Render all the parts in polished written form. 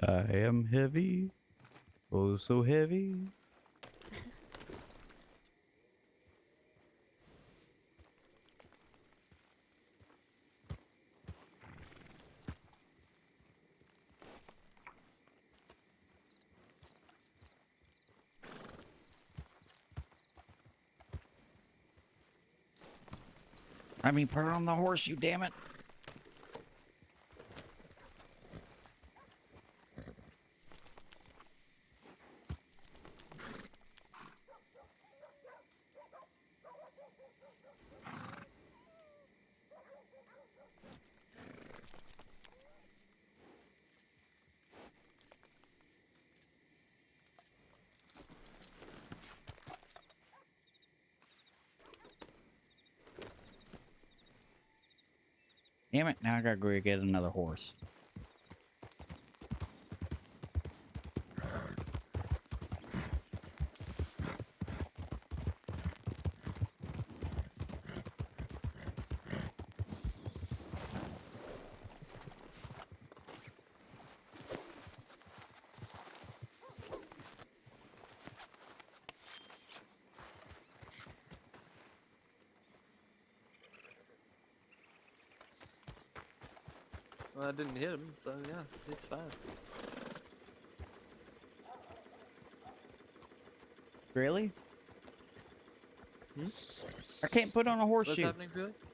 I am heavy, oh so heavy. I mean, put it on the horse, you damn it. Damn it, now I gotta go get another horse. Well, I didn't hit him, so yeah, he's fine. Really? Hmm? I can't put on a What's horseshoe. happening, Felix?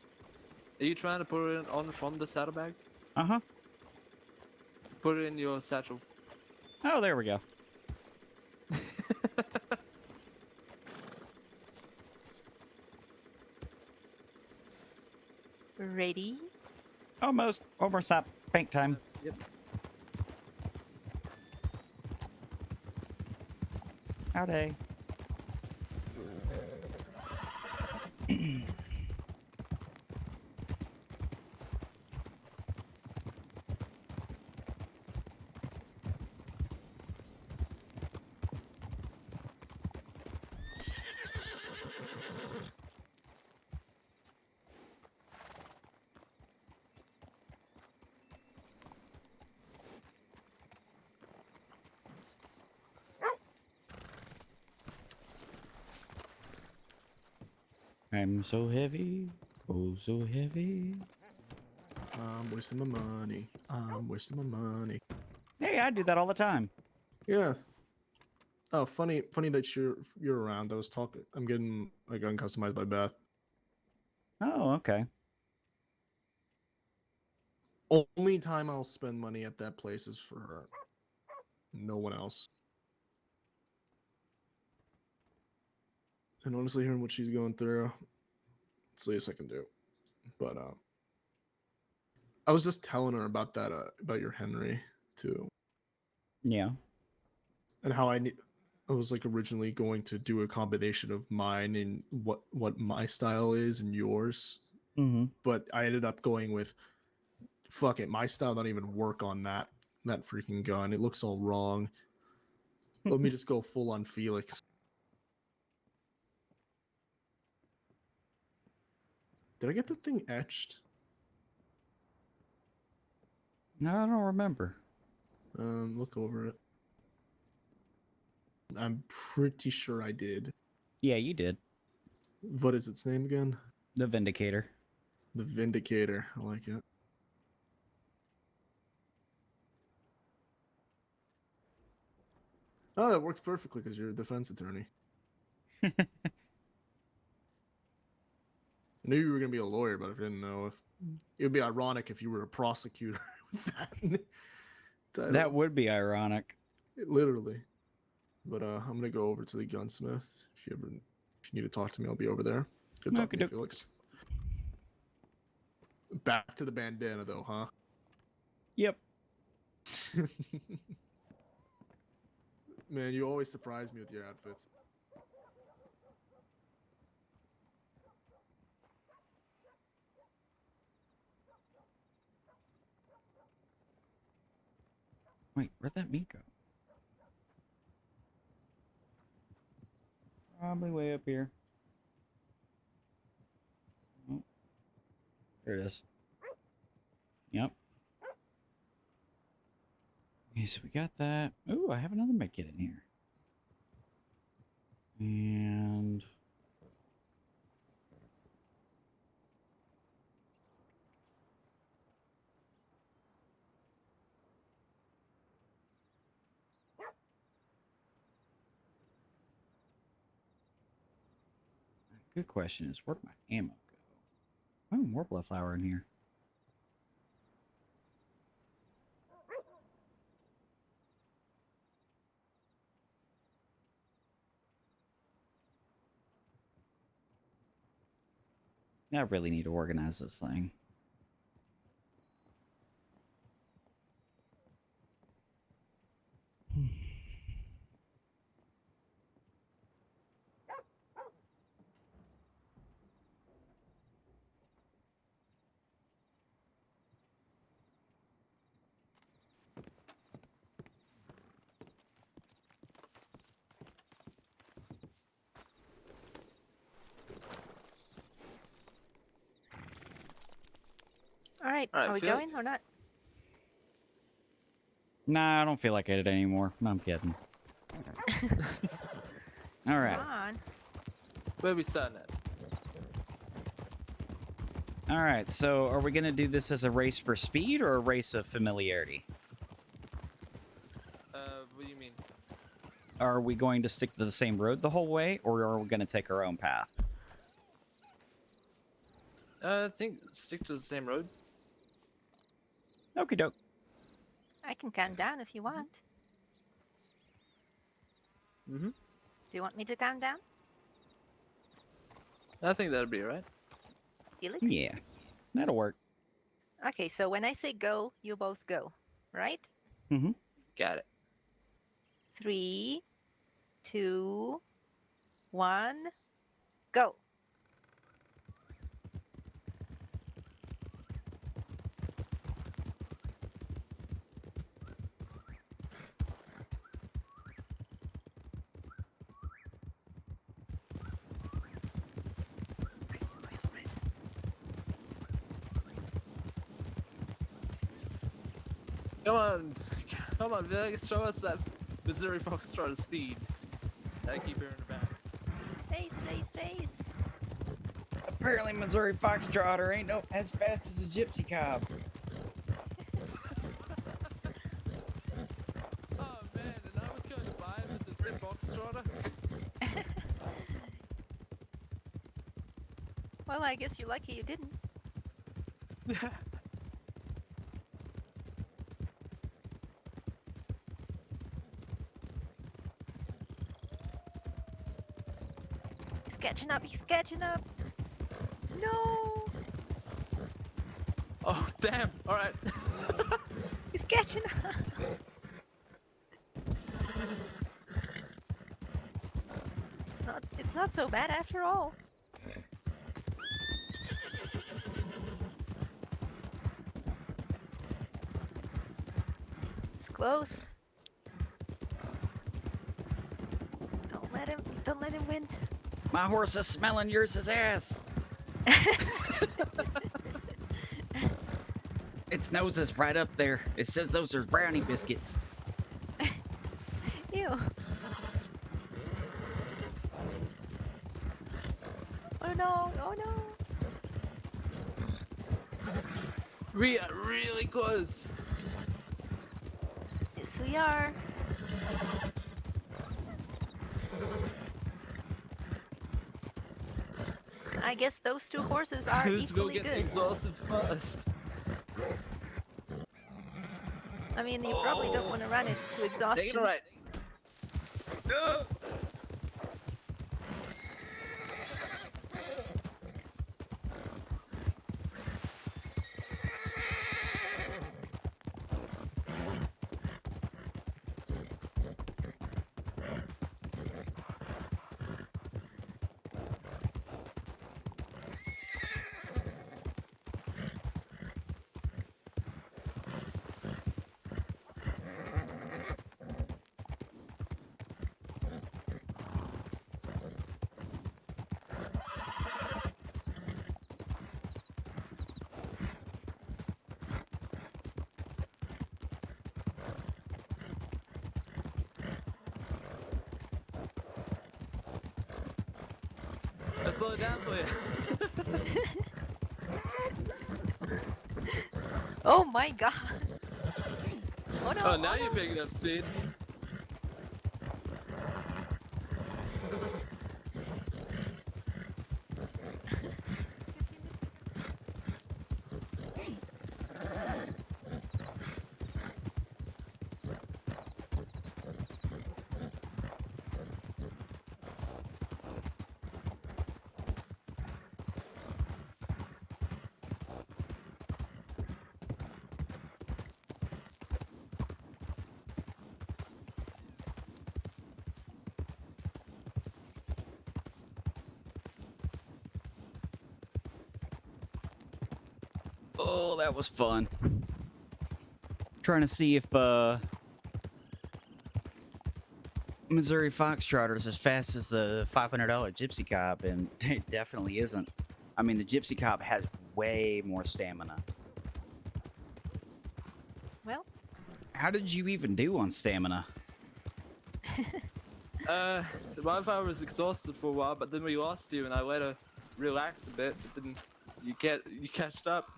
Are you trying to put it on from the saddlebag? Uh-huh. Put it in your satchel. Oh, there we go. Ready? Almost. Almost up. Paint time. Yep. Howdy. I'm so heavy. Oh, so heavy. I'm wasting my money. I'm wasting my money. Hey, I do that all the time. Yeah. Oh, funny that you're around. I was talking. I'm getting my gun customized by Beth. Oh, okay. Only time I'll spend money at that place is for her. No one else. And honestly, hearing what she's going through, it's the least I can do. But I was just telling her about that about your Henry too, Yeah. and how I was like originally going to do a combination of mine and what my style is and yours, Mm-hmm. but I ended up going with fuck it, my style don't even work on that freaking gun. It looks all wrong. Let me just go full on Felix. Did I get the thing etched? No, I don't remember. Look over it. I'm pretty sure I did. Yeah, you did. What is its name again? The Vindicator. The Vindicator. I like it. Oh, that works perfectly because you're a defense attorney. I knew you were gonna be a lawyer, but I didn't know if it would be ironic if you were a prosecutor with that title. That would be ironic. Literally. But I'm gonna go over to the gunsmith. If you need to talk to me, I'll be over there. Good talking to you, Okey-doke. Felix. Back to the bandana though, huh? Yep. Man, you always surprise me with your outfits. Wait, where'd that meat go? Probably way up here. Oh, there it is. Yep. Okay, so we got that. Ooh, I have another medkit in here. And good question is, where'd my ammo go? Oh, more blood flower in here. I really need to organize this thing. All right, All right, are we Felix. going or not? Nah, I don't feel like it anymore. No, I'm kidding. All right. Come on. Where we starting at? All right, so are we going to do this as a race for speed or a race of familiarity? What do you mean? Are we going to stick to the same road the whole way, or are we going to take our own path? I think stick to the same road. Okie doke. I can count down if you want. Mm-hmm. Do you want me to count down, I think that'll be right. Felix? Yeah, that'll work. Okay, so when I say go, you both go, right? Mm-hmm. Got it. 3, 2, 1, go. Nice, nice, nice. Come on, come on, Felix, show us that Missouri Foxtrot speed. I keep hearing about. Race, race, race. Apparently, Missouri Foxtrotter ain't no as fast as a gypsy cob. Oh man, and I was going to buy a Missouri Foxtrotter. Well, I guess you're lucky you didn't. He's catching up, he's catching up. No, Oh damn! All right. he's catching up. It's not so bad after all. It's close. Don't let him win. My horse is smelling yours' ass. Its nose is right up there. It says those are brownie biscuits. Ew. Oh no, oh no. We are really close. Yes, we are. I guess those two horses are Who's gonna equally get good. exhausted first? I mean, you probably don't want to run it to exhaustion. Take it right. slow it down for you. Oh my god. Oh no. Oh, now oh you're no. picking up speed. Oh, that was fun. Trying to see if Missouri Foxtrotter's as fast as the $500 Gypsy Cop, and it definitely isn't. I mean, the Gypsy Cop has way more stamina. Well, How did you even do on stamina? The Wi-Fi was exhausted for a while, but then we lost you, and I let her relax a bit. But then you catched up.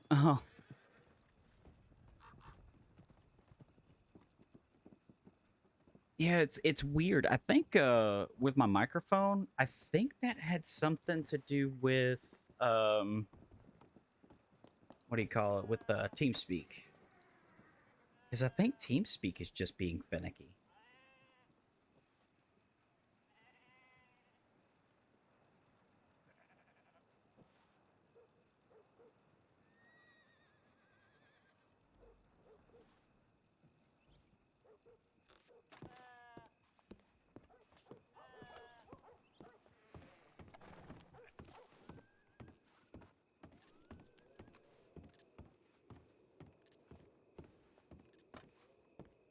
Oh. Yeah, it's weird. I think with my microphone, I think that had something to do with what do you call it? With TeamSpeak. Because I think TeamSpeak is just being finicky.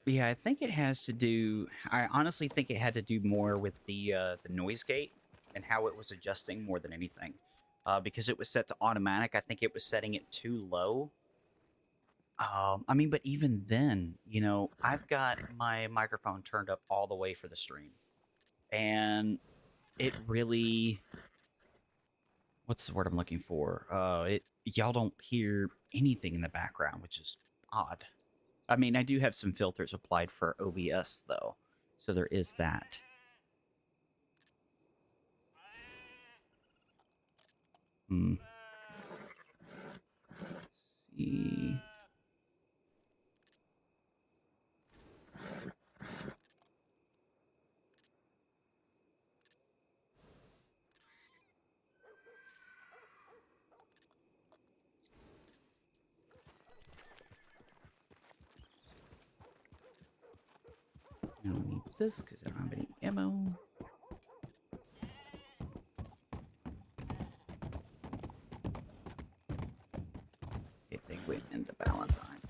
Yeah, I think it has to do. I honestly think it had to do more with the noise gate and how it was adjusting more than anything. Because it was set to automatic, I think it was setting it too low. I mean, but even then, you know, I've got my microphone turned up all the way for the stream, and it really, what's the word I'm looking for? It y'all don't hear anything in the background, which is odd. I mean, I do have some filters applied for OBS though, so there is that. Hmm. Let's see. I don't need this because I don't have any ammo. If they went into Valentine.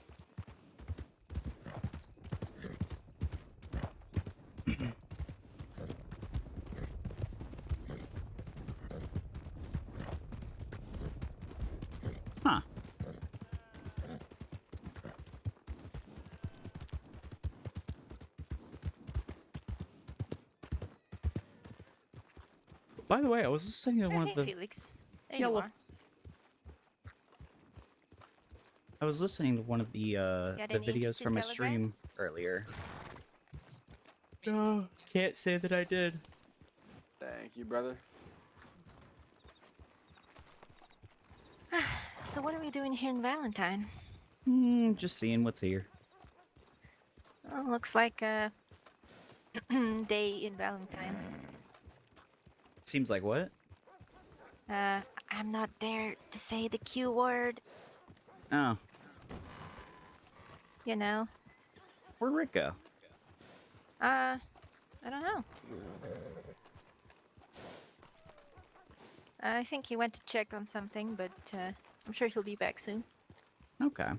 Huh. By the way, I was listening to oh, one of hey, the Felix. There Yeah, you well, are. I was listening to one of the Got the any videos interesting from a stream telegrams? earlier. No, can't say that I did. Thank you, brother. So what are we doing here in Valentine? Just seeing what's here. Well, looks like a day in Valentine. Seems like what? I'm not there to say the Q word, Oh, you know. where'd Rick go? I don't know. I think he went to check on something, but I'm sure he'll be back soon. Okay.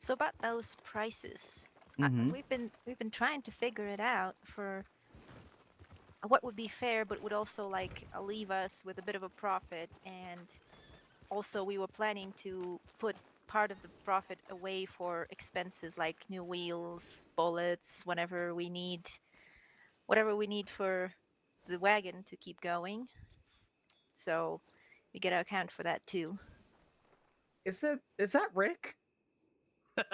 So about those prices, Mm-hmm. we've been trying to figure it out for what would be fair, but would also like leave us with a bit of a profit. And also, we were planning to put part of the profit away for expenses like new wheels, bullets, whatever we need for the wagon to keep going. So we gotta account for that too. Is that Rick? I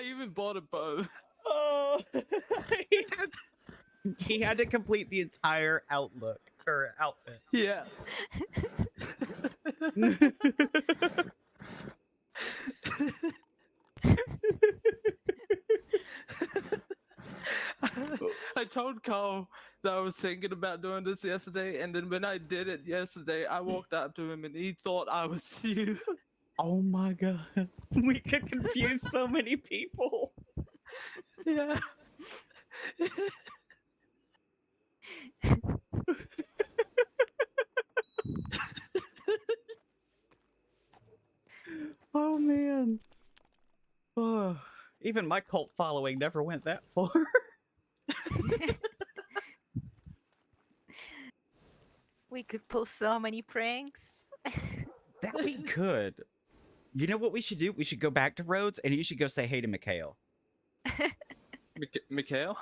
even bought a bow. Oh, he he had to complete the entire outlook or outfit. Yeah. I told Cole that I was thinking about doing this yesterday, and then when I did it yesterday, I walked up to him and he thought I was you. Oh my god, we could confuse so many people. Yeah. Oh man. Oh, even my cult following never went that far. We could pull so many pranks. That we could. You know what we should do? We should go back to Rhodes and you should go say hey to Mikhail. Mikhail?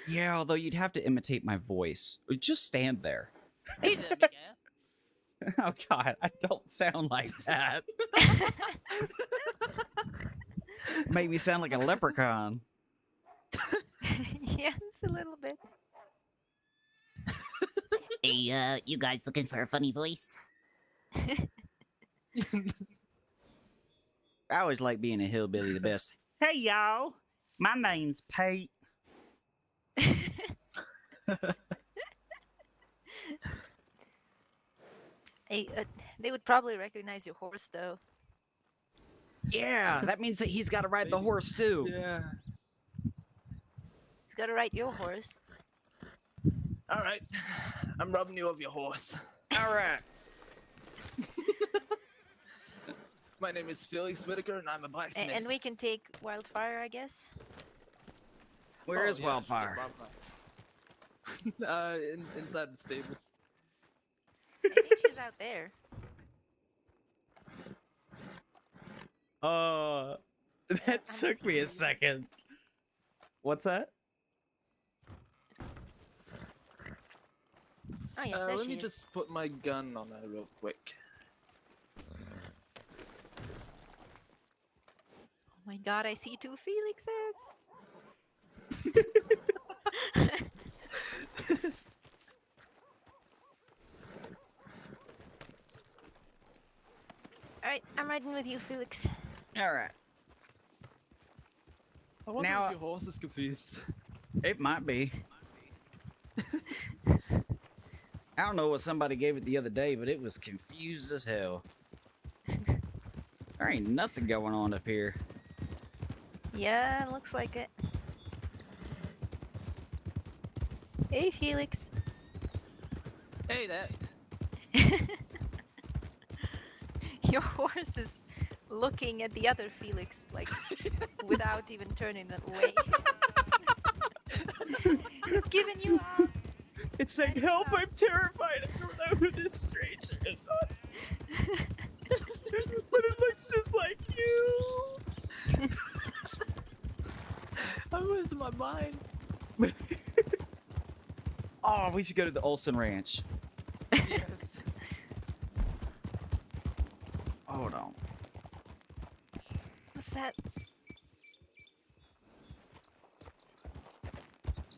Yeah, although you'd have to imitate my voice. Just stand there. Hey there, Mikhail. Oh god, I don't sound like that. Made me sound like a leprechaun. Yes, a little bit. Hey, you guys looking for a funny voice? I always like being a hillbilly the best. Hey y'all, my name's Pete. Hey, they would probably recognize your horse though. Yeah, that means that he's got to ride the Maybe. horse too. Yeah. He's gotta ride your horse. All right. I'm rubbing you off your horse. All right. My name is Felix Whitaker, and I'm a blacksmith. And we can take Wildfire, I guess. Where is yeah, Wildfire? Inside the stables. I think she's out there. That I'm took me a second. What's that? Oh yeah, there Let she me is. just put my gun on her real quick. Oh my god, I see two Felixes. Alright, I'm riding with you, Felix. All right. I wonder Now- if your horse is confused. It might be. I don't know what somebody gave it the other day, but it was confused as hell. There ain't nothing going on up here. Yeah, looks like it. Hey, Felix. Hey there. Your horse is looking at the other Felix, like, without even turning it away. It's giving you up. It's saying, help, I'm terrified. I don't know who this stranger is. But it looks just like you. I'm losing my mind. Oh, we should go to the Olsen Ranch. Yes. Hold on. What's that?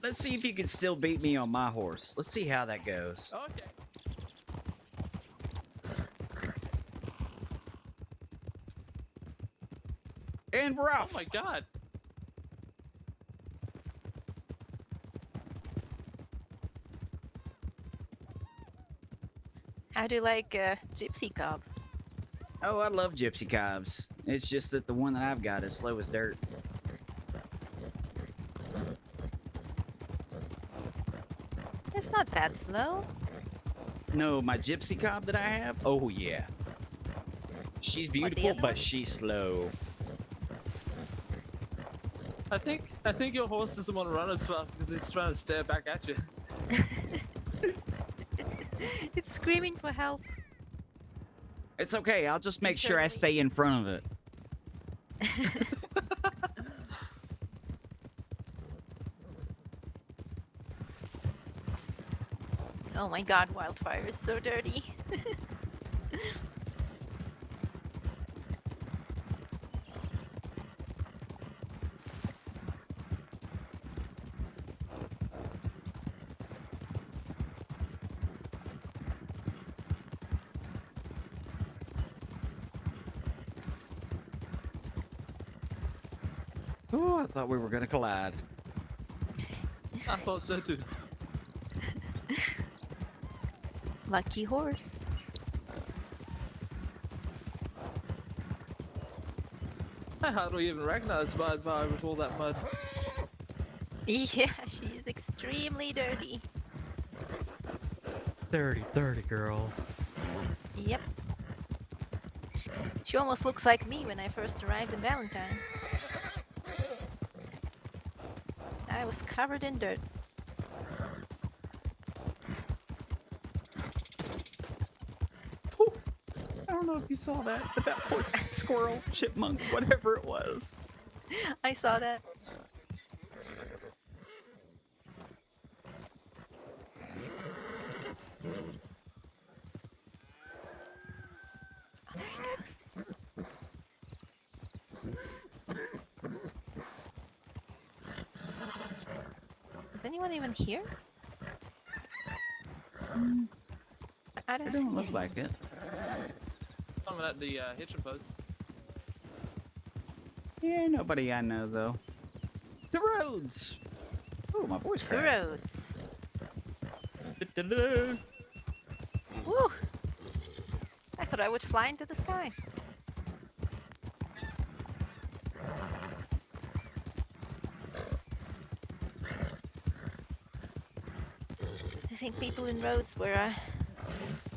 Let's see if you can still beat me on my horse. Let's see how that goes. Okay. And we're Oh off. my god. How do you like Gypsy Cob? Oh, I love gypsy cobs. It's just that the one that I've got is slow as dirt. It's not that slow. No, my gypsy cob that I have. Oh yeah, she's the beautiful, other but one? she's slow. I think your horse doesn't want to run as fast because it's trying to stare back at you. It's screaming for help. It's okay. I'll just make sure I Internally. stay in front of it. Oh my god, wildfire is so dirty. Oh, I thought we were gonna collide. I thought so too. Lucky horse. I hardly even recognize wildfire with all that mud. Yeah, she is extremely dirty. Dirty girl. Yep. She almost looks like me when I first arrived in Valentine. I was covered in dirt. Whew. I don't know if you saw that, but that poor squirrel, chipmunk, whatever it was. I saw that. Oh, there he goes. Is anyone even here? I It don't don't see look any. like it. Someone at the hitching post. Yeah, nobody I know though. The roads. Oh, my voice The cracked. roads. Du-du-du. Woo! I thought I would fly into the sky. I think people in roads were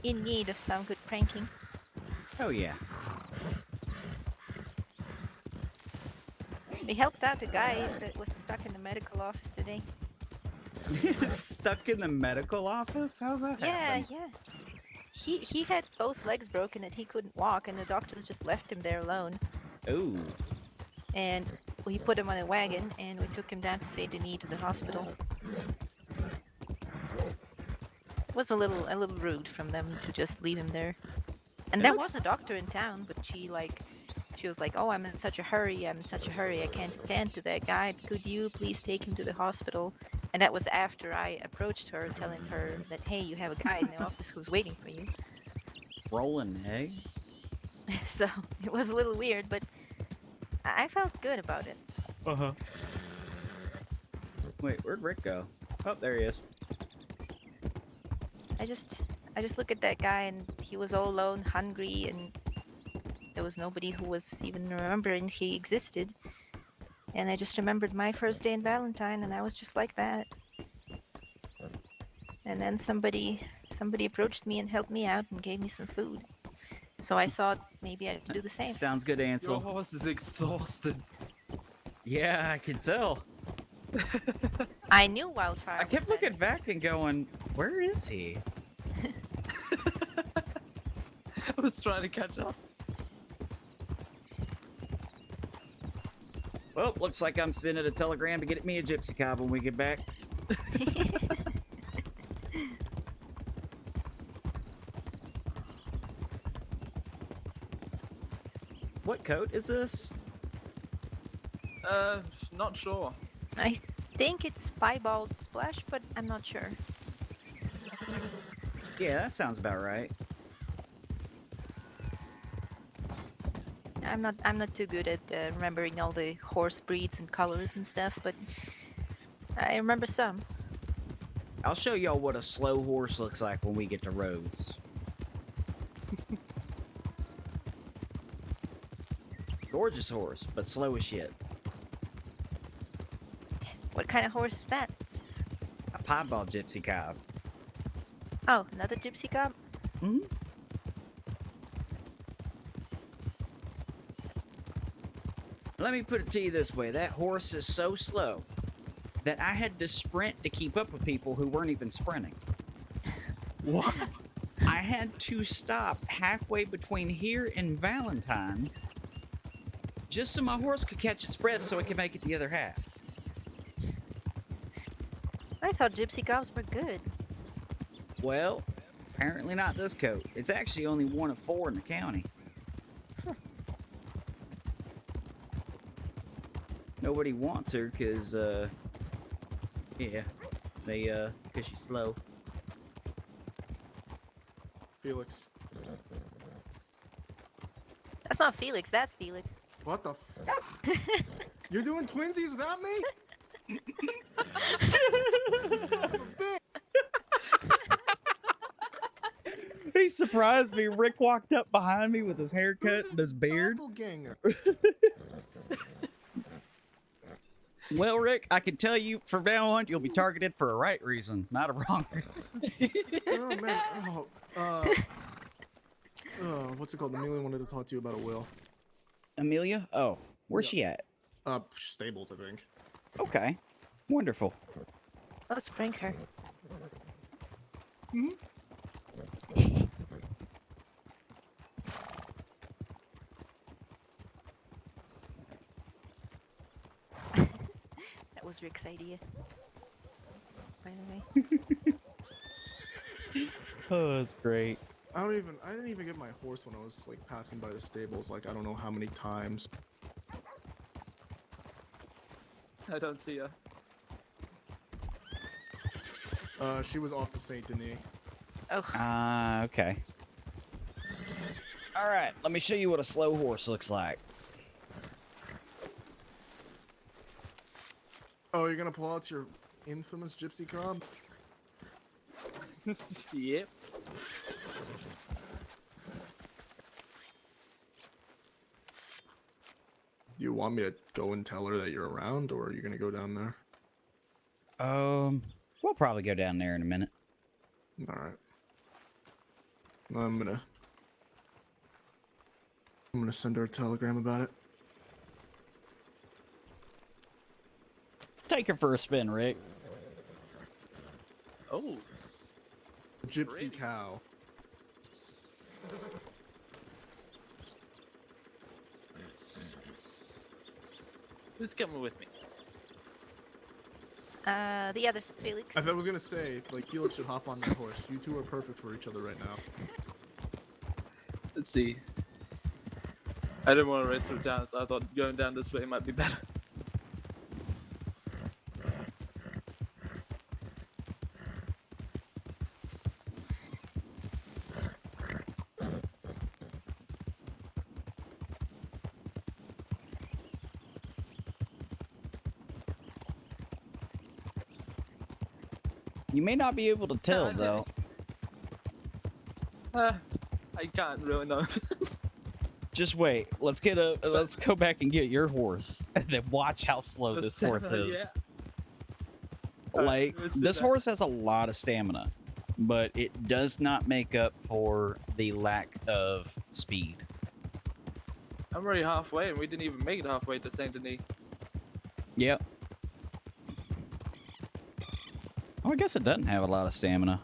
in need of some good pranking. Oh yeah. We helped out a guy that was stuck in the medical office today. Stuck in the medical office? How's that Yeah, happen? yeah. He had both legs broken and he couldn't walk, and the doctors just left him there alone. Ooh. And we put him on a wagon and we took him down to Saint Denis to the hospital. It was a little rude from them to just leave him there. And It there looks- was a doctor in town, but she was like, "Oh, I'm in such a hurry. I'm in such a hurry. I can't attend to that guy. Could you please take him to the hospital?" And that was after I approached her, telling her that, "Hey, you have a guy in the office who's waiting for you." Rolling egg? So it was a little weird, but I felt good about it. Uh-huh. Wait, where'd Rick go? Oh, there he is. I just look at that guy and he was all alone, hungry, and there was nobody who was even remembering he existed. And I just remembered my first day in Valentine, and I was just like that. And then somebody approached me and helped me out and gave me some food. So I thought maybe I'd do the same. Sounds good, Your Ansel. horse is exhausted. Yeah, I can tell. I knew wildfire. I was kept bad. looking back and going, where is he? I was trying to catch up. Well, looks like I'm sending a telegram to get me a gypsy cob when we get back. What coat is this? Not sure. I think it's piebald splash, but I'm not sure. Yeah, that sounds about right. I'm not too good at remembering all the horse breeds and colors and stuff, but I remember some. I'll show y'all what a slow horse looks like when we get to roads. Gorgeous horse, but slow as shit. What kind of horse is that? A piebald gypsy cob. Oh, another gypsy cop? Hmm. Let me put it to you this way: that horse is so slow that I had to sprint to keep up with people who weren't even sprinting. What? I had to stop halfway between here and Valentine just so my horse could catch its breath so it could make it the other half. I thought gypsy cops were good. Well, apparently not this coat. It's actually only one of 4 in the county. Nobody wants her because, yeah, because she's slow. Felix. That's not Felix, that's Felix. What the You're doing twinsies without me? You son of a bitch. He surprised me. Rick walked up behind me with his haircut Who's and his beard. doppelganger? Well, Rick, I can tell you from now on, you'll be targeted for a right reason, not a wrong reason. Oh man. What's it called? Amelia wanted to talk to you about a will. Amelia? Oh, where's Yeah. she at? Stables, I think. Okay, wonderful. Let's bring her. That was Rick's idea. By the way. Oh, that's great. I didn't even get my horse when I was like passing by the stables, like I don't know how many times. I don't see her. She was off to Saint Denis. Oh, Okay. All right, let me show you what a slow horse looks like. Oh, you're gonna pull out your infamous gypsy cob? Yep. Do you want me to go and tell her that you're around, or are you gonna go down there? We'll probably go down there in a minute. All right. I'm gonna send her a telegram about it. Take her for a spin, Rick. Oh. Gypsy Pretty. cow. Who's coming with me? the other Felix. I was gonna say, like, Felix should hop on that horse. You two are perfect for each other right now. Let's see. I didn't want to race her down, so I thought going down this way might be better. You may not be able to tell, though. I can't really know. Just wait. Let's go back and get your horse, and then watch how slow this horse is. Like, let's do this that. horse has a lot of stamina, but it does not make up for the lack of speed. I'm already halfway, and we didn't even make it halfway to Saint Denis. Yep. Oh, I guess it doesn't have a lot of stamina.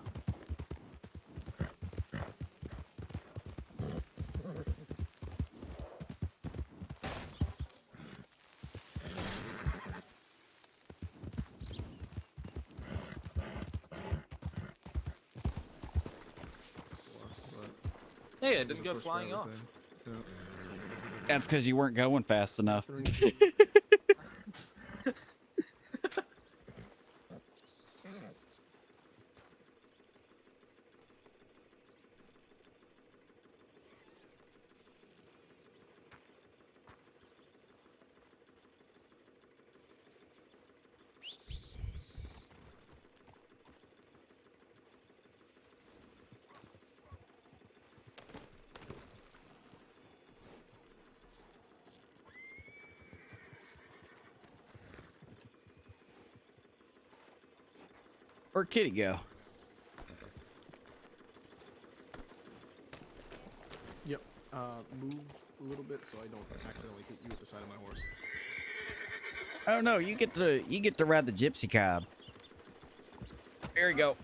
Hey, I didn't go flying off. Yeah. That's because you weren't going fast enough. Where'd Kitty go? Move a little bit so I don't accidentally hit you with the side of my horse. Oh no, you get to ride the gypsy cab. There you go.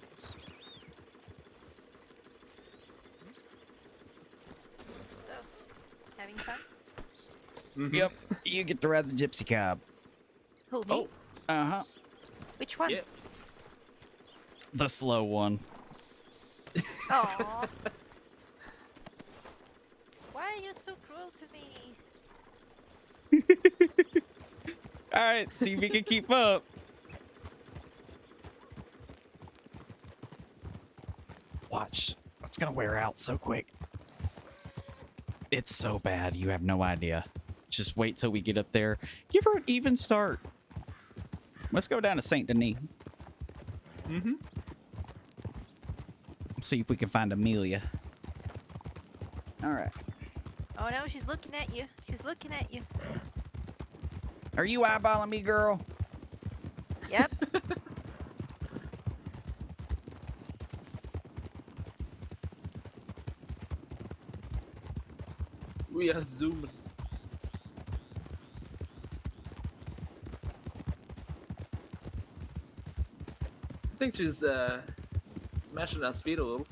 So, having fun? Mhm. Yep, you get to ride the gypsy cab. Who, me? Uh-huh. Which one? Yep. The slow one. Aw. Why are you so cruel to me? All right, see if you can keep up. Watch. It's gonna wear out so quick. It's so bad, you have no idea. Just wait till we get up there. Give her an even start. Let's go down to Saint Denis. Mhm. See if we can find Amelia. All right. Oh no, she's looking at you. She's looking at you. Are you eyeballing me, girl? Yep. We are zooming. I think she's matching our speed a little.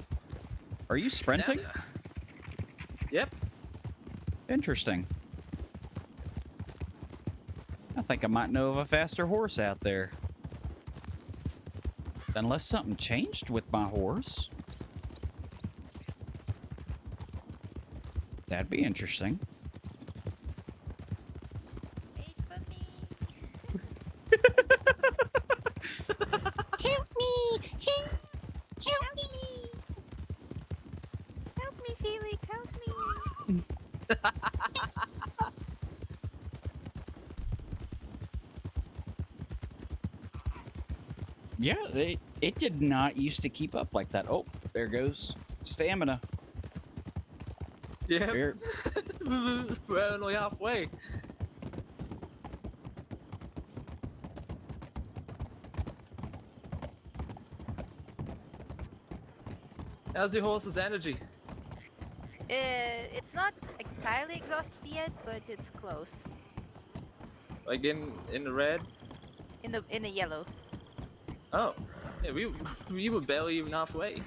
Are you sprinting? Yeah. Yep. Interesting. I think I might know of a faster horse out there. Unless something changed with my horse. That'd be interesting. Wait for me. Help me! Help me! Help me, Felix. Help me. Yeah, it did not used to keep up like that. Oh, there goes stamina. Yep. Here. We're only halfway. How's your horse's energy? It's not entirely exhausted yet, but it's close. Like in the red? In the yellow. Oh. Yeah, we were barely even halfway.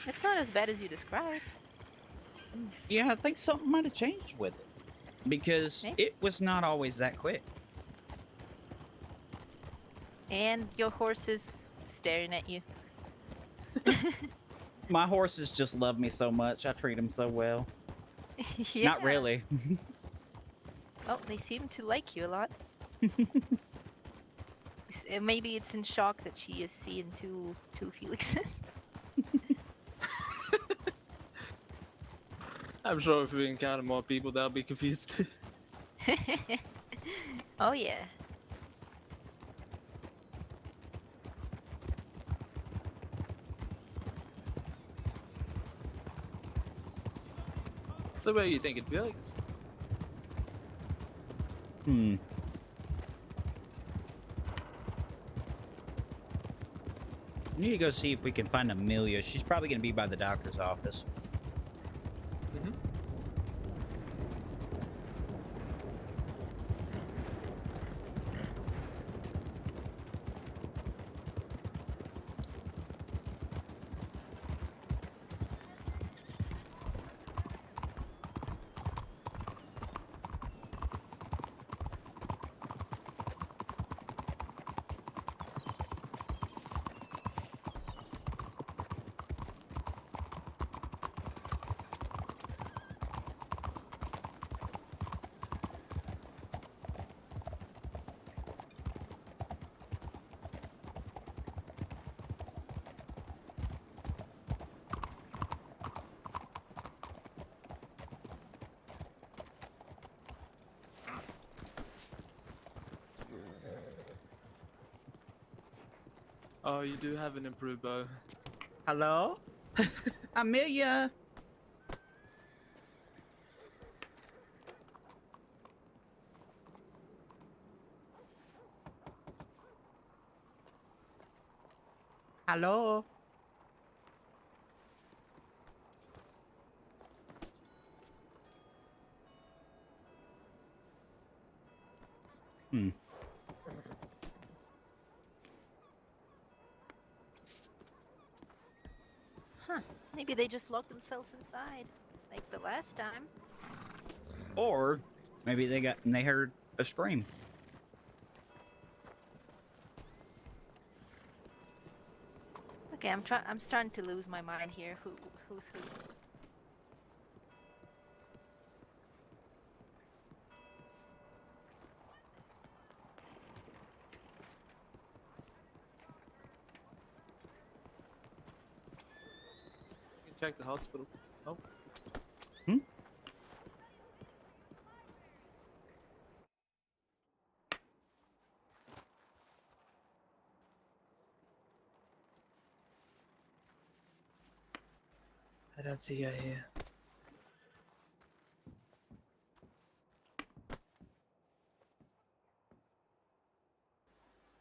It's not as bad as you described. Yeah, I think something might have changed with it. Because Maybe. it was not always that quick. And your horse is staring at you. My horses just love me so much. I treat them so well. Yeah. Not really. Well, they seem to like you a lot. Maybe it's in shock that she is seeing two Felixes. I'm sure if we encounter more people, they'll be confused too. Oh yeah. So where are you thinking, Felix? Hmm. We need to go see if we can find Amelia. She's probably going to be by the doctor's office. Mm-hmm. Oh, you do have an improved bow. Hello? Amelia? Hello? Hmm. Huh. Maybe they just locked themselves inside, like the last time. Or maybe they heard a scream. Okay, I'm starting to lose my mind here. Who's who? You can check the hospital. Oh. Hmm? I don't see her here.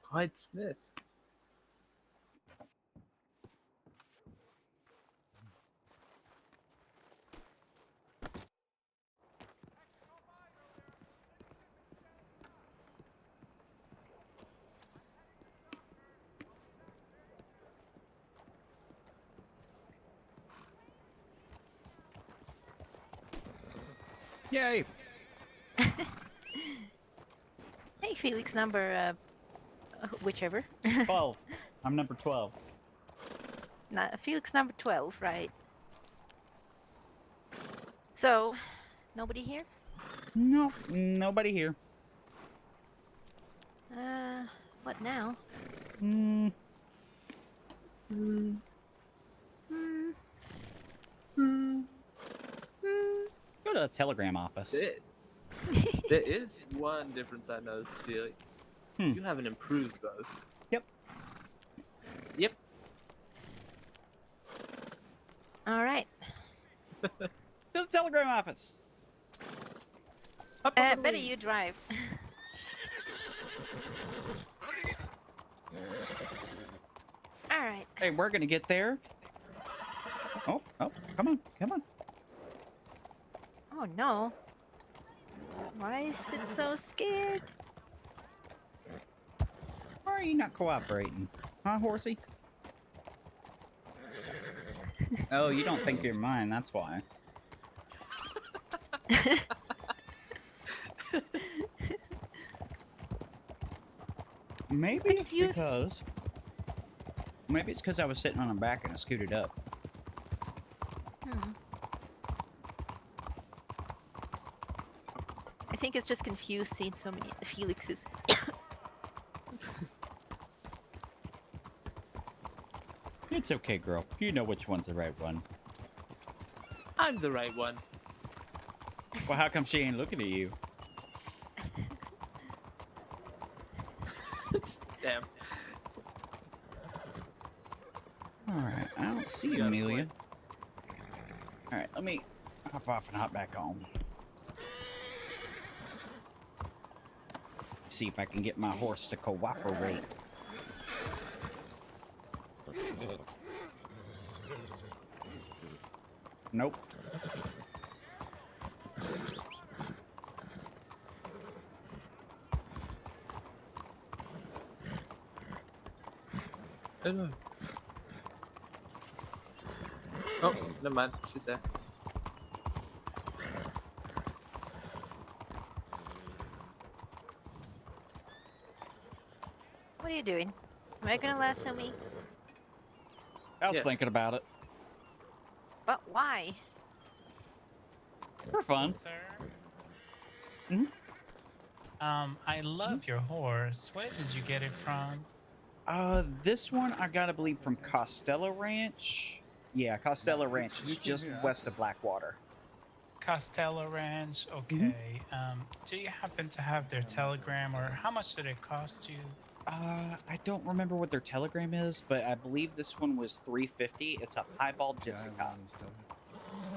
Clyde Smith. Yay! Hey, Felix, number whichever. 12. I'm number 12. Felix number 12, right? So, nobody here? No, nobody here. What now? Hmm. Hmm. Go to the telegram office. There is one difference I noticed, Felix. Hmm. You haven't improved both. Yep. Yep. All right. To the telegram office. Better you drive. All right. Hey, we're gonna get there. Oh, come on, come on. Oh no. Why is it so scared? Why are you not cooperating? Huh, horsey? Oh, you don't think you're mine, that's why. Maybe it's Confused. because... Maybe it's because I was sitting on the back and I scooted up. I think it's just confused seeing so many Felixes. It's okay, girl. You know which one's the right one. I'm the right one. Well, how come she ain't looking at you? Damn. Alright, I don't see You got a Amelia. point. Alright, let me hop off and hop back on. See if I can get my horse to cooperate. Nope. Hello. Oh, never mind. She's there. What are you doing? Am I gonna lasso me? I was Yes. thinking about it. But why? For fun. Sir? Mhm. I love your horse. Where did you get it from? This one I gotta believe from Costello Ranch. Yeah, Costello Ranch is just west of Blackwater. Costello Ranch. Okay. Do you happen to have their telegram, or how much did it cost you? I don't remember what their telegram is, but I believe this one was $3.50. It's a piebald gypsy cop.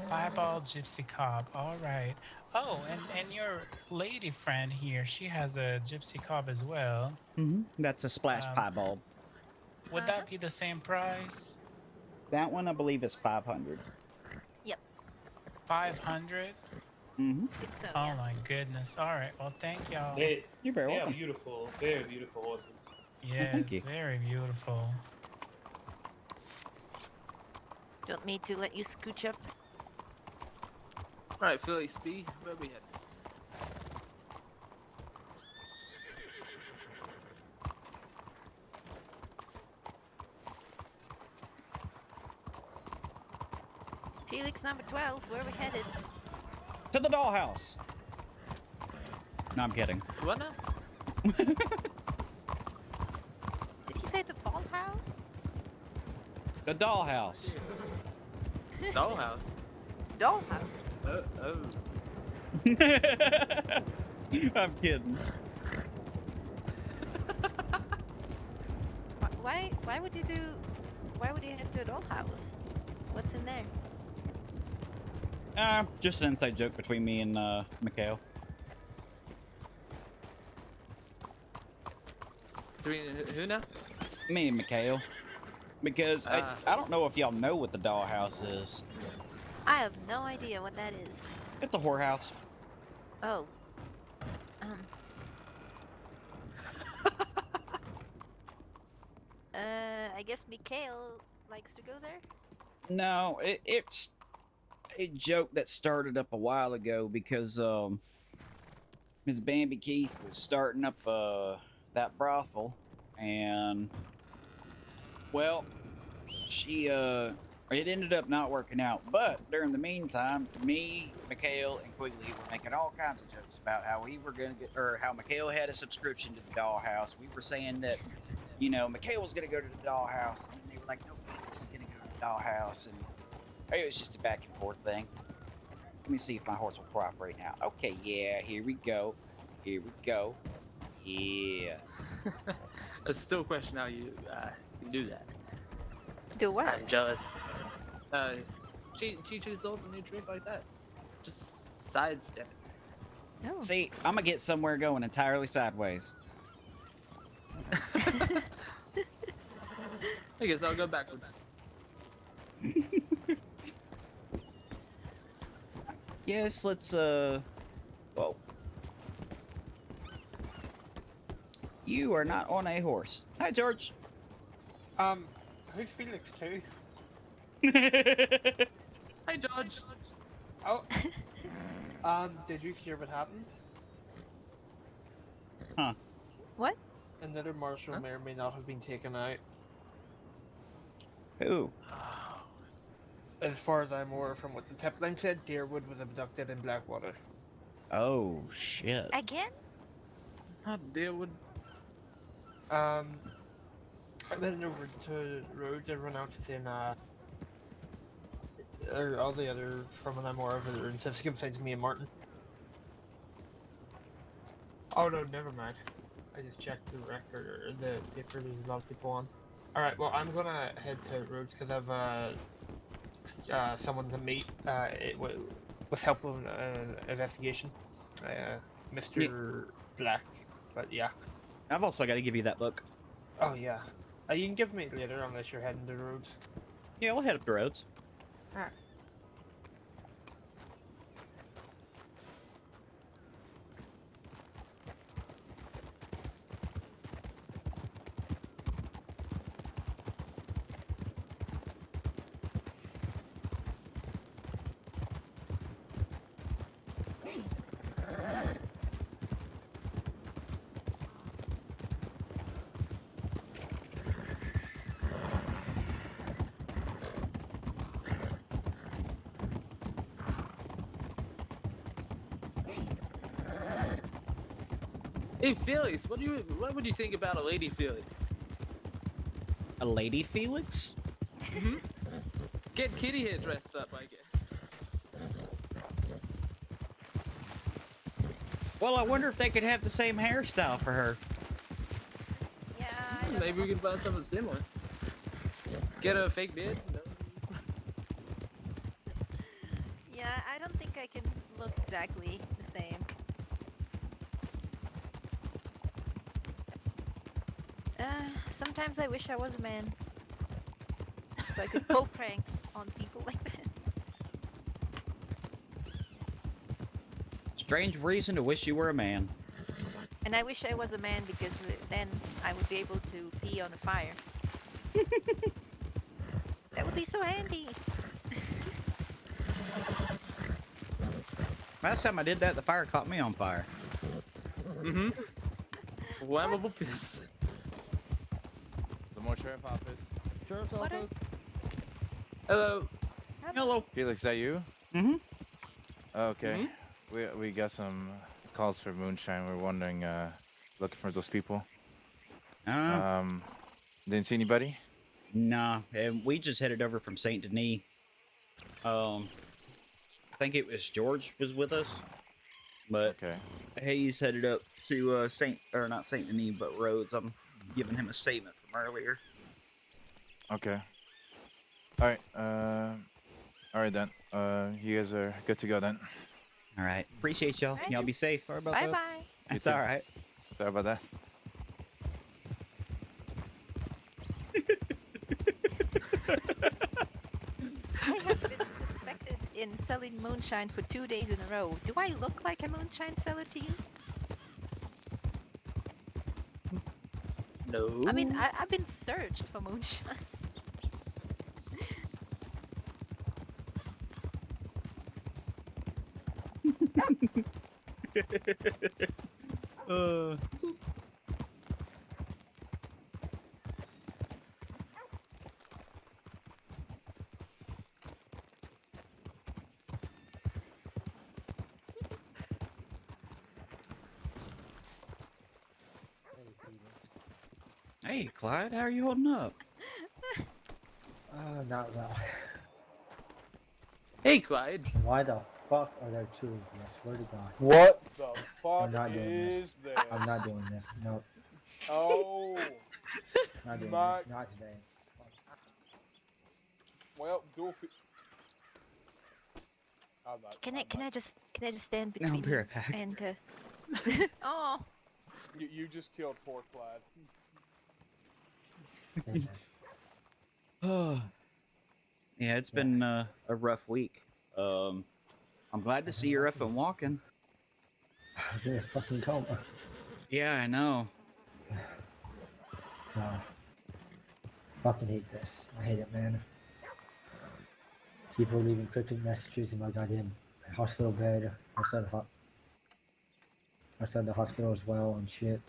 Piebald Gypsy Cob. All right. Oh, and your lady friend here, she has a Gypsy Cob as well. That's a splash piebald. Would that be the same price? That one I believe is 500. Yep. 500? Mm-hmm. Think so, Oh yeah. my goodness. All right. Well, thank y'all. You're very They are welcome. beautiful, very beautiful horses. Yes, you. very beautiful. Do you want me to let you scooch up? All right, Philly, Speed, where we headed? Felix number 12, where are we headed? To the dollhouse. No, I'm kidding. What now? Did he say the ball house? The dollhouse. Dollhouse. Dollhouse. Oh. I'm kidding. Why would you do? Why would you head to a dollhouse? What's in there? Just an inside joke between me and Mikhail. Doing who now? Me and Mikhail. Because Ah. I don't know if y'all know what the dollhouse is. I have no idea what that is. It's a whorehouse. Oh. I guess Mikhail likes to go there. No, it's a joke that started up a while ago because Ms. Bambi Keith was starting up that brothel, and well, she it ended up not working out. But during the meantime, me, Mikhail, and Quigley were making all kinds of jokes about how we were gonna get, or how Mikhail had a subscription to the dollhouse. We were saying that, you know, Mikhail was gonna go to the dollhouse, and then they were like, no, Felix is gonna go to the dollhouse, and it was just a back and forth thing. Let me see if my horse will cooperate now. Okay, yeah, here we go. Here we go. Yeah. I still question how you can do that. Do what? I'm jealous. Teach yourselves a new trick like that. Just sidestep it. No. See, I'm gonna get somewhere going entirely sideways. I guess I'll go backwards. Yes, let's whoa. You are not on a horse. Hi, George. Who's Felix too? Hi, George. Oh, did you hear what happened? Huh. What? Another marshal Huh? may or may not have been taken out. Who? As far as I'm aware from what the tip line said, Deerwood was abducted in Blackwater. Oh, shit. Again? How deal with? I went over to Rhodes, everyone else is in, or all the other, from what I'm aware of, are in Sifskin besides me and Martin. Oh no, never mind. I just checked the record, or the paper, there's a lot of people on. Alright, well, I'm gonna head to Rhodes because I've, someone to meet, with help of an investigation. Mr. Black, but yeah. I've also got to give you that book. Oh yeah. You can give me it later unless you're heading to Rhodes. Yeah, we'll head up the roads. Alright. Hey, Felix, what would you think about a lady Felix? A lady Felix? Mm-hmm. Get kitty hair dressed up like it. Well, I wonder if they could have the same hairstyle for her. Yeah. I don't Maybe know. we can find something similar. Get her a fake beard. No. Yeah, I don't think I can look exactly the same. Sometimes I wish I was a man. So I could pull pranks on people like that. Strange reason to wish you were a man. And I wish I was a man because then I would be able to pee on the fire. That would be so handy. Last time I did that, the fire caught me on fire. Mm-hmm. Flammable piss. The more sheriff office. Sheriff's What office. Hello. Hello. Felix, is that you? Mm-hmm. Okay. We got some calls for moonshine. We're wondering, looking for those people. Didn't see anybody? Nah, and we just headed over from Saint Denis. I think it was George was with us, but Okay. Hayes headed up to not Saint Denis, but Rhodes. I'm giving him a statement from earlier. Okay. All right then. You guys are good to go then. All right, appreciate y'all. Right. Y'all be safe. Sorry about Bye that. bye. That's too. all right. Sorry about that. I have been suspected in selling moonshine for 2 days in a row. Do I look like a moonshine seller to you? No. I mean, I've been searched for moonshine. Hey, Clyde, how are you holding up? Not well. Hey, Clyde. Why the fuck are there two of them? I swear to God. What the fuck I'm not doing is this. this? I'm not doing this. No, Oh, not doing my. this. Not today. Well, Doofy. I'm not. Can I just stand No, I'll between be you right back. and oh, You just killed poor Clyde. Hey, man. Yeah, it's been a rough week. I'm glad to see you're up and walking. I was in a fucking coma. Yeah, I know. So, fucking hate this. I hate it, man. People leaving cryptic messages in my goddamn hospital bed outside the hospital as well and shit.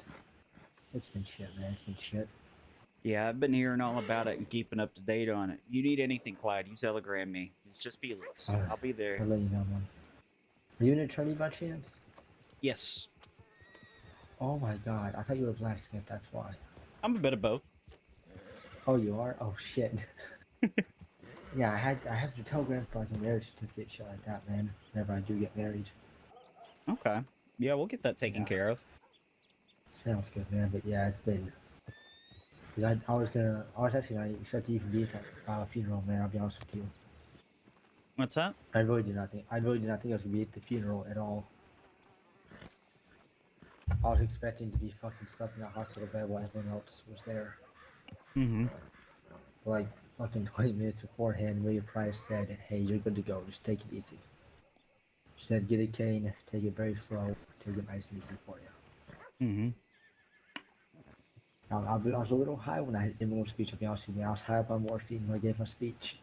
It's been shit, man. It's been shit. Yeah, I've been hearing all about it and keeping up to date on it. You need anything, Clyde, you telegram me. It's just Felix. I'll be I'll there. let you know, man. Are you an attorney by chance? Yes, Oh my god, I thought you were a blacksmith, that's why. I'm a bit of both. Oh, you are? Oh shit. Yeah, I have to telegram for like a marriage certificate, shit like that, man. Whenever I do get married. Okay. Yeah, we'll get that taken Yeah. care of. Sounds good, man. But yeah, it's been. I was actually not expecting you to be at that funeral, man. I'll be honest with you. What's that? I really did not think I was gonna be at the funeral at all. I was expecting to be fucking stuck in a hospital bed while everyone else was there. Mm-hmm. Like fucking 20 minutes beforehand, William Price said, "Hey, you're good to go. Just take it easy." She said, "Get a cane, take it very slow, take it nice and easy for you." Mm-hmm. I was a little high when I did my speech. I'll be honest with you. I was high up on morphine when I gave my speech.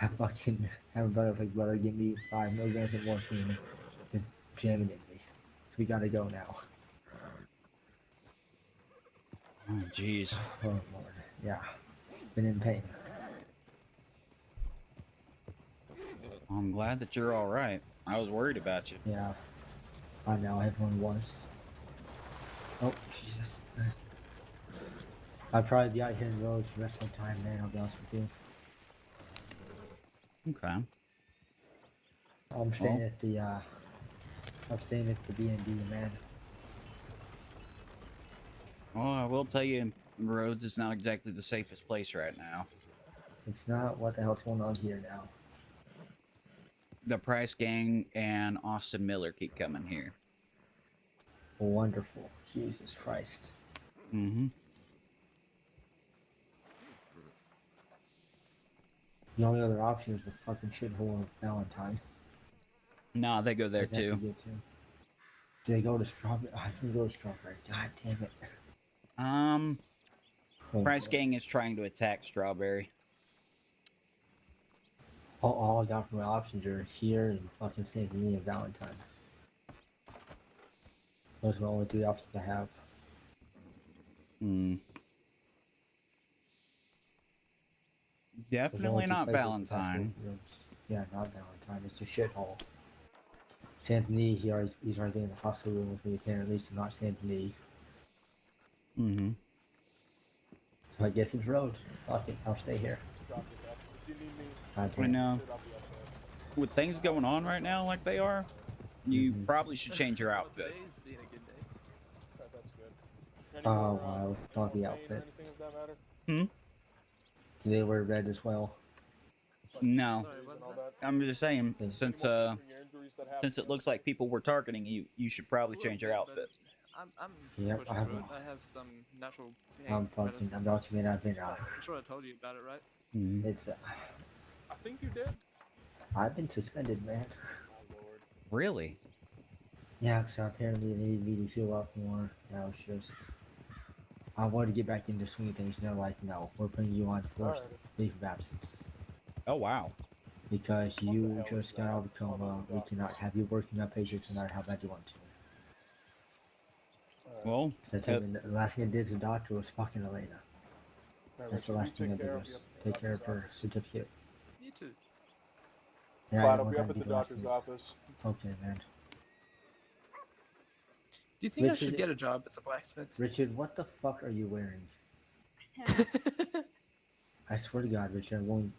I fucking everybody was like, "Brother, give me 5 milligrams of morphine." Just jamming in me. So we gotta go now. Oh, jeez. Oh Lord, yeah, been in pain. I'm glad that you're all right. I was worried about you. Yeah, I know everyone was. Oh Jesus. I'd probably be out here in the roads for the rest of my time, man. I'll be honest with you. Okay. I'm staying at the B&B, man. Well, I will tell you, Rhodes is not exactly the safest place right now. It's not. What the hell's going on here now? The Price Gang and Austin Miller keep coming here. Wonderful. Jesus Christ. Mm-hmm. The only other option is the fucking shithole of Valentine. Nah, they go there Like, that's a too. good too. Do they go to strawberry? I can go to strawberry. God damn it. Oh, Price boy. Gang is trying to attack Strawberry. All I got from my options are here and fucking St. Denis and Valentine. Those are the only 3 options I have. Hmm. There's only Definitely 2 not places with actual Valentine. rooms. Yeah, not Valentine. It's a shithole. St. Denis, he's already been in the hospital room with me, apparently, so not St. Denis. Mm-hmm. So I guess it's Rhodes. Fuck it, I'll stay here. Drop it, Beth. If you need me, God I damn. know. shit, I'll be up there. With things going on right now like they are, you Mhm. probably should change your Well, outfit. today's been a good day. Alright, that's good. Any Oh, more, wow. any Not more the pain or outfit. anything of that matter? Hmm? Do they wear red as well? Like No. Sorry, injuries what and was all that? that? I'm just saying, Any since more pain from your injuries that happened? it looks like people were targeting you, you should probably A little change your bit, but outfit. I'm Yep, pushing through it. I have some natural pain medicine. I'm documenting, I've been, I'm sure I told you about it, right? Mm-hmm. it's, I think you did. I've been suspended, man. Oh lord. Really? Yeah, so apparently they needed me to fill up more. That was just, I wanted to get back into swing of things, and they're like, no, we're putting you on forced Alright. leave of absence. Oh, wow. Because What the you hell just is got out that? of a coma, Other we cannot doctors. have you working on patients no matter how bad you want to. Alright. Well, So I told him the last thing I did as a doctor was fucking Elena. Alright, That's the Richard, you last thing I take did care. I'll was be up at the take care of doctor's her office. certificate. You too. Yeah, I Clyde, didn't I'll want be that up to at be the the last doctor's thing. office. Okay, man. Do you think I Richard- should get a job as a blacksmith? Richard, what the fuck are you wearing? I swear to God, Richard, I'm going.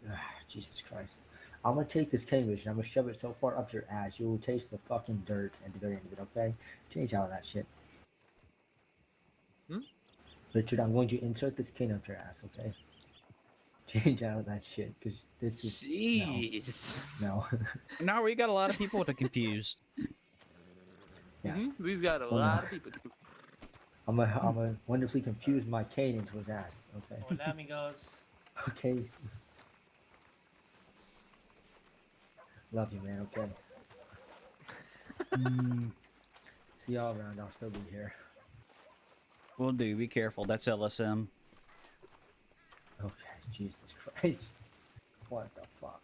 Jesus Christ. I'm gonna take this cambridge and I'm gonna shove it so far up your ass you will taste the fucking dirt at the very end of it, okay? Change out of that shit. Hmm? Richard, I'm going to insert this cane up your ass, okay? Change out of that shit, because this is. Jeez. No. now we got a lot of people to confuse. Yeah. We've got a Oh, no. lot of people to confuse. I'm gonna wonderfully confuse my cane into his ass, okay? Hola, amigos. Okay. Love you, man, okay? See y'all around, I'll still be here. Will do. Be careful. That's LSM. Okay, Jesus Christ. What the fuck?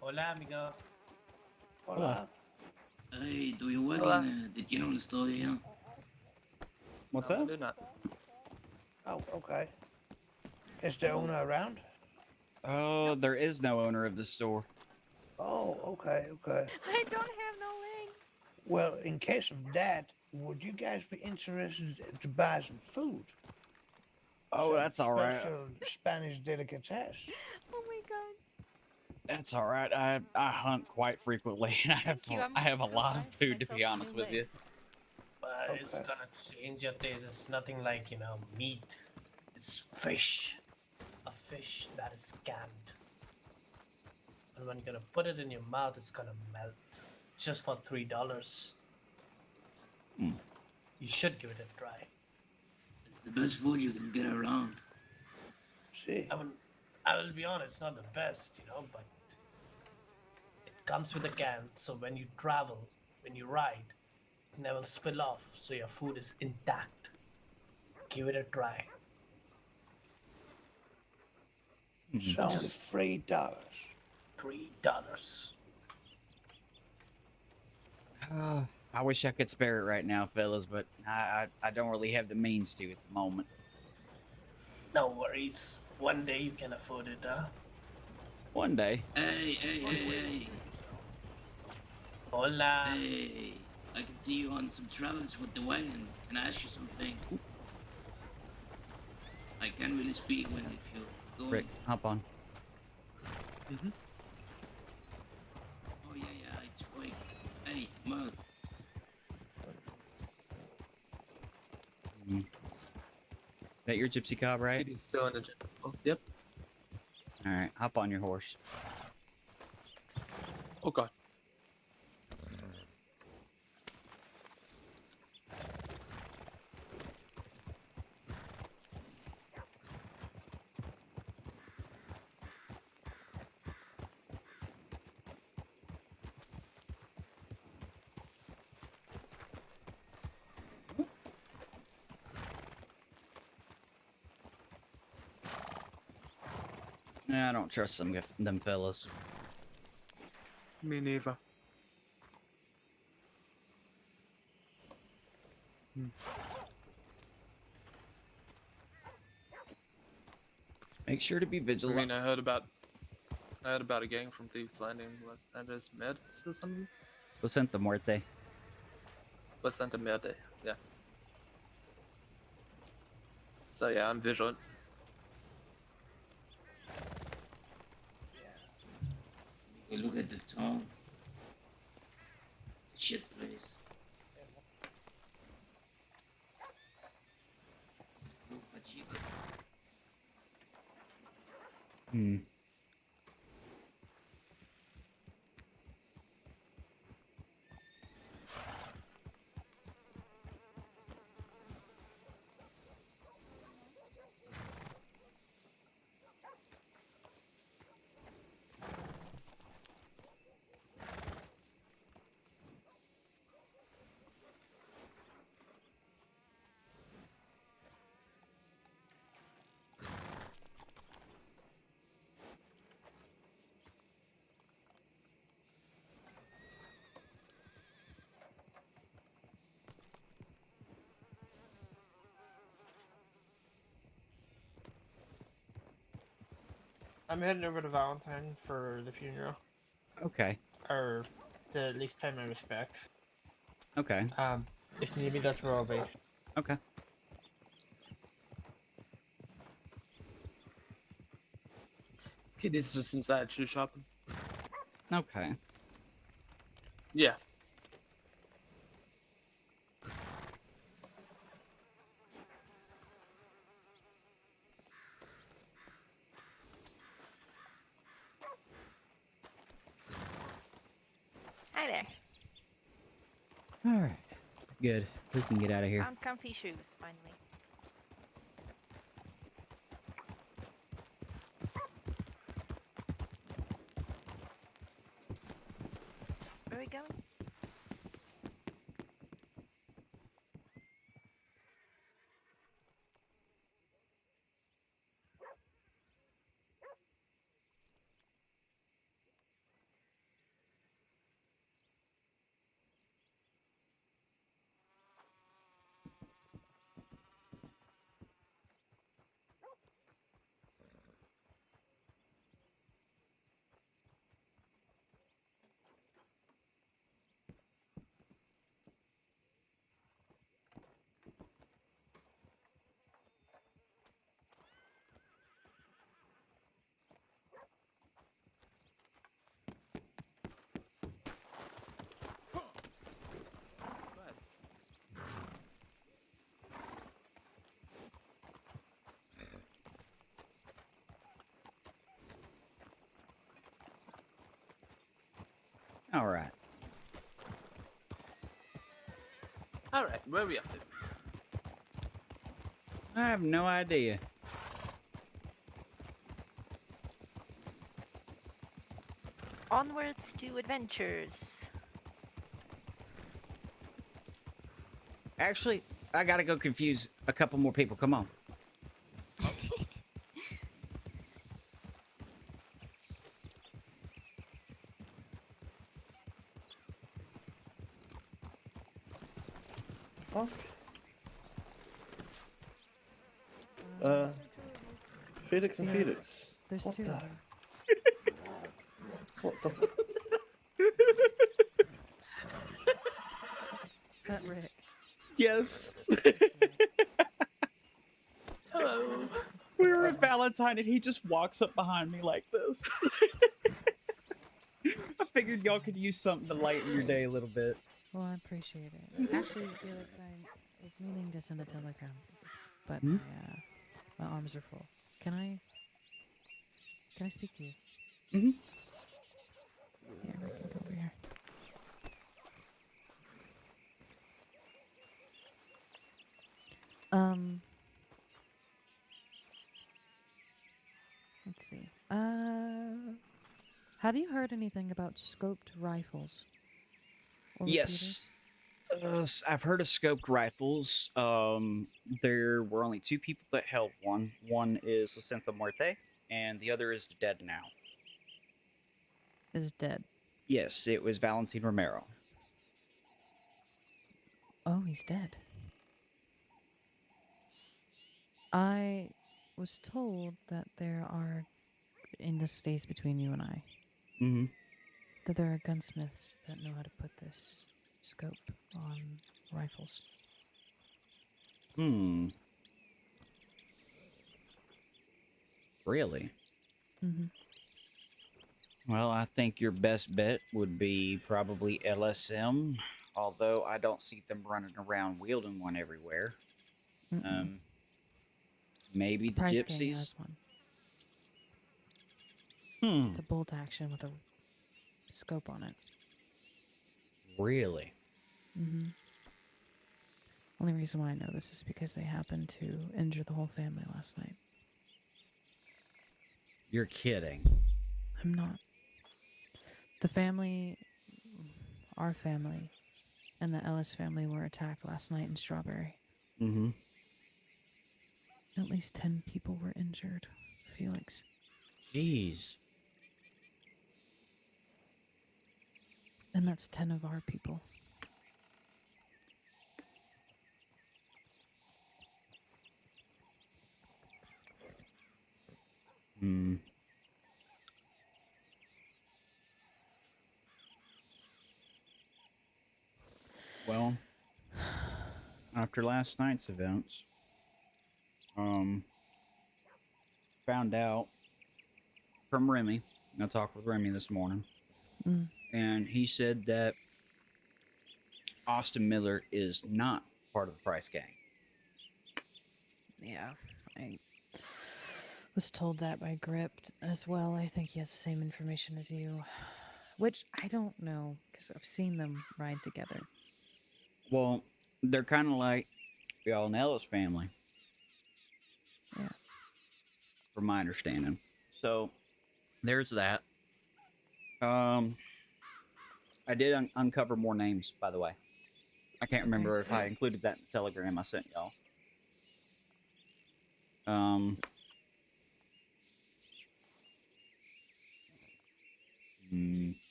Hola, amigo. Hola. Hey, do you work Hola. in the general store here? What's No, I that? do not. Oh, okay. Is the owner around? Oh, there is no owner of the store. Oh, okay, okay. I don't have no legs. Well, in case of that, would you guys be interested to buy some food? Oh, Some that's all right. Special Spanish delicatessen. Oh my god. That's all right. I hunt quite frequently, and Thank you. I have a I'll lot buy of food to be myself honest new with you. legs. But it's Okay. gonna change your taste. It's nothing like, meat. It's fish. A fish that is canned. And when you're gonna put it in your mouth, it's gonna melt. Just for $3. Mm. You should give it a try. It's the best food you can get around. See? I will be honest, it's not the best, but it comes with a can, so when you travel, when you ride, it never spill off, so your food is intact. Give it a try. So only $3. $3. I wish I could spare it right now, fellas, but I don't really have the means to at the moment. No worries. One day you can afford it, huh? One day. Hey. Hola. Hey, I can see you on some travels with the wagon. Can I ask you something? I can't really speak when if you're going. Rick, hop on. Mm-hmm. Oh yeah, it's quick. Hey, Merle. Is that your gypsy cob, right? He's still in the gym. Oh, yep. All right, hop on your horse. Oh god. Nah, I don't trust them fellas. Me neither. Make sure to be I vigilant. mean, I heard about a gang from Thieves Landing, Los Angeles Meadows or something. Placenta Muerte. Los Santa Merde, yeah. So yeah, I'm vigilant. Go look at the town. It's a shit place. No Pachico. Hmm. I'm heading over to Valentine for the funeral. Okay. Or to at least pay my respects. Okay. If you need me, that's where I'll be. Okay. Kitty's just inside shoe shopping. Okay. Yeah. Hi there. All right. Good. We can get out of here. Found comfy shoes, finally. Where are we going? All right. Alright, where are we off to? I have no idea. Onwards to adventures. Actually, I gotta go confuse a couple more people. Come on. Fuck. Felix and Yes, Felix. there's What two the? of them. What the? Is that Rick? Yes. Hello. We were at Valentine and he just walks up behind me like this. I figured y'all could use something to lighten your day a little bit. Well, I appreciate it. Actually, Felix, I was meaning to send a telegram, but Hmm? my arms are full. Can I speak to you? Mm-hmm. Here, we can go over here. Let's see. Have you heard anything about scoped rifles? Or Yes. repeaters? I've heard of scoped rifles. There were only two people that held one. One is Jacinta Muerte, and the other is dead now. Is dead. Yes, it was Valentin Romero. Oh, he's dead. I was told that there are, and this stays between you and I, Mm-hmm. that there are gunsmiths that know how to put this scope on rifles. Really? Mm-hmm. Well, I think your best bet would be probably LSM, although I don't see them running around wielding one everywhere. Mm-mm. Maybe the Price Gang gypsies. has one. It's a bolt action with a scope on it. Really? Mm-hmm. Only reason why I know this is because they happened to injure the whole family last night. You're kidding. I'm not. The family, our family, and the Ellis family were attacked last night in Strawberry. Mm-hmm. At least 10 people were injured, Felix. Jeez. And that's 10 of our people. Hmm. Well, after last night's events, found out from Remy. I talked with Remy this morning, and he said that Austin Miller is not part of the Price Gang. Yeah, I was told that by Gript as well. I think he has the same information as you, which I don't know because I've seen them ride together. Well, they're kind of like the All Ellis family. Yeah. From my understanding. So, there's that. I did uncover more names, by the way. I can't remember if I included that in the telegram I sent y'all. Hmm.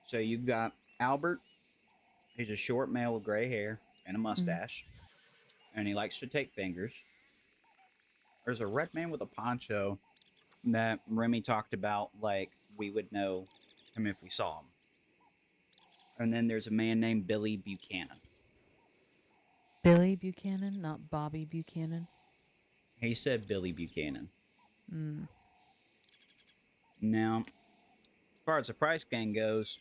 So you've got Albert. He's a short male with gray hair and a mustache, and he likes to take fingers. There's a red man with a poncho that Remy talked about, like we would know him if we saw him. And then there's a man named Billy Buchanan. Billy Buchanan, not Bobby Buchanan. He said Billy Buchanan. Mm. Now, as far as the Price Gang goes,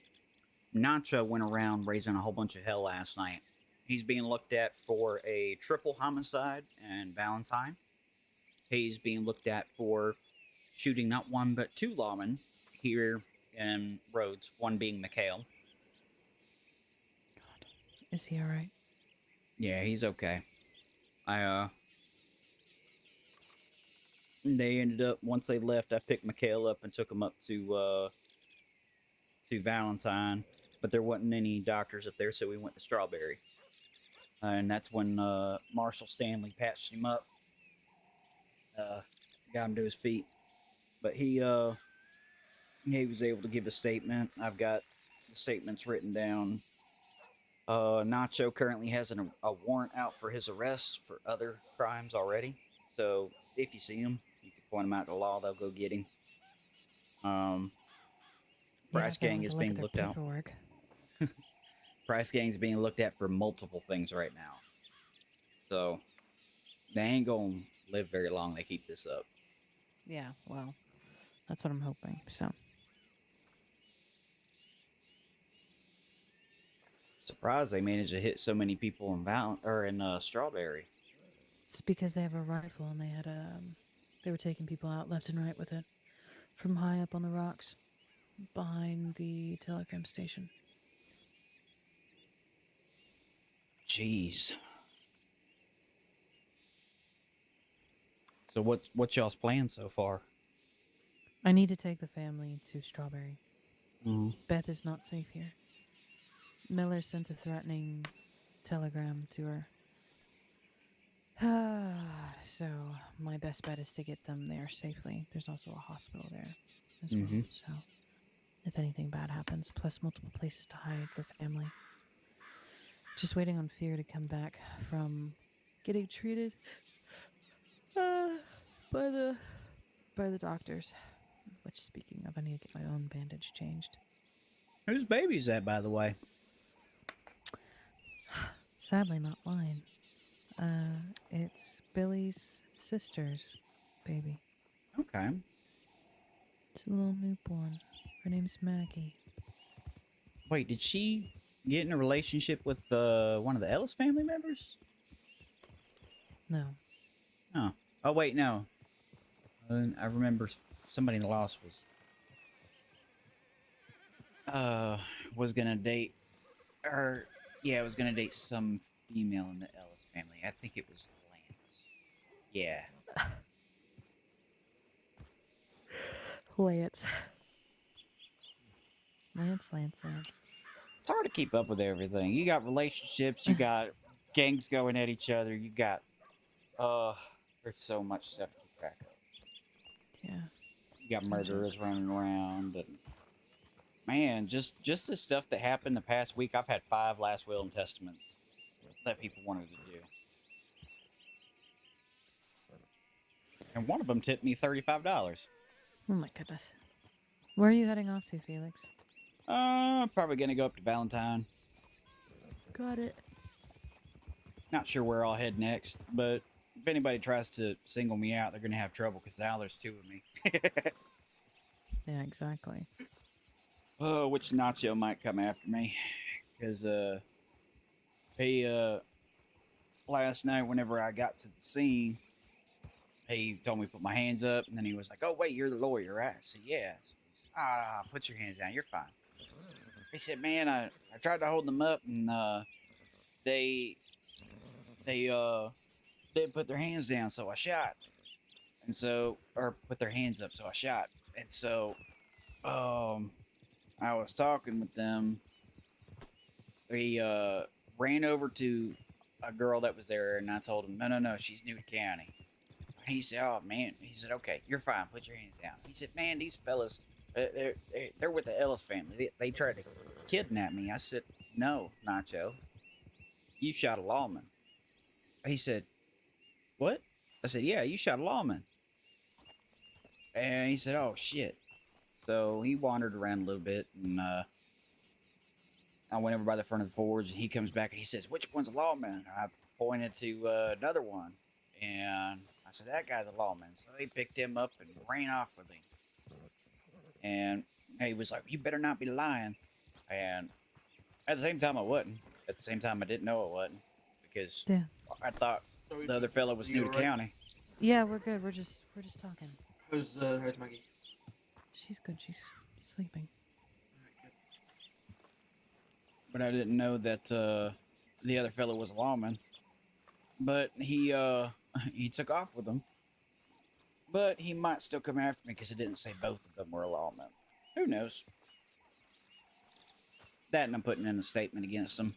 Nacho went around raising a whole bunch of hell last night. He's being looked at for a triple homicide and Valentine. He's being looked at for shooting not one but two lawmen here in Rhodes, one being McHale. God, is he all right? Yeah, he's okay. They ended up, once they left, I picked McHale up and took him up to Valentine, but there wasn't any doctors up there, so we went to Strawberry. And that's when Marshall Stanley patched him up, got him to his feet. But he was able to give a statement. I've got the statements written down. Nacho currently has a warrant out for his arrest for other crimes already. So if you see him, you can point him out to the law. They'll go get him. Price Gang is being looked at. Price Gang's being looked at for multiple things right now. So they ain't gonna live very long. They keep this up. Yeah, well, that's what I'm hoping. So Surprised they managed to hit so many people in Strawberry. It's because they have a rifle and they were taking people out left and right with it from high up on the rocks behind the telegram station. Jeez. So what's y'all's plan so far? I need to take the family to Strawberry. Mhm. Beth is not safe here. Miller sent a threatening telegram to her. So my best bet is to get them there safely. There's also a hospital there as well. Mhm. So if anything bad happens, plus multiple places to hide the family. Just waiting on Fear to come back from getting treated by the doctors. Which, speaking of, I need to get my own bandage changed. Whose baby is that, by the way? Sadly, not mine. It's Billy's sister's baby. Okay. It's a little newborn. Her name's Maggie. Wait, did she get in a relationship with one of the Ellis family members? No. Oh. Oh wait, no. I remember somebody in the Lost was gonna date, or yeah, was gonna date some female in the Ellis family. I think it was Lance. Yeah. Lance. Lance. It's hard to keep up with everything. You got relationships, you got gangs going at each other, you got there's so much stuff to keep track of. Yeah. You got murderers running around, and man, just the stuff that happened the past week. I've had 5 last will and testaments that people wanted to do, and one of them tipped me $35. Oh my goodness. Where are you heading off to, Felix? Probably gonna go up to Valentine. Got it. Not sure where I'll head next, but if anybody tries to single me out, they're gonna have trouble because now there's 2 of me. Yeah, exactly. Oh, which Nacho might come after me, because he last night whenever I got to the scene, he told me to put my hands up, and then he was like, "Oh wait, you're the lawyer, right?" I said, "Yeah." So he said, put your hands down. You're fine. He said, "Man, I tried to hold them up, and they didn't put their hands down, so I shot." And so, or put their hands up, so I shot. And so, I was talking with them. He ran over to a girl that was there, and I told him, no, she's new to county. And he said, "Oh man," he said, "Okay, you're fine. Put your hands down." He said, "Man, these fellas, they're with the Ellis family. They tried to kidnap me." I said, "No, Nacho, you shot a lawman." He said, "What?" I said, "Yeah, you shot a lawman." And he said, "Oh shit." So he wandered around a little bit, and I went over by the front of the forge, and he comes back and he says, "Which one's a lawman?" I pointed to another one, and I said, "That guy's a lawman." So he picked him up and ran off with him. And he was like, "You better not be lying." And at the same time, I wasn't. At the same time, I didn't know I wasn't, because Yeah. I thought the other fella was new to county. Yeah, we're good. We're just talking. How's Maggie? She's good. She's sleeping. But I didn't know that the other fella was a lawman. But he took off with them. But he might still come after me because it didn't say both of them were a lawman. Who knows? That, and I'm putting in a statement against them.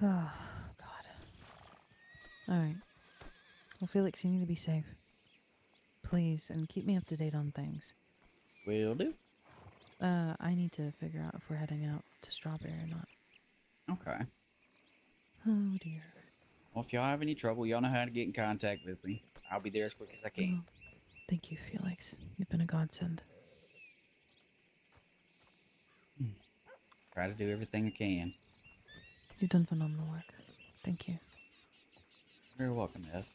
Oh, God. All right. Well, Felix, you need to be safe. Please, and keep me up to date on things. Will do. I need to figure out if we're heading out to Strawberry or not. Okay. Oh, dear. Well, if y'all have any trouble, y'all know how to get in contact with me. I'll be there as quick as I can. Oh, thank you, Felix. You've been a godsend. Try to do everything I can. You've done phenomenal work. Thank you. You're welcome, Ed.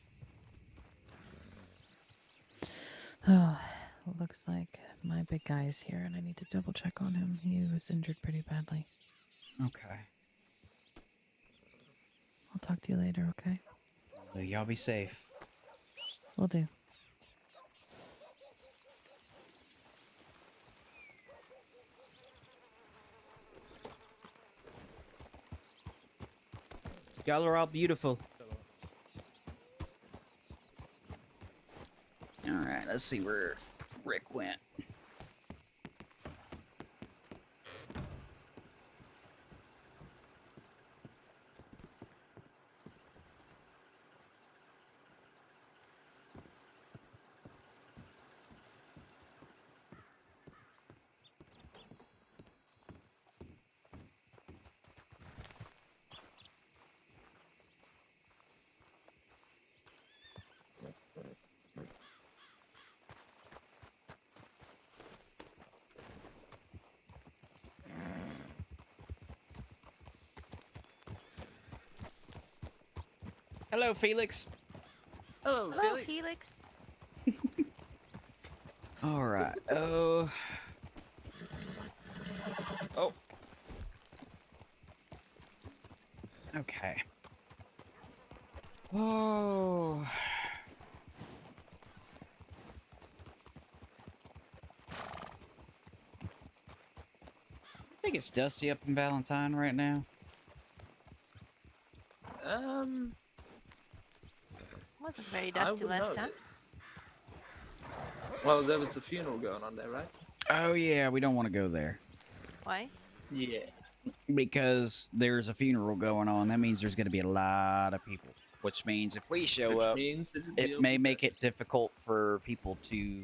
Oh, looks like my big guy is here, and I need to double check on him. He was injured pretty badly. Okay. I'll talk to you later, okay? Y'all be safe. Will do. Y'all are all beautiful. All right, let's see where Rick went. Hello, Felix. Hello, Hello, Felix. Felix. All right. Oh. Okay. Oh. I think it's dusty up in Valentine right now. Wasn't very I dusty would last know. time. Well, there was a funeral going on there, right? Oh yeah, we don't want to go there Why? Yeah. because there's a funeral going on. That means there's going to be a lot of people, which means if we show Which up, means it'll it be may make it difficult for people to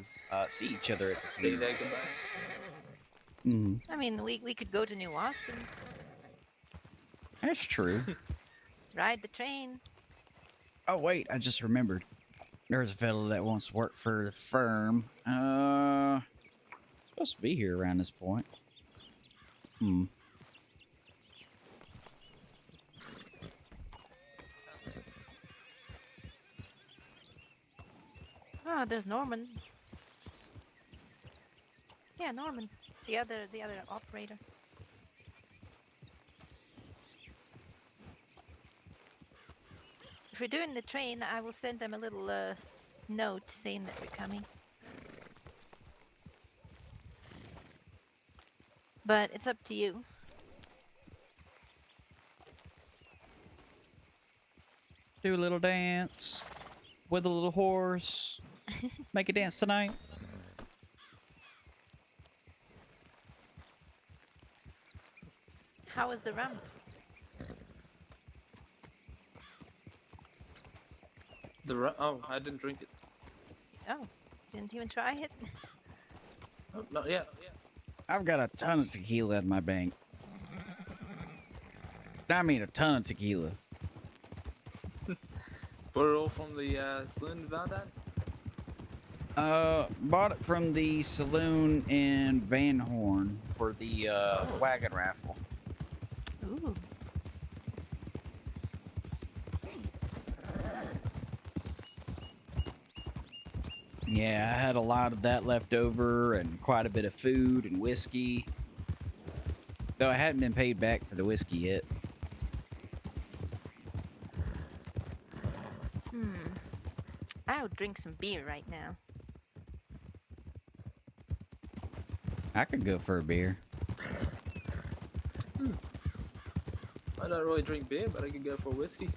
see each other at the say funeral. their goodbye. Mm-hmm. I mean, we could go to New Austin, That's true. ride the train. Oh wait, I just remembered. There's a fellow that wants to work for the firm. Supposed to be here around this point. Oh, there's Norman. Yeah, Norman, the other operator. If we're doing the train, I will send them a little note saying that we're coming. But it's up to you. Do a little dance with a little horse. Make a dance tonight. How was the rum? Oh, I didn't drink it. Oh, didn't even try it? Oh, not yet. I've got a ton of tequila in my bank. I mean, a ton of tequila. Bought it all from the saloon in Valentine? Bought it from the saloon in Van Horn for the wagon raffle. Ooh. Yeah, I had a lot of that left over and quite a bit of food and whiskey. Though I hadn't been paid back for the whiskey yet. I would drink some beer right now. I could go for a beer. I don't really drink beer, but I could go for whiskey.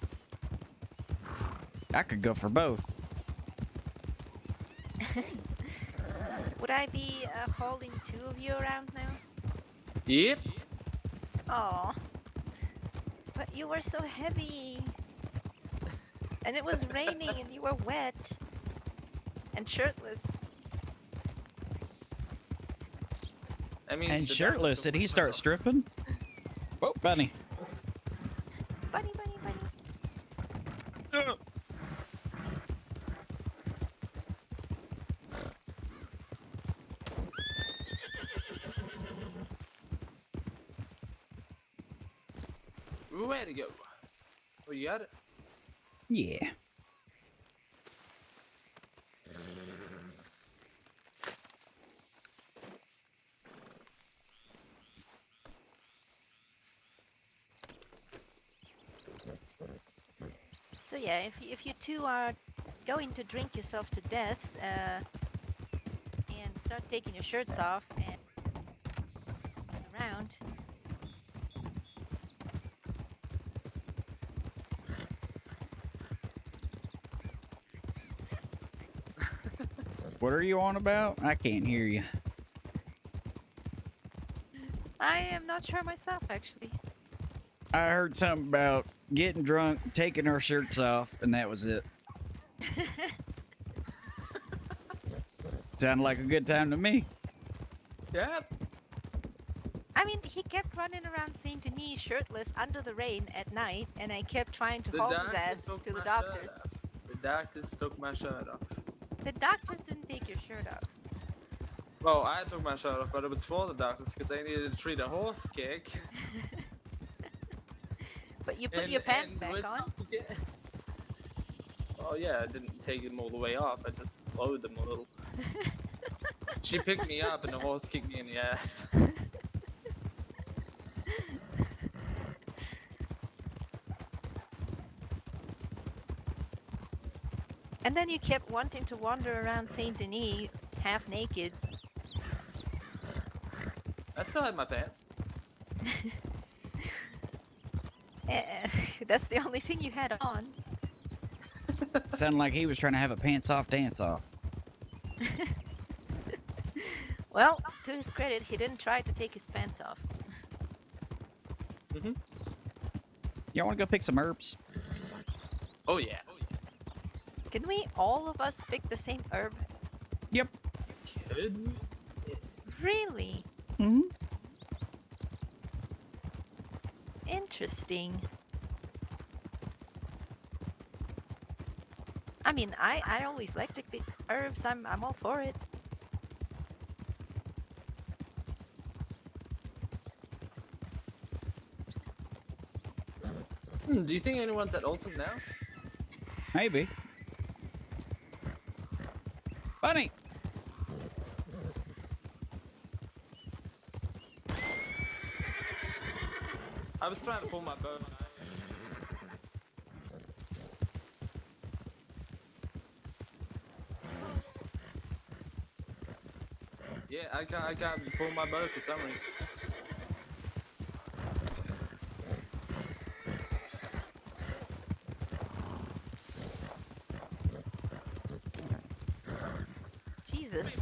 I could go for both. Would I be holding two of you around now? Yep. Oh, but you were so heavy. And it was raining and you were wet. And shirtless. I mean, And the shirtless, did he start stripping? Oh, bunny. Bunny, bunny, bunny. Where to go? Oh, you got it? Yeah. So yeah, if you two are going to drink yourself to deaths and start taking your shirts off and around, What are you on about? I can't hear you. I am not sure myself actually. I heard something about getting drunk, taking our shirts off, and that was it. Sounded like a good time to me. Yeah. I mean, he kept running around Saint Denis shirtless under the rain at night, and I kept trying to The haul his doctor ass took to the my doctors. shirt off. The doctors took my shirt off. The doctors didn't take your shirt off. Well, I took my shirt off, but it was for the doctors because they needed to treat a horse kick. But you put your pants back let's on. not forget. Oh yeah, I didn't take them all the way off. I just lowered them a little. She picked me up and the horse kicked me in the ass. And then you kept wanting to wander around Saint Denis half naked. I still had my pants. That's the only thing you had on. Sounded like he was trying to have a pants off dance off. Well, to his credit, he didn't try to take his pants off. Y'all want to go pick some herbs? Oh yeah. Can we all of us pick the same herb? Yep. Could we? Really? Mm-hmm. Interesting. I mean, I always like to pick herbs. I'm all for it. Do you think anyone's at Olsen now? Maybe. Bunny! I was trying to pull my bow. Yeah, I can't pull my bow for some reason. Jesus.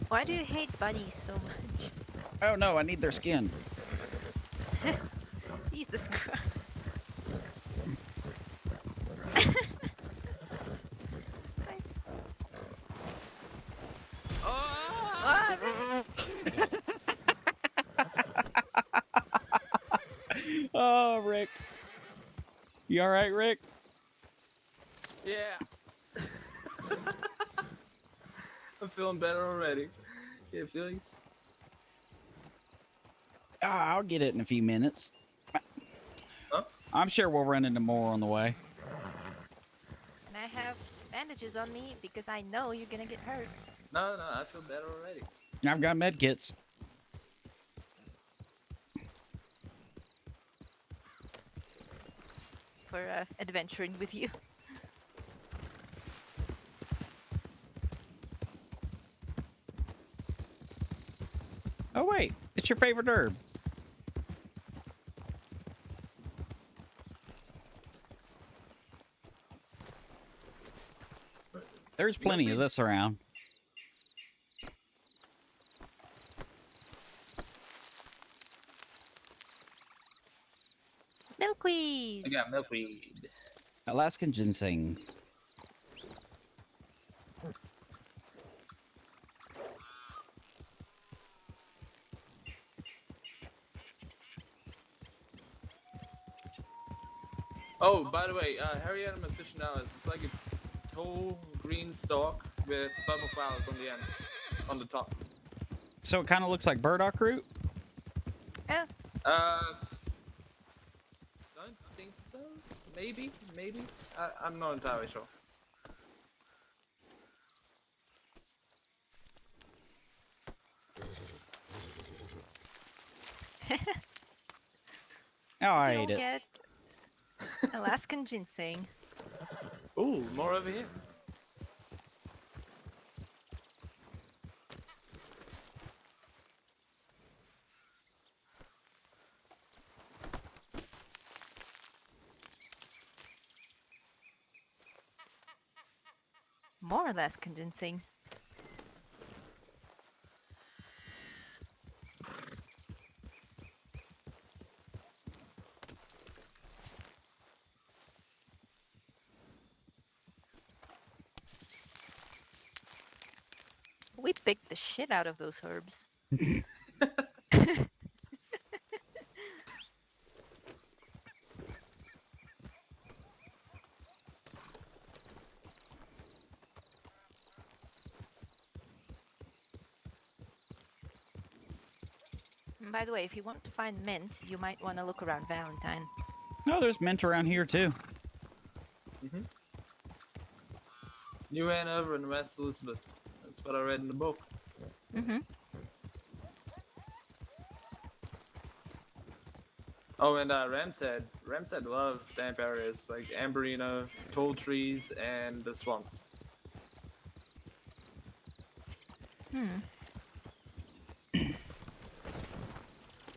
Why do you hate bunnies so much? Oh no, I need their skin. Jesus Christ. Oh, Rick. You alright, Rick? Yeah. I'm feeling better already. Yeah, feelings. I'll get it in a few minutes. Huh? I'm sure we'll run into more on the way. And I have bandages on me because I know you're gonna get hurt. No, I feel better already. I've got med kits. For adventuring with you. Oh wait, it's your favorite herb. There's plenty of this around. Milkweed! I got milkweed. Alaskan ginseng. Oh, by the way, Harriet officinalis. It's like a tall green stalk with purple flowers on the end, on the top. So it kind of looks like burdock root? Yeah. Don't think so. Maybe. I'm not entirely sure. Oh, I You'll ate it. get Alaskan ginseng. Ooh, more over here. More Alaskan ginseng. We picked the shit out of those herbs. And by the way, if you want to find mint, you might want to look around Valentine. Oh, there's mint around here too. New Hanover and West Elizabeth. That's what I read in the book. Mm-hmm. Oh, and Ramsad loves stamp areas like Amberina, tall trees, and the swamps. Hmm.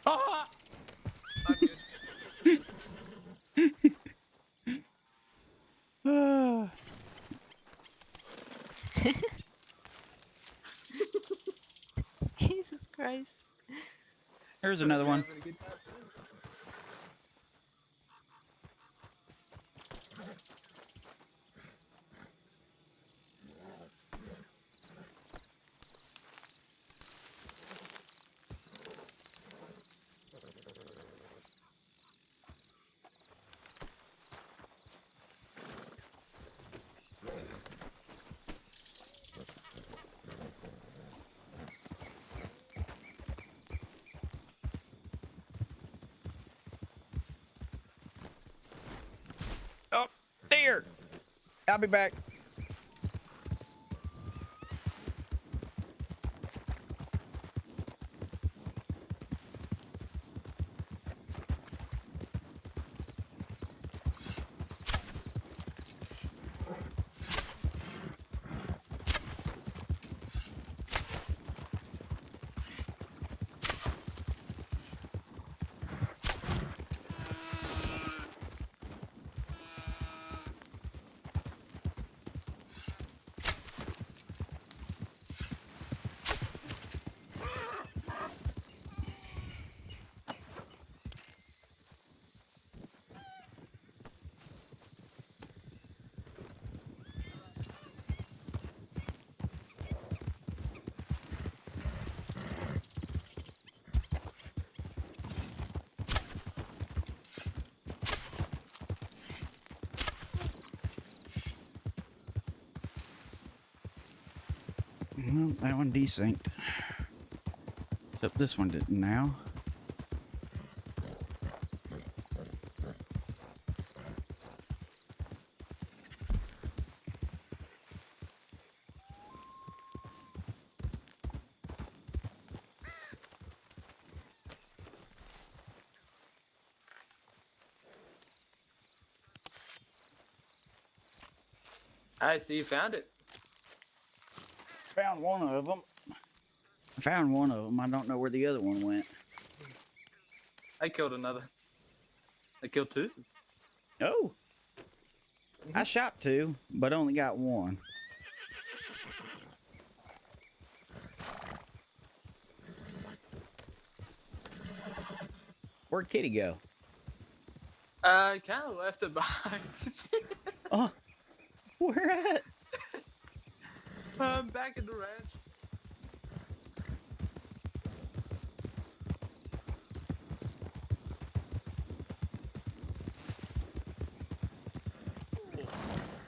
Ah! I'm good. Jesus Christ. Here's another one. Having a good time too. Oh, dear. I'll be back. Well, that one desynced. Except this one didn't now. I see you found it. Found one of them. I found one of them. I don't know where the other one went. I killed another. I killed two. Oh. I shot two, but only got one. Where'd Kitty go? I kind of left it behind. Oh, where at? I'm back in the ranch.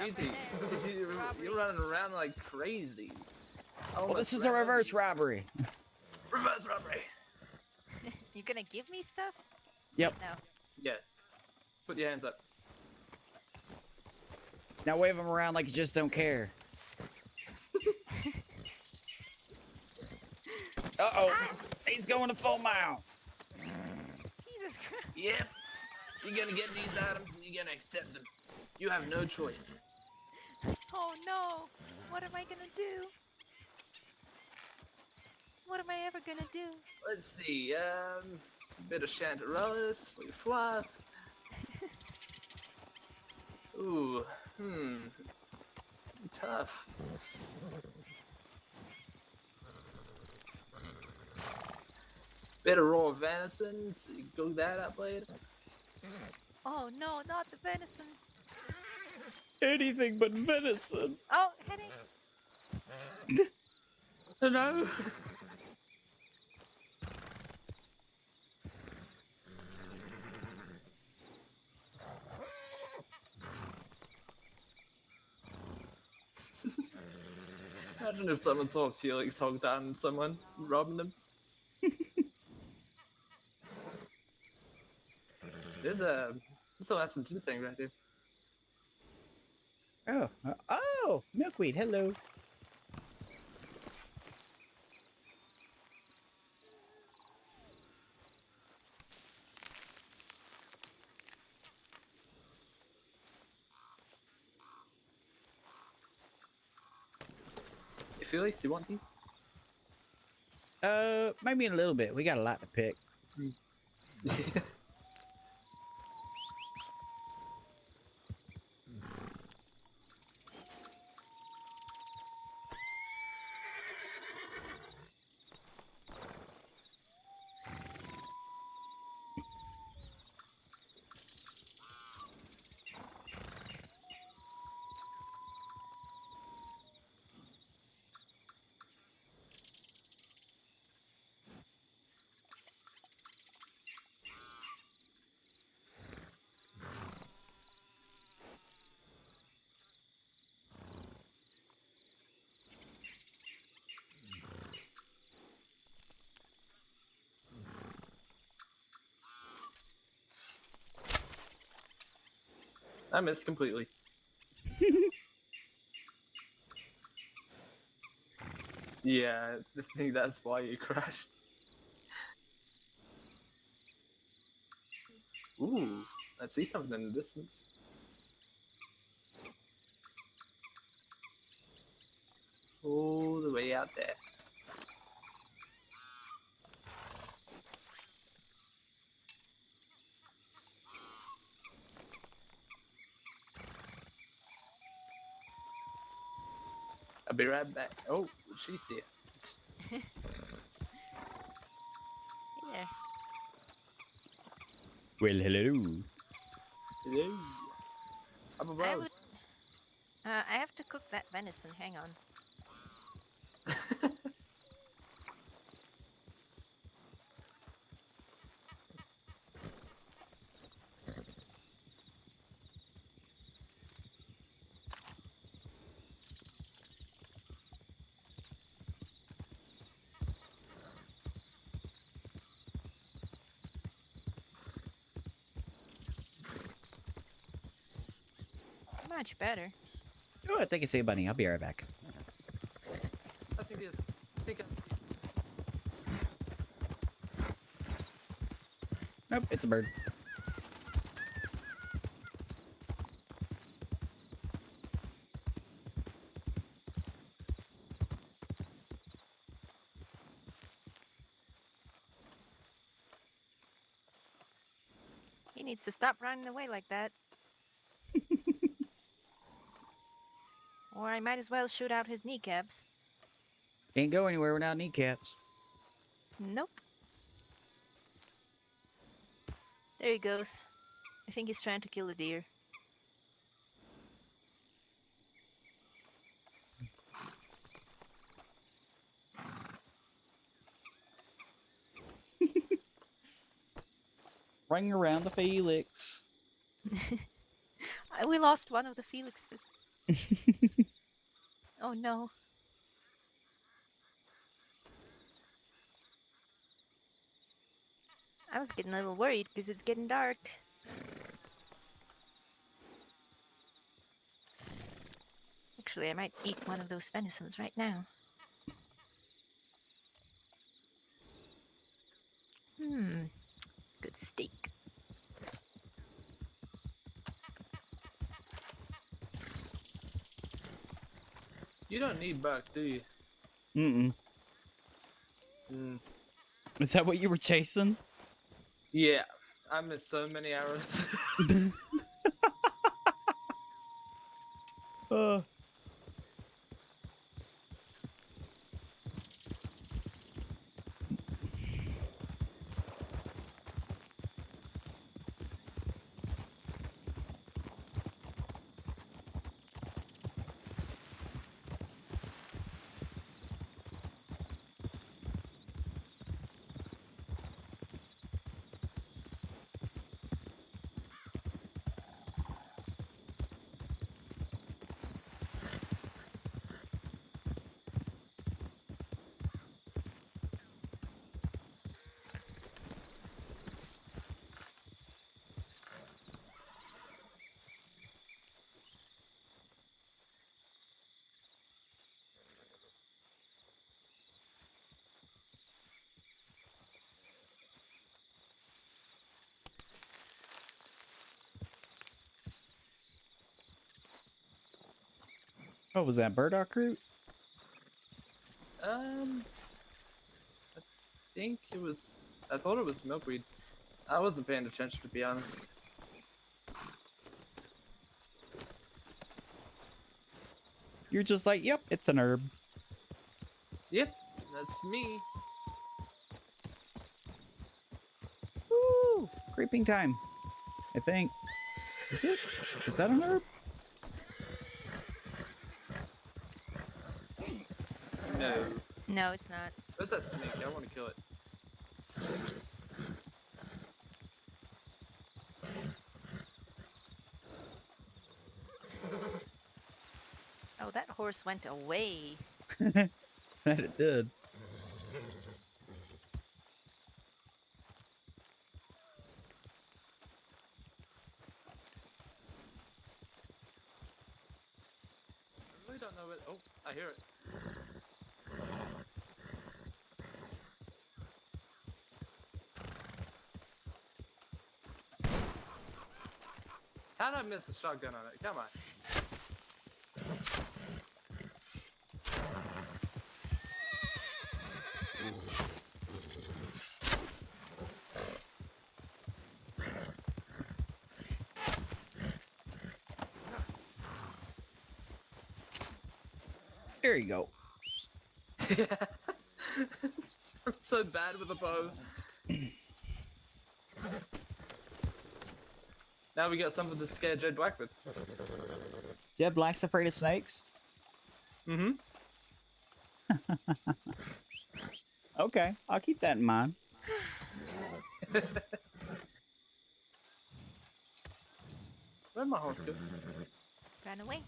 Easy. You're running around like crazy. Well, this is a reverse robbery. Reverse robbery. You gonna give me stuff? Yep. No. Yes. Put your hands up. Now wave them around like you just don't care. Uh-oh. He's going to full mile. Jesus Christ. Yep. You're gonna get these items and you're gonna accept them. You have no choice. Oh no! What am I gonna do? What am I ever gonna do? Let's see, a bit of chanterelles for your flask. Ooh, tough. Bit of raw venison, so you can cook that up later. Oh no, not the venison. Anything but venison. Oh, headache. No. Imagine if someone saw Felix hog down someone, robbing them. There's some ginseng right here. Oh, milkweed. Hello. Hey Felix, you want these? Maybe in a little bit. We got a lot to pick. I missed completely. Yeah, I think that's why you crashed. Ooh, I see something in the distance. All the way out there. I'll be right back. Oh, she's here. Yeah. Well, hello. Hello. Up I above. would. I have to cook that venison. Hang on. Much better. Oh, I think I see a bunny. I'll be right back. I think it's. I think. Nope, it's a bird. He needs to stop running away like that. Or I might as well shoot out his kneecaps. Can't go anywhere without kneecaps. Nope. There he goes. I think he's trying to kill a deer. Ring around the Felix. We lost one of the Felixes. Oh no. I was getting a little worried because it's getting dark. Actually, I might eat one of those venisons right now. Good steak. You don't need buck, do you? Mm-mm. Is that what you were chasing? Yeah, I missed so many arrows. What was that, burdock root? I think it was. I thought it was milkweed. I wasn't paying attention, to be honest. You're just like, yep, it's an herb. Yep, that's me. Woo! Creeping time. I think. Is it? Is that an herb? No. No, it's not. What's that snake? I want to kill it. Oh, that horse went away. That it did. I really don't know it. Oh, I hear it. How did I miss a shotgun on it? Come on. There you go. I'm so bad with a bow. Now we got something to scare Jed Black with. Jed Black's afraid of snakes? Mm-hmm. Okay, I'll keep that in mind. Where'd my horse go? Ran away.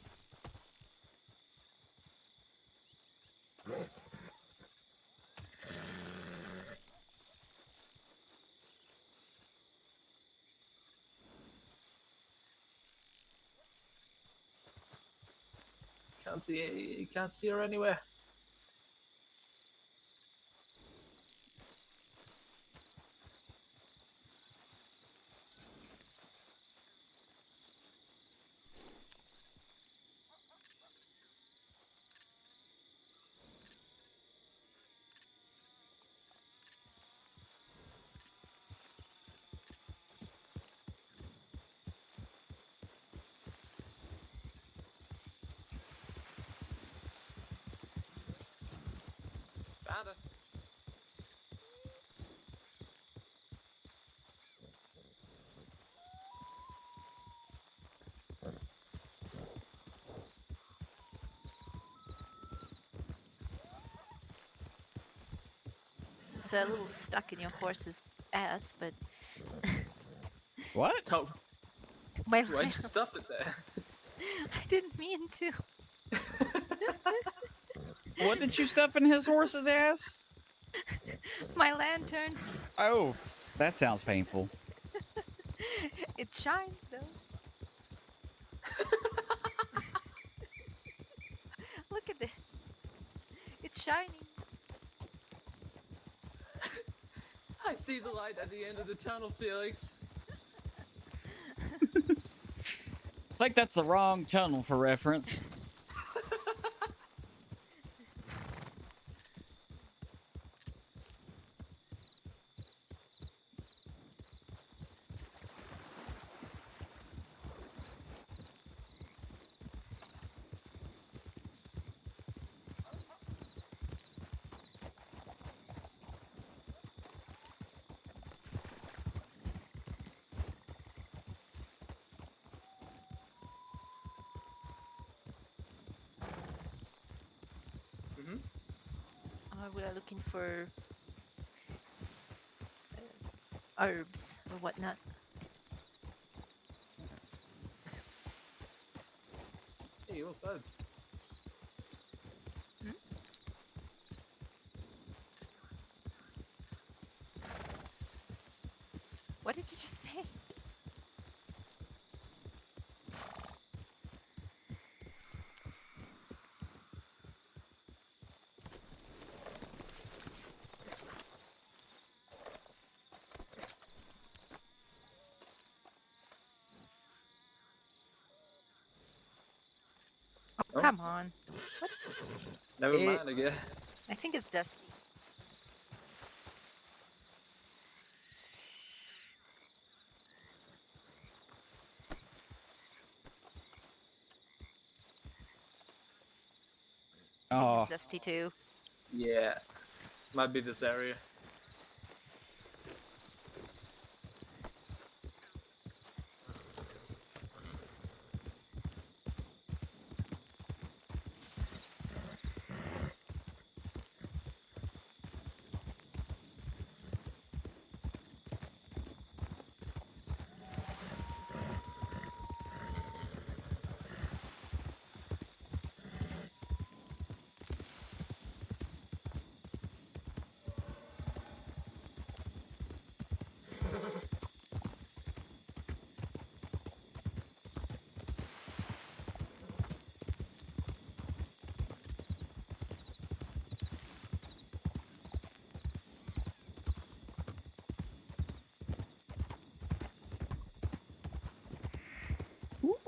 Can't see her anywhere. Found her. It's a little stuck in your horse's ass, but What? Oh, my why'd you stuff it there? I didn't mean to. What did you stuff in his horse's ass? My lantern. Oh, that sounds painful. It shines though. Look at this. It's shining. I see the light at the end of the tunnel, Felix. Like that's the wrong tunnel for reference. we are looking for herbs or whatnot. Hey, what bugs? What did you just say? Oh, come on. What? Never mind, I guess. I think it's Dusty. I think Oh, it's Dusty too. Yeah. Might be this area.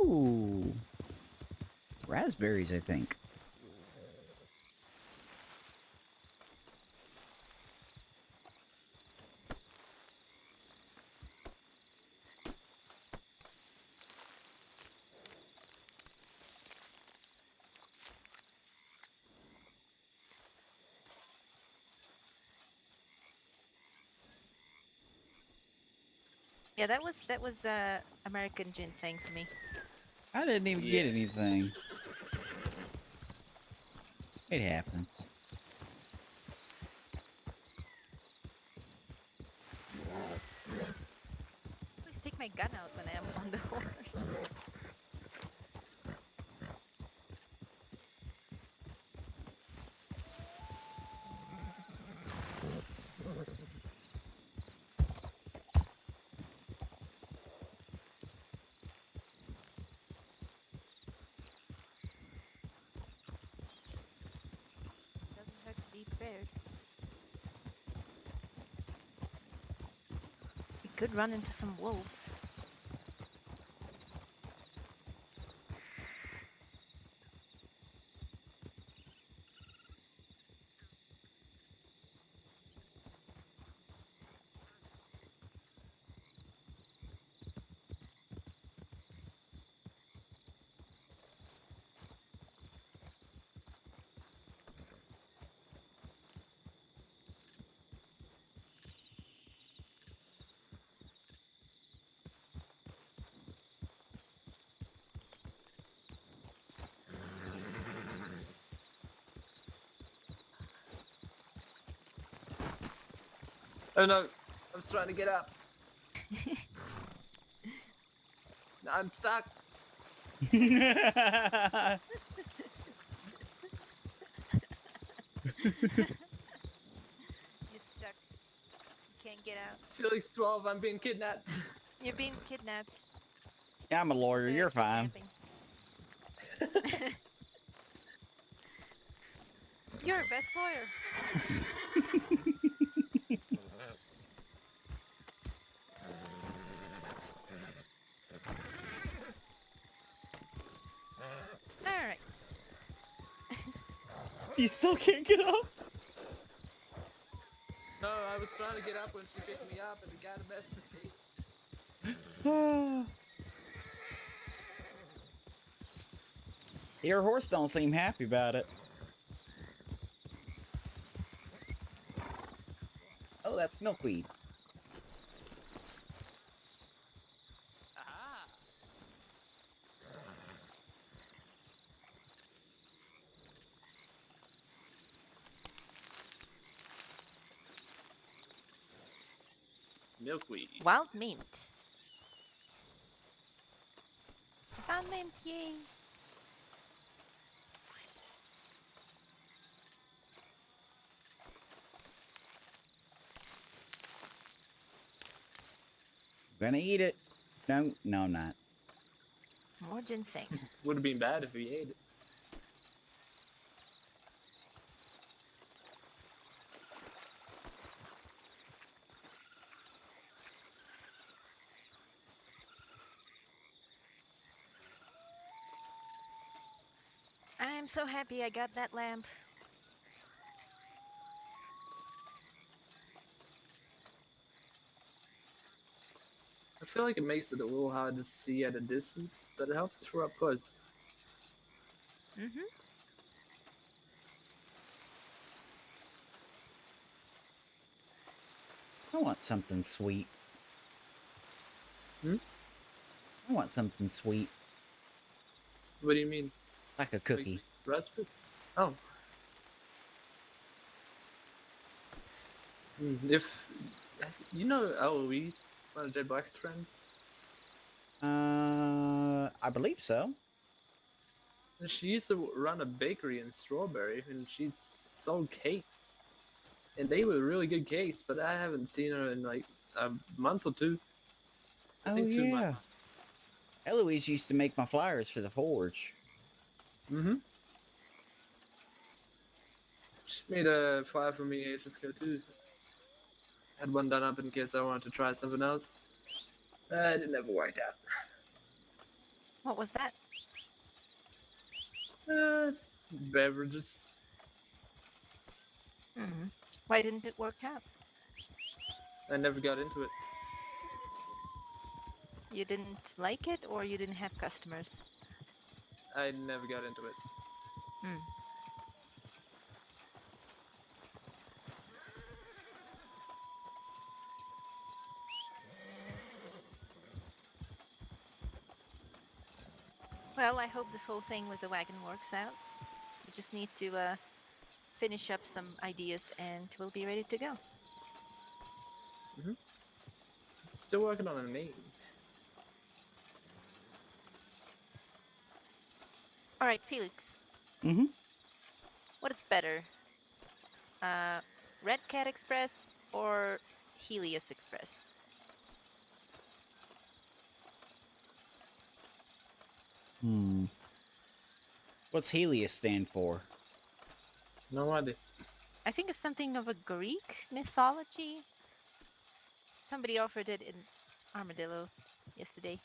ooh, raspberries, I think. Yeah, that was American ginseng for me. I didn't even get anything. It happens. Please take my gun out when I am on the horse. Doesn't hurt to be prepared. We could run into some wolves. Oh no, I was trying to get up. I'm stuck. You're stuck. You can't get out. Felix 12, I'm being kidnapped. You're being kidnapped. Yeah, I'm a lawyer. This is You're fine. kidnapping. You're a best lawyer. All right. You still can't get up? No, I was trying to get up when she picked me up and the guy messed with me. Your horse don't seem happy about it. Oh, that's milkweed. Milkweed. Wild mint. I found mint, yay! Gonna eat it. No, no, I'm not. More ginseng. Would have been bad if we ate it. I'm so happy I got that lamp. I feel like it makes it a little hard to see at a distance, but it helps for up close. Mm-hmm. I want something sweet. Hmm? I want something sweet. What do you mean? Like a cookie. Raspberries? Oh. If you know Eloise, one of Jay Black's friends, I believe so. and she used to run a bakery in Strawberry, and she sold cakes, and they were really good cakes. But I haven't seen her in like a month or two. I Oh think 2 yeah. months. Eloise used to make my flyers for the forge. Mm-hmm. She made a flyer for me ages ago too. Had one done up in case I wanted to try something else. It never worked out. What was that? Beverages. Hmm. Why didn't it work out? I never got into it. You didn't like it, or you didn't have customers? I never got into it. Hmm. Well, I hope this whole thing with the wagon works out. We just need to finish up some ideas and we'll be ready to go. Still working on a name. All right, Felix. Mm-hmm. What is better? Red Cat Express or Helios Express? What's Helios stand for? No idea. I think it's something of a Greek mythology. Somebody offered it in Armadillo yesterday.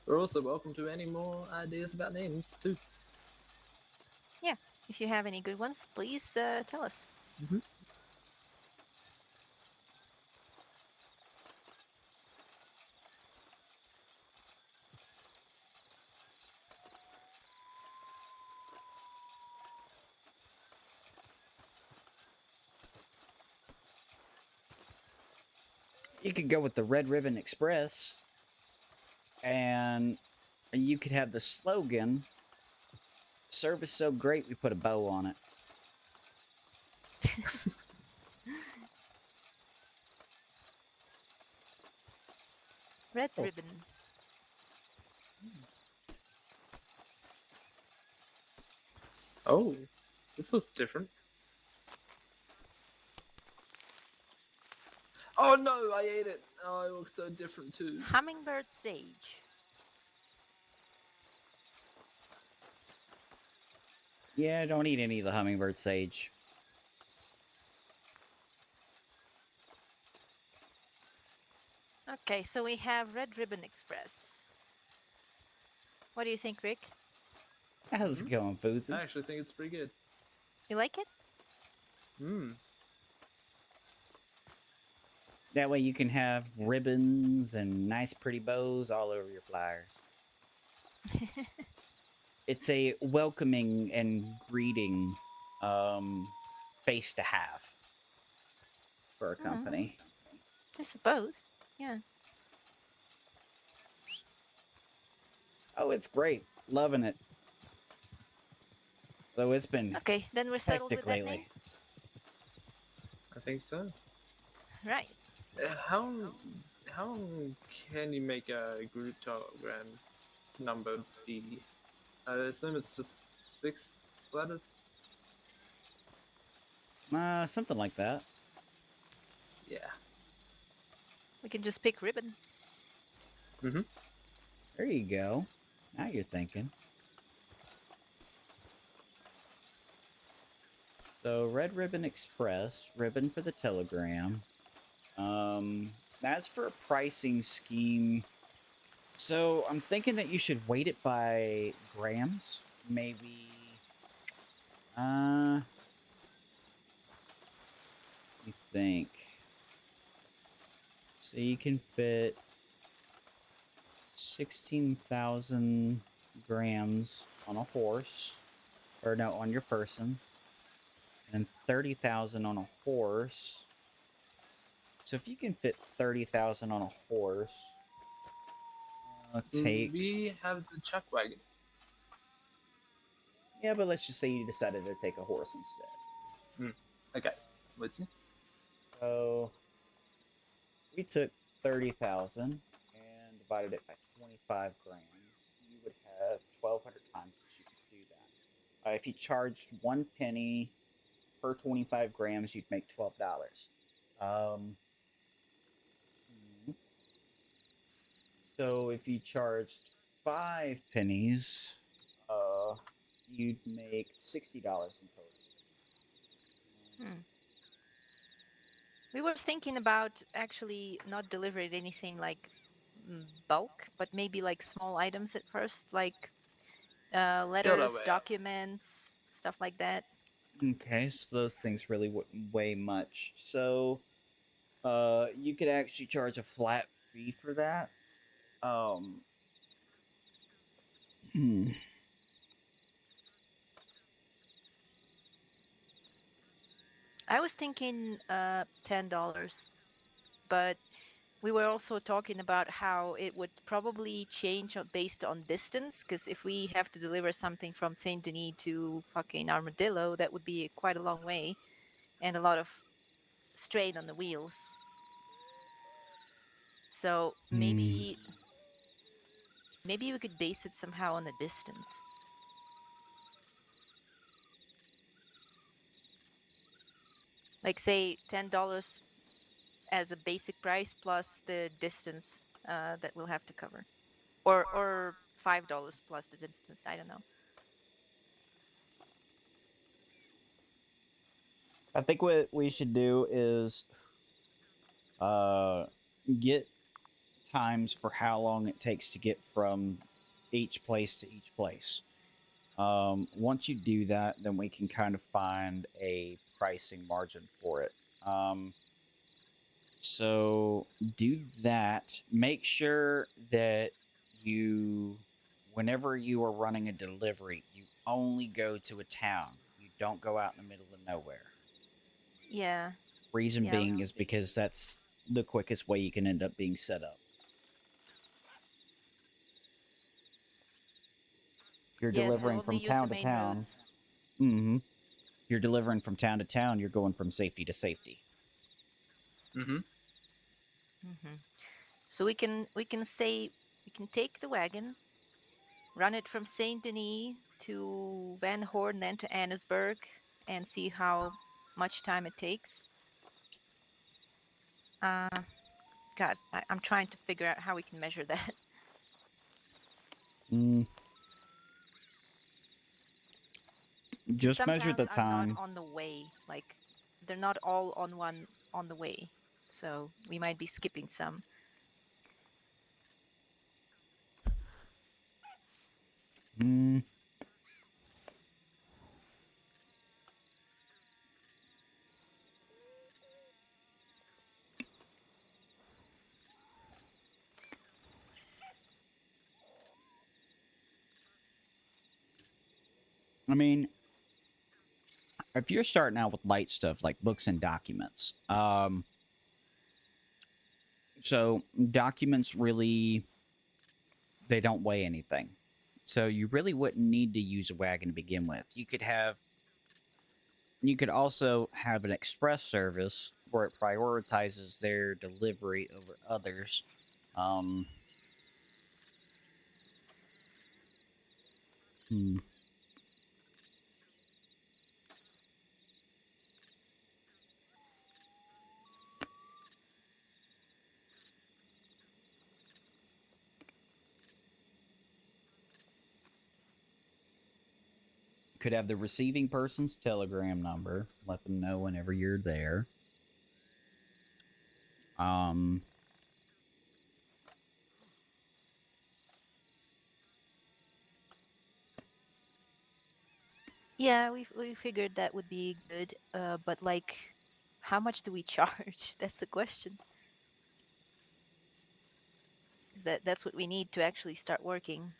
We're also welcome to any more ideas about names too. Yeah, if you have any good ones, please tell us. You could go with the Red Ribbon Express, and you could have the slogan, "Service so great we put a bow on it." Red Ribbon. Oh, this looks different. Oh no, I ate it. Oh, it looks so different too. Hummingbird Sage. Yeah, don't eat any of the hummingbird sage. Okay, so we have Red Ribbon Express. What do you think, Rick? How's it going, Foodsie? I actually think it's pretty good. You like it? That way you can have ribbons and nice pretty bows all over your flyers. It's a welcoming and greeting face to have for a company. I suppose. Yeah. Oh, it's great. Loving it. Though it's been Okay, then we're settled hectic with that lately. name. think so. Right. How can you make a group telegram number be? I assume it's just 6 letters. Something like that. Yeah. We can just pick ribbon. Mm-hmm. There you go. Now you're thinking. So Red Ribbon Express, ribbon for the telegram. As for a pricing scheme, so I'm thinking that you should weight it by grams. Maybe. You think. So you can fit 16,000 grams on a horse, or no, on your person, and 30,000 on a horse. So if you can fit 30,000 on a horse, take. We have the chuck wagon. Yeah, but let's just say you decided to take a horse instead. Okay. Let's see. So we took 30,000 and divided it by 25 grams. You would have 1,200 times that you could do that. If you charged 1 penny per 25 grams, you'd make $12. So if you charged 5 pennies, you'd make $60 in total. We were thinking about actually not delivering anything like bulk, but maybe like small items at first, like letters, away. documents, stuff like that. Okay, so those things really wouldn't weigh much. So, you could actually charge a flat fee for that. I was thinking $10, but we were also talking about how it would probably change based on distance, because if we have to deliver something from Saint Denis to fucking Armadillo, that would be quite a long way and a lot of strain on the wheels. So maybe we could base it somehow on the distance. Like say $10 as a basic price plus the distance that we'll have to cover, or $5 plus the distance. I don't know. I think what we should do is get times for how long it takes to get from each place to each place. Once you do that, then we can kind of find a pricing margin for it. So do that. Make sure that whenever you are running a delivery, you only go to a town. You don't go out in the middle of nowhere. Yeah. Reason being is because that's the quickest way you can end up being set up. If you're delivering from town to town. If you're delivering from town to town, you're going from safety to safety. So we can take the wagon, run it from Saint Denis to Van Horn, then to Annesburg, and see how much time it takes. God, I'm trying to figure out how we can measure that. Just measure the Some towns time. are not on the way. Like they're not all on the way. So we might be skipping some. I mean, if you're starting out with light stuff like books and documents, so documents really, they don't weigh anything. So you really wouldn't need to use a wagon to begin with. You could have You could also have an express service where it prioritizes their delivery over others. Um, hmm. Could have the receiving person's telegram number. Let them know whenever you're there. Um, Yeah, we figured that would be good. But like, how much do we charge? That's the question. Is that's what we need to actually start working.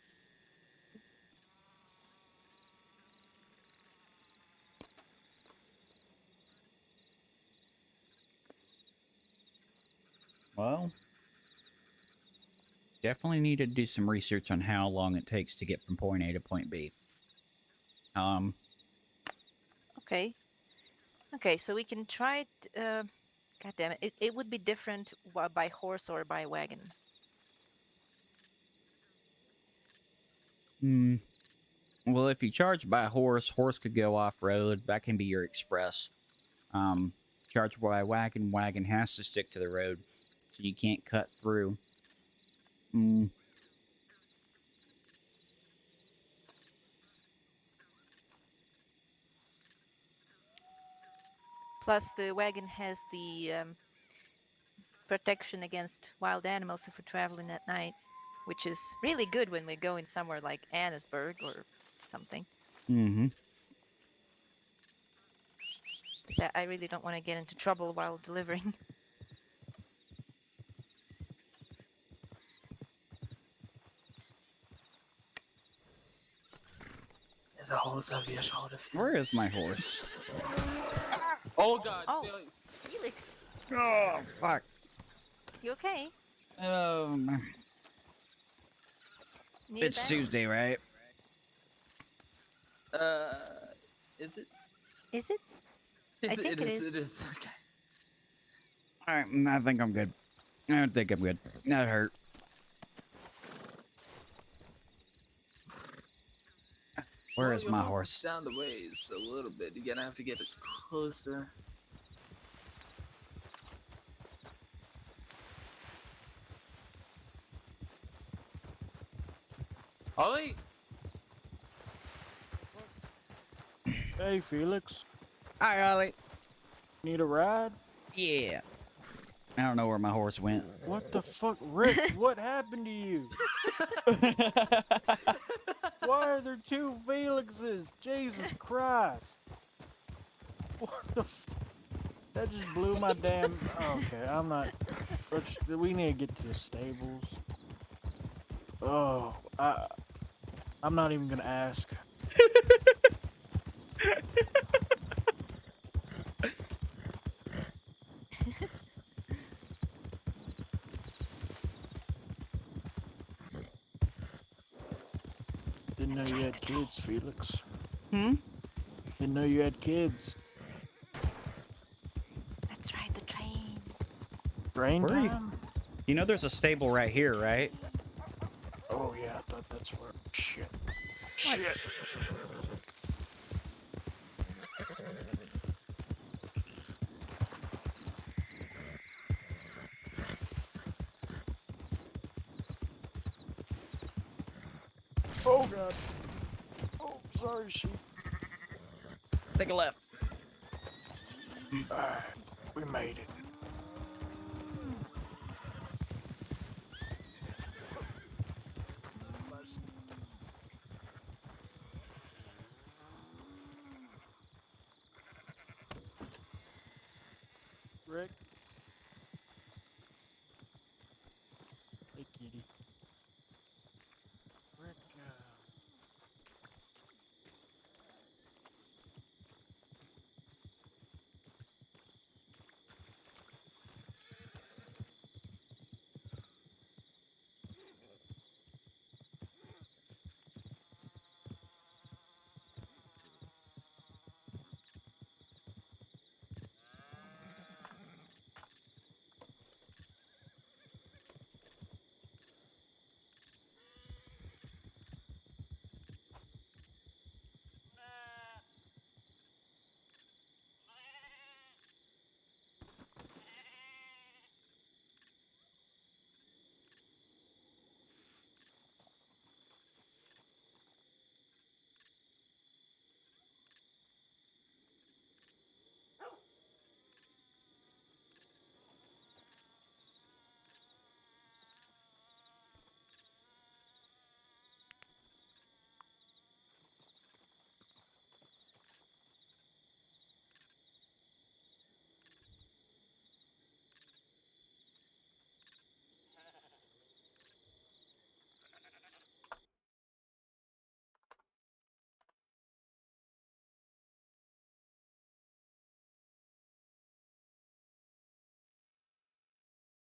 well, definitely need to do some research on how long it takes to get from point A to point B. Okay. Okay, so we can try it. God damn it! It would be different by horse or by wagon. Hmm. Well, if you charge by horse, horse could go off road. That can be your express. Charge by wagon, wagon has to stick to the road, so you can't cut through. Hmm. Plus, the wagon has the protection against wild animals if we're traveling at night, which is really good when we're going somewhere like Annesburg or something. Mm-hmm. Because I really don't want to get into trouble while delivering. There's a horse over your shoulder, Felix. Where is my horse? Oh God, Oh. Felix. Felix, Oh, fuck. you okay? Need a It's bag? Tuesday, right? Is it? Is it? I think it is. It is. Okay. All right, I think I'm good. I think I'm good. That hurt. Where Well, is your my horse horse? is down the ways a little bit. You're gonna have to get it closer. Ollie. Hey, Felix. Hi, Ollie. Need a ride? Yeah. I don't know where my horse went. What the fuck? Rick, what happened to you? Why are there two Felixes? Jesus Christ. What the That just blew my damn... Okay, I'm not... We need to get to the stables. Oh, I'm not even gonna ask. Didn't know you had kids, Felix. Hmm? Didn't know you had kids. Let's ride the train. Train Where are you? time? You know there's a stable right here, right? Oh yeah, I thought that's where... Shit. What? Shit. Oh god. Oh, sorry, sheep. Take a left. Alright, we made it. Rick? Hey, kitty. Rick,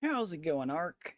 How's it going, Ark?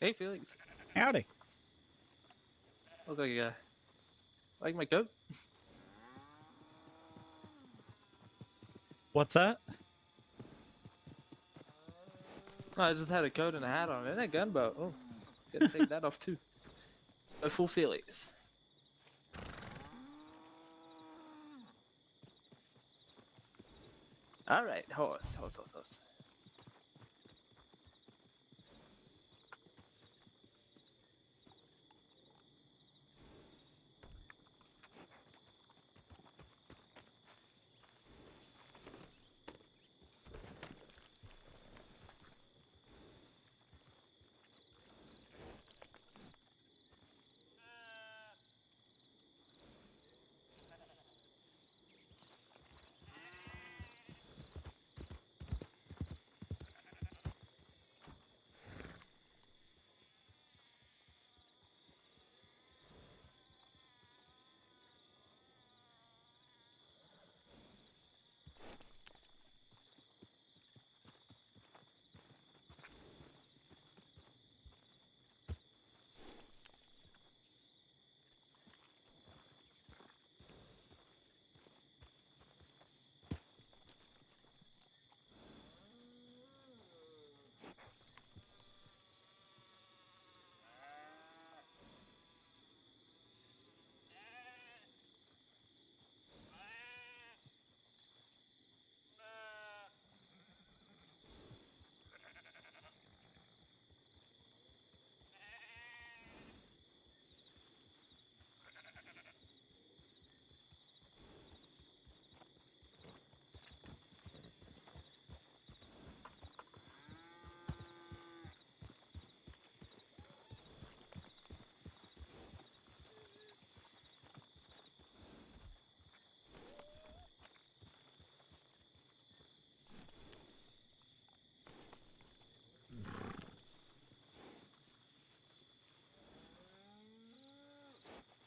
Hey, Felix. Howdy. Look like my coat. What's that? I just had a coat and a hat on and a gunboat. Oh, gotta take that off too. A full Felix. All right, horse.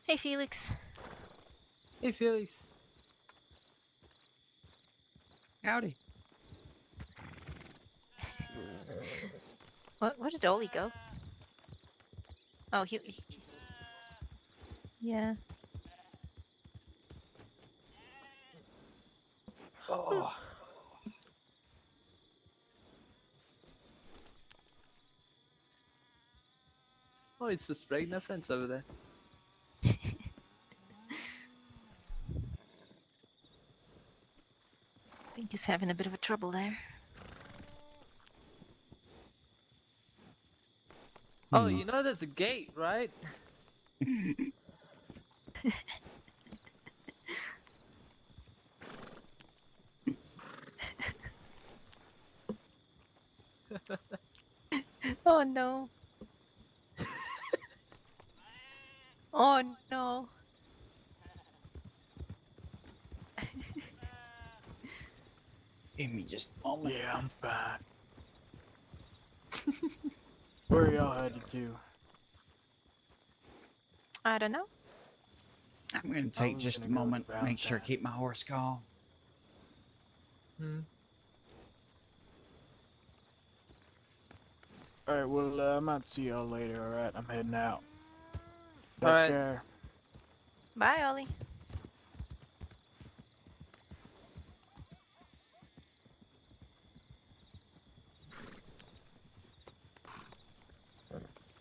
Hey, Felix. Hey, Felix. Howdy. Where did Oli go? Oh, he yeah. Oh. Oh, it's just spraying their fence over there. I think he's having a bit of a trouble there. Oh, you know there's a gate, right? Oh no. Oh no. Give me just a moment. Yeah, I'm fine. Where y'all headed to? I don't know. I'm gonna I take was just a gonna go to moment, make sure I Valentine. keep my horse calm. Alright, well, I might see y'all later, alright? I'm heading out. Take Alright. care. Bye, Ollie. I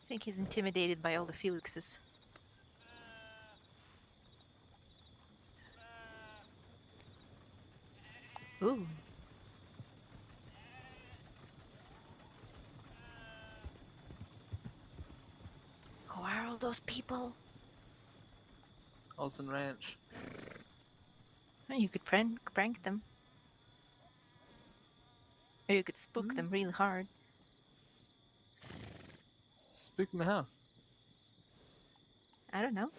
think he's intimidated by all the Felixes. Ooh. Who are all those people? Olsen Ranch. Oh, you could prank them. Or you could spook them really hard. Spook me how? I don't know.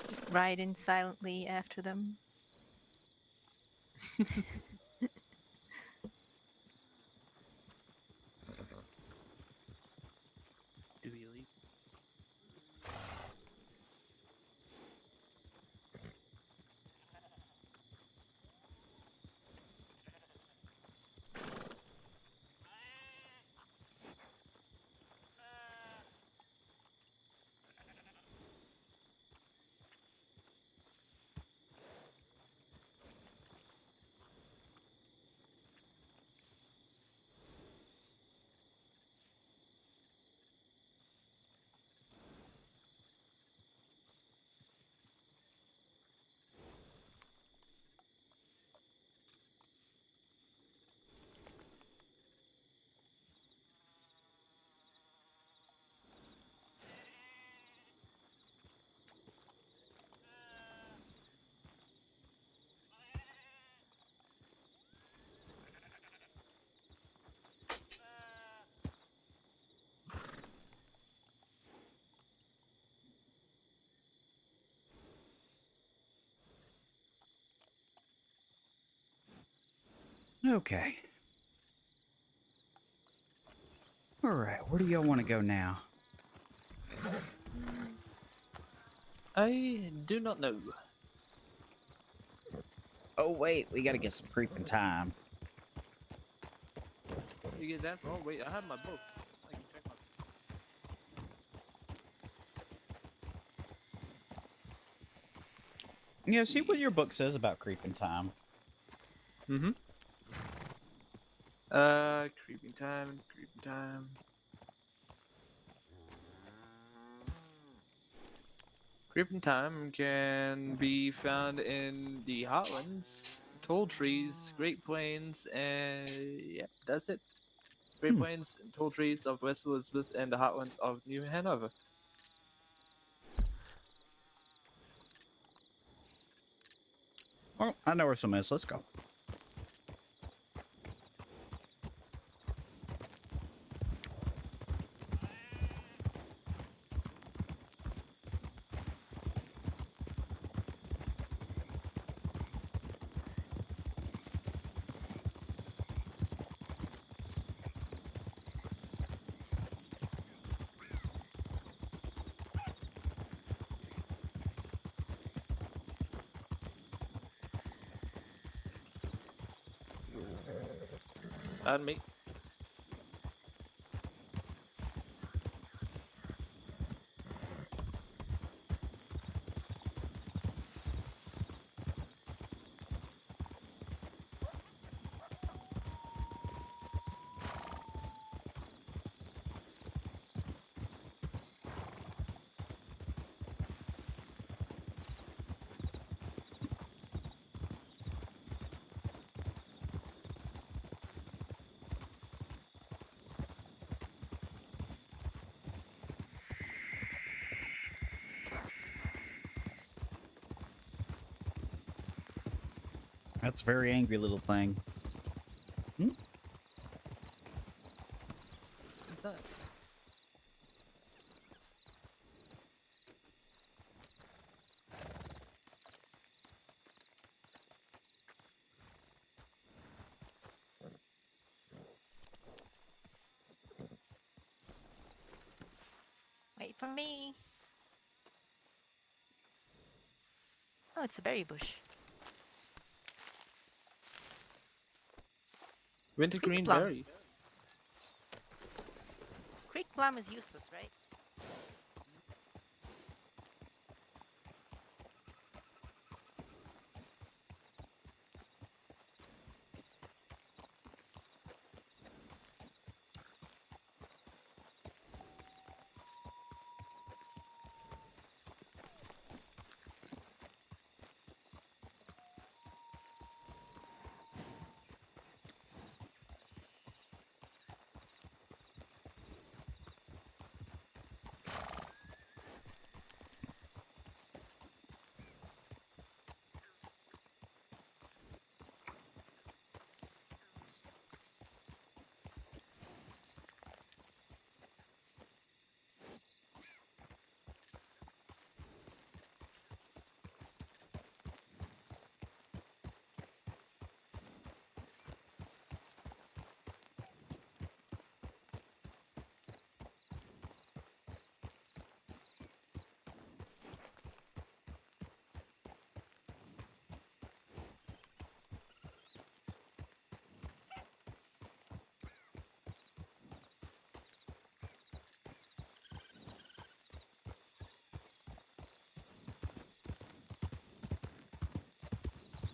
Just ride in silently after them. Do we leave? Okay. Alright, where do y'all want to go now? I do not know. Oh, wait, we gotta get some creeping time. You get that? Oh wait, I have my books. I can check my. Yeah, see what your book says about creeping time. Creeping time, creeping time. Creeping time can be found in the Hotlands, Tall Trees, Great Plains, and yep, that's it. Great Plains and Tall Trees of West Elizabeth and the Hotlands of New Hanover. Well, I know where some is. Let's go. Pardon me. That's a very angry little thing. Hmm? What's that? Wait for me. Oh, it's a berry bush. Wintergreen plum. berry. Creek plum is useless, right?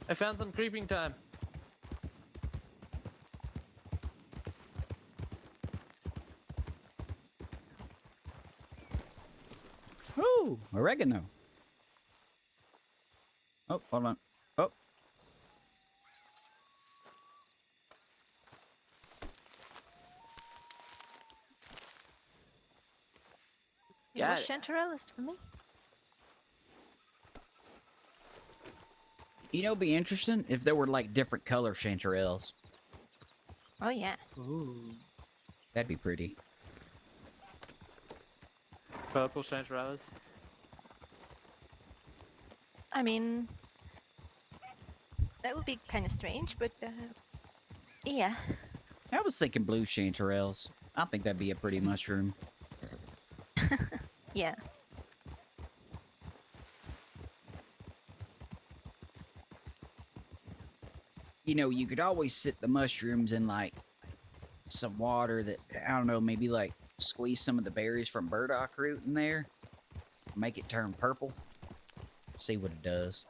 I found some creeping time. Ooh, oregano. Oh, hold on. Oh, You know Got it. chanterelle is for me? you know, it'd be interesting if there were like different color chanterelles. Oh yeah. Ooh. That'd be pretty. Purple chanterelles. I mean, that would be kind of strange, but yeah. I was thinking blue chanterelles. I think that'd be a pretty mushroom. Yeah. You know, you could always sit the mushrooms in like some water that, I don't know, maybe like squeeze some of the berries from burdock root in there, make it turn purple, see what it does.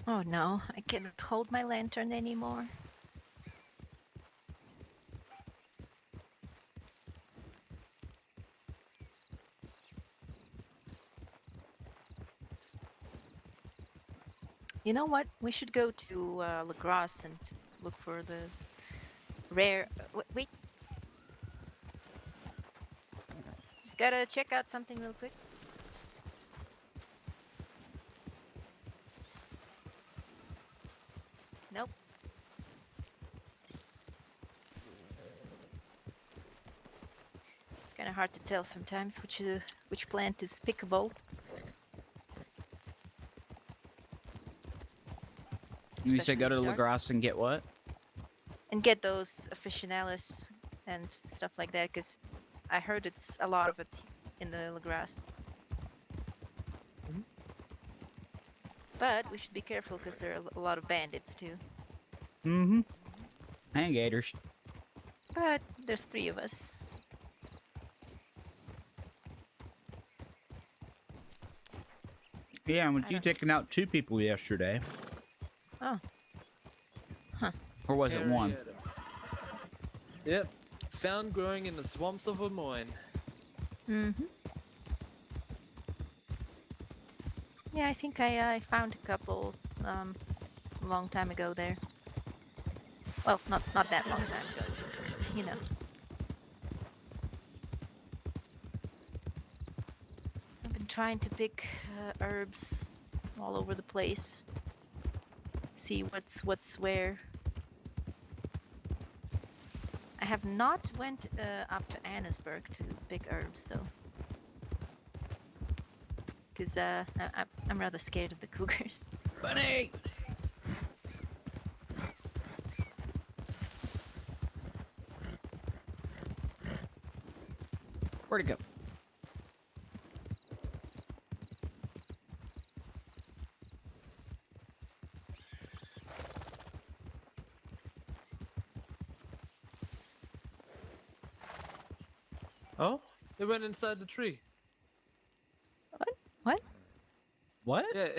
Oh no, I cannot hold my lantern anymore. You know what? We should go to Lagros and look for the rare. Wait. Just gotta check out something real quick. Nope. It's kind of hard to tell sometimes which plant is pickable. You said go to Especially dark. Lagros and get what? And get those officinalis and stuff like that, because I heard it's a lot of it in the Lagras. But we should be careful because there are a lot of bandits too. Mm-hmm. And gators. But there's 3 of us. Yeah, with you taking out 2 people yesterday. Oh. Huh. Or was it 1? Yep. Found growing in the swamps of Lemoyne. Mm-hmm. Yeah, I think I found a couple a long time ago there. Well, not that long time ago. You know. trying to pick herbs all over the place. See what's where. I have not went up to Annesburg to pick herbs though, because I'm rather scared of the cougars. Bunny! Where'd it go? Oh, it went inside the tree. What? What? Yeah,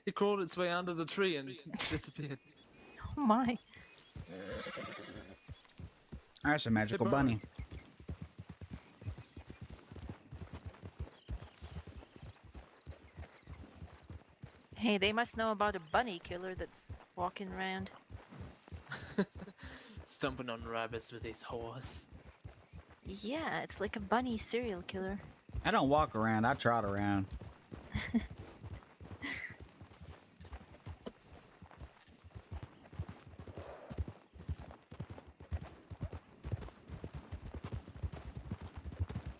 it crawled its way under the tree and disappeared. Oh my! That's a magical bro. bunny. Hey, they must know about a bunny killer that's walking around. Stomping on rabbits with his horse. Yeah, it's like a bunny serial killer. I don't walk around, I trot around.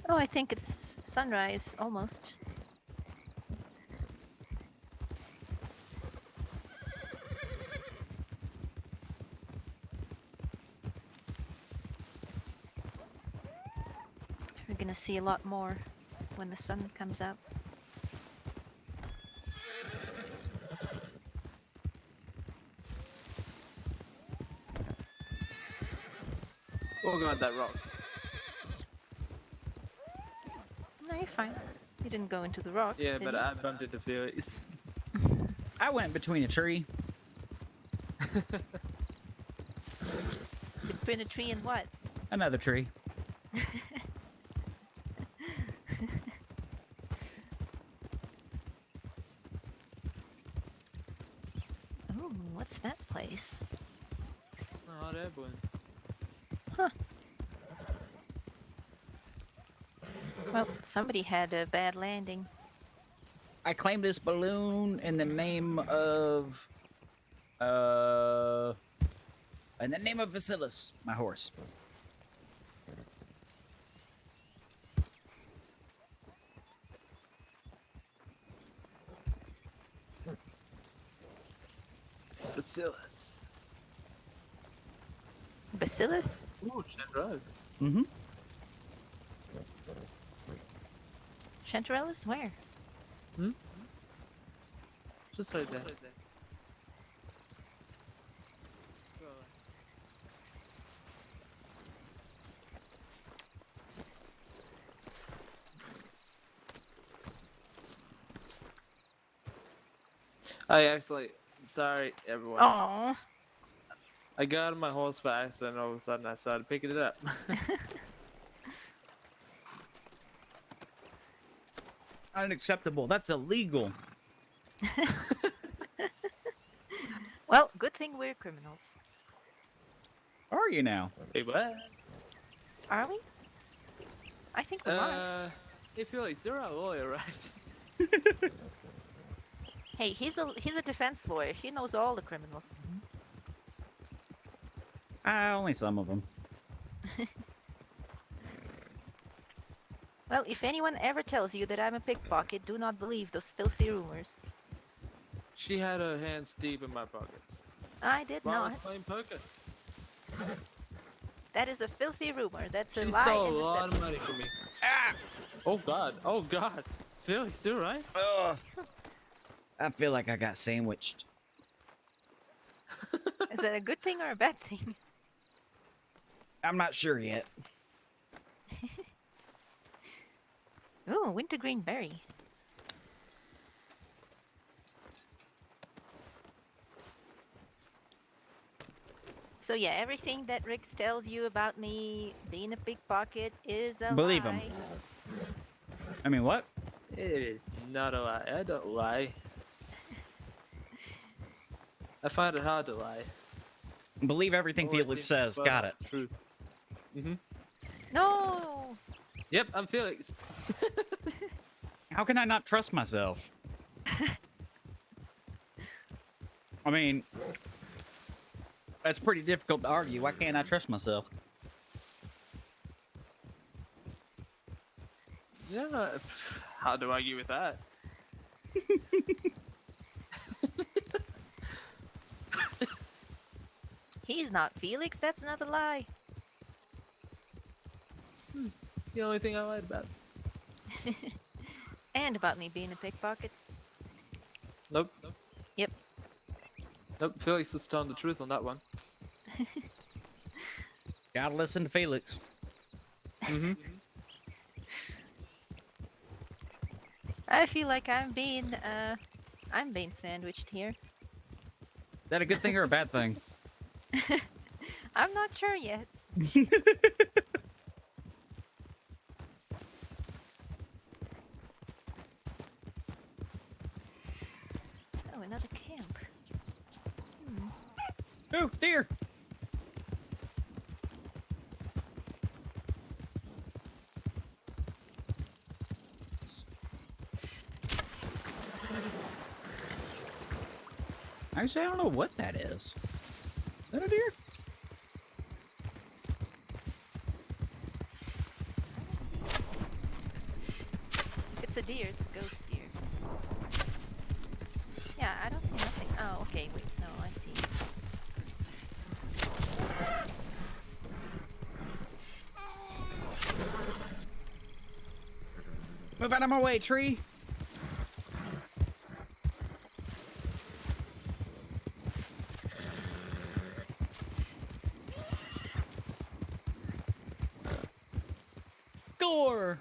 Oh, I think it's sunrise almost. We're gonna see a lot more when the sun comes up. Oh god, that rock. No, you're fine. You didn't go into the rock. Yeah, did but you? I bumped into Felix. I went between a tree. Between a tree and what? Another tree. Oh, what's that place? Oh, that one. Huh. Well, somebody had a bad landing. I claimed this balloon in the name of Vasilis, my horse. Facilis. Bacillus? Ooh, Chandros. Mm-hmm. Chanterelles? Where? Hmm? Just right there. Sorry everyone. Aww. I got on my horse by accident and all of a sudden I started picking it up. Unacceptable. That's illegal. Well, good thing we're criminals. Are you now? Hey, what? Are we? I think we are. Hey Felix, you're a lawyer, right? Hey, he's a defense lawyer. He knows all the criminals. Only some of them. Well, if anyone ever tells you that I'm a pickpocket, do not believe those filthy rumors. She had her hands deep in my pockets. I did While I was not. playing poker. That is a filthy rumor. That's a She lie stole a and lot of deception. money from me. Ah! Oh god, oh god. Felix, you alright? I feel like I got sandwiched. Is that a good thing or a bad thing? I'm not sure yet. Ooh, wintergreen berry. So yeah, everything that Rix tells you about me being a pickpocket is a Believe lie. him. I mean, what? It is not a lie. I don't lie. I find it hard to lie. Believe everything Always Felix seem to says. spell Got out it. the Truth. Mm-hmm. No! Yep, I'm Felix. How can I not trust myself? I mean, that's pretty difficult to argue. Why can't I trust myself? Yeah, hard to argue with that. He's not Felix. That's another lie. The only thing I lied about. And about me being a pickpocket. Nope. Yep. Nope. Felix was telling the truth on that one. Gotta listen to Felix. Mm-hmm. I feel like I'm being sandwiched here. Is that a good thing or a bad thing? I'm not sure yet. Oh, another camp. Oh, dear. Actually, I don't know what that is. Is that a deer? If it's a deer, it's a ghost deer. Yeah, I don't see nothing. Oh, okay, wait, no, I see. Move out of my way, tree. Score!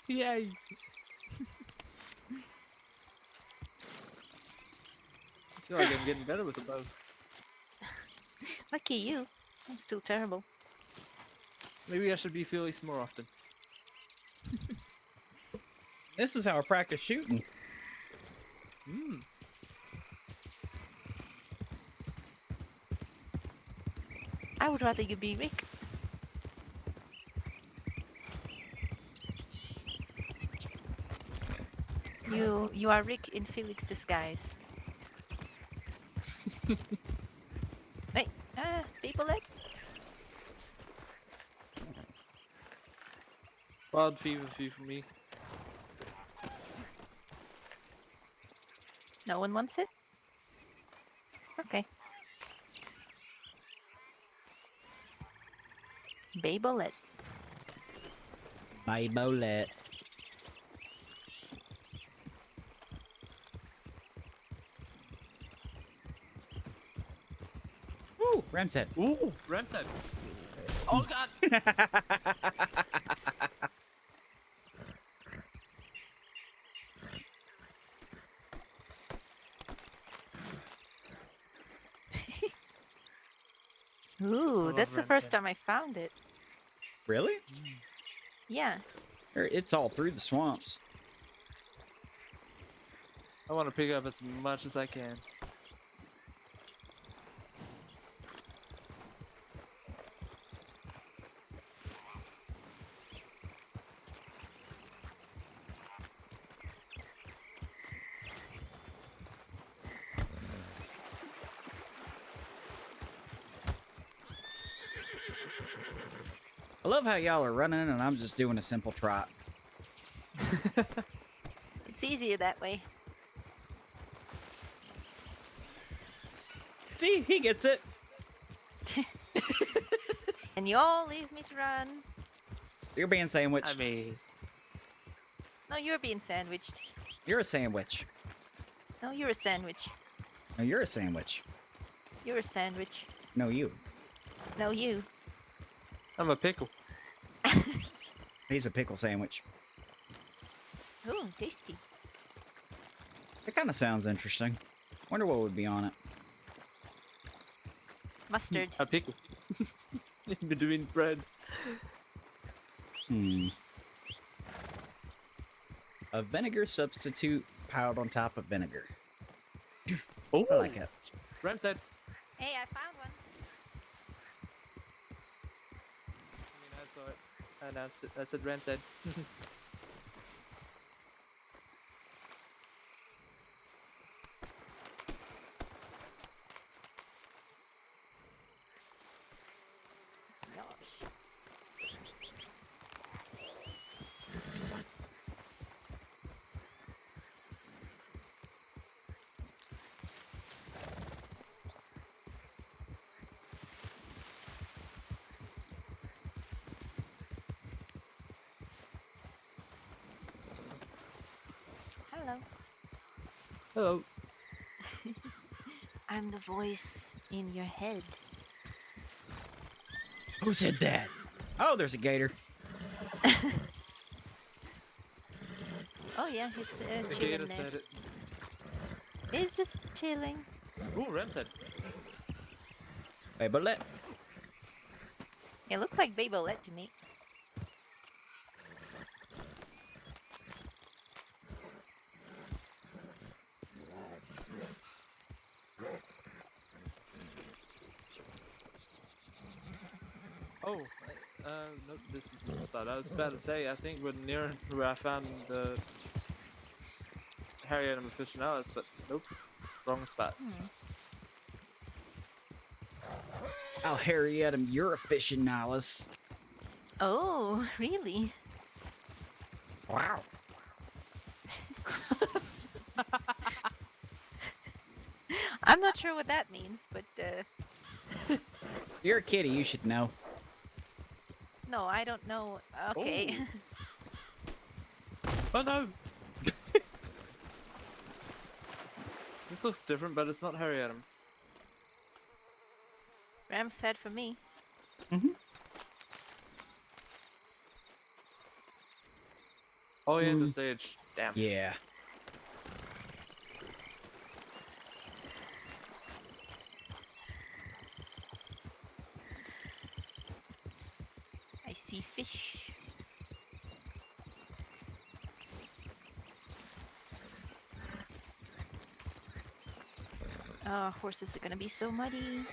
Yay! I feel like I'm getting better with the bow. Lucky you. I'm still terrible. Maybe I should be Felix more often. This is how I practice shooting. I would rather you be Rick. You are Rick in Felix disguise. Wait, people let? Wild fever fee for me. No one wants it? Okay. Babelet. Babelet. Ooh, Ram's head. Ooh, Ram's head. Oh god! Ooh, love that's the Ram's first head. time I found it. Really? Yeah. It's all through the swamps. I want to pick up as much as I can. I love how y'all are running and I'm just doing a simple trot. It's easier that way. See, he gets it. And you all leave me to run. You're being sandwiched. I mean, No, you're being sandwiched. You're a sandwich. No, you're a sandwich. No, you're a sandwich. You're a sandwich. No, you. No, you. I'm a pickle. He's a pickle sandwich. Ooh, tasty. That kind of sounds interesting. Wonder what would be on it. Mustard. A pickle. In between bread. A vinegar substitute piled on top of vinegar. Oh, I like it. Ram's head. Hey, I found one. I mean, I saw it. I announced it. I said Ram said. Hello. Hello. I'm the voice in your head. Who said that? Oh, there's a gator. Oh yeah, he's The chilling gator there. said it. He's just chilling. Ooh, Ram said. Hey, but let. It looked like Babylette to me. Oh, no, this isn't the spot. I was about to say, I think we're near where I found the Harriet officinalis, but nope, wrong spot. I'll harry at him. You're a fishing Nihilus. Oh, really? Wow. I'm not sure what that means, but You're a kitty. You should know. no, I don't know. Okay. Oh no! This looks different, but it's not Harriet. Ram's head for me. Oh yeah, the sage. Damn. Yeah. I see fish. Horses are gonna be so muddy.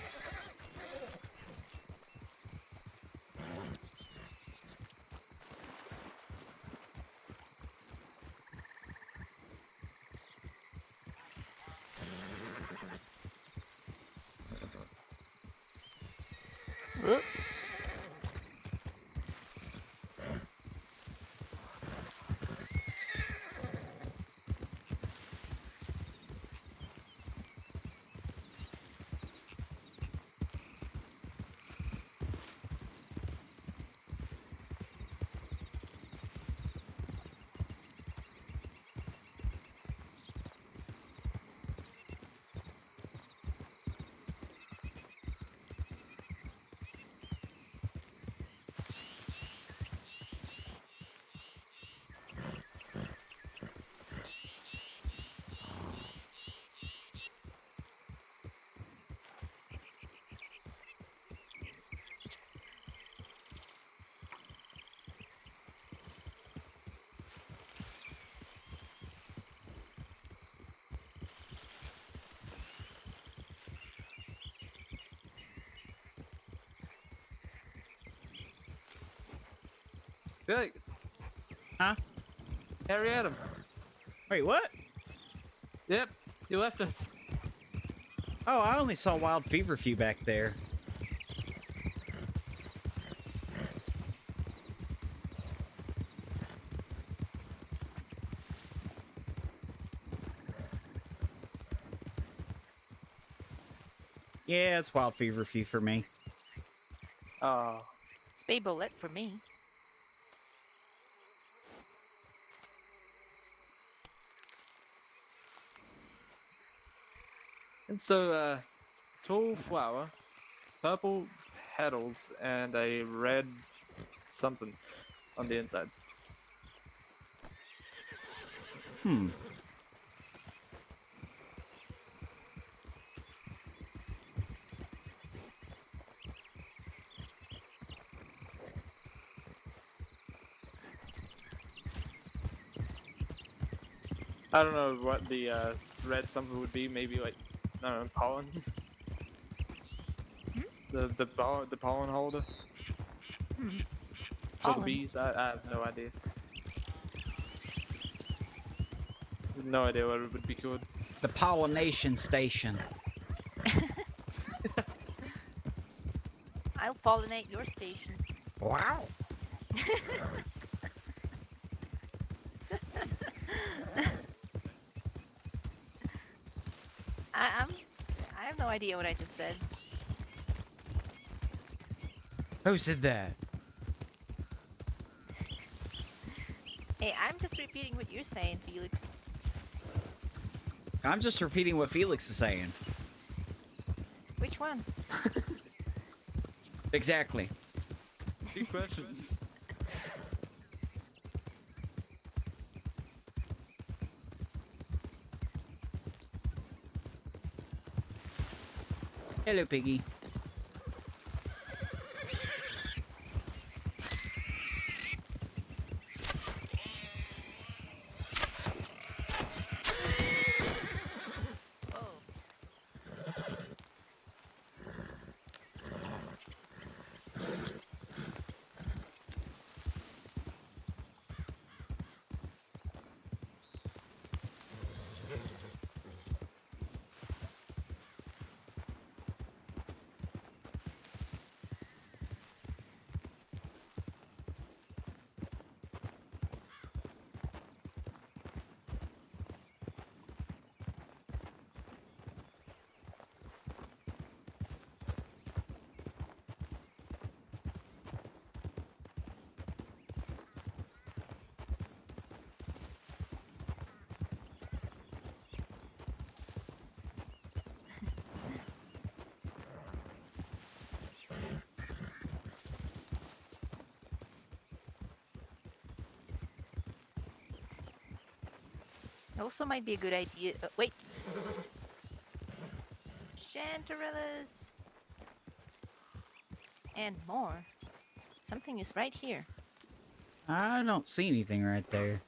Felix. Huh? Harriet. Wait, what? Yep, you left us. Oh, I only saw wild feverfew back there. Yeah, it's wild feverfew for me. Oh. It's Babylette for me. And so, tall flower, purple petals, and a red something on the inside. I don't know what the red something would be. Maybe like, I don't know, pollen. The pollen holder. For the Pollen. bees, I have no idea. No idea what it would be called. The pollination station. I'll pollinate your station. Wow. I have no idea what I just said. Who said that? Hey, I'm just repeating what you're saying, Felix. I'm just repeating what Felix is saying. Which one? Exactly. Good question. Hello, Piggy. Also might be a good idea. Wait. Chantarillas. And more. Something is right here. I don't see anything right there.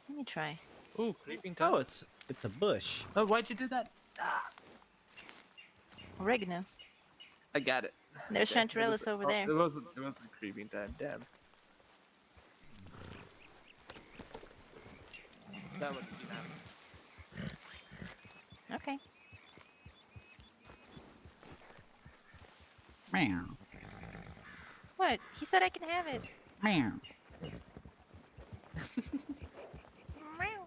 Let me try. Ooh, creeping top. Oh, it's a bush. Oh, why'd you do that? Ah, Oregano. I got it. There's Okay, chantarillas over there. It wasn't creeping time. Damn. That would be nice. Okay. Meow. What? He said I can have it. Meow. Meow.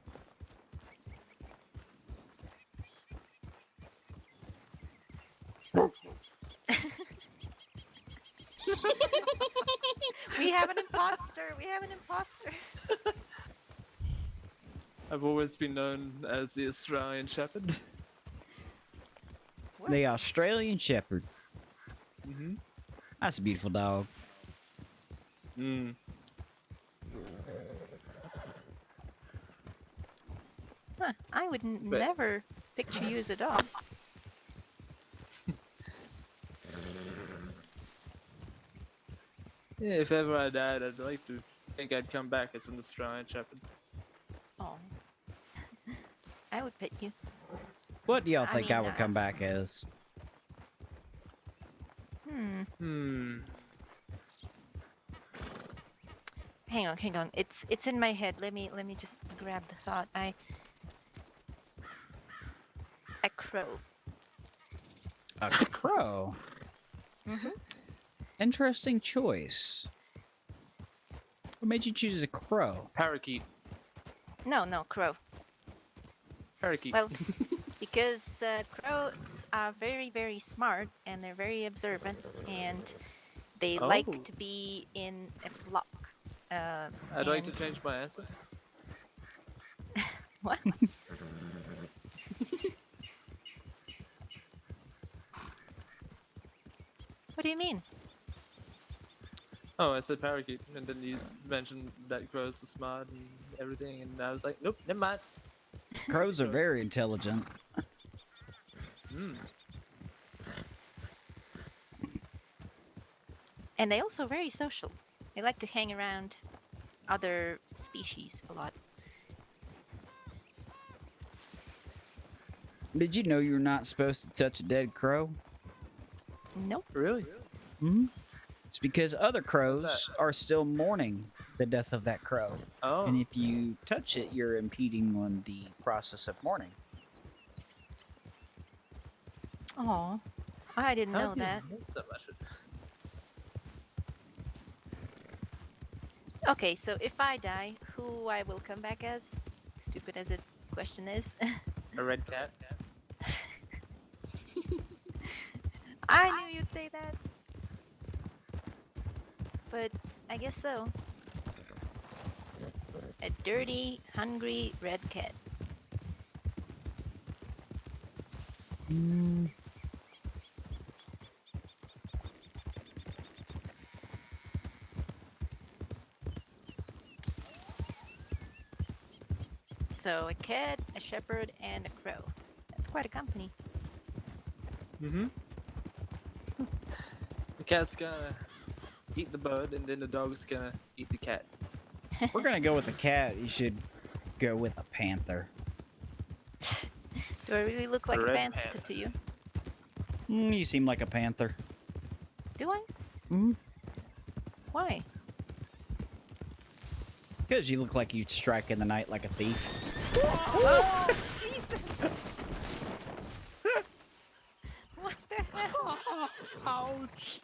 We have an imposter. We have an imposter. I've always been known as the Australian Shepherd. The Australian Shepherd. Mm-hmm. That's a beautiful dog. Mm. Huh, I would never picture you as a dog. Yeah, if ever I died, I'd like to think I'd come back as an Australian Shepherd. Oh. I would pet you. What do y'all I think mean, I would come back as? Hmm. Hang on. It's in my head. Let me just grab the thought. A crow. A crow. Mm-hmm. Interesting choice. What made you choose a crow? Parakeet. No, crow. Parakeet. Well, because crows are very, very smart and they're very observant and they like to be in a flock. I'd like to change my answer. What? What do you mean? Oh, I said parakeet, and then you mentioned that crows are smart and everything, and I was like, nope, never mind. Crows are very intelligent. Hmm. And they also very social. They like to hang around other species a lot. Did you know you're not supposed to touch a dead crow? Nope. Really? Mm-hmm. It's because other What's crows that? are still mourning the death of that crow. Oh. And if you touch it, you're impeding on the process of mourning. Aw. I didn't How know do you that. miss so much? Okay, so if I die, who I will come back as? Stupid as it question is. A red cat? I knew you'd say that. But I guess so. A dirty, hungry red cat. So a cat, a shepherd, and a crow. That's quite a company. Mm-hmm. The cat's gonna eat the bird, and then the dog's gonna eat the cat. If we're gonna go with a cat, you should go with a panther. Do I really look like a red panther panther. to you? You seem like a panther. Do I? Mm-hmm. Why? Because you look like you'd strike in the night like a thief. Oh, Jesus! What the hell? Ouch!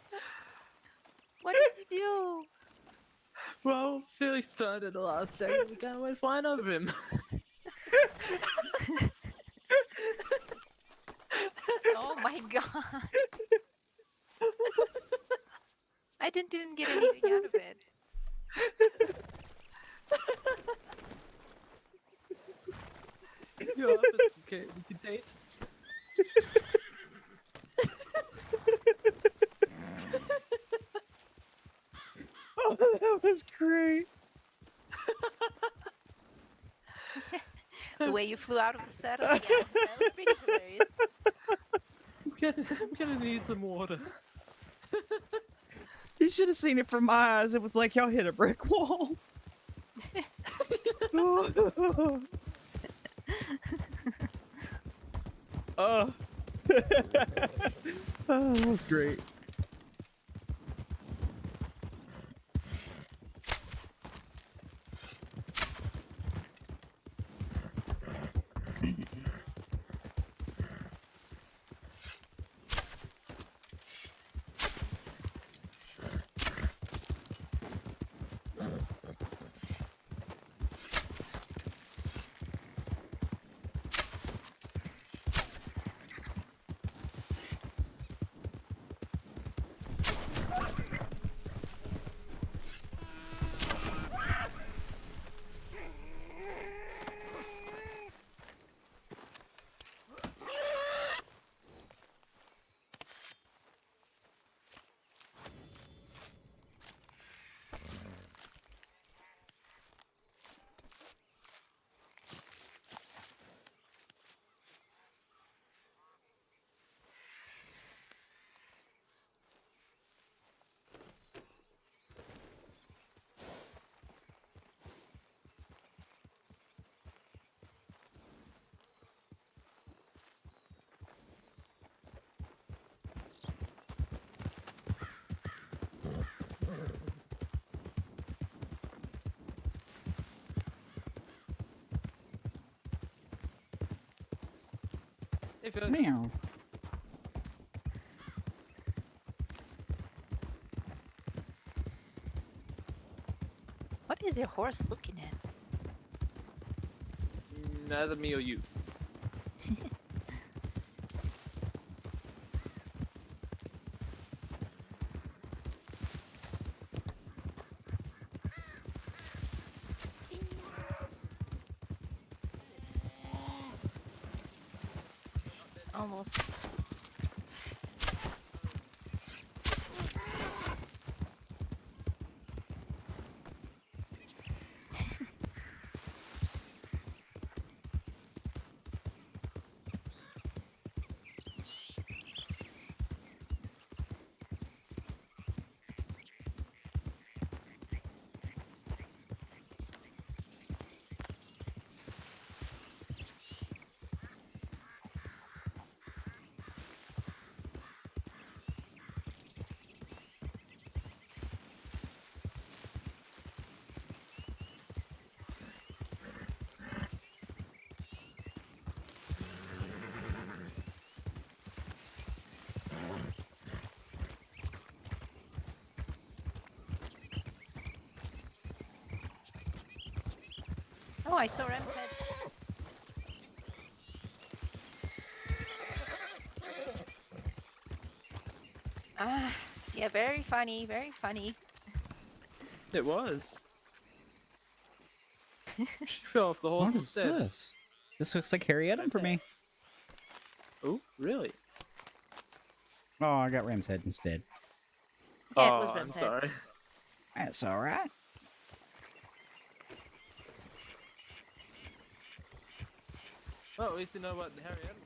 What did you do? Well, Philly started at the last second. We kind of went flying over him. Oh my god. I didn't even get anything out of it. Your office can be contagious. Oh, that was great. The way you flew out of the saddle, yeah, that was pretty hilarious. I'm gonna need some water. You should have seen it from my eyes. It was like y'all hit a brick wall. Oh, oh, that was great. Hey, Philly. Meow. What is your horse looking at? Neither me or you. Almost. Oh, I saw Rem's head. Ah, yeah, very funny, very funny. It was. She fell off the horse What is instead. this? This looks like Harry Adam for me. Oh, really? Oh, I got Ram's head instead. Yeah, oh, it was I'm Rem's head. sorry. That's all right. Well, at least you know what Harry Adam.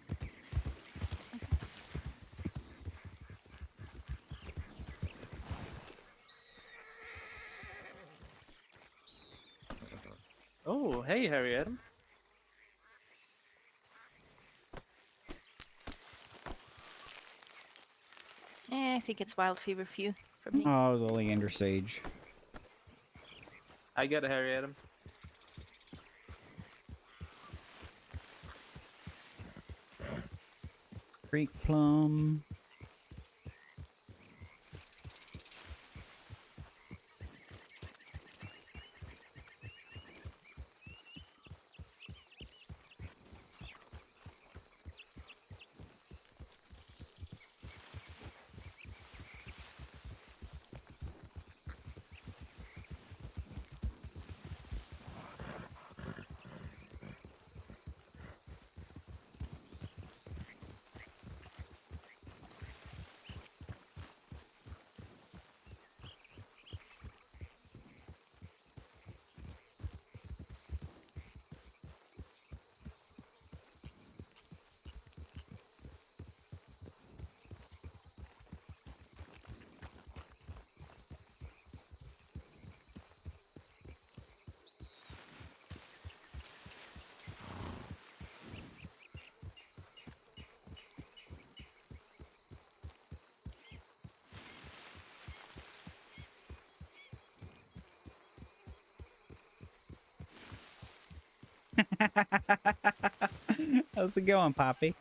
Oh, hey, Harry Adam. I think it's wild fever few for me. Oh, it was Oleander Sage. I got a Harry Adam. Creek Plum. How's it going, Poppy?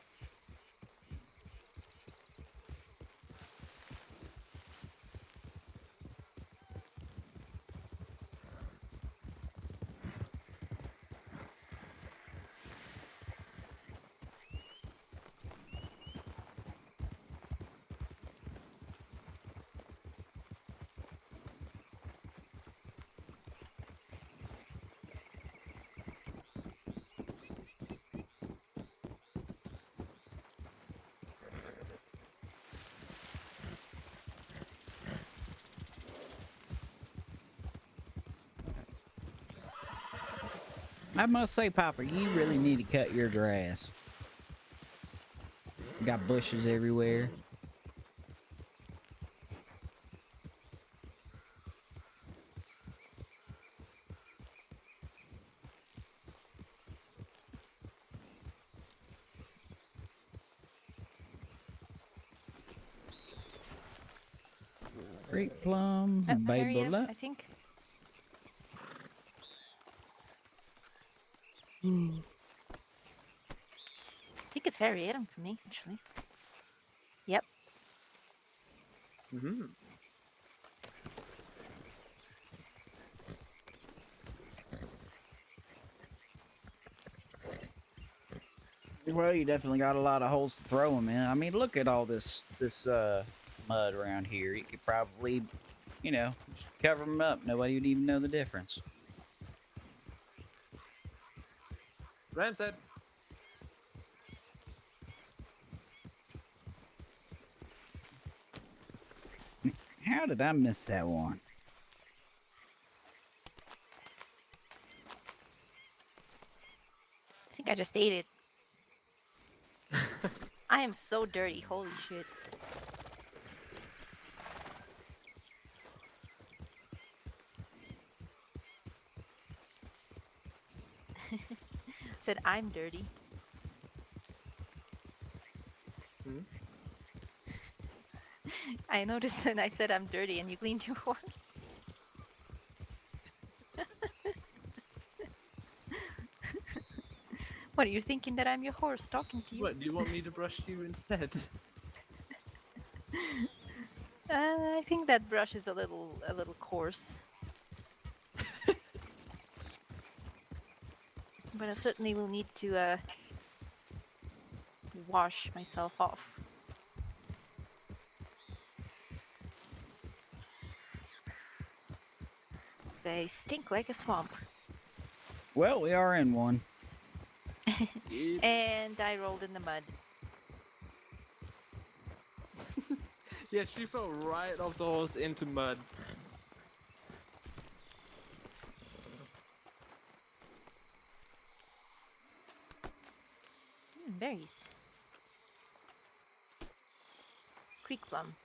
I must say, Papa, you really need to cut your grass. You got bushes everywhere. Creek Plum, Harry Adam, Babylette. I think. I think it's Harry Adam for me, actually. Yep. Mm-hmm. Well, you definitely got a lot of holes to throw them in. I mean, look at all this mud around here. You could probably, you know, just cover them up. Nobody would even know the difference. Ram said. How did I miss that one? I think I just ate it. I am so dirty. Holy shit. Said I'm dirty. Hmm? I noticed that I said I'm dirty and you cleaned your horse. What are you thinking that I'm your horse talking to you? What, do you want me to brush you instead? I think that brush is a little coarse. But I certainly will need to wash myself off. They stink like a swamp. Well, we are in one. And I rolled in the mud. Yeah, she fell right off the horse into mud. Berries. Creek plum.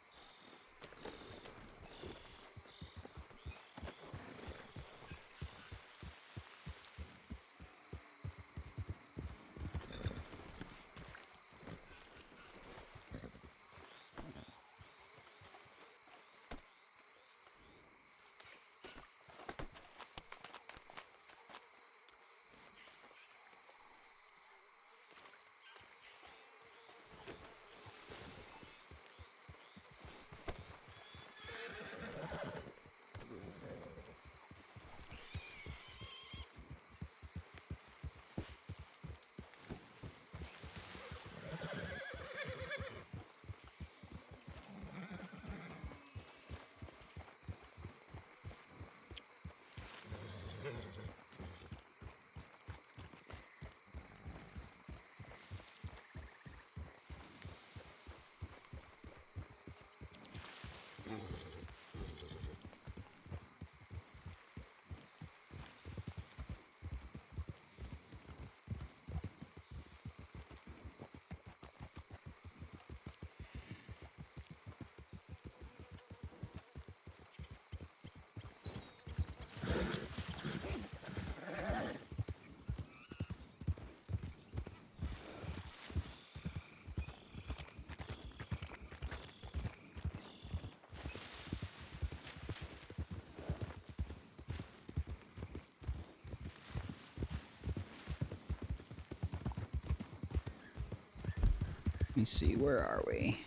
Let me see, where are we?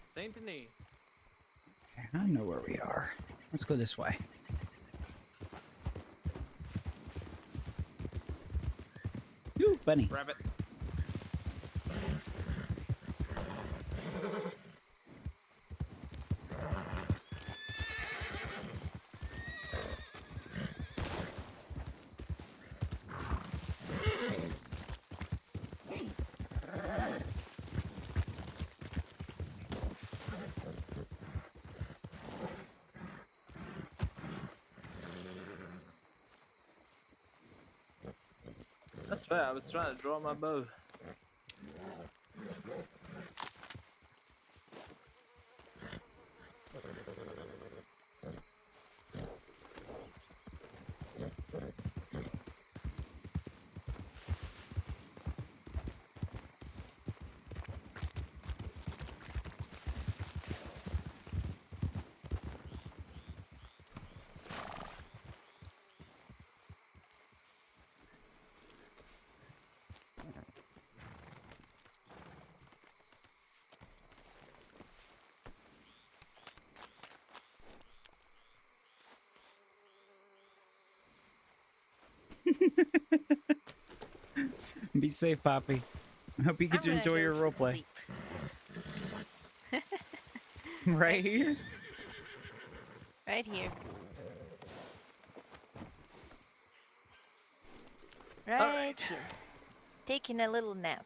Saint Denis. Okay, I know where we are. Let's go this way. Ooh, bunny. Rabbit. That's fair. I was trying to draw my bow. Be safe, Poppy. I hope you get to I'm gonna enjoy go your to roleplay. sleep. Right here? Right here. Right here. Taking a little nap.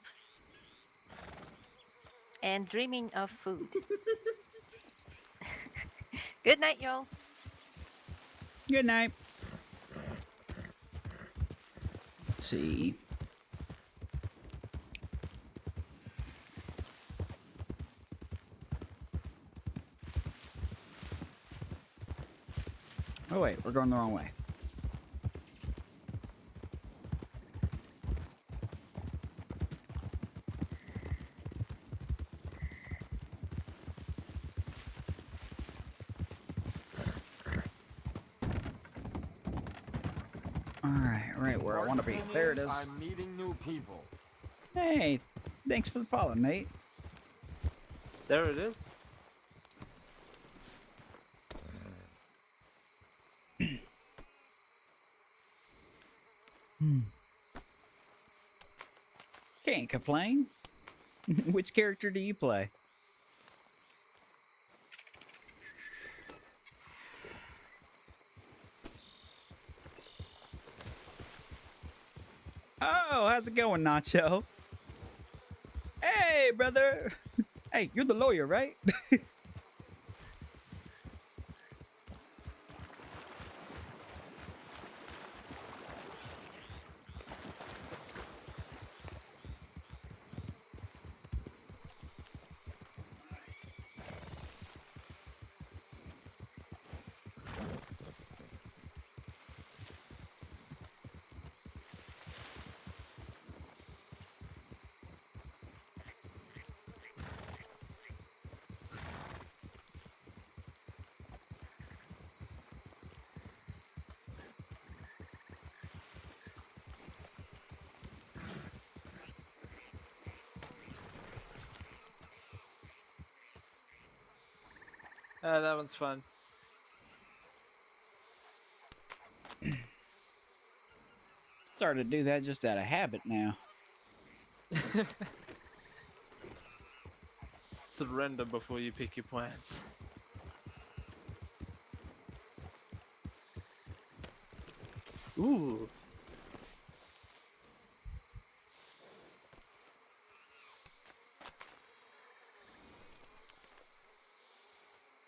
And dreaming of food. Good night, y'all. Good night. Let's see. Oh wait, we're going the wrong way. Alright, right where I want to be. There it is. I'm meeting new people. Hey, thanks for the follow, Nate. There it is. Can't complain. Which character do you play? Oh, how's it going, Nacho? Hey, brother. Hey, you're the lawyer, right? That one's fun. Started to do that just out of habit now. Surrender before you pick your plans. Ooh.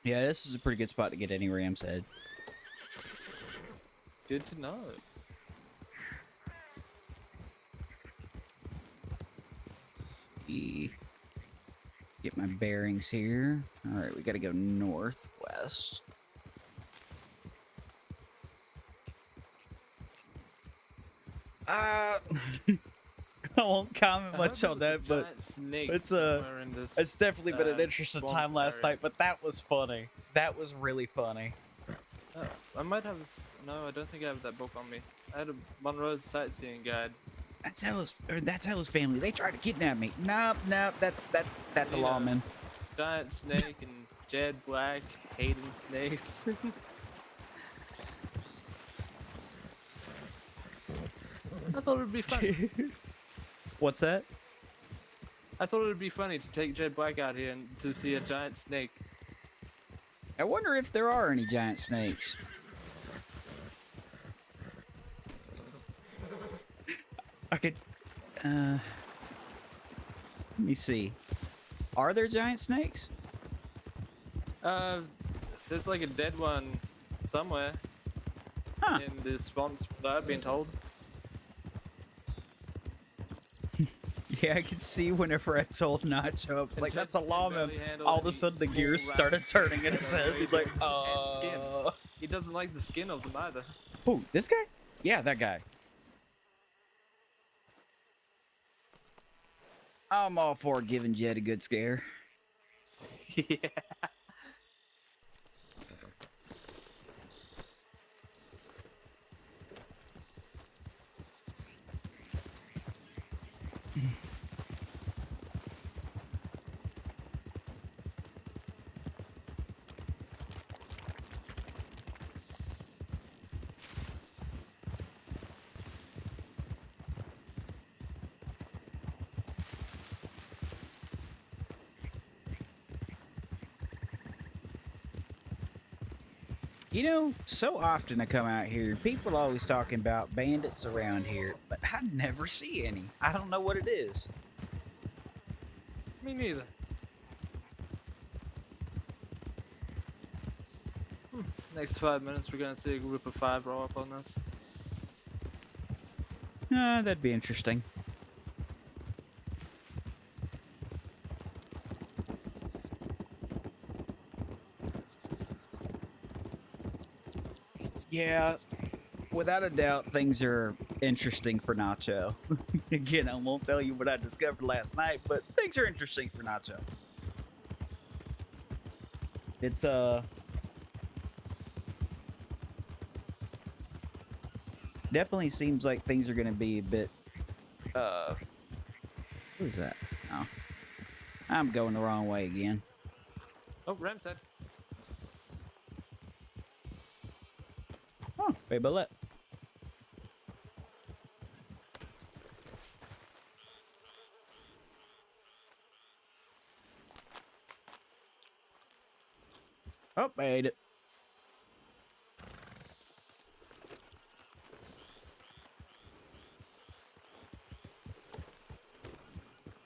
Yeah, this is a pretty good spot to get any ram's head. Good to know. Get my bearings here. All right, we got to go northwest. I won't comment much on that, but it's definitely been an interesting time last night. But that was funny. That was really funny. I might have. No, I don't think I have that book on me. I had a Monroe's sightseeing guide. That's Ella's family. They tried to kidnap me. Nope. That's a lawman. Giant snake and Jed Black hating snakes. I thought it'd be funny. What's that? I thought it'd be funny to take Jed Black out here and to see a giant snake. I wonder if there are any giant snakes. I could. Let me see. Are there giant snakes? There's like a dead one somewhere in the swamps that I've been told. Yeah, I could see whenever I told Nacho, I was like, that's a lawman. All of a sudden, the gears started turning in his head. He's like, Skin. He doesn't like the skin of them either. Who, this guy? Yeah, that guy. I'm all for giving Jed a good scare. Yeah. You know, so often I come out here, people always talking about bandits around here, but I never see any. I don't know what it is. Me neither. Next 5 minutes, we're gonna see a group of 5 roll up on us. That'd be interesting. Yeah, without a doubt, things are interesting for Nacho. Again, I won't tell you what I discovered last night, but things are interesting for Nacho. It's, definitely seems like things are going to be a bit, what is that? Oh, I'm going the wrong way again. Oh, Ram said. Oh, Babelet. Oh, I ate it.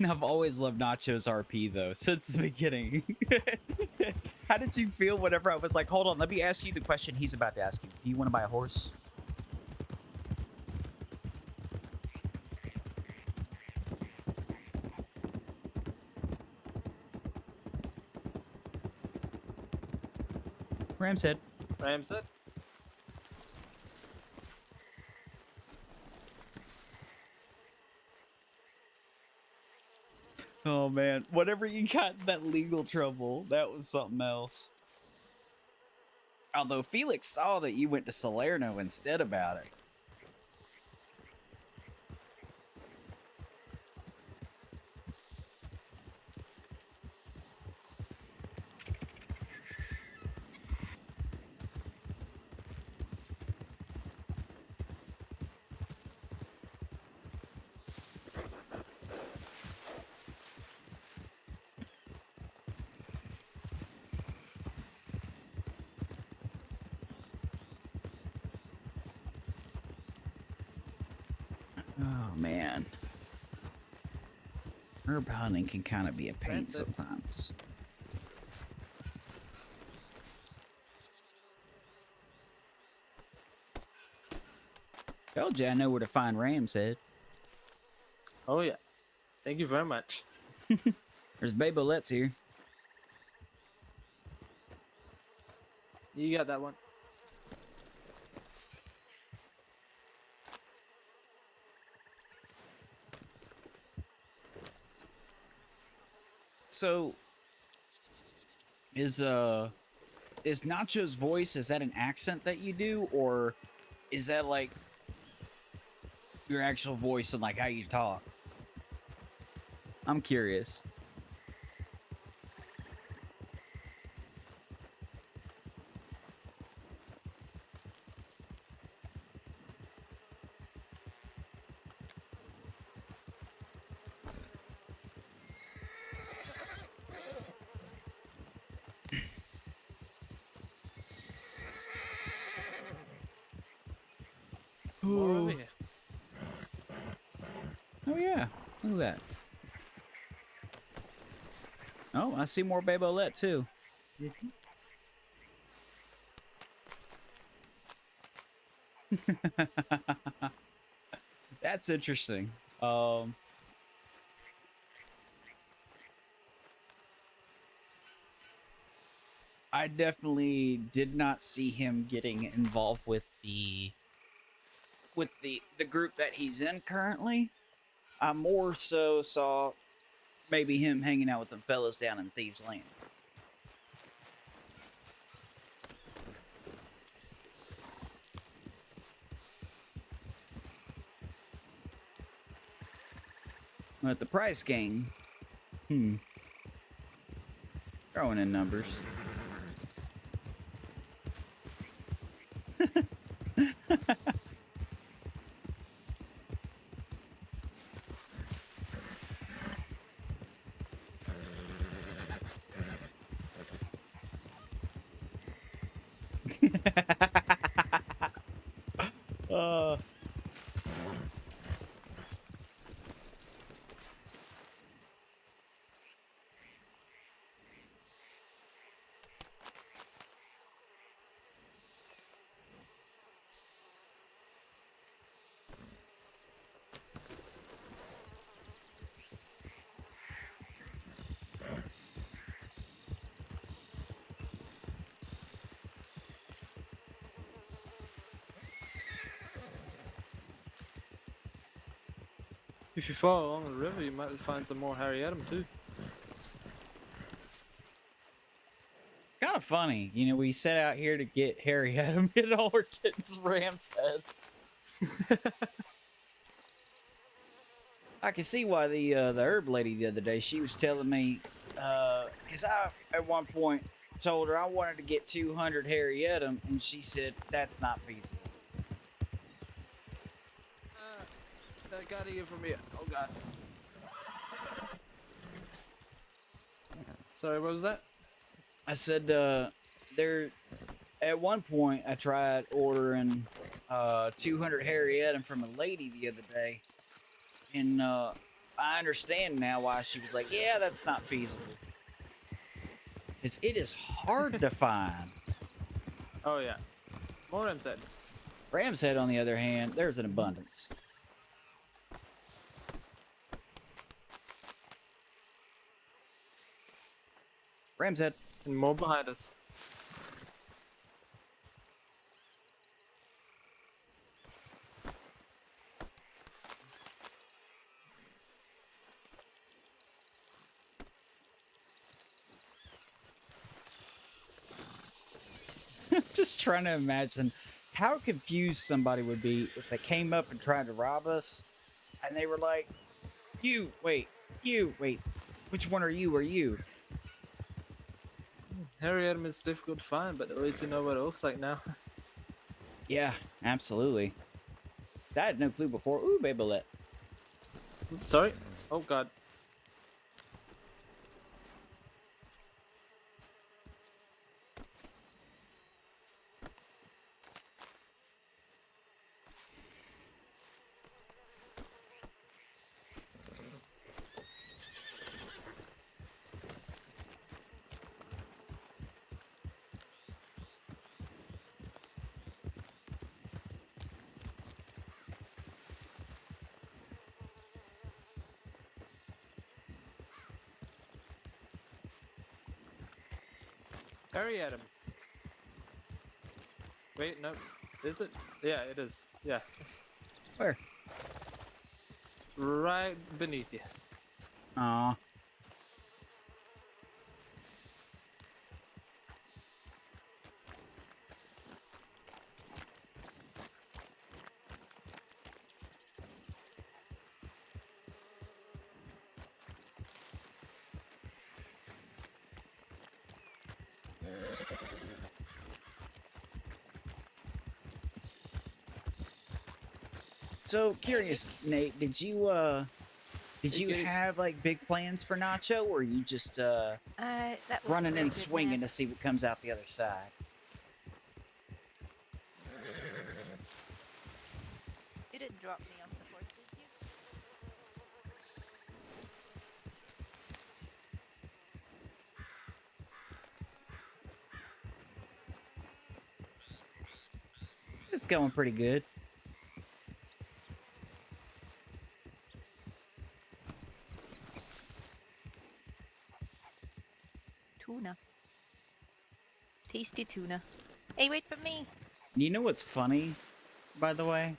I've always loved Nacho's RP though, since the beginning. How did you feel whenever I was like, hold on, let me ask you the question he's about to ask you. Do you want to buy a horse? Ram's head. Ram's head. Oh man, whenever you got in that legal trouble, that was something else. Although Felix saw that you went to Salerno instead about it. Oh man. Herb hunting can kind of be a pain sometimes. Told you I know where to find Ram's head. Oh yeah. Thank you very much. There's Babe Olette's here. You got that one. So is Nacho's voice, is that an accent that you do, or is that like your actual voice and like how you talk? I'm curious. More over here. Oh yeah, look at that. Oh, I see more Babe Olette too. That's interesting. I definitely did not see him getting involved with the group that he's in currently. I more so saw maybe him hanging out with them fellas down in Thieves Land. But the price gang, throwing in numbers. uh, If you follow along the river, you might find some more Harriettum too. It's kind of funny, you know. We set out here to get Harry Adam, and all we're getting is Ram's head. I can see why the herb lady the other day, she was telling me, because I at one point told her I wanted to get 200 Harriettum, and she said that's not feasible. I gotta get from here. Oh god. Sorry, what was that? I said there, at one point, I tried ordering 200 Harriet from a lady the other day, and I understand now why she was like, "Yeah, that's not feasible," because it is hard to find. Oh yeah, more Ram's Head. Ram's Head, on the other hand, there's an abundance. Ram's Head. And more behind us. I'm just trying to imagine how confused somebody would be if they came up and tried to rob us, and they were like, you, wait, which one are you, Harriet is difficult to find, but at least you know what it looks like now. Yeah, absolutely. I had no clue before. Ooh, Babylette. Oops, sorry. Oh god. Harriet. Wait, no. Is it? Yeah, it is. Yeah. Where? Right beneath you. Aw. So curious, Nate, did you have like big plans for Nacho, or you just That was running really and good, swinging man. to see what comes out the other side? You didn't drop me off the horse, did you? It's going pretty good. Tuna. Tasty tuna. Hey, wait for me. You know what's funny, by the way?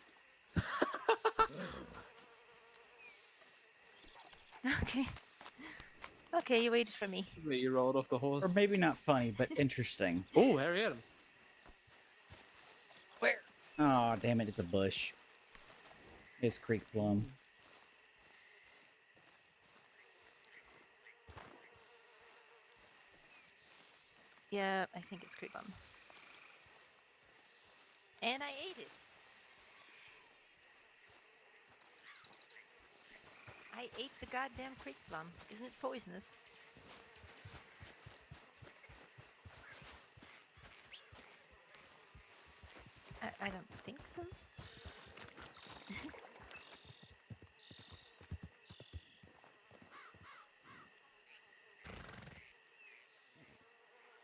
Okay. Okay, you waited for me. Wait, you rolled off the horse. Or maybe not funny, but interesting. Oh, Harriet. Where? Oh, damn it, it's a bush. It's Creek Plum. Yeah, I think it's creep plum. And I ate it. I ate the goddamn creek plum. Isn't it poisonous? I don't think so.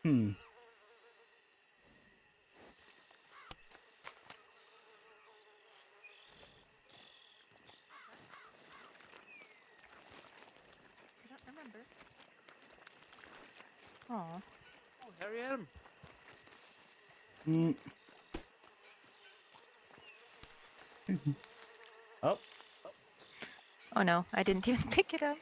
Hmm. I don't remember. Aw. Oh, Harriet. Mm. Oh. Oh no, I didn't even pick it up.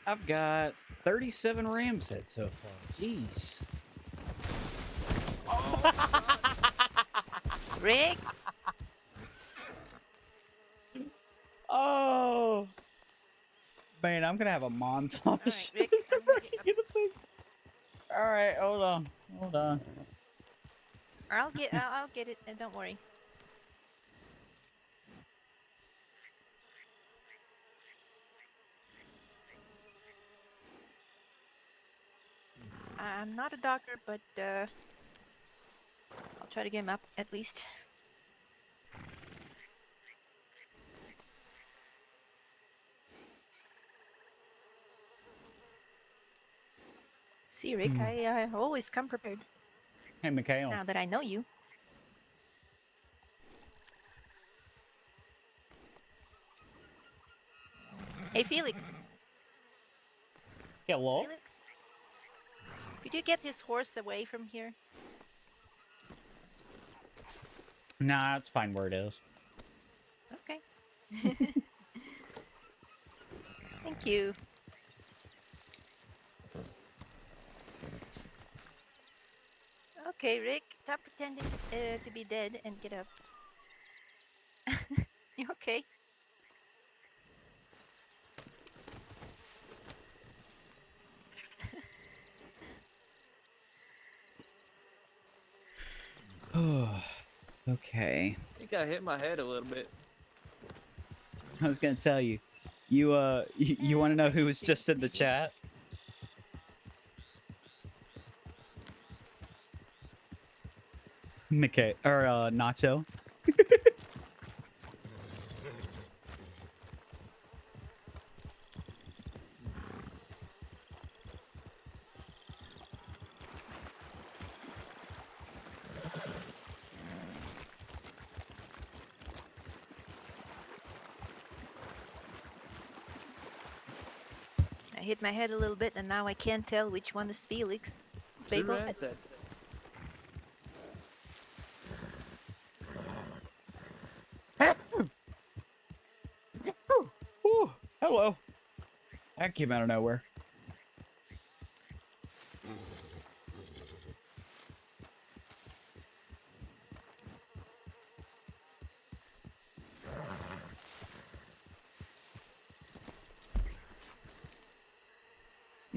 I've got 37 Rams heads so far. Jeez. Rick, Oh man, I'm gonna have a montage. Rick, I'm gonna get All right, hold on, hold on. I'll get it. Don't worry. I'm not a doctor, but I'll try to get him up at least. See, Rick, I always come prepared. Hey, Mikhail. Now that I know you. Hey, Felix. Hello. Felix, could you get his horse away from here? Nah, it's fine where it is. Okay. Thank you. Okay, Rick, stop pretending to be dead and get up. You okay? Okay. I think I hit my head a little bit. I was gonna tell you. You want to know who was just in the chat? Mikhail or Nacho. I hit my head a little bit, and now I can't tell which one is Felix. Two Babel. Rams heads. Ooh, hello. That came out of nowhere.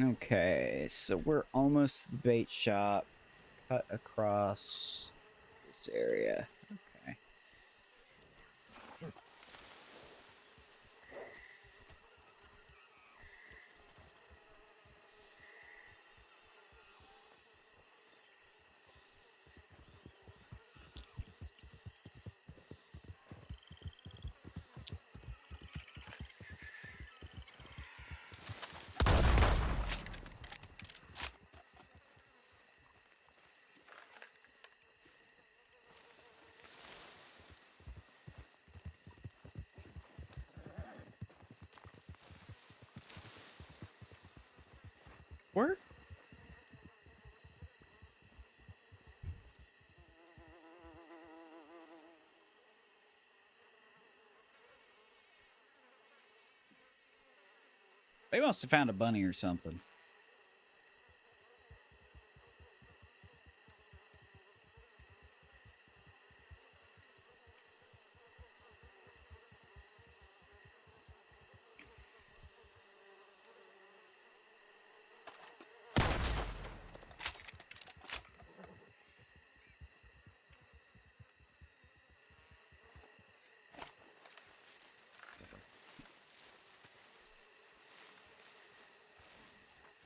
Okay, so we're almost to the bait shop. Cut across this area. Okay. Where? They must have found a bunny or something.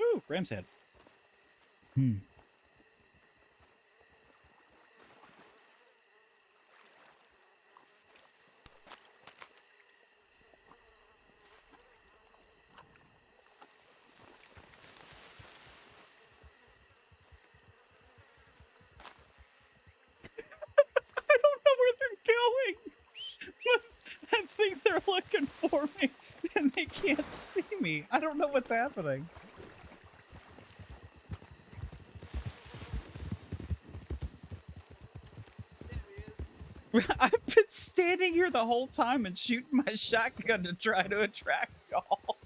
Ooh, Ram's head. I don't know where they're going. I think they're looking for me and they can't see me. I don't know what's happening. I've been standing here the whole time and shooting my shotgun to try to attract y'all.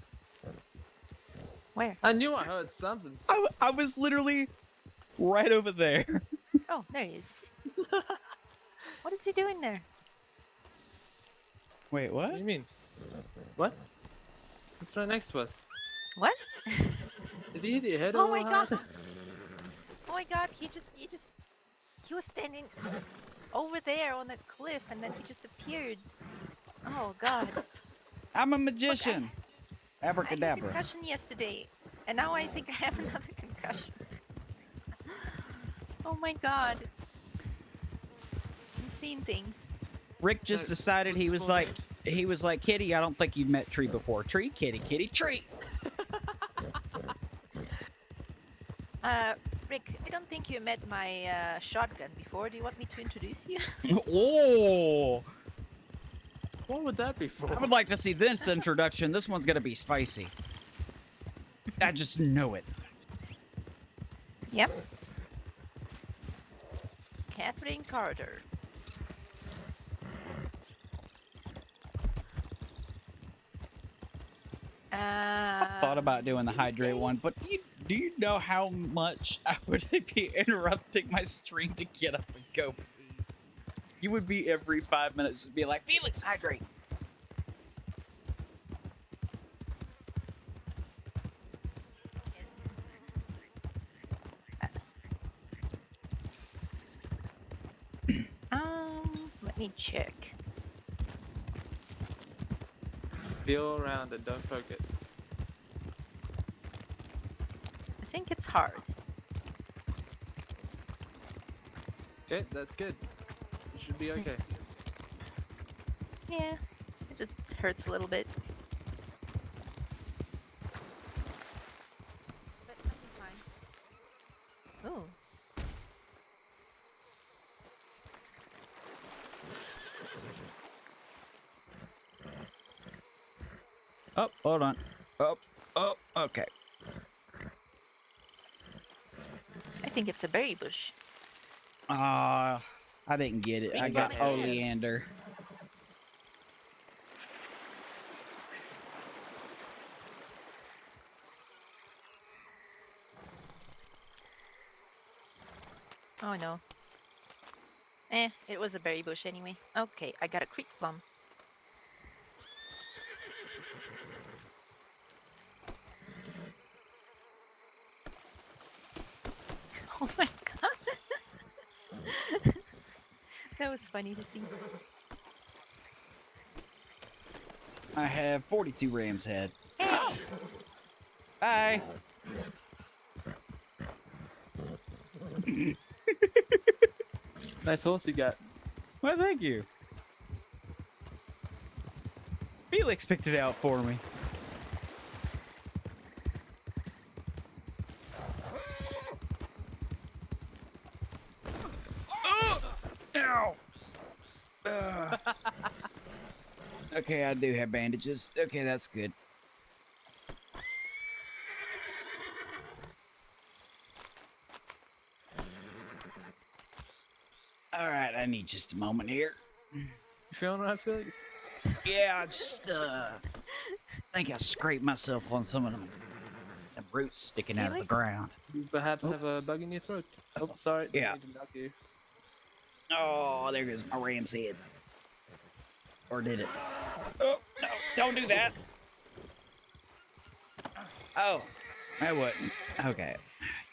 Where? I knew I heard something. I was literally right over there. Oh, there he is. What is he doing there? Wait, what? What do you mean? What? It's right next to us. What? Did he hit your head Oh all my god! hard? Oh my god! He was standing over there on the cliff, and then he just appeared. Oh god! I'm a magician. Look, I had a Abracadabra. concussion yesterday, and now I think I have another concussion. Oh my god! I'm seeing things. Rick just decided he was like, Kitty, I don't think you've met Tree before. Tree, Kitty, Kitty, Tree. Rick, I don't think you met my shotgun before. Do you want me to introduce you? Oh, What would that be for? I would like to see this introduction. This one's gonna be spicy. I just know it. Yep. Catherine Carter. I thought about doing the hydrate one, but do you know how much I would be interrupting my stream to get up and go pee? You would be every 5 minutes just be like, Felix, hydrate. Let me check. Feel around it, don't poke it. I think it's hard. Okay, that's good. It should be okay. Yeah, it just hurts a little bit. But it's fine. Ooh. Oh, hold on. Oh, okay. I think it's a berry bush. I didn't get it. Bring I got it in. oleander. Oh no. It was a berry bush anyway. Okay, I got a creek plum. Oh my god. That was funny to see. I have 42 ram's head. Hey! Bye. Nice horse you got. Well, thank you. Felix picked it out for me. Ow! Okay, I do have bandages. Okay, that's good. All right, I need just a moment here. You feeling alright, Felix? Yeah, I just think I scraped myself on some of them roots sticking out of the Felix? ground. You perhaps have a bug in your throat. Oh, sorry. didn't Yeah. mean to knock you. Oh, there goes my ram's head. Or did it? Oh, no, don't do that. Oh, I wouldn't. Okay.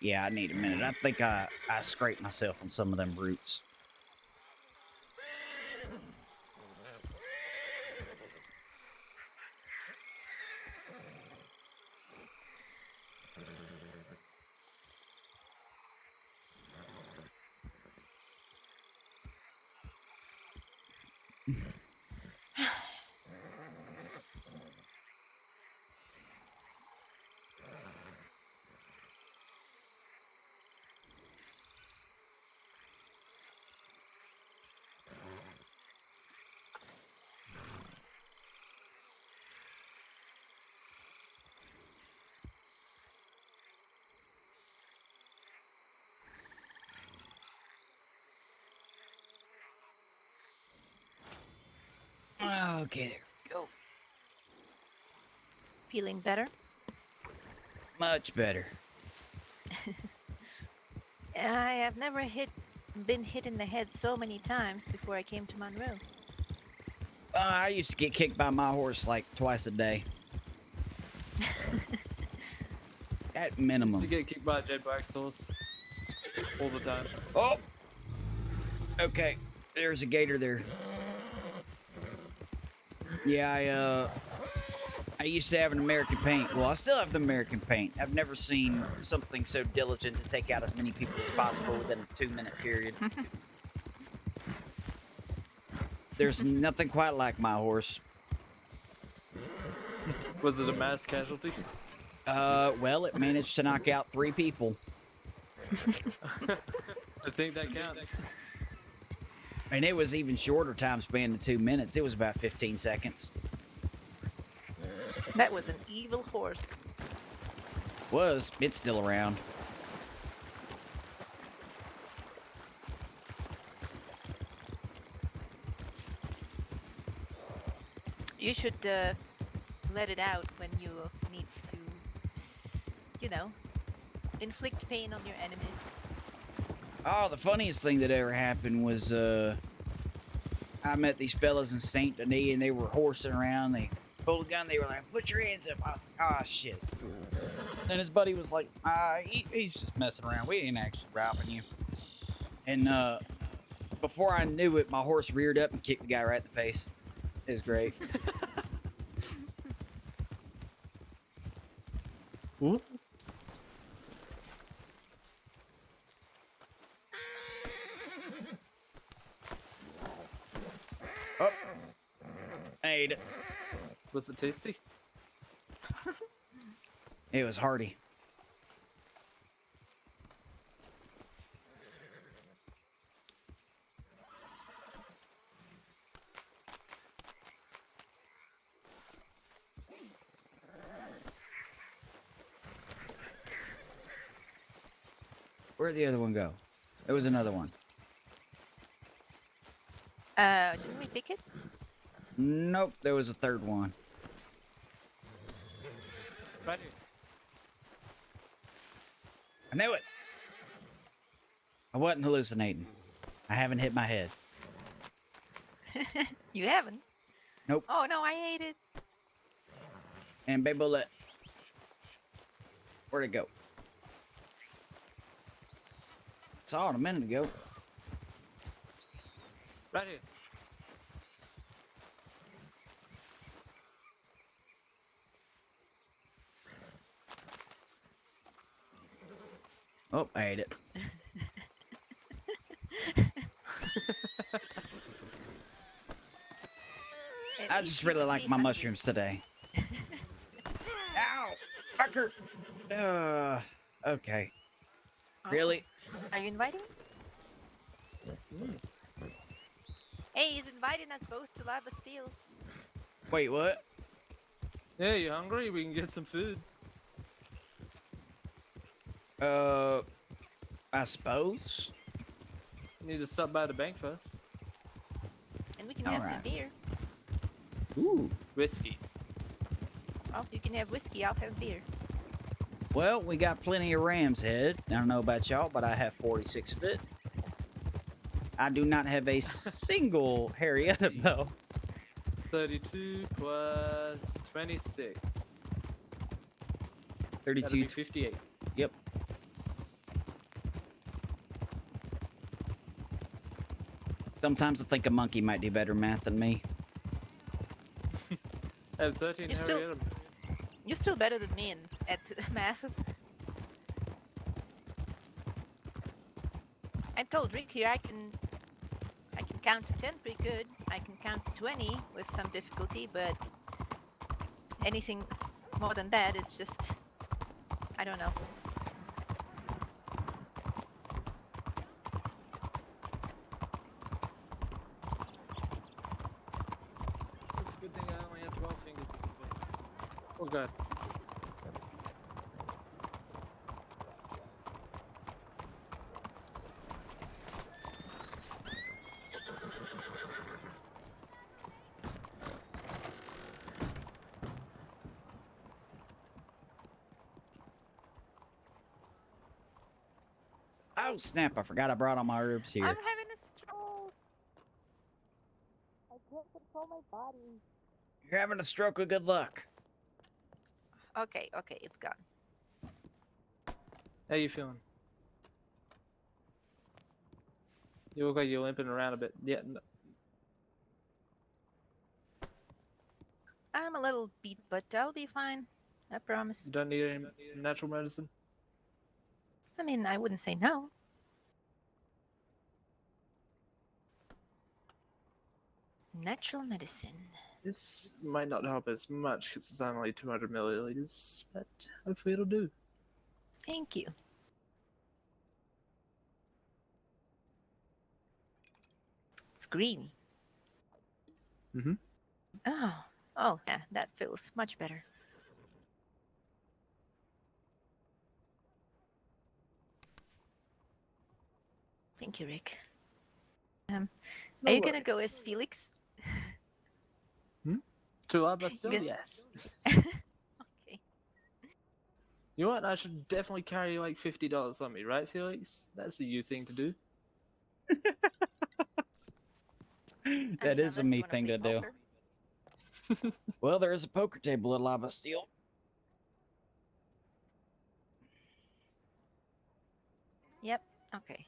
Yeah, I need a minute. I think I scraped myself on some of them roots. Okay, there we go. Feeling better? Much better. I have never been hit in the head so many times before I came to Monroe. I used to get kicked by my horse like twice a day. At Used minimum. to get kicked by a jetpack horse all the time. Oh! Okay, there's a gator there. Yeah, I used to have an American paint. Well, I still have the American paint. I've never seen something so diligent to take out as many people as possible within a 2-minute period. There's nothing quite like my horse. Was it a mass casualty? Well, it managed to knock out 3 people. I think that counts. And it was even shorter time span than 2 minutes. It was about 15 seconds. That was an evil horse. Was. It's still around. You should let it out when you need to, you know, inflict pain on your enemies. Oh, the funniest thing that ever happened was I met these fellas in St. Denis and they were horsing around. They pulled a gun. They were like, "Put your hands up." I was like, "Ah, shit." And his buddy was like, he's just messing around. We ain't actually robbing you. And before I knew it, my horse reared up and kicked the guy right in the face. It was great. What? Oh. I ate it. Was it tasty? It was hearty. Where'd the other one go? There was another one. Didn't we pick it? Nope, there was a third one. Right here. I knew it. I wasn't hallucinating. I haven't hit my head. You haven't? Nope. Oh no, I ate it. And Babe Bullet. Where'd it go? Saw it a minute ago. Right here. Oh, I ate it. I just really like my mushrooms today. Ow! Fucker! Okay. Really? Are you inviting? Hey, he's inviting us both to Lava Steel. Wait, what? Yeah, you hungry? We can get some food. I suppose. Need to stop by the bank first. And we can have some Alright. beer. Ooh. Whiskey. Oh, you can have whiskey, I'll have beer. Well, we got plenty of Ram's Head. I don't know about y'all, but I have 46 of it. I do not have a single Harrietta, though. 32 plus 26. 32. That'll be 58. Yep. Sometimes I think a monkey might do better math than me. I have 13 You're still- Harrietta. You're still better than me at math. I told Rick here I can count to 10 pretty good. I can count to 20 with some difficulty, but anything more than that, it's just, I don't know. It's a good thing I only have 12 fingers of the thing. Oh god. Oh snap! I forgot I brought all my herbs here. I'm having a stroke. I can't control my body. You're having a stroke of good luck. Okay, okay, it's gone. How you feeling? You look like you're limping around a bit. Yeah. No. I'm a little beat, but I'll be fine. I promise. You don't need any natural medicine? I mean, I wouldn't say no. Natural medicine. This might not help as much because it's only 200 milliliters, but hopefully it'll do. Thank you. It's green. Mm-hmm. Oh, yeah, that feels much better. Thank you, Rick. Are No you gonna go worries. as Felix? To La Bastille, Good. yes. Okay. You know what? I should definitely carry like $50 on me, right, Felix? That's a you thing to do. That is a unless you me wanna thing play to do. poker. Well, there is a poker table at La Bastille. Yep. Okay.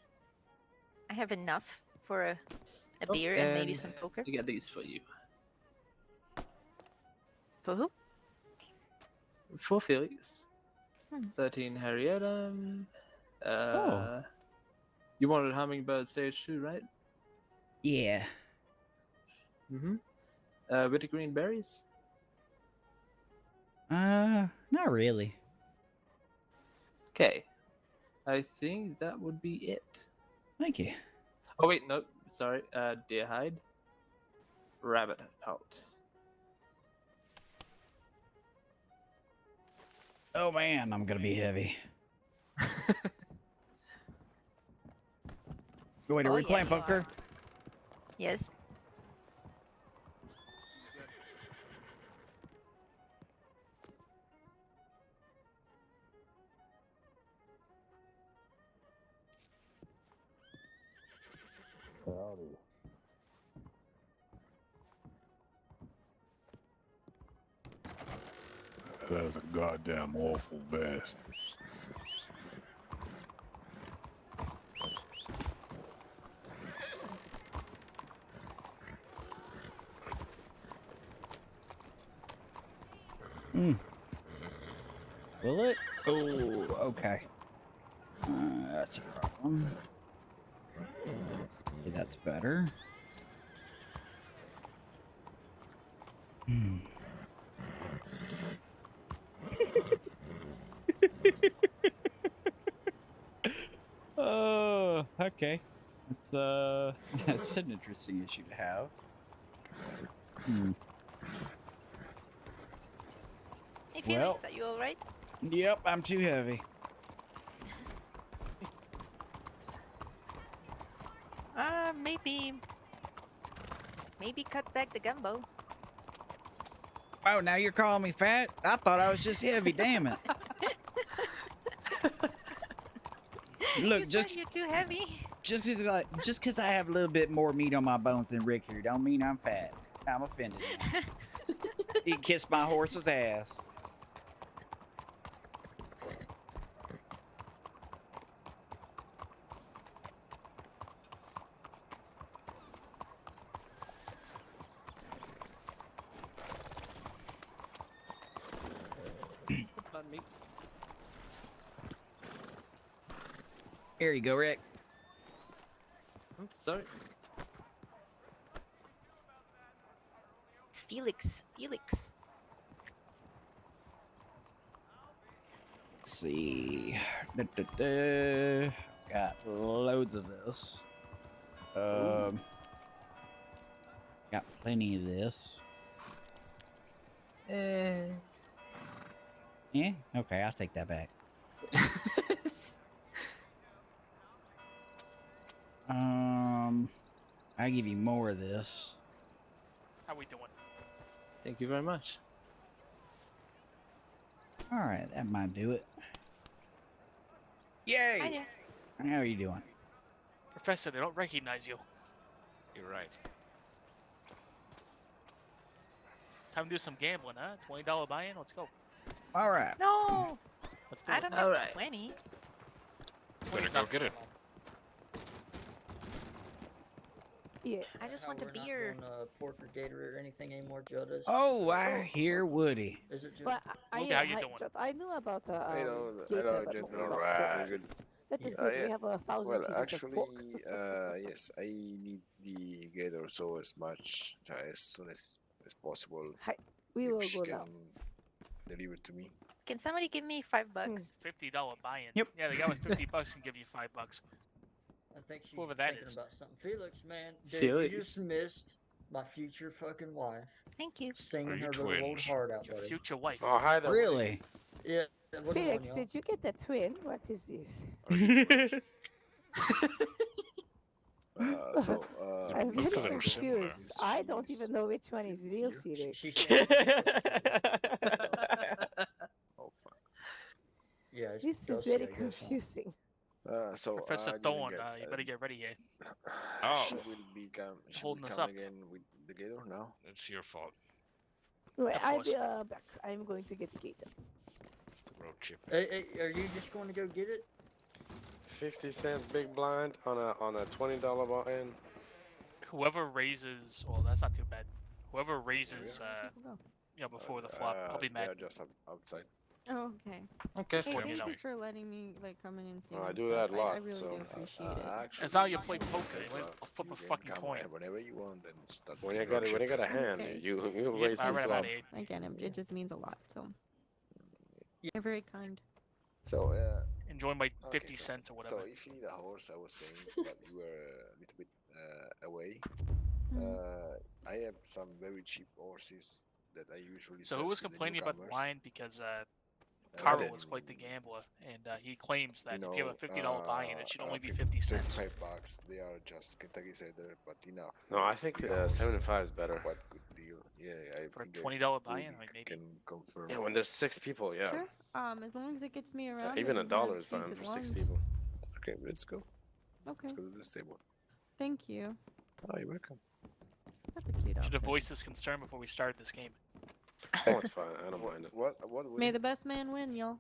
I have enough for a Oh, beer and maybe some poker. I got these for you. For who? For Felix. Hmm. 13 Harrietta. Oh. You wanted Hummingbird Stage 2, right? Yeah. Mm-hmm. Wintergreen Berries? Not really. Okay. I think that would be it. Thank you. Oh, wait, nope. Sorry. Deer Hide. Rabbit Pelt. Oh man, I'm gonna be heavy. Wait, are Oh, we yeah, playing you poker? are. Yes. Howdy. That's a goddamn awful vest. Will it? Oh, okay. That's a problem. Okay, that's better. Hmm. Oh, okay. It's that's an interesting issue to have. Hmm. Hey, Felix, are you alright? Yep, I'm too heavy. Maybe cut back the gumbo. Oh, now you're calling me fat? I thought I was just heavy, damn it. Look, You said you're too heavy. just cause I have a little bit more meat on my bones than Rick here, don't mean I'm fat. I'm offended now. He kissed my horse's ass. Pardon me. Here you go, Rick. Oh, sorry. It's Felix. Felix. Let's see. Got loads of this. Got plenty of this. Yeah? Okay, I'll take that back. I give you more of this. How we doing? Thank you very much. All right, that might do it. Yay! Hi there. How are you doing? Professor, they don't recognize you. You're right. Time to do some gambling, huh? $20 buy-in. Let's go. All right. No, Let's do I it. don't have 20. Better go get it. Yeah, I just want a beer. Pork or gator or anything anymore, Joe does. Oh, I hear Woody. Is it Joe? Well, Woody, how you doing? I knew about the Hello, gator, hello, but gentlemen. not Very pork. good. That is good. Yeah. We have 1,000 Well, pieces of actually, pork. yes, I need the gator so as soon as possible. We if will she go can now. deliver to me. Can somebody give me $5? $50 buy-in. Yep. Yeah, the guy with $50 can give you $5. I think she's Whoever that thinking is. about something. Felix, man, dude, you Felix. just missed my future fucking wife Thank you. singing Are you her little old twins? heart out, Your buddy. future wife. Oh, hi there. Really? Yeah. What do you want, Felix, y'all? did you get a twin? What is this? Are you twins? I'm Both of very them similar. confused. I don't even know which one is real Felix. She's saying Oh fuck. yeah, it's This is Chelsea, very I guess, huh? confusing. Professor I didn't Thorne, get, you better get ready here. Oh, She will be Holding us come up. again with the gator now. it's your fault. Right, Of I'll course. be back. I'm going to get gator. The road chip. Hey, are you just going to go get it? 50-cent big blind on a $20 buy-in. Whoever raises, well, that's not too bad. Whoever raises, before the flop, I'll be They mad. are just outside. Oh, okay. Okay, Hey, so thank you know. you for letting me come in and see. I do that a I lot, really so, do appreciate it. That's how you play poker. I'll flip a fucking coin. Whenever you want, then start. When you got a hand, Okay. you Yeah, raise I the read flop. about it. Again, it just means a lot. So you're very kind. So Enjoy my okay, 50 cents or whatever. So if you need a horse, I was saying, but you were a little bit away. I have some very cheap horses that I usually. So sell who was to the complaining about the newcomers. blind? Because Carl then, is quite the gambler, and he claims that you if you have a $50 buy-in, it should only be 50 cents. $35. They are just Kentucky Cider, but enough. No, I think Good horse. 75 is better. Quite good deal. Yeah, I For a think $20 buy-in, I mean, maybe. can confirm. Yeah, when there's 6 people, yeah. Sure. As long as it gets me around. Even and $1 has is fine decent for 6 ones. people. Okay, let's go. Okay. Let's go to this table. Thank you. Oh, you're welcome. That's a cute Should have outfit. voiced this concern before we started this game. Oh, it's fine. I don't mind it. What May the best man win, y'all.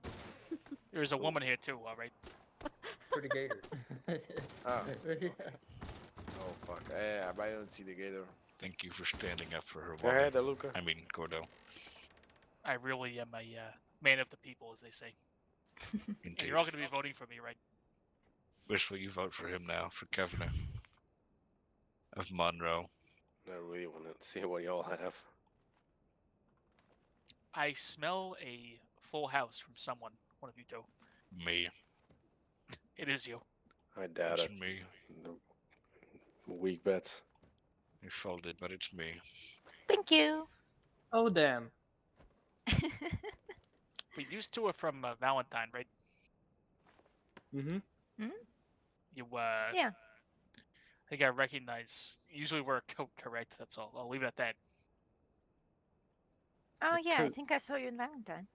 There's a woman here too, alright? For the gator. Ah. Oh fuck! I don't see the gator. Thank you for standing up for her. Go woman. ahead, Luca. I mean, Gordo. I really am a man of the people, as they say. And Indeed. you're all going to be voting for me, right? Wishful you vote for him now for governor of Monroe. I really want to see what y'all have. I smell a full house from someone. One of you two. Me. It is you. I doubt It's it. me. The weak bets. You folded, but it's me. Thank you. Oh damn. But these two are from Valentine, right? Mm-hmm. You Yeah. I think I recognize. Usually we're correct. That's all. I'll leave it at that. Oh yeah, I true. think I saw you in Valentine.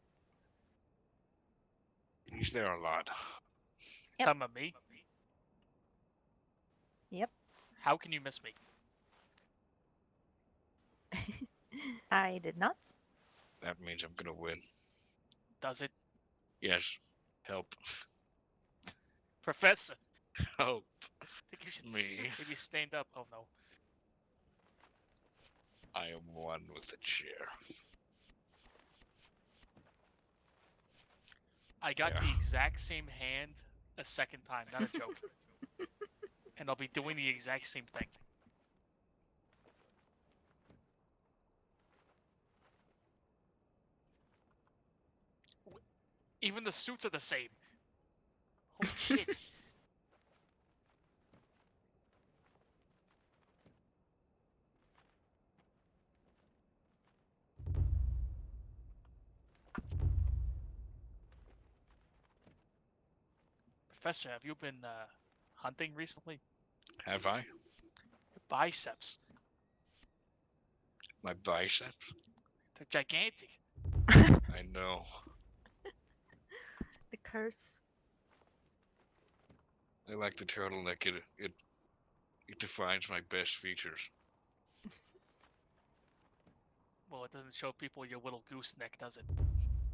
He's there a lot. Yep. Talking about me? Yep. How can you miss me? I did not. That means I'm gonna win. Does it? Yes. Help. Professor. Help. I think you should Me. maybe stand up. Oh no. I am one with the chair. I got Yeah. the exact same hand a second time, not a joke. And I'll be doing the exact same thing. Even the suits are the same. Holy shit. Professor, have you been hunting recently? Have I? Your biceps. My biceps? They're gigantic. I know. The curse. I like the turtleneck. It defines my best features. Well, it doesn't show people your little gooseneck, does it?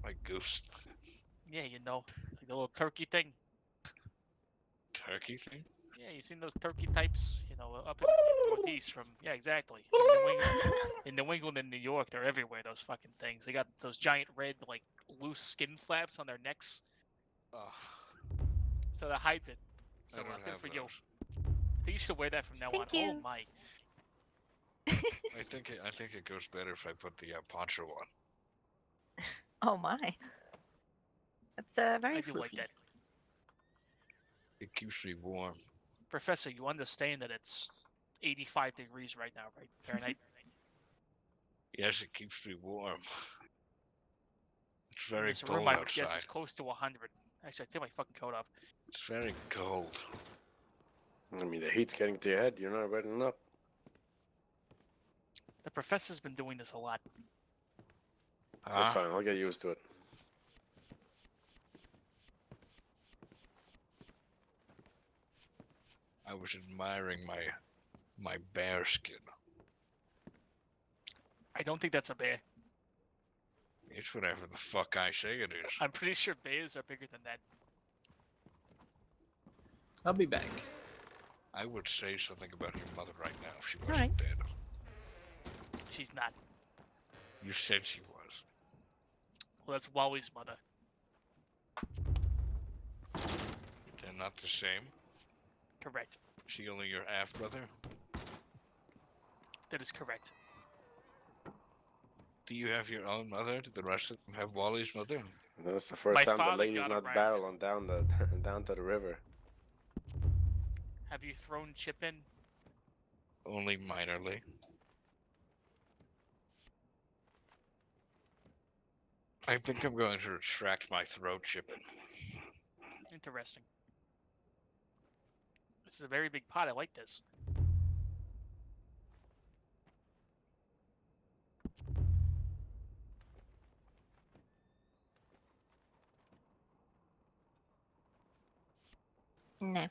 My goose. Yeah, you know, like the little turkey thing. Turkey thing? Yeah, you seen those turkey types? You know, up in Northeast from. Yeah, exactly. In New England and New York, they're everywhere. Those fucking things. They got those giant red, like loose skin flaps on their necks, Oh, so that hides it. So I don't good have for those. you. I think you should wear that from now Thank on. Oh you. my. I think it goes better if I put the poncho on. Oh my. That's very I do like floofy. that. It keeps me warm. Professor, you understand that it's 85 degrees right now, right? Fahrenheit. Yes, it keeps me warm. It's In very this room, cold I would guess outside. it's close to 100. Actually, I take my fucking coat off. It's very cold. I mean, the heat's getting to your head. You're not reddening up. The professor's been doing this a lot. That's fine. I'll get used to it. I was admiring my bear skin. I don't think that's a bear. It's whatever the fuck I say it is. I'm pretty sure bears are bigger than that. I'll be back. I would say something about your mother right now if she wasn't Alright. dead. She's not. You said she was. Well, that's Wally's mother. They're not the same. Correct. She only your half brother. That is correct. Do you have your own mother? Do the rest of them have Wally's mother? That's the first My time the father lady's got not around barreling down the down to the river. Have you thrown Chip in? Only minorly. I think I'm going to retract my throat chipping. Interesting. This is a very big pot. I like this. No.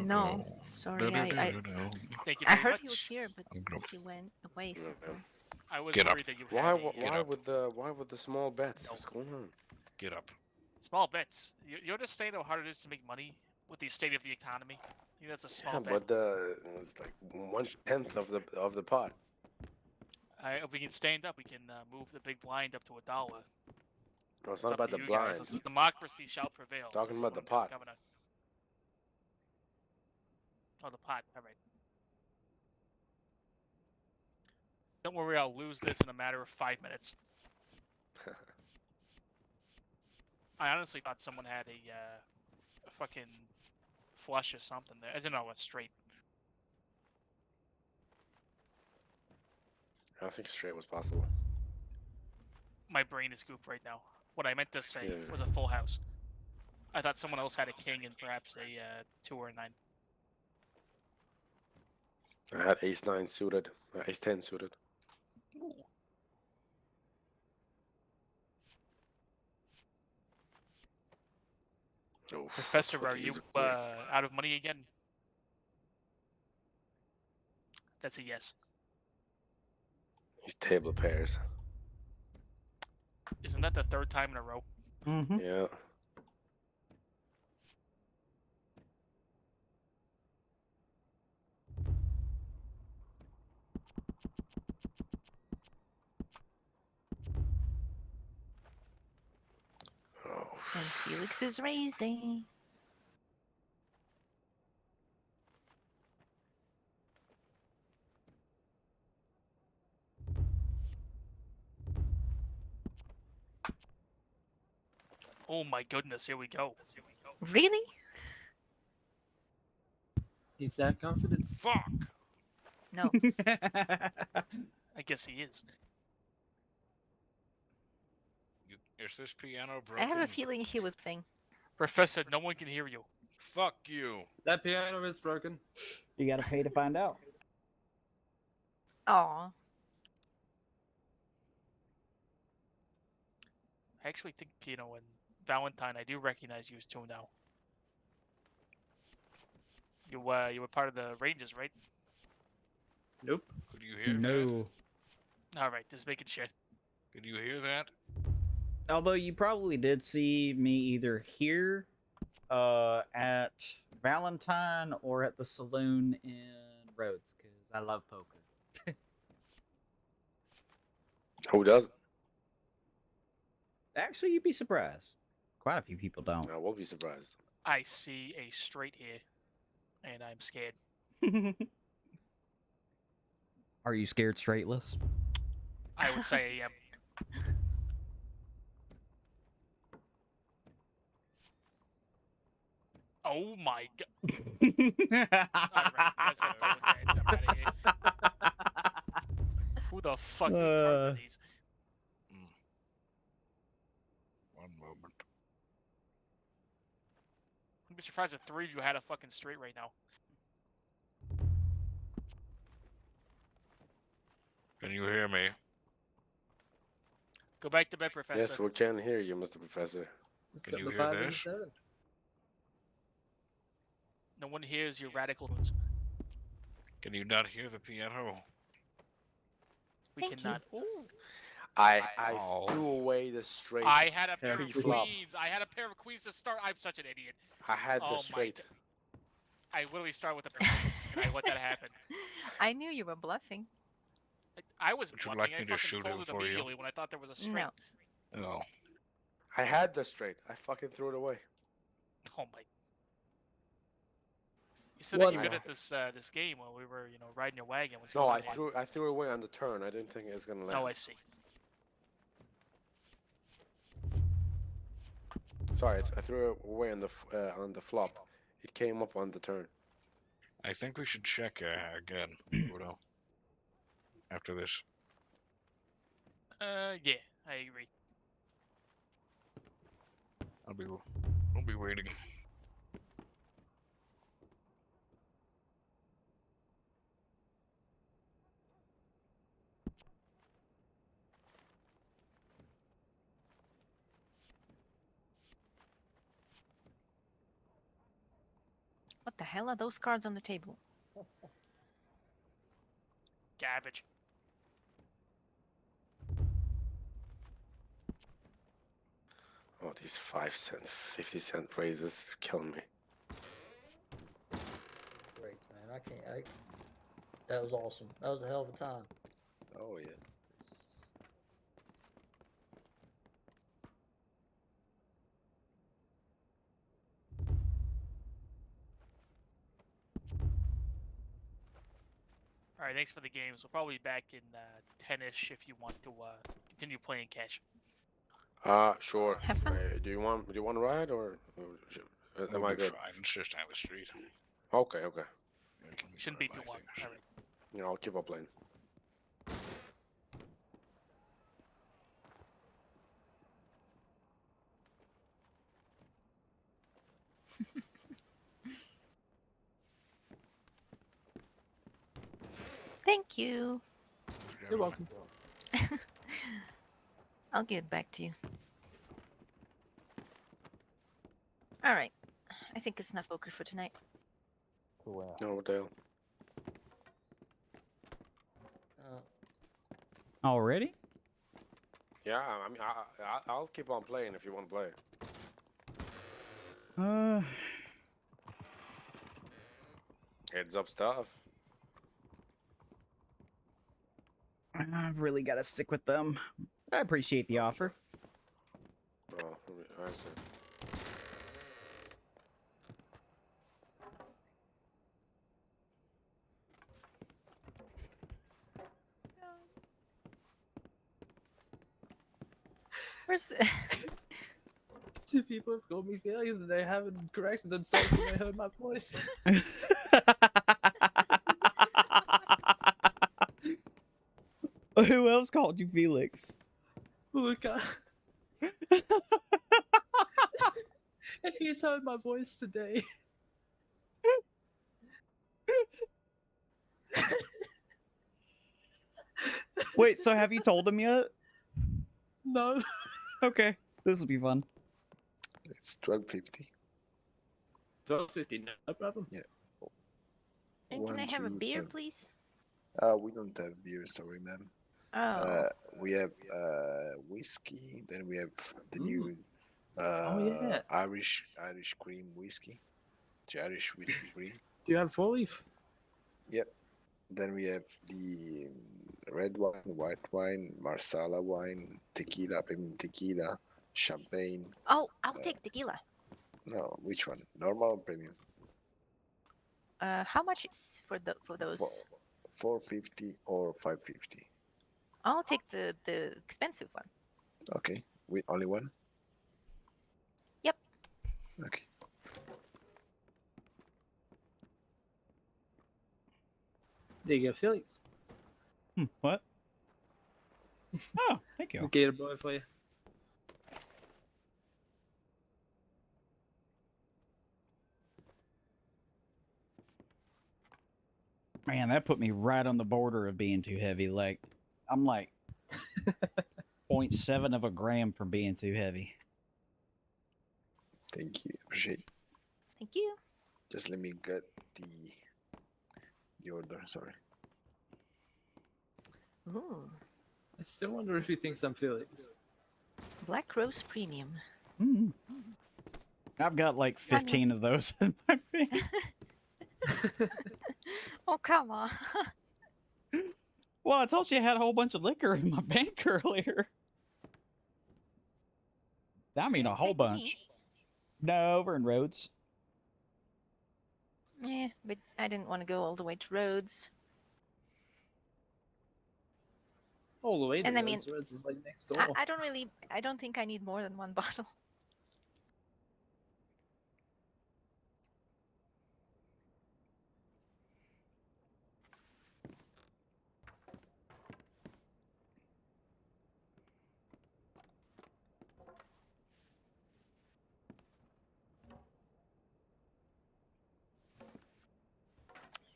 No. Sorry, Thank you I very heard much. he was here, but he went away somewhere. I was Get up. worried that you Why? had Why with the small bets? What's going on? Get up. small bets. You understand how hard it is to make money with the state of the economy? I think that's a small bet. But it's like 1/10 of the pot. If we can stand up, we can move the big blind up to $1. No, it's not up about to the you guys. blind. Listen, democracy shall prevail. Talking That's about what the I'm doing, pot. Governor. Oh, the pot. All right. Don't worry, I'll lose this in a matter of 5 minutes. I honestly thought someone had a fucking flush or something there. I didn't know I went straight. I think straight was possible. My brain is goop right now. What I meant to say Yeah. was a full house. I thought someone else had a king and perhaps a 2 or a 9. I had ace-9 suited, ace-10 suited. Ooh. Oh, Professor, are you out of money again? That's a yes. These table pairs. Isn't that the 3rd time in a row? Mm-hmm. Yeah. Oh. And Felix is raising. Oh my goodness, here we go. Really? He's that confident? Fuck! No. I guess he is. Is this piano I broken? have a feeling he was playing. Professor, no one can hear you. Fuck you. That piano is broken. You gotta pay to find out. Aw. I actually think, you know, in Valentine, I do recognize you as two now. You were part of the Rangers, right? Nope. Could you hear that? No. All right, just making sure. Could you hear that? Although you probably did see me either here at Valentine or at the saloon in Rhodes, because I love poker. Who doesn't? Actually, you'd be surprised. Quite a few people don't. I will be surprised. I see a straight here, and I'm scared. Are you scared straightless? I would say I am. Oh my god. Alright, let's not go with that. I'm outta here. Who the fuck whose cards are these? One moment. I'd be surprised if three of you had a fucking straight right now. Can you hear me? Go back to bed, Professor. Yes, we can hear you, Mr. Professor. Can you hear this? No one hears your radical tunes. Can you not hear the piano? We cannot. Ooh. I threw away the straight. I had a pair of pre-flop. queens. I had a pair of queens to start. I'm such an idiot. I had Oh the straight. I literally started with a pair of queens, and I let that happen. I knew you were bluffing. I was Would you bluffing. like I me to fucking shoot him folded for you? immediately when I thought there was a straight. No. No. I had the straight. I fucking threw it away. Oh my. You said that you're good at this game when we were, you know, riding your wagon. What's No, going I on? threw it away on the turn. I didn't think it was gonna land. Oh, I see. Sorry, I threw it away on the flop. It came up on the turn. I think we should check again, Udo. After this. Yeah, I agree. I'll be waiting. What the hell are those cards on the table? Garbage. Oh, these 5-cent, 50-cent praises are killing me. Great, man. That was awesome. That was a hell of a time. Oh yeah. All right, thanks for the games. We'll probably be back in 10ish if you want to continue playing cash. Sure. Do you want to ride or am I good? Fine. It's just down the street. Okay. Shouldn't be too long. All right. Yeah, I'll keep up playing. Thank you. You're welcome. I'll get back to you. All right. I think it's enough poker for tonight. No, what the hell? Already? Yeah, I mean, I'll keep on playing if you want to play. Heads up stuff. I've really got to stick with them. I appreciate the offer. Oh, I see. Where's the... Two people have called me Felix and they haven't corrected themselves when they heard my voice. Who else called you Felix? Look, and he's heard my voice today. Wait, so have you told him yet? No. Okay, this will be fun. It's 12.50. 12.50, no problem. Yeah. And can I have a beer, please? We don't have beer, sorry, ma'am. Oh. We have whiskey. Then we have the new yeah. Irish cream whiskey. The Irish whiskey cream. Do you have 4-leaf? Yep. Then we have the red wine, white wine, marsala wine, tequila, peppermint tequila, champagne. Oh, I'll take tequila. No, which one? Normal or premium? How much is for those? 450 or 550. I'll take the expensive one. Okay. We only one? Yep. Okay. There you go, Felix. What? Oh, thank you. Gator boy for you. Man, that put me right on the border of being too heavy. Like, I'm like 0.7 of a gram from being too heavy. Thank you. Appreciate it. Thank you. Just let me get the order. Sorry. Ooh. I still wonder if he thinks I'm Felix. Black Rose Premium. Mm. I've got like 15 of those in my bank. Oh, come on. Well, I told you I had a whole bunch of liquor in my bank earlier. I mean, a whole bunch. No, over in Rhodes. Yeah, but I didn't want to go all the way to Rhodes. All the way to And I mean, Rhodes. Rhodes is like next door. I don't think I need more than one bottle.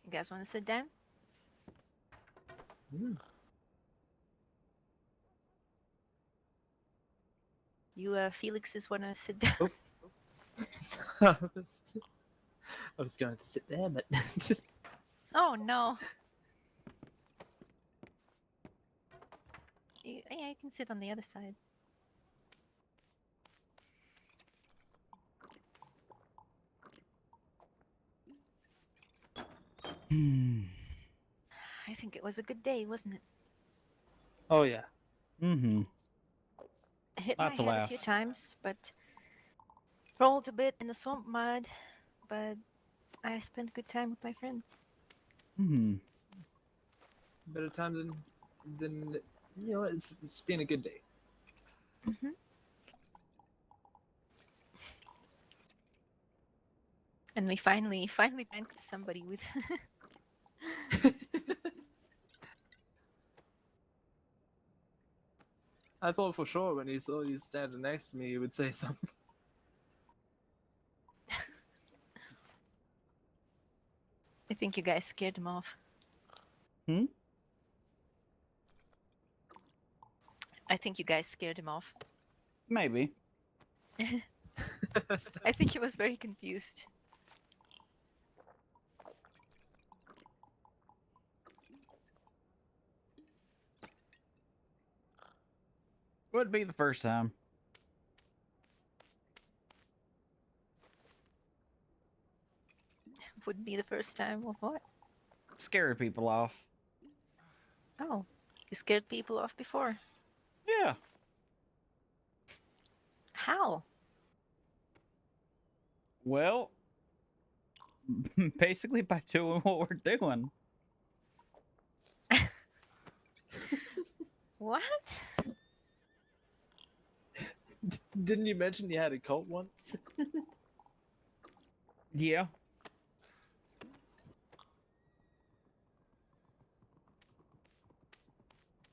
You guys want to sit down? You Felixes want to sit down? I was going to sit there, but Oh no. Yeah, you can sit on the other side. I think it was a good day, wasn't it? Oh yeah. Mm-hmm. I hit Lots of my head a few laughs. times, but rolled a bit in the swamp mud, but I spent good time with my friends. Mm-hmm. Better time than you know. It's been a good day. Mm-hmm. And we finally banked somebody with. I thought for sure when he saw you standing next to me, he would say something. I think you guys scared him off. Hmm? I think you guys scared him off. Maybe. I think he was very confused. Would be the first time. Wouldn't be the first time of what? Scare people off. Oh, you scared people off before. Yeah. How? Well, basically by doing what we're doing. What? Didn't you mention you had a cult once? Yeah.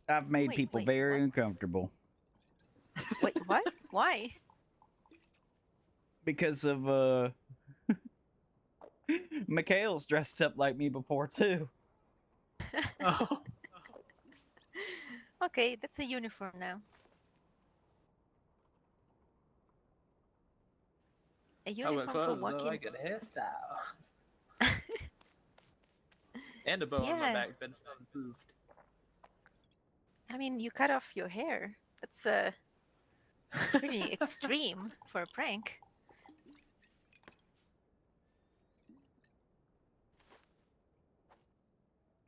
I've made Wait, people wait, very what? uncomfortable. Wait, what? Why? Because of, Mikhail's dressed up like me before, too. Oh. Okay, that's a uniform now. A I went uniform for further though. I walking. got a hairstyle and a bow on my Yeah, back, but it's not improved. I mean, you cut off your hair. That's pretty extreme for a prank.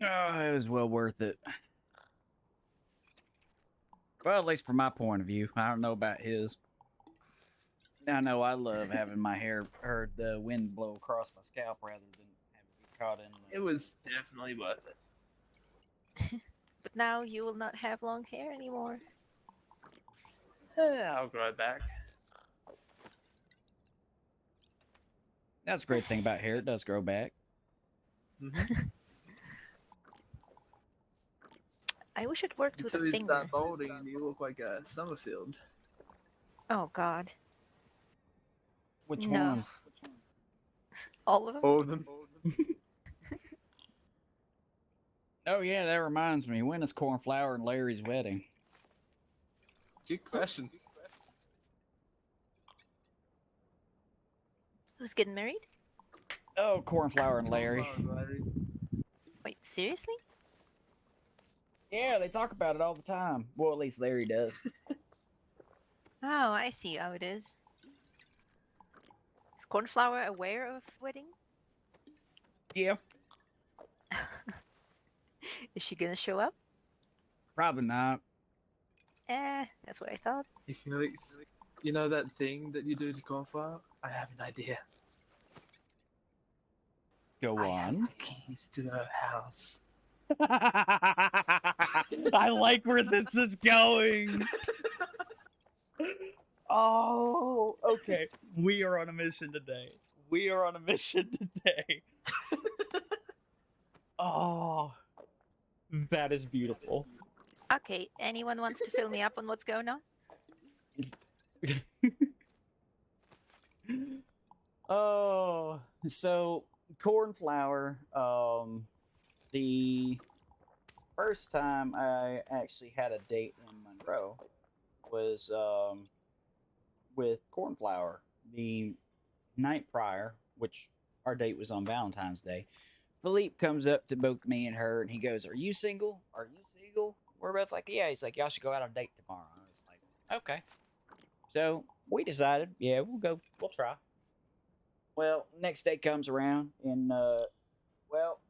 Oh, it was well worth it. Well, at least from my point of view. I don't know about his. I know I love having my hair or the wind blow across my scalp rather than having it get caught in. It was definitely worth it. But now you will not have long hair anymore. I'll grow it back. That's a great thing about hair. It does grow back. I wish it worked with Until a you finger. start balding and you look like a Summerfield. Oh God. Which No. one? All of them? All of them. Oh yeah, that reminds me. When is Cornflower and Larry's wedding? Good question. Who's getting married? Oh, Cornflower and Larry. Wait, seriously? Yeah, they talk about it all the time. Well, at least Larry does. Oh, I see how it is. Is Cornflower aware of wedding? Yeah. Is she gonna show up? Probably not. That's what I thought. If you know that thing that you do to Cornflower? I have an idea. Go I have on. the keys to her house. I like where this is going. Oh, okay. We are on a mission today. We are on a mission today. Oh, that is beautiful. Okay, anyone wants to fill me up on what's going on? Oh, so Cornflower, the first time I actually had a date in Monroe was with Cornflower. The night prior, which our date was on Valentine's Day, Philippe comes up to both me and her and he goes, "Are you single? Are you single?" We're both like, "Yeah." He's like, "Y'all should go out on a date tomorrow." I was like, "Okay." So we decided, yeah, we'll go, we'll try. Well, next day comes around and well,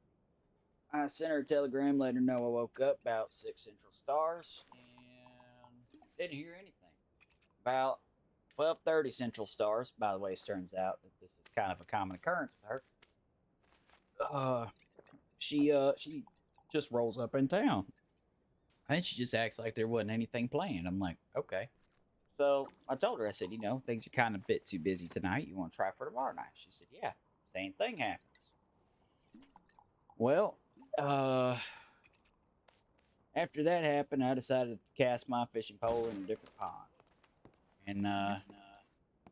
I sent her a telegram letting her know I woke up about 6 Central Stars and didn't hear anything. About 12:30 Central Stars, by the way, it turns out that this is kind of a common occurrence with her. She just rolls up in town. And she just acts like there wasn't anything planned. I'm like, okay. So I told her, I said, things are kind of a bit too busy tonight. You want to try for tomorrow night? She said, yeah. Same thing happens. Well, after that happened, I decided to cast my fishing pole in a different pond. And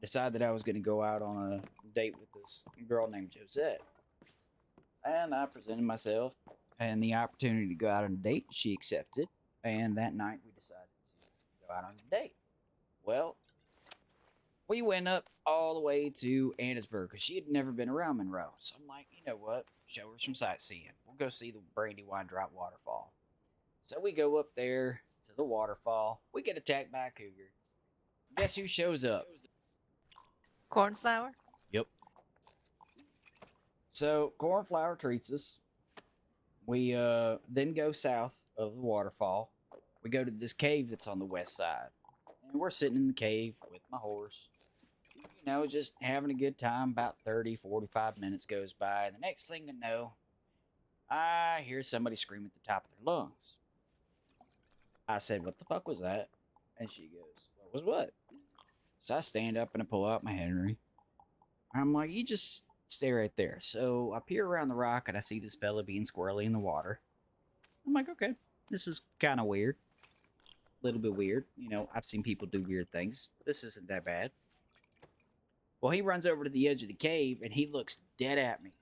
decided that I was going to go out on a date with this girl named Josette. And I presented myself and the opportunity to go out on a date. She accepted. And that night we decided to go out on a date. Well, we went up all the way to Annisburg because she had never been around Monroe. So I'm like, you know what? Show her some sightseeing. We'll go see the Brandywine Drop waterfall. So we go up there to the waterfall. We get attacked by a cougar. Guess who shows up? Cornflower? Yep. So Cornflower treats us. We then go south of the waterfall. We go to this cave that's on the west side. And we're sitting in the cave with my horse. Just having a good time. About 30, 45 minutes goes by. And the next thing I know, I hear somebody scream at the top of their lungs. I said, "What the fuck was that?" And she goes, "What was what?" So I stand up and I pull out my Henry. I'm like, "You just stay right there." So I peer around the rock and I see this fella being squirrely in the water. I'm like, okay, this is kind of weird. A little bit weird. I've seen people do weird things. This isn't that bad. Well, he runs over to the edge of the cave and he looks dead at me.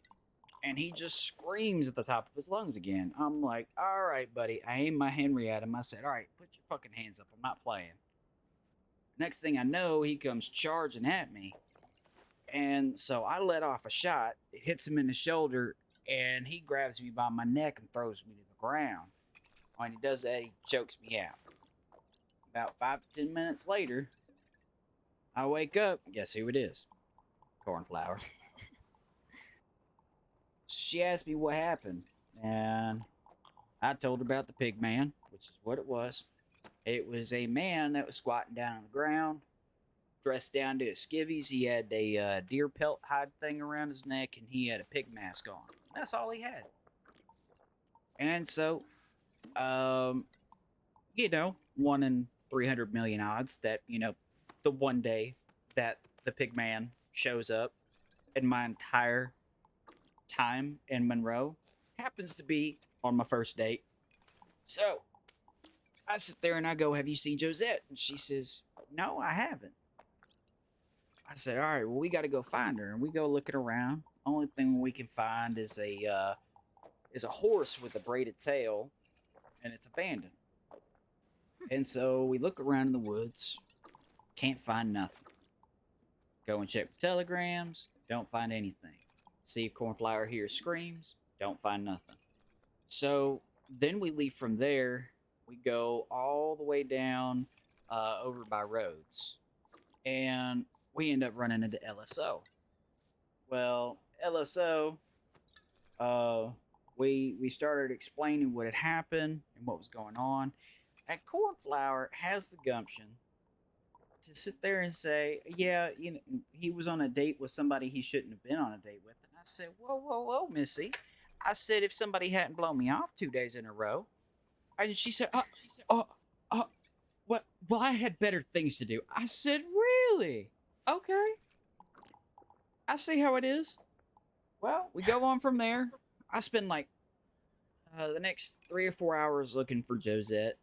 and he just screams at the top of his lungs again. I'm like, all right, buddy. I aimed my Henry at him. I said, all right, put your fucking hands up. I'm not playing. Next thing I know, he comes charging at me. And so I let off a shot. It hits him in the shoulder, and he grabs me by my neck and throws me to the ground. When he does that, he chokes me out. About 5 to 10 minutes later, I wake up. Guess who it is? Cornflower. She asked me what happened, and I told her about the pig man, which is what it was. It was a man that was squatting down on the ground, dressed down to his skivvies. He had a deer pelt hide thing around his neck, and he had a pig mask on. That's all he had. And so, you know, 1 in 300 million odds that, you know, the one day that the pig man shows up in my entire time in Monroe happens to be on my first date. So I sit there and I go, have you seen Josette? And she says, no, I haven't. I said, all right, well, we got to go find her. And we go looking around. Only thing we can find is a horse with a braided tail, and it's abandoned. And so we look around in the woods, can't find nothing. Go and check the telegrams, don't find anything. See if Cornflower here screams, don't find nothing. So then we leave from there. We go all the way down over by Rhodes, and we end up running into LSO. Well, LSO, we started explaining what had happened and what was going on, and Cornflower has the gumption to sit there and say, yeah, you know, he was on a date with somebody he shouldn't have been on a date with. And I said, whoa, Missy. I said, if somebody hadn't blown me off 2 days in a row. And she said, what? Well, I had better things to do. I said, really? Okay. I see how it is. Well, we go on from there. I spend like the next 3 or 4 hours looking for Josette.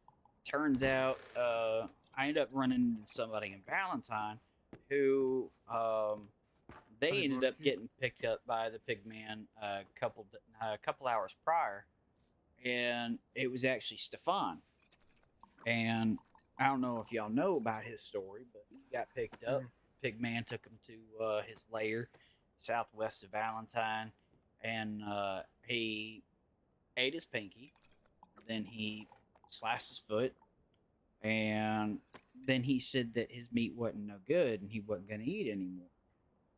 Turns out, I ended up running into somebody in Valentine who they ended up getting picked up by the pig man a couple hours prior, and it was actually Stefan. And I don't know if y'all know about his story, but he got picked up. Pig man took him to his lair southwest of Valentine, and he ate his pinky. Then he sliced his foot, and then he said that his meat wasn't no good and he wasn't going to eat anymore.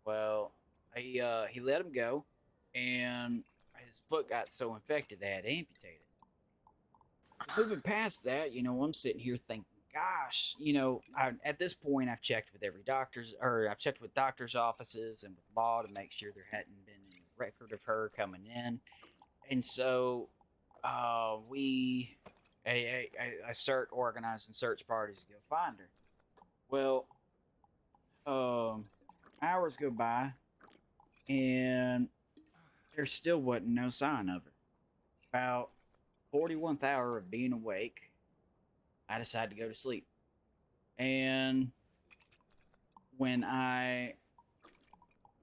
Well, he let him go, and his foot got so infected they had to amputate it. So moving past that, you know, I'm sitting here thinking, gosh, you know, at this point I've checked with I've checked with doctors' offices and with law to make sure there hadn't been any record of her coming in, and so I start organizing search parties to go find her. Well, hours go by, and there still wasn't no sign of her. About 41th hour of being awake, I decided to go to sleep. And when I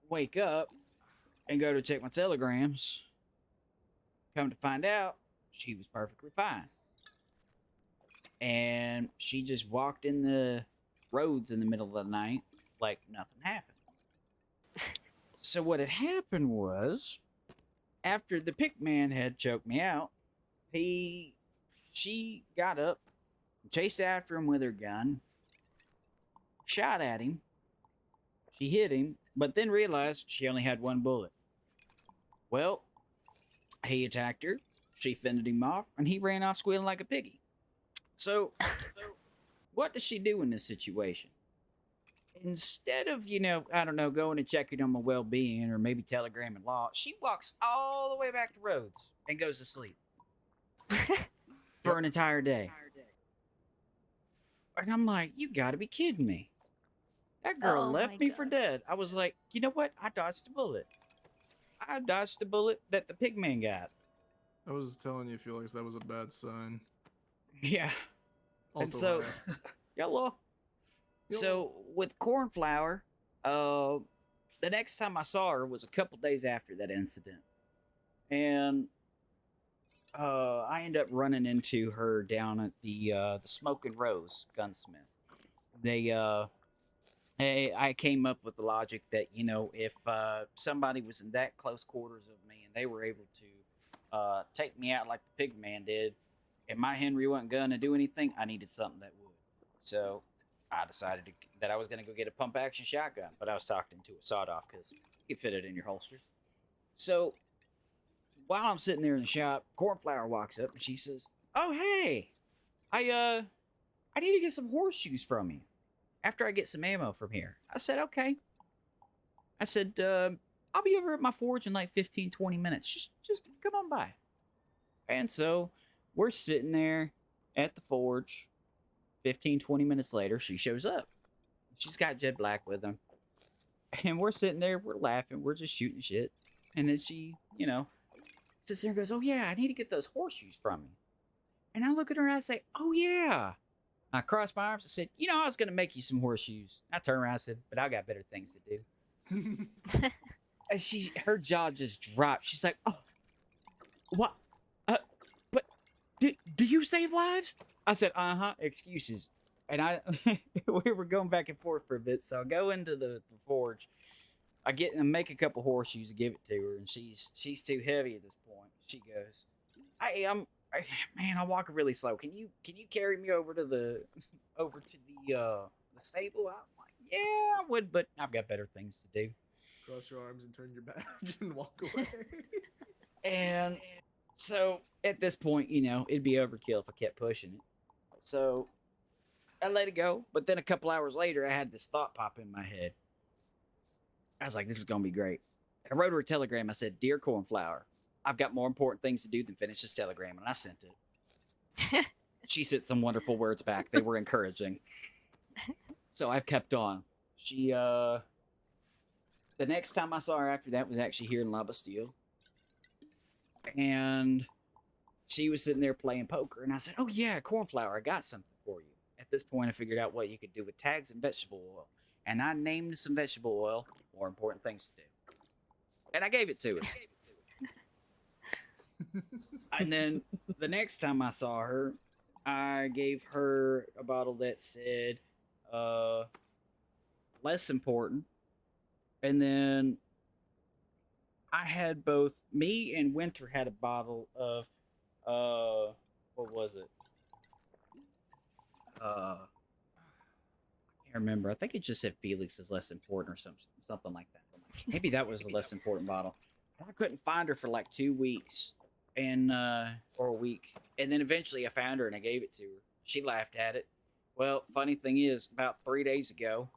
wake up and go to check my telegrams, come to find out, she was perfectly fine. And she just walked in the roads in the middle of the night like nothing happened. So what had happened was, after the pig man had choked me out, she got up, chased after him with her gun, shot at him. She hit him, but then realized she only had one bullet. Well, he attacked her, she fended him off, and he ran off squealing like a piggy. So what does she do in this situation? Instead of, you know, I don't know, going and checking on my well-being or maybe telegramming law, she walks all the way back to Rhodes and goes to sleep for an entire day. And I'm like, you gotta be kidding me. That girl left me for dead. I was like, you know what? I dodged a bullet. I dodged the bullet that the pig man got. I was telling you, Felix, that was a bad sign. Yeah. Also, and so, yellow. So with Cornflower, the next time I saw her was a couple days after that incident. and I end up running into her down at the Smoking Rose gunsmith. They I came up with the logic that, you know, if somebody was in that close quarters of me and they were able to take me out like the pig man did, and my Henry wasn't gonna do anything, I needed something that would. So I decided that I was gonna go get a pump action shotgun, but I was talked into a sawed off because you could fit it in your holsters. So while I'm sitting there in the shop, Cornflower walks up and she says, "Oh hey, I need to get some horseshoes from you after I get some ammo from here." I said, "Okay." I said, "I'll be over at my forge in like 15, 20 minutes. Just come on by." And so we're sitting there at the forge. 15, 20 minutes later, she shows up. She's got Jet Black with her. And we're sitting there, we're laughing, we're just shooting shit. And then she, you know, sits there and goes, "Oh yeah, I need to get those horseshoes from you." And I look at her and I say, "Oh yeah." I crossed my arms and said, "You know, I was going to make you some horseshoes." I turned around and said, "But I got better things to do." And her jaw just dropped. She's like, "Oh, what? But do you save lives?" I said, "Uh-huh, excuses." And we were going back and forth for a bit. So I go into the forge. I get and make a couple horseshoes and give it to her. And she's too heavy at this point. She goes, Man, I walk really slow. Can you carry me over to the stable?" I was like, "Yeah, I would, but I've got better things to do." Cross your arms and turn your back and walk away. And so at this point, you know, it'd be overkill if I kept pushing it. So I let it go. But then a couple hours later, I had this thought pop in my head. I was like, "This is gonna be great." And I wrote her a telegram. I said, "Dear Cornflower, I've got more important things to do than finish this telegram," and I sent it. She sent some wonderful words back. They were encouraging. So I've kept on. She, the next time I saw her after that was actually here in La Bastille. And she was sitting there playing poker. And I said, "Oh yeah, Cornflower, I got something for you." At this point, I figured out what you could do with tags and vegetable oil. And I named some vegetable oil, more important things to do. And I gave it to her. And then the next time I saw her, I gave her a bottle that said, less important. And then I had both me and Winter had a bottle of what was it? I can't remember. I think it just said Felix is less important or something like that. Maybe that was the less important bottle. I couldn't find her for like 2 weeks and or a week. And then eventually I found her and I gave it to her. She laughed at it. Well, funny thing is, about 3 days ago,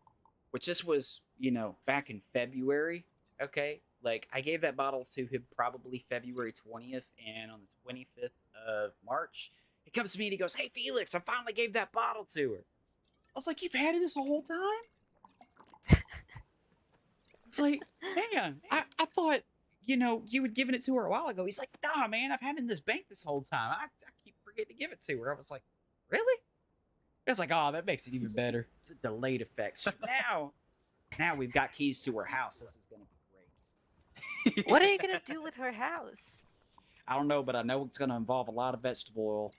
which this was, you know, back in February, okay? Like, I gave that bottle to him probably February 20th, and on the 25th of March, he comes to me and he goes, "Hey, Felix, I finally gave that bottle to her." I was like, "You've had it this whole time?" It's like, "Man, I thought, you know, you had given it to her a while ago." He's like, "Nah, man, I've had it in this bank this whole time. I keep forgetting to give it to her." I was like, "Really?" I was like, "Oh, that makes it even better. It's a delayed effect." So now we've got keys to her house. This is going to be great. What are you gonna do with her house? I don't know, but I know it's going to involve a lot of vegetable oil.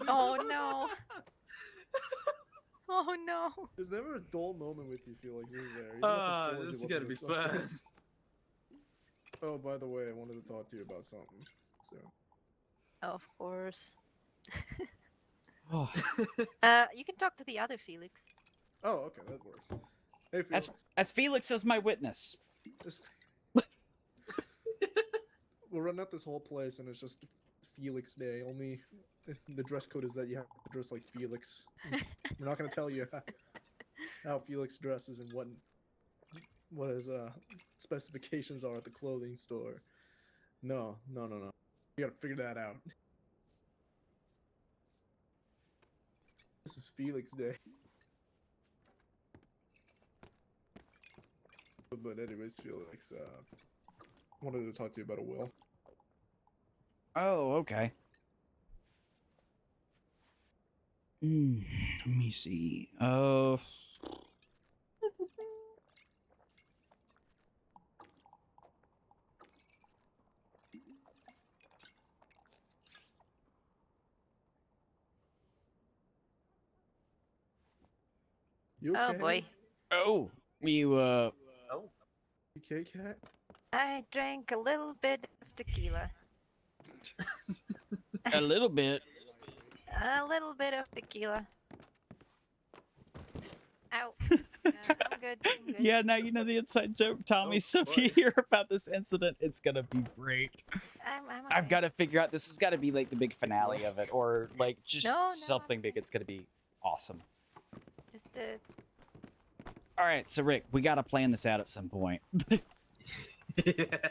Oh no. Oh no. There's never a dull moment with you, Felix, is there? Even at the forge, This is it gonna wasn't be as fun. Oh, by the way, I wanted to talk to you about something. So. Of course. Oh. You can talk to the other Felix. Oh, okay, that works. Hey, Felix. As Felix as my witness. We're running out this whole place, and it's just Felix Day. Only the dress code is that you have to dress like Felix. We're not going to tell you how Felix dresses and what his specifications are at the clothing store. No. You got to figure that out. This is Felix Day. But anyways, Felix, wanted to talk to you about a will. Oh, okay. Let me see. You okay? Oh boy. Oh, you Oh. You okay, cat? I drank a little bit of tequila. a little bit. A little bit of tequila. Ow. I'm good. I'm good. Yeah, now you know the inside joke, Tommy. So if you hear about this incident, it's gonna be great. I'm I've got to figure out. This has got to be like the big finale of it, or like just No, something big. It's gonna be awesome. Just All right, so Rick, we got to plan this out at some point. Oh,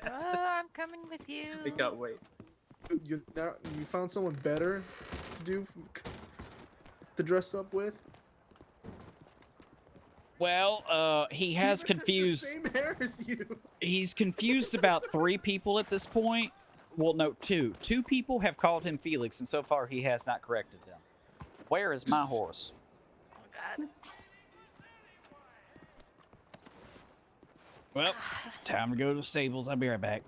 I'm coming with you. I can't wait. You found someone better to dress up with? Well, he has confused. Same hair as you. He's confused about 3 people at this point. Well, no, 2. 2 people have called him Felix, and so far he has not corrected them. Where is my horse? Oh God. Well, time to go to the stables. I'll be right back.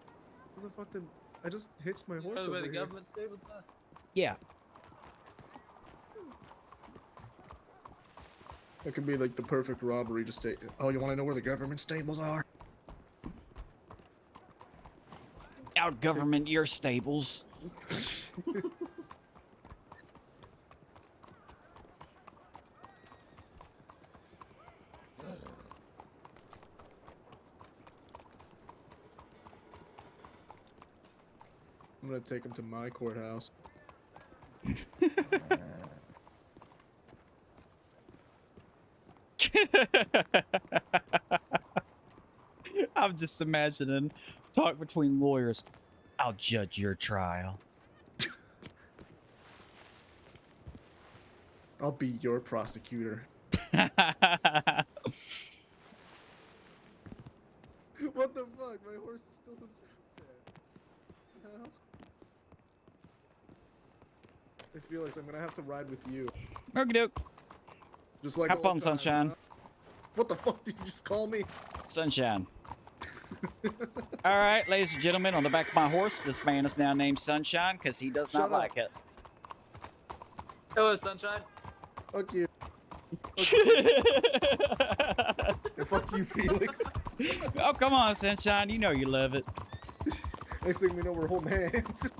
What the fuck did I just hitched my horse By the over way, the here. government stables are. Yeah. That could be like the perfect robbery to stay. Oh, you want to know where the government stables are? Our government, your stables. I'm gonna take him to my courthouse. I'm just imagining talk between lawyers. I'll judge your trial. I'll be your prosecutor. What the fuck? My horse still is out there. No. I feel like I'm gonna have to ride with you. Okie doke. Just like Hop old on, times, sunshine. huh? What the fuck did you just call me? Sunshine. All right, ladies and gentlemen, on the back of my horse, this man is now named Sunshine because he does not Shut up. like it. Hello, sunshine. Fuck you. And fuck you, Felix. Oh, come on, Sunshine. You know you love it. Next thing we know, we're holding hands.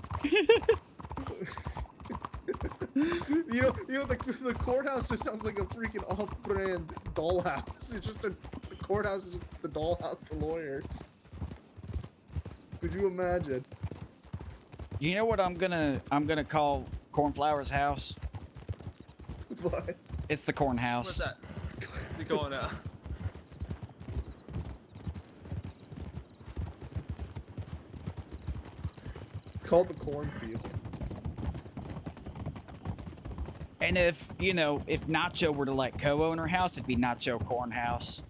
you know, the courthouse just sounds like a freaking off-brand dollhouse. It's just the courthouse is just the dollhouse for lawyers. Could you imagine? You know what I'm gonna call Cornflower's house? What? It's the corn house. What's that? The corn house. Called the cornfield. And if, you know, if Nacho were to like co-own her house, it'd be Nacho Corn House.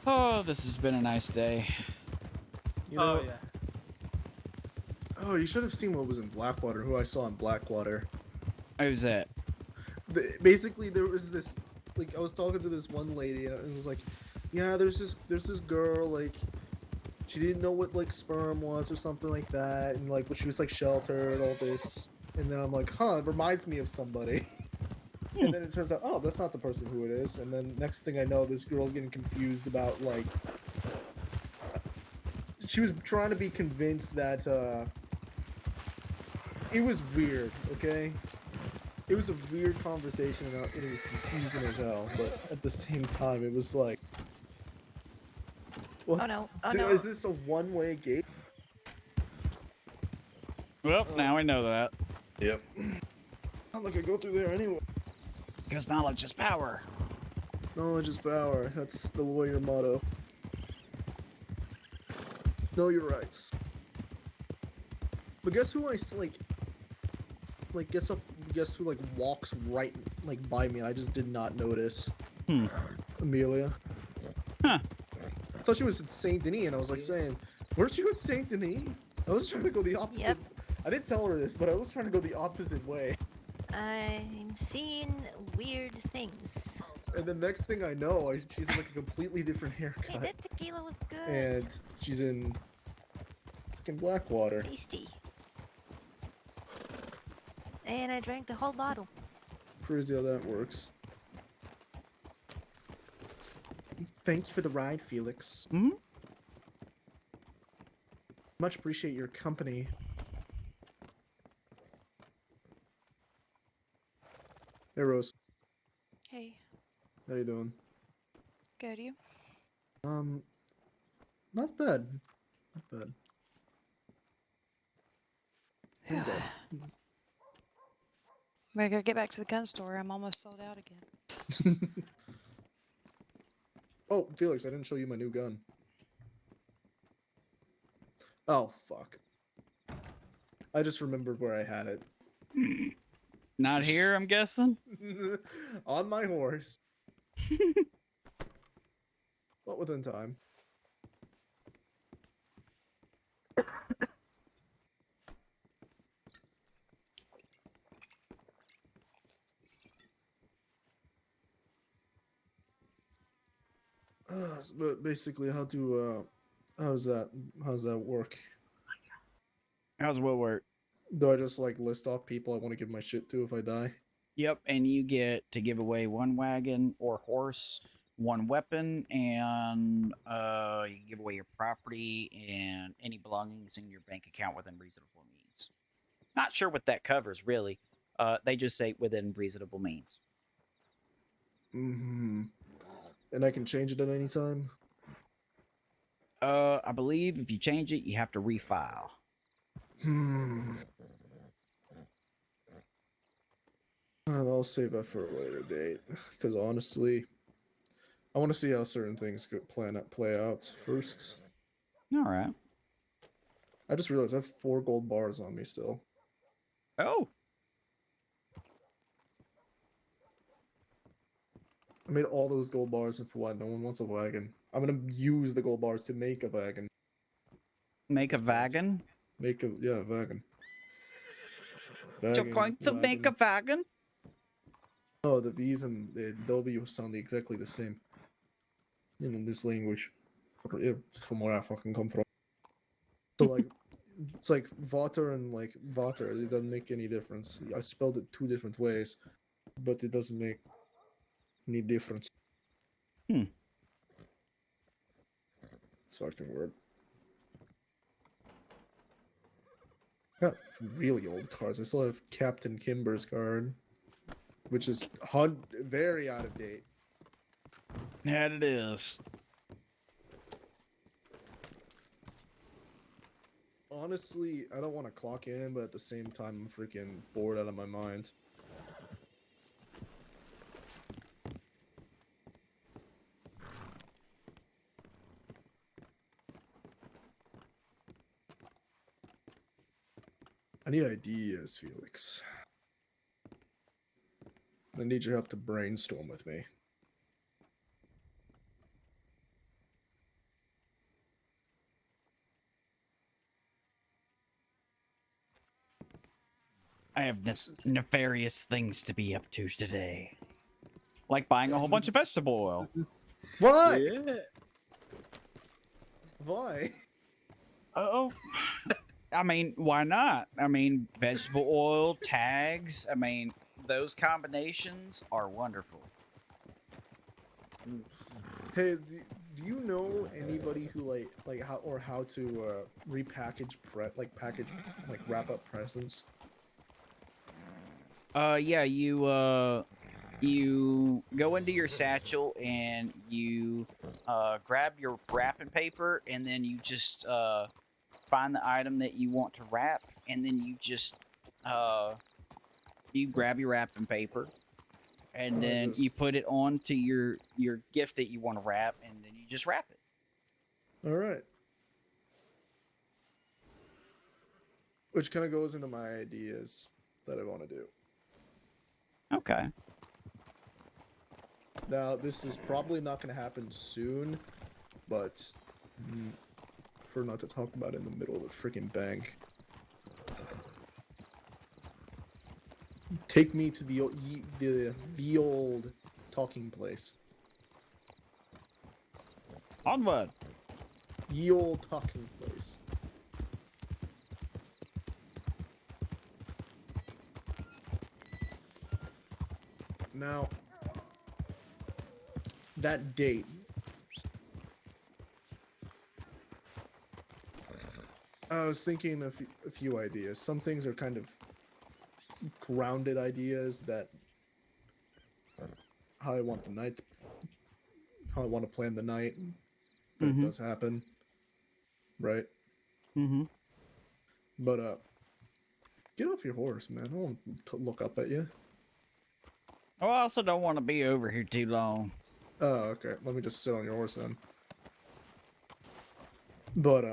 Oh, this has been a nice day. You know, Oh yeah. Oh, you should have seen what was in Blackwater. Who I saw in Blackwater. Who's that? Basically, there was this. Like, I was talking to this one lady, and it was like, yeah, there's this girl, like, she didn't know what like sperm was or something like that, and like, but she was like sheltered, all this, and then I'm like, huh, it reminds me of somebody. And then it turns out, oh, that's not the person who it is. And then next thing I know, this girl's getting confused about like. She was trying to be convinced that it was weird, okay? It was a weird conversation and it was confusing as hell, but at the same time it was like what? Oh no. Oh Dude, no. is this a one-way gate? Well, now I know that. Yep. Not like I go through there anyway. Because knowledge is power. Knowledge is power. That's the lawyer motto. Know your rights. But guess who guess who like walks right like by me and I just did not notice. Amelia. Huh. I thought she was at Saint Denis and I was like saying, weren't you at Saint Denis? I was trying to go the opposite. Yep. I didn't tell her this, but I was trying to go the opposite way. I'm seeing weird things. And the next thing I know, she's in like a completely different Hey, haircut. that tequila was good. And she's in fucking Blackwater. Tasty. And I drank the whole bottle. Crazy how that works. Thank you for the ride, Felix. Mm-hmm. Much appreciate your company. Hey, Rose. Hey, How you doing? good you? Not bad. Not bad. Thank God. I gotta get back to the gun store. I'm almost sold out again. Oh, Felix, I didn't show you my new gun. Oh, fuck. I just remembered where I had it. Not here, I'm guessing? On my horse. But within time. But basically, how's that work? How's what work? Do I just like list off people I want to give my shit to if I die? Yep, and you get to give away 1 wagon or horse, 1 weapon, and you can give away your property and any belongings in your bank account within reasonable means. Not sure what that covers, really. They just say within reasonable means. Mm-hmm. And I can change it at any time? I believe if you change it, you have to refile. I'll save that for a later date. Because honestly, I want to see how certain things could play out first. All right. I just realized I have 4 gold bars on me still. Oh. I made all those gold bars, and for what? No one wants a wagon. I'm gonna use the gold bars to make a wagon. Make a wagon? Make a wagon. You're going to make a wagon? Oh, the V's and the W sound exactly the same. In this language. From where I fucking come from. So like, it's like water and like water. It doesn't make any difference. I spelled it 2 different ways, but it doesn't make any difference. It's fucking weird. Got really old cards. I still have Captain Kimber's card, which is very out of date. That it is. Honestly, I don't want to clock in, but at the same time, I'm freaking bored out of my mind. I need ideas, Felix. I need your help to brainstorm with me. I have nefarious things to be up to today. Like buying a whole bunch of vegetable oil. Why? Yeah. Why? Oh. I mean, why not? I mean, vegetable oil, tags, I mean, those combinations are wonderful. Hey, do you know anybody who how to repackage wrap up presents? Yeah, you go into your satchel and you grab your wrapping paper, and then you just find the item that you want to wrap, and then you just you grab your wrapping paper, and then you put it onto your gift that you want to wrap, and then you just wrap it. All right. Which kind of goes into my ideas that I want to do. Okay. Now, this is probably not going to happen soon, but for not to talk about it in the middle of the freaking bank. Take me to the old talking place. Onward. Ye old talking place. Now, that date. I was thinking of a few ideas. Some things are kind of grounded ideas that how I want the night, how I want to plan the night, but it does happen, right? Mm-hmm. But get off your horse, man. I don't want to look up at you. Oh, I also don't want to be over here too long. Oh, okay. Let me just sit on your horse then. But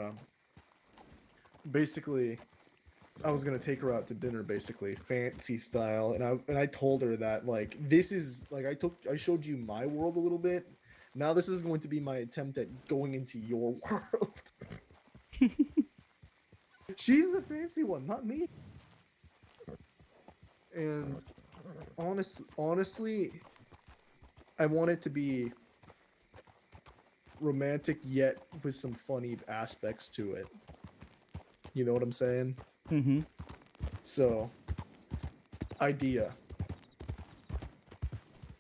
basically, I was gonna take her out to dinner, basically fancy style, and I told her that like this is like I showed you my world a little bit. Now this is going to be my attempt at going into your world. She's the fancy one, not me. And honestly, I want it to be romantic yet with some funny aspects to it. You know what I'm saying? Mm-hmm. So, idea.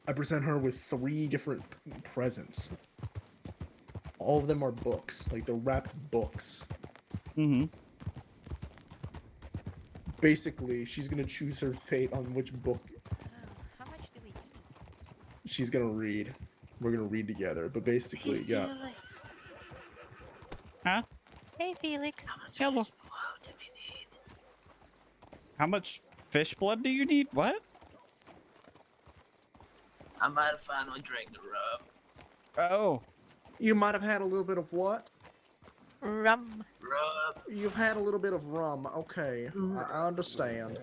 I present her with 3 different presents. All of them are books, like they're wrapped books. Mm-hmm. Basically, she's gonna choose her fate on which book How much do we eat? she's gonna read. We're gonna read together, but basically, yeah. Huh? Hey, Felix. Hello. How much fish blood do you need? What? I might have finally drank the rub. Oh. You might have had a little bit of what? Rum. Rub. You've had a little bit of rum. Okay, I understand.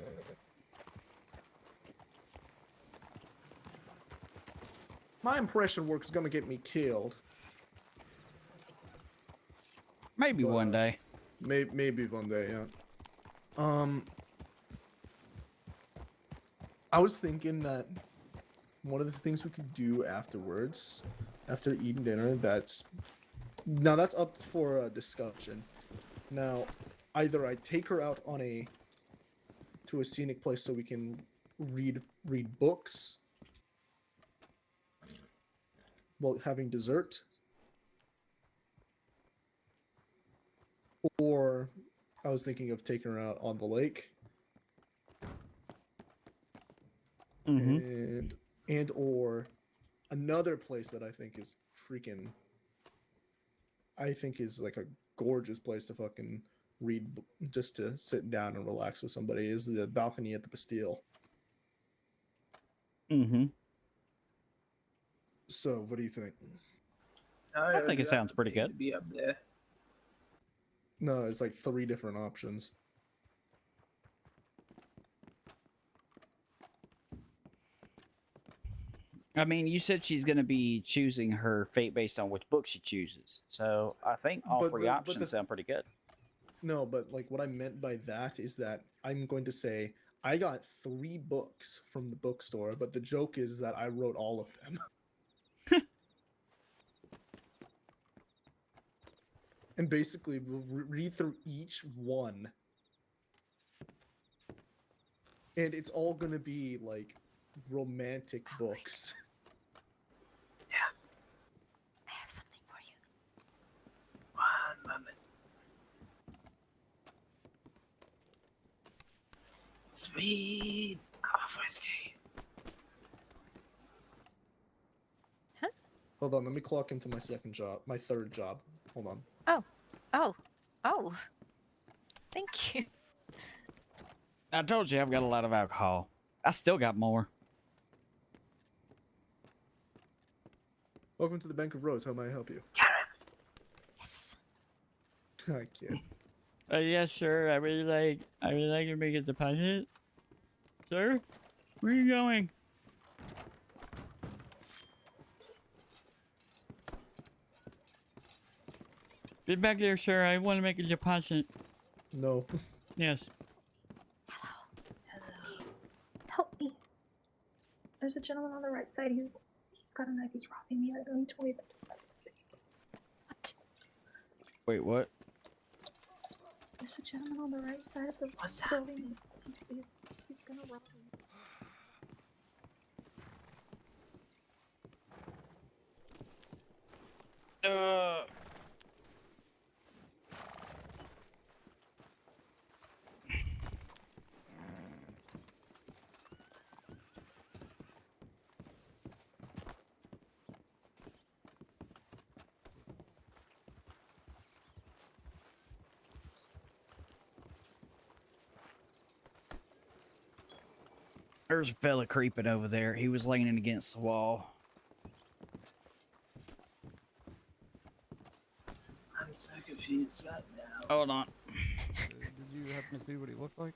My impression work is gonna get me killed. Maybe one day. Maybe one day, yeah. I was thinking that one of the things we could do afterwards, after eating dinner, that's up for a discussion. Now, either I take her out to a scenic place so we can read books while having dessert, or I was thinking of taking her out on the lake. Mm-hmm. And or another place that I think is freaking is like a gorgeous place to fucking read, just to sit down and relax with somebody, is the balcony at the Bastille. Mm-hmm. So what do you think? I think it sounds pretty good. To be up there. No, it's like 3 different options. I mean, you said she's going to be choosing her fate based on which book she chooses. So I think all 3 options sound pretty good. No, but like what I meant by that is that I'm going to say I got 3 books from the bookstore, but the joke is that I wrote all of them. And basically, we'll read through each one. And it's all going to be like romantic books. Yeah. I have something for you. One moment. Sweet. Whiskey. Huh? Hold on, let me clock into my my 3rd job. Hold on. Oh. Thank you. I told you I've got a lot of alcohol. I still got more. Welcome to the Bank of Rose. How may I help you? Yes. I can't. Yes, sir. I really like to make a deposit. Sir, where are you going? Get back there, sir. I want to make a deposit. No. Yes. Help There's a gentleman on the right side. He's got a knife. He's robbing me. I know he told me that. Wait, what? There's a gentleman on the right side of the building. He's gonna rob me. There's a fella creeping over there. He was leaning against the wall. I'm so confused right now. Hold on. Did you happen to see what he looked like?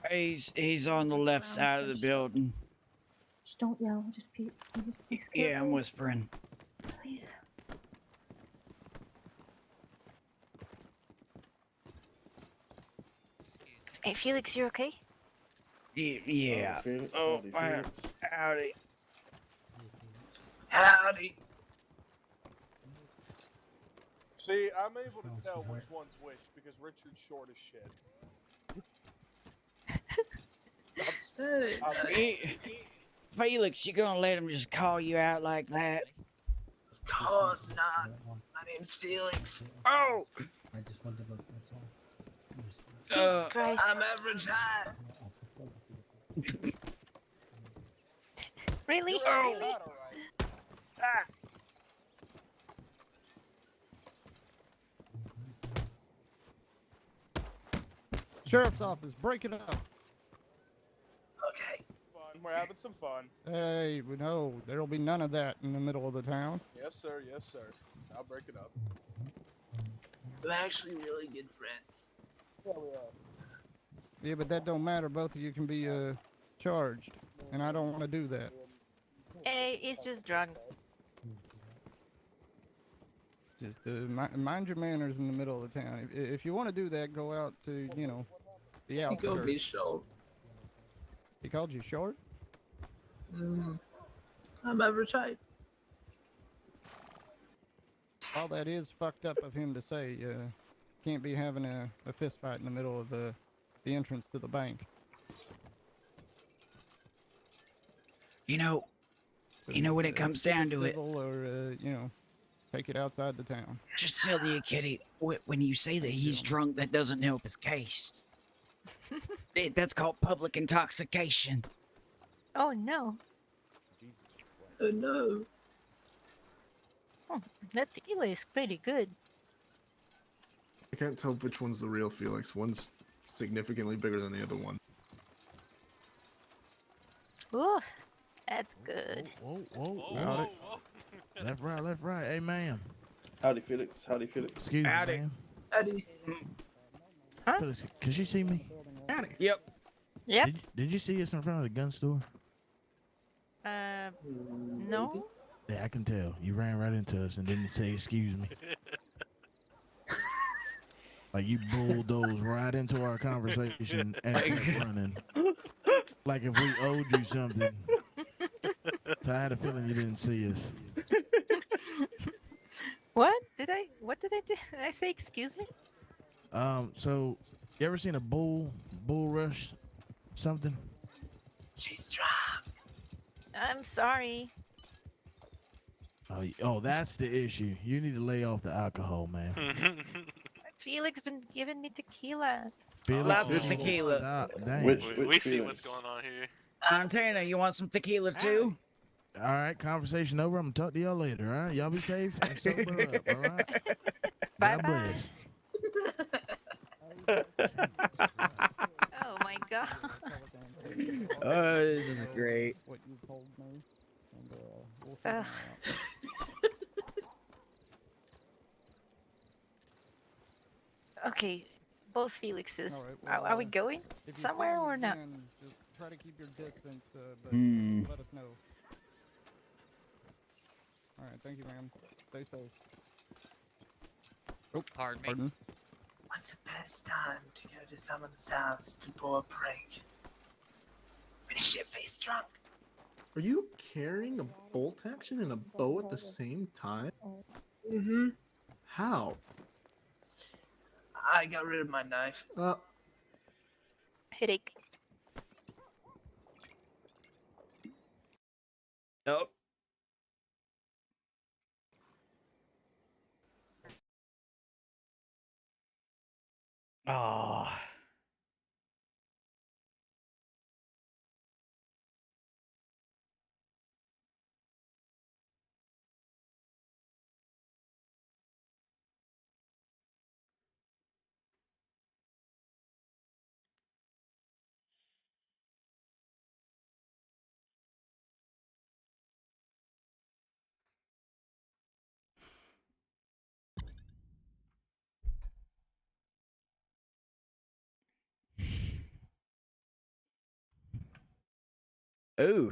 He's on the left side of the building. Just don't yell. Just be Yeah, I'm whispering. Please. Hey, Felix, you okay? Yeah. Oh, wow. Howdy. Howdy. See, I'm able to tell which one's which because Richard's short as shit. Felix, you gonna let him just call you out like that? Of course not. My name's Felix. Oh! I just wanted to look, that's all. Jesus Christ. I'm average height. Really? Really? Ah. Sheriff's office, break it up. Okay. Fun. We're having some fun. Hey, no, there'll be none of that in the middle of the town. Yes, sir. Yes, sir. I'll break it up. We're actually really good friends. Yeah, we are. Yeah, but that don't matter. Both of you can be charged, and I don't want to do that. Hey, he's just drunk. Just mind your manners in the middle of the town. If you want to do that, go out to, you know, the He outskirts. called me short. He called you short? I'm average height. All that is fucked up of him to say. Can't be having a fist fight in the middle of the entrance to the bank. You know when it comes down to it. Or, you know, take it outside the town. Just tell you, kitty, when you say that he's drunk, that doesn't help his case. That's called public intoxication. Oh no. Oh no. Oh, that tequila is pretty good. I can't tell which one's the real Felix. One's significantly bigger than the other one. Ooh, that's good. Howdy. Left, right. Hey, ma'am. Howdy, Felix. Howdy, Felix. Excuse me, ma'am. Howdy. Huh? Felix, can she see me? Howdy. Yep. Yep. Did you see us in front of the gun store? No. Yeah, I can tell. You ran right into us and didn't say excuse me. Like you bulldozed right into our conversation and kept running. Like if we owed you something. So I had a feeling you didn't see us. What did I do? Did I say excuse me? So you ever seen a bull rush something? She's drunk. I'm sorry. Oh, that's the issue. You need to lay off the alcohol, man. Felix been giving me tequila. Lots of tequila. We see what's going on here. Antenna, you want some tequila too? All right, conversation over. I'm gonna talk to y'all later. All right, y'all be safe and sober up. All right. Bye God bye. bless. Oh my god. Oh, this is great. What you told me, and we'll Ugh. Okay, both Felixes. All right, well, are we going if you see somewhere him or not? again, just try to keep your distance, but Hmm. let us know. All right, thank you, ma'am. Stay safe. Oh, Pardon me? pardon. What's the best time to go to someone's house to pull a prank? When he's shit-faced drunk. Are you carrying a bolt action and a bow at the same time? Mm-hmm. How? I got rid of my knife. Headache. Nope. Oh. Ooh.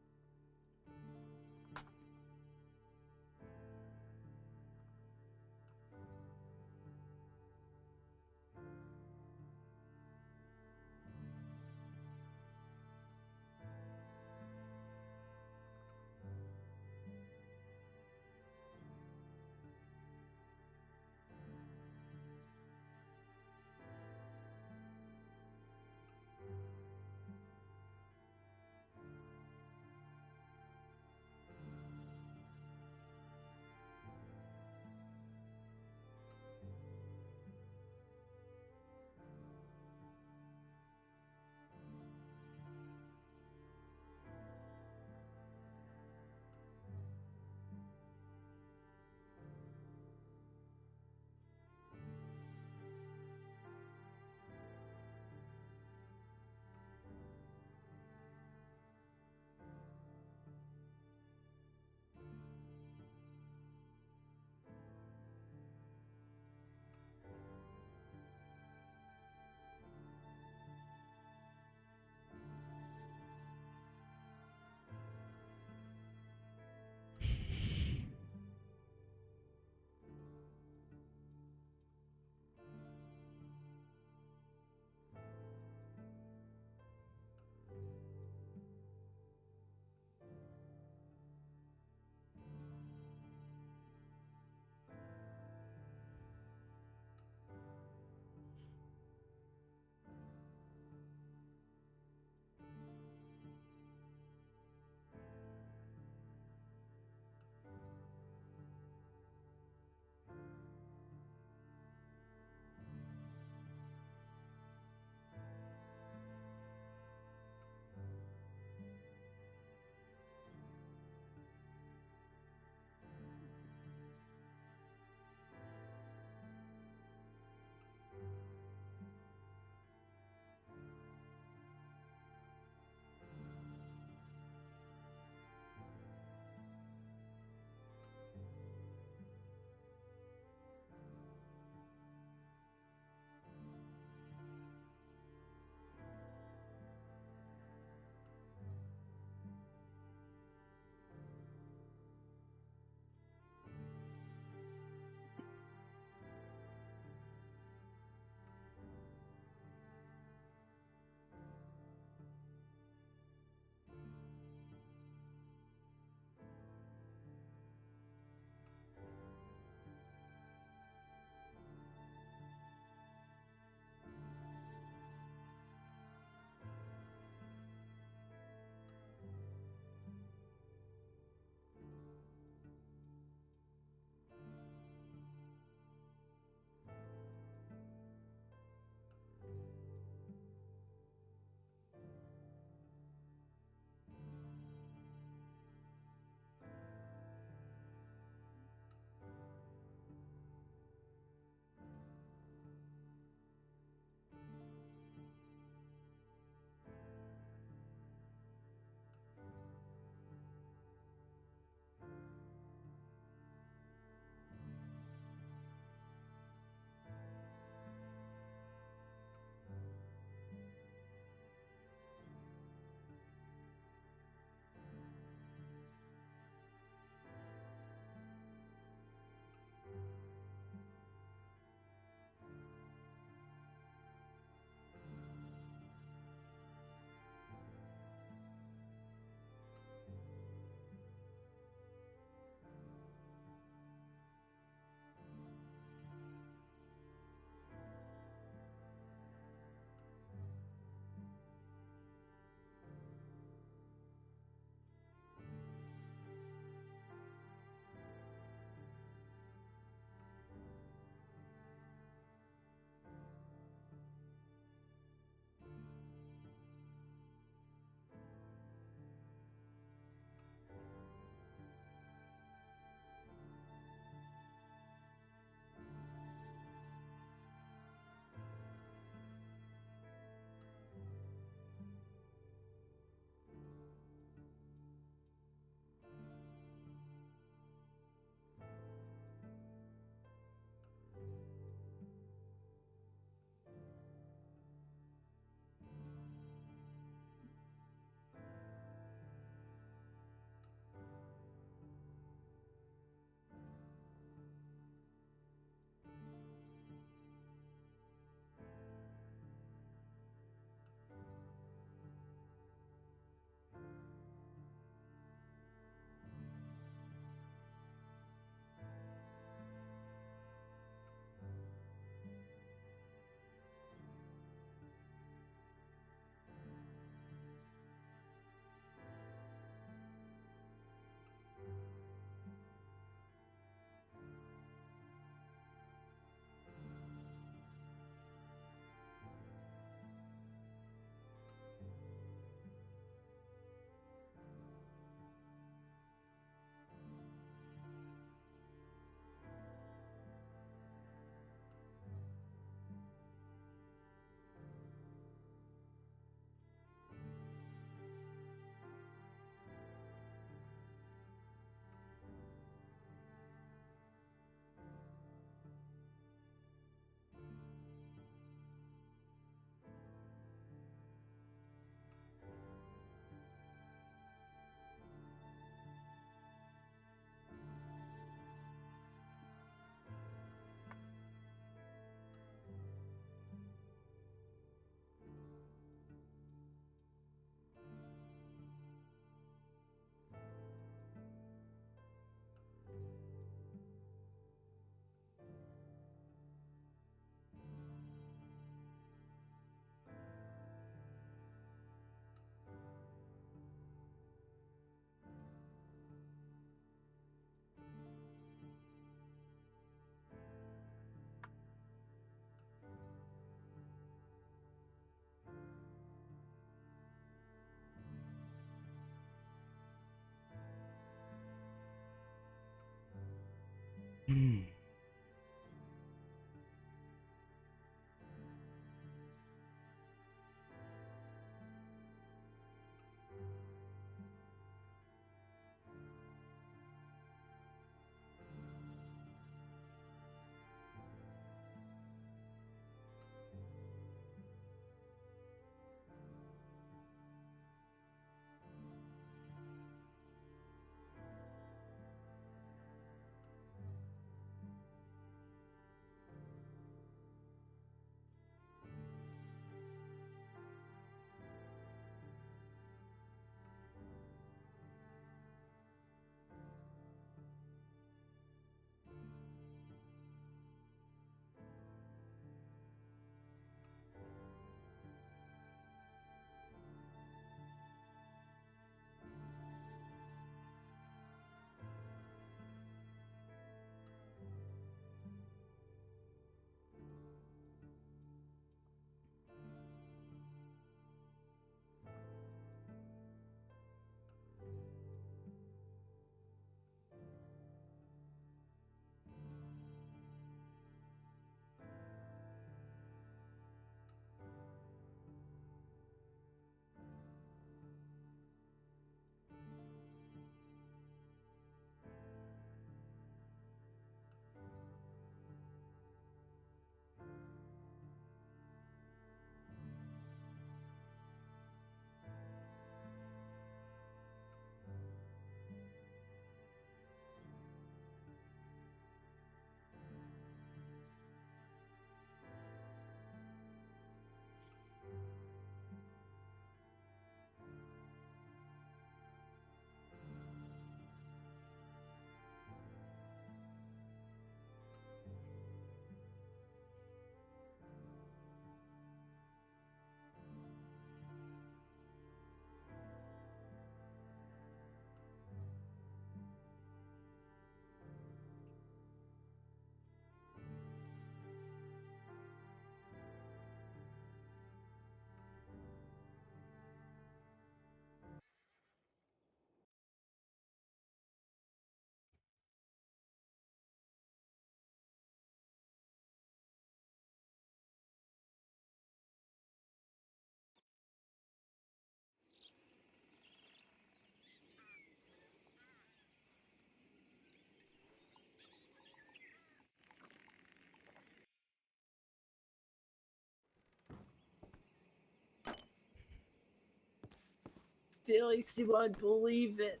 Felix, you won't believe it.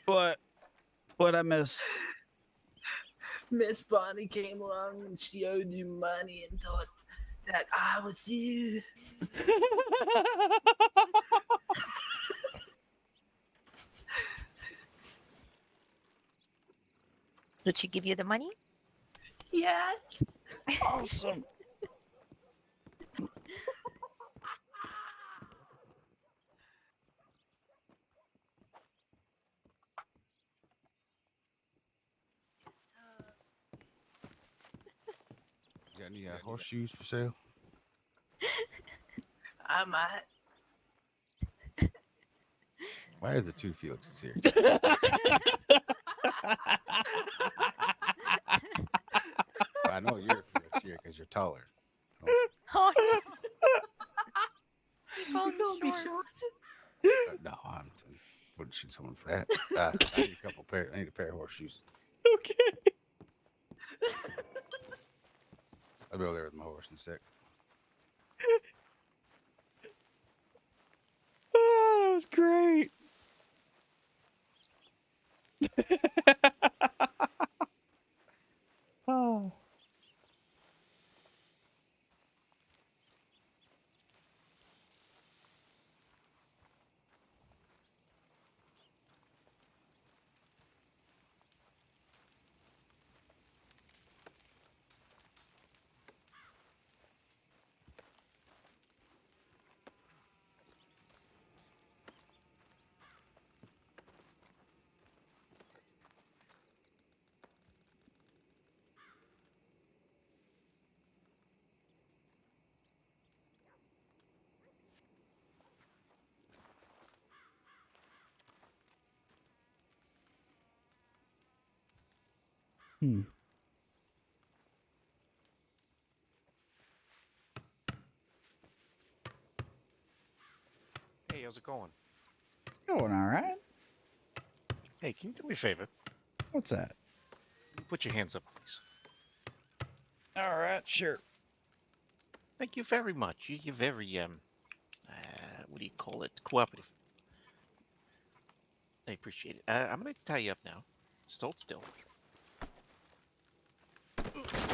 What? What I miss? Miss Bonnie came along and she owed you money and thought that I was you. Did she give you the money? Yes. Awesome. You got any horseshoes for sale? I might. Why is there two Felixes here? I know you're Felix here because you're taller. Oh, You call me short? No, I wouldn't shoot someone for that. I need I need a pair of horseshoes. Okay. I'll be over there with my horse in a sec. Oh, that was great. Oh. Hmm. Hey, how's it going? Going all right. Hey, can you do me a favor? What's that? Put your hands up, please. All right, sure. Thank you very much. You're very what do you call it? Cooperative. I appreciate it. I'm gonna tie you up now. Just hold still.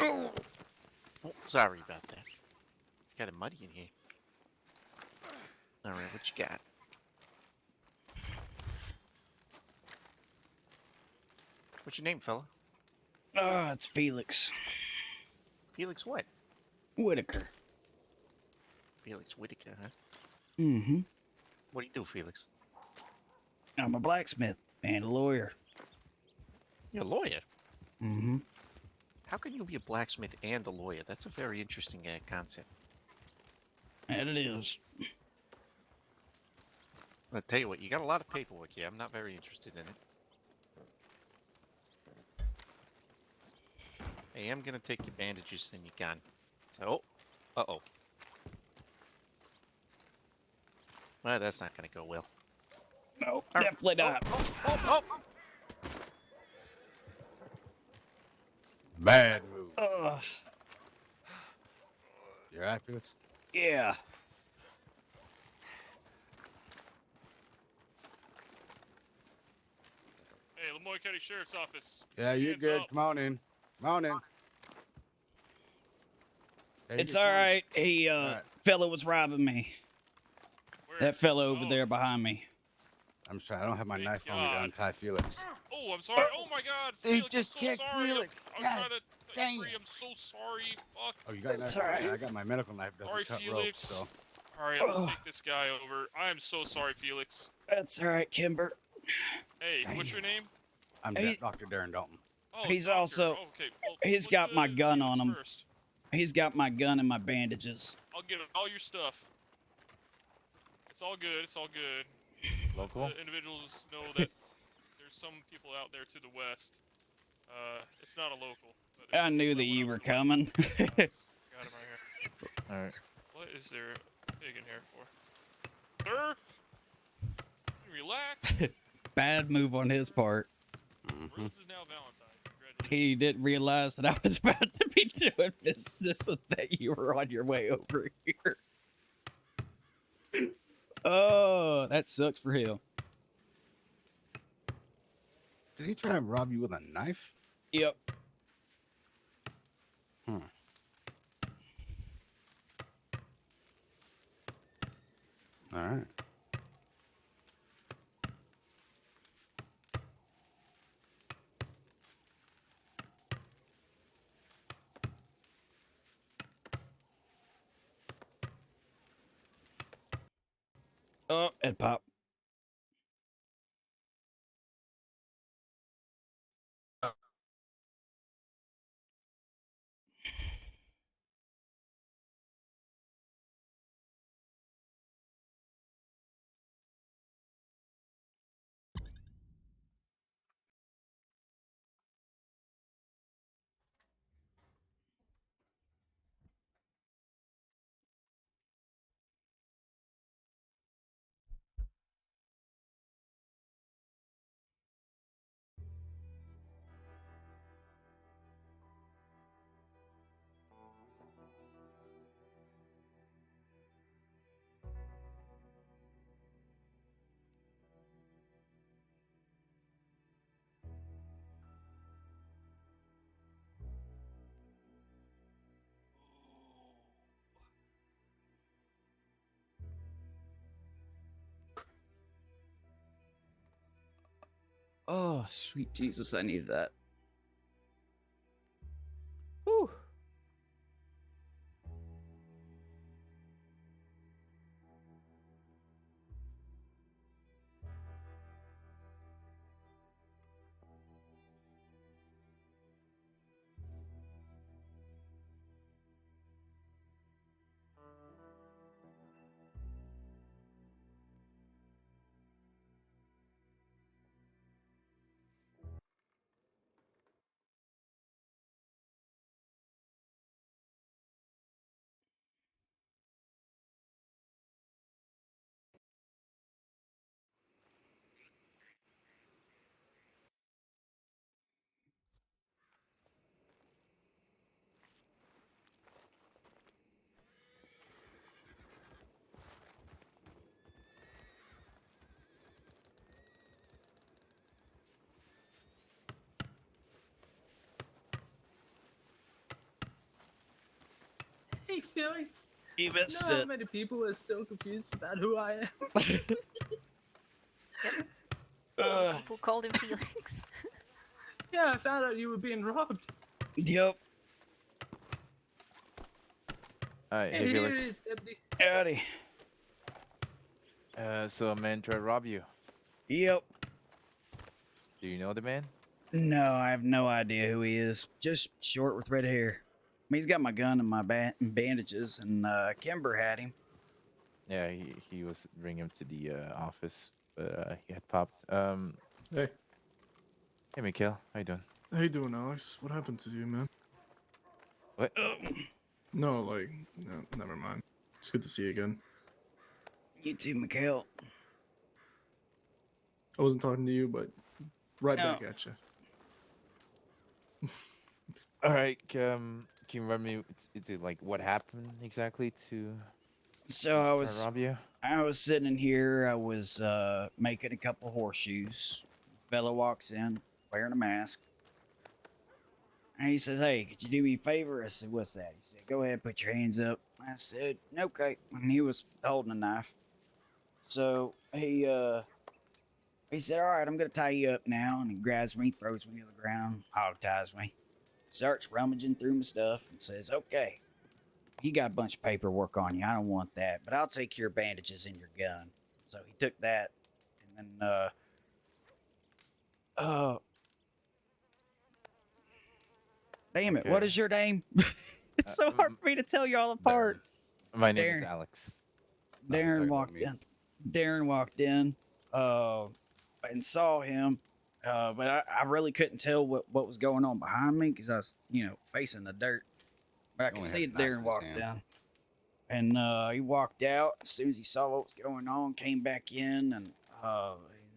Oh, sorry about that. It's kind of muddy in here. All right, what you got? What's your name, fella? It's Felix. Felix what? Whitaker. Felix Whitaker, huh? Mm-hmm. What do you do, Felix? I'm a blacksmith and a lawyer. You're a lawyer? Mm-hmm. How can you be a blacksmith and a lawyer? That's a very interesting concept. And it is. I'll tell you what, you got a lot of paperwork here. I'm not very interested in it. I am going to take your bandages, then you're gone. So, uh-oh. Well, that's not going to go well. Nope, definitely not. Oh! Bad move. You alright, Felix? Yeah. Hey, Lemoyne County Sheriff's Office. Yeah, you're Hands good. up. Come on in. Come on in. Hey, It's good, come all on. right. He, Alright. fella was robbing me. That fella over there behind me. I'm sorry, I don't have my knife on me to God. untie Felix. Oh, I'm sorry. Oh my God. They Felix, just I'm so kicked sorry. Felix. I'm God trying to dang free. it. I'm so sorry. Fuck. Oh, you got a knife? It's all right. Yeah, I got my medical knife. Doesn't Sorry, cut Felix. ropes, so. All right, I'm gonna take this guy over. I am so sorry, Felix. That's all right, Kimber. Hey, what's your name? I'm He- Dr. Darren Dalton. Oh, He's doctor. also. Oh, okay. Well, He's look got my to gun Felix on him. First. He's got my gun and my bandages. I'll get all your stuff. It's all good. It's all good. Local? The individuals know that there's some people out there to the west. It's not a local. But I knew that you were coming. got him right here. All right. What is there a pig in here for? Sir? Relax. Bad move on his part. Rhodes is now Valentine. He didn't realize that I was about to be doing business and that you were on your way over here. Oh, that sucks for him. Did he try and rob you with a knife? Yep. Hmm. All right. Oh, and pop. Oh, sweet Jesus, I needed that. Whew. Felix. You You know missed how it. many people are still confused about who I am? People called him Felix. Yeah, I found out you were being robbed. Yep. Alright, hey Hey, here Felix. is Deputy. Howdy. So a man tried to rob you. Yep. Do you know the man? No, I have no idea who he is. Just short with red hair. I mean, he's got my gun and my bandages, and Kimber had him. Yeah, he was bringing him to the office, but he had popped. Hey. Hey, Mikhail, how you doing? How you doing, Alex? What happened to you, man? What? No, like, no, never mind. It's good to see you again. You too, Mikhail. I wasn't talking to you, but right No. back at you. All right, can you run me? It's like what happened exactly to? So I try to was rob you. I was sitting in here. I was making a couple horseshoes. Fellow walks in wearing a mask, and he says, "Hey, could you do me a favor?" I said, "What's that?" He said, "Go ahead, put your hands up." I said, "Okay." And he was holding a knife. So he said, "All right, I'm gonna tie you up now." And he grabs me, throws me to the ground, hog ties me, starts rummaging through my stuff, and says, "Okay, you got a bunch of paperwork on you. I don't want that, but I'll take your bandages and your gun." So he took that, and then damn it, what Okay. is your name? It's so hard for me to tell y'all apart. My name is Darren. Alex. Darren walked in. Darren walked in, and saw him, but I really couldn't tell what was going on behind me because I was, facing the dirt. But I could only see had a that knife Darren in his walked hand. in, and he walked out. As soon as he saw what was going on, came back in, and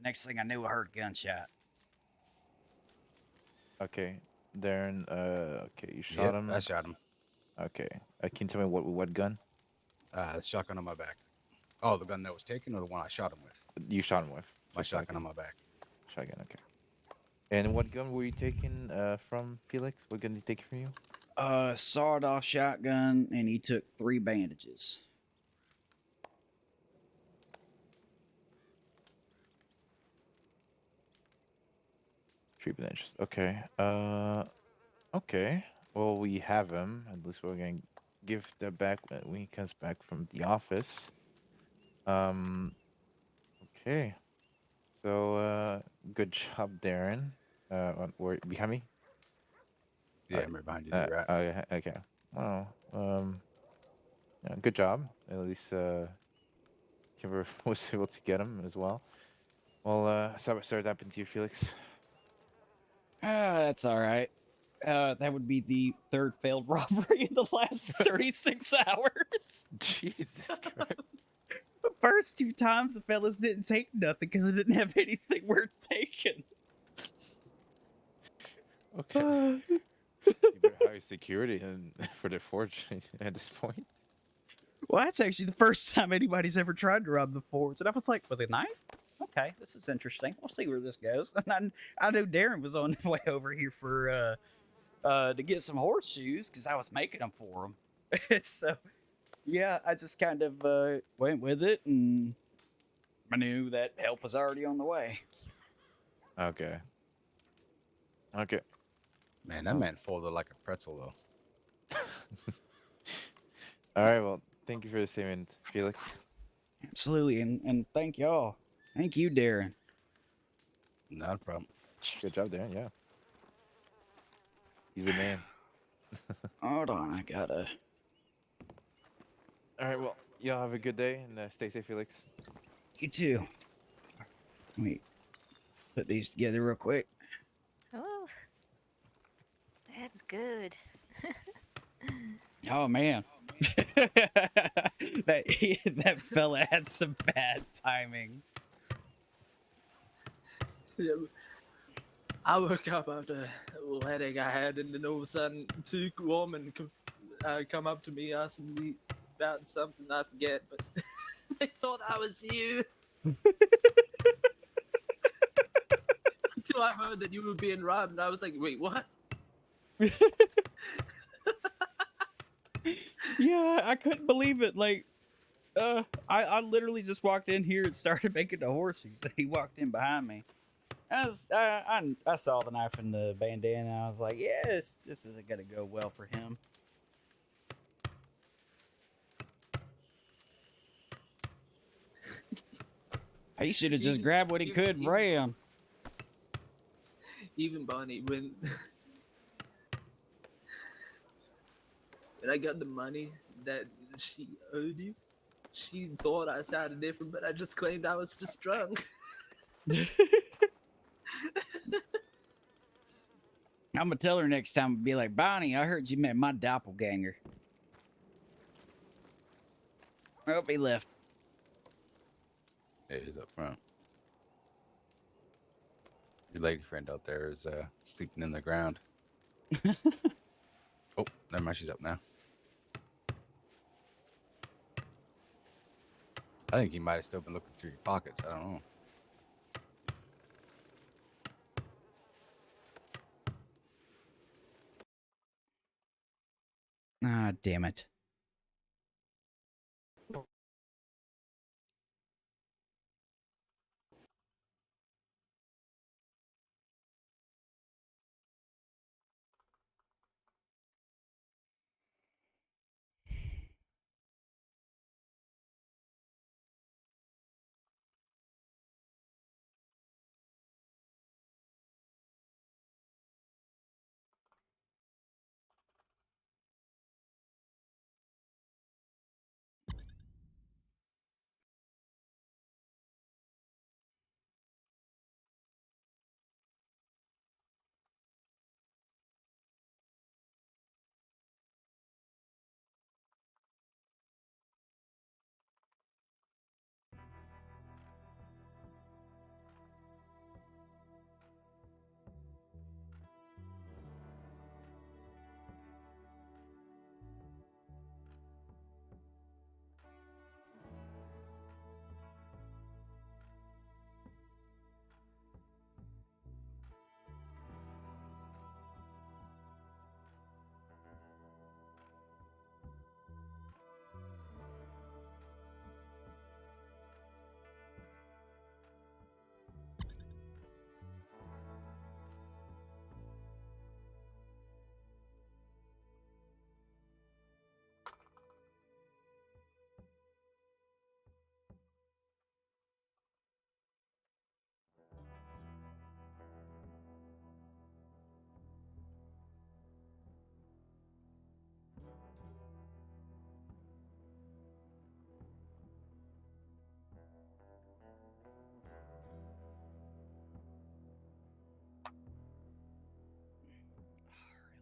next thing I knew, I heard a gunshot. Okay, Darren. Okay, you shot Yep, him. I shot him. Okay. Can you tell me what gun? The shotgun on my back. Oh, the gun that was taken, or the one I shot him with? You shot him with? My The shotgun on my back. Shotgun. Okay. And what gun were you taking from Felix? What gun did he take from you? Sawed-off shotgun, and he took 3 bandages. Three bandages. Okay. Okay. Well, we have him. At least we're gonna give that back when he comes back from the office. Okay. So, good job, Darren. Where behind me? Yeah, I'm right behind you. You're right. Oh, yeah. Okay. Well, yeah, good job. At least Kimber was able to get him as well. Well, sorry what happened to you, Felix. That's all right. That would be the 3rd failed robbery in the last 36 hours. Jesus Christ. The first 2 times the fellas didn't take nothing because they didn't have anything worth taking. Okay. You better hire security and for the forge at this point. Well, that's actually the first time anybody's ever tried to rob the forge. And I was like, with a knife? Okay, this is interesting. We'll see where this goes. And I knew Darren was on his way over here for to get some horseshoes because I was making them for him. So, yeah, I just kind of went with it, and I knew that help was already on the way. Okay. Okay. Man, that man folded like a pretzel, though. All right. Well, thank you for the statement, Felix. Absolutely, and thank y'all. Thank you, Darren. Not a problem. Good job, Darren. Yeah. He's a man. Hold on, I gotta. All right. Well, y'all have a good day and stay safe, Felix. You too. Let me put these together real quick. Oh, that's good. Oh man, that fella had some bad timing. Yeah, I woke up after a little headache I had, and then all of a sudden, 2 women come up to me asking me about something I forget, but they thought I was you. Until I heard that you were being robbed, and I was like, wait, what? Yeah, I couldn't believe it. Like, I literally just walked in here and started making the horses. He walked in behind me. I saw the knife and the bandana. And I was like, yes, this isn't gonna go well for him. He should have just grabbed what he could and ran. Even Bonnie, when I got the money that she owed you, she thought I sounded different, but I just claimed I was just drunk. I'm gonna tell her next time. Be like, Bonnie, I heard you met my doppelganger. Oh, he left. It is up front. Your lady friend out there is sleeping in the ground. Oh, never mind. She's up now. I think he might have still been looking through your pockets. I don't know. Ah, damn it.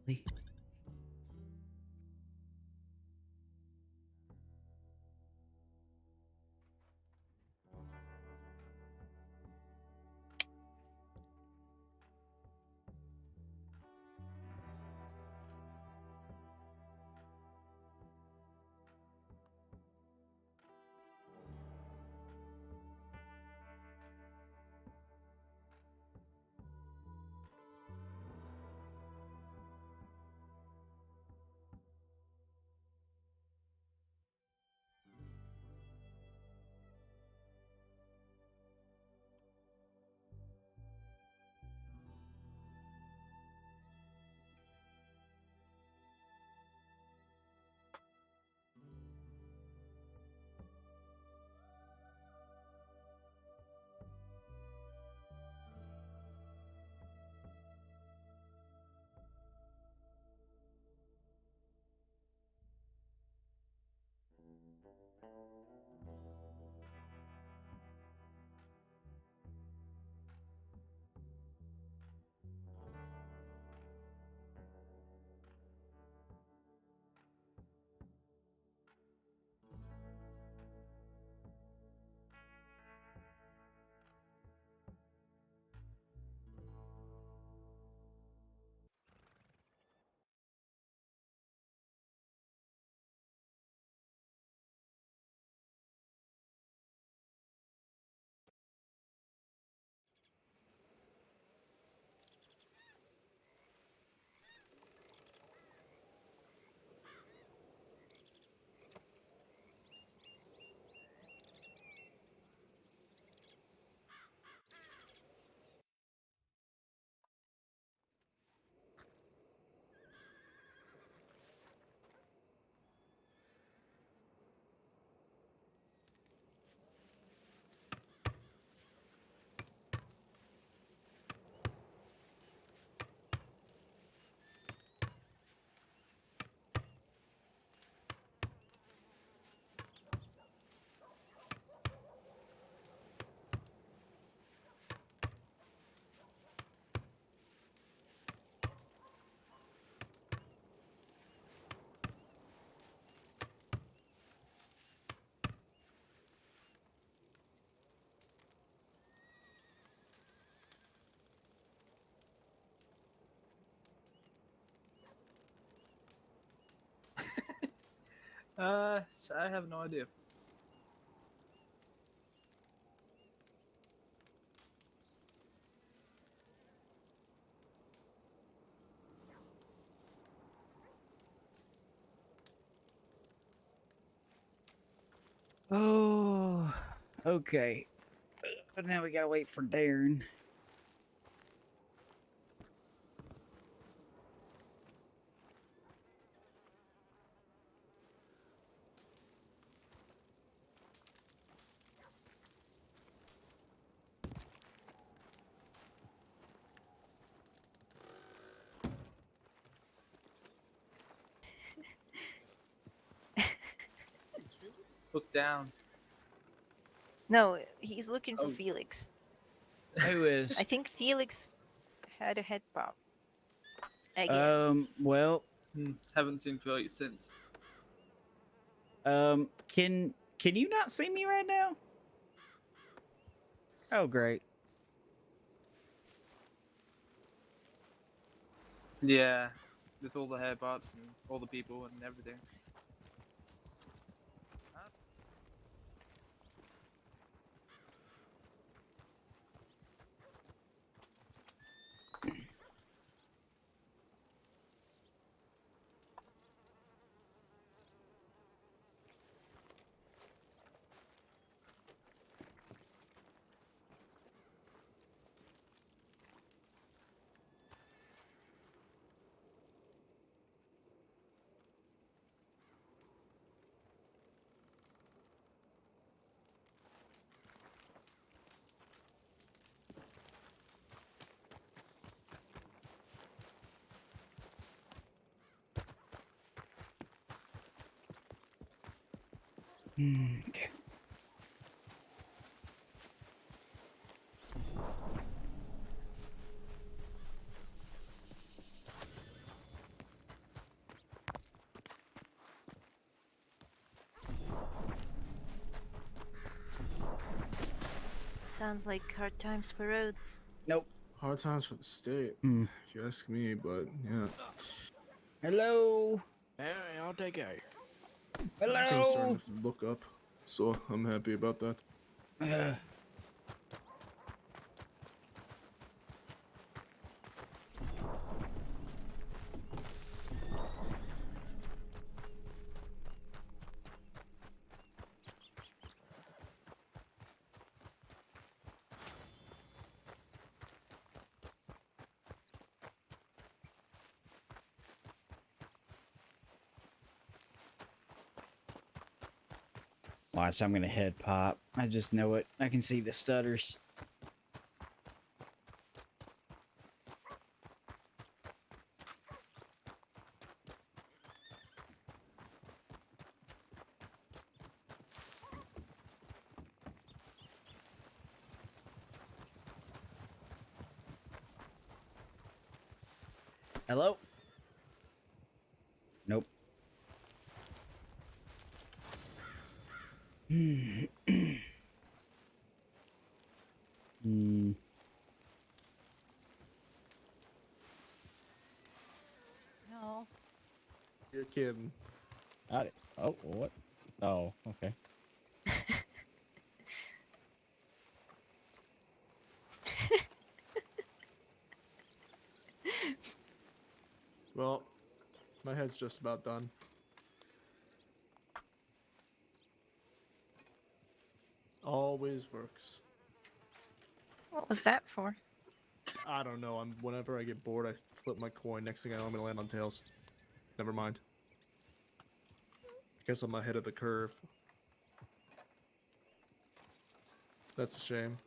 Really? I have no idea. Oh, okay. But now we gotta wait for Darren. Look down. No, he's looking for Oh. Felix. Who is? I think Felix had a head pop. Again. Well, Haven't seen Felix since. can you not see me right now? Oh, great. Yeah, with all the hair bops and all the people and everything. Okay. Sounds like hard times for roads. Nope. Hard times for the state, Hmm. if you ask me, but yeah. Hello. Hey, I'll take it. Everything's starting Hello. to look up, so I'm happy about that. Watch, I'm gonna head pop. I just know it. I can see the stutters. Hello? Nope. Hmm. No. You're kidding. Got it. Oh, what? Oh, okay. Well, my head's just about done. Always works. What was that for? I don't know. Whenever I get bored, I flip my coin. Next thing I know, I'm gonna land on tails. Never mind. Guess I'm ahead of the curve. That's a shame.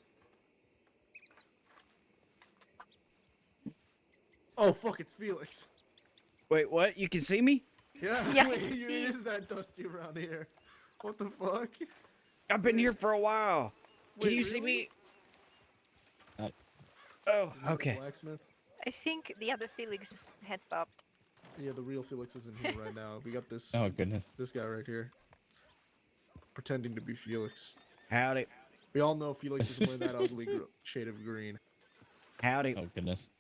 Oh fuck! It's Felix. Wait, what? You can see me? Yeah. Yeah, I Wait, can it see you. is that dusty around here. What the fuck? I've been here for a while. Can Wait, you see really? me? Got it. Oh, You mean the okay. Blacksmith. I think the other Felix just head popped. Yeah, the real Felix isn't here right now. We got this. Oh, goodness. This guy right here, pretending to be Felix. Howdy. We all know Felix is wearing that ugly shade of green. Howdy. Oh, goodness.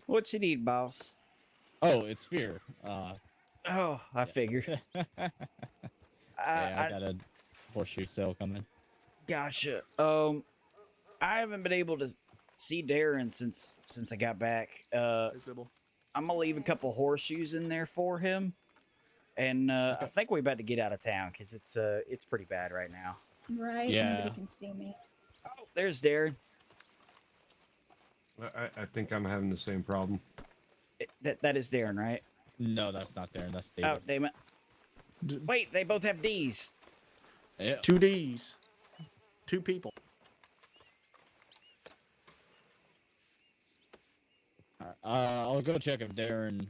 What you need, boss? Oh, it's fear. Oh, I figured. Hey, I got a horseshoe sale coming. Gotcha. I haven't been able to see Darren since I got back. Hey, Sybil. I'm gonna leave a couple horseshoes in there for him, and I think we're about to get out of town because it's pretty bad right now. Right. Yeah. Nobody can see me. Oh, there's Darren. I think I'm having the same problem. That is Darren, right? No, that's not Darren. That's David. Oh, damn it. Wait, they both have D's. Yeah. 2 Ds. 2 people. I'll go check if Darren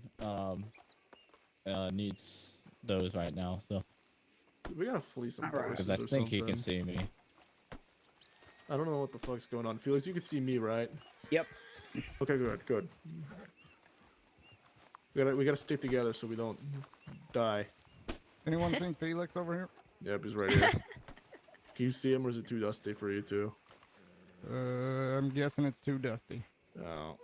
needs those right now. So We gotta flee some because horses I or think he can something. see me. I don't know what the fuck's going on. Felix, you can see me, right? Yep. Okay, good. We gotta stick together so we don't die. Anyone seen Felix over here? Yep, he's right here. Can you see him, or is it too dusty for you too? I'm guessing it's too dusty. Oh.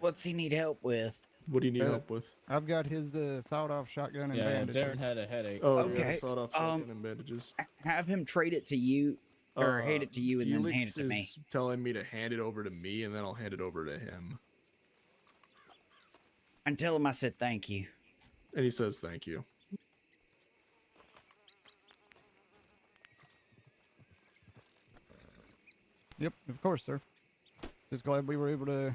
What's he need help with? What do you need help with? I've got his sawed-off shotgun and Yeah, bandages. Darren had a headache. Oh, Okay. okay. Sawed-off shotgun and bandages. Have him trade it to you, or hand it to you and then Felix hand it to me. is telling me to hand it over to me, and then I'll hand it over to him. And tell him I said thank you. And he says thank you. Yep, of course, sir. Just glad we were able to,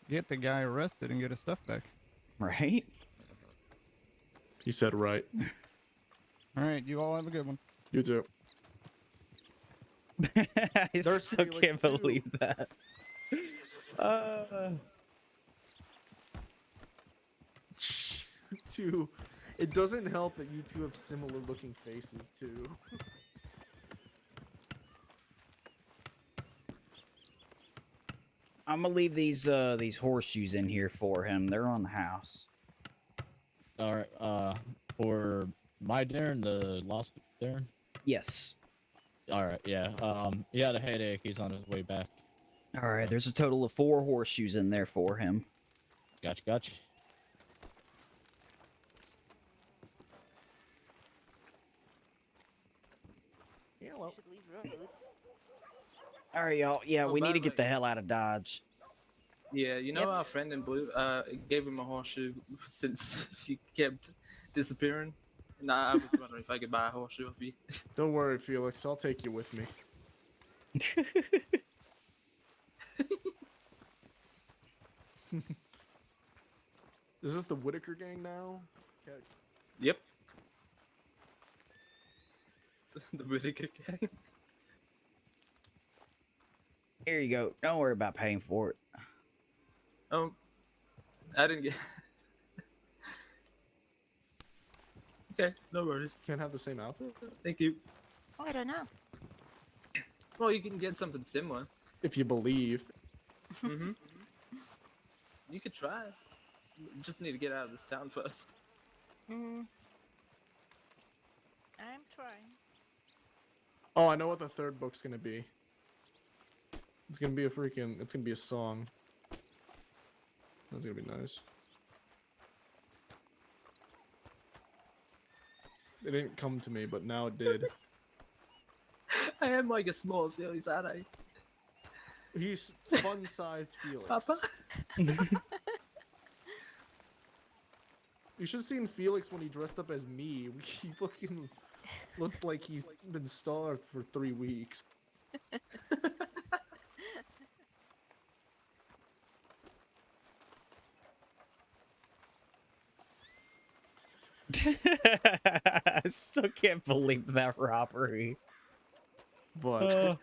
get the guy arrested and get his stuff back. Right? He said right. All right, you all have a good one. You too. I There's still Felix, can't too. believe that. Two. It doesn't help that you two have similar looking faces too. I'm gonna leave these horseshoes in here for him. They're on the house. All right. For my Darren, the lost Darren. Yes. All right. Yeah. He had a headache. He's on his way back. All right. There's a total of 4 horseshoes in there for him. Gotcha. Hello. All right, y'all. Yeah, Oh, we by need to the get way- the hell out of Dodge. Yeah, you know our friend in blue gave him a horseshoe since he kept disappearing. And I was wondering if I could buy a horseshoe of you. Don't worry, Felix. I'll take you with me. Is this the Whitaker gang now? Okay. Yep. The Whitaker gang. Here you go. Don't worry about paying for it. I didn't get. Okay, no worries. Can't have the same outfit? Thank you. Oh, I don't know. Well, you can get something similar. If you believe. Mm-hmm. You could try. You just need to get out of this town first. I'm trying. Oh, I know what the third book's gonna be. It's gonna be it's gonna be a song. That's gonna be nice. It didn't come to me, but now it did. I am like a small Felix, aren't I? He's fun-sized Felix. Papa? You should have seen Felix when he dressed up as me. He fucking looked like he's been starved for 3 weeks. I still can't believe that robbery. But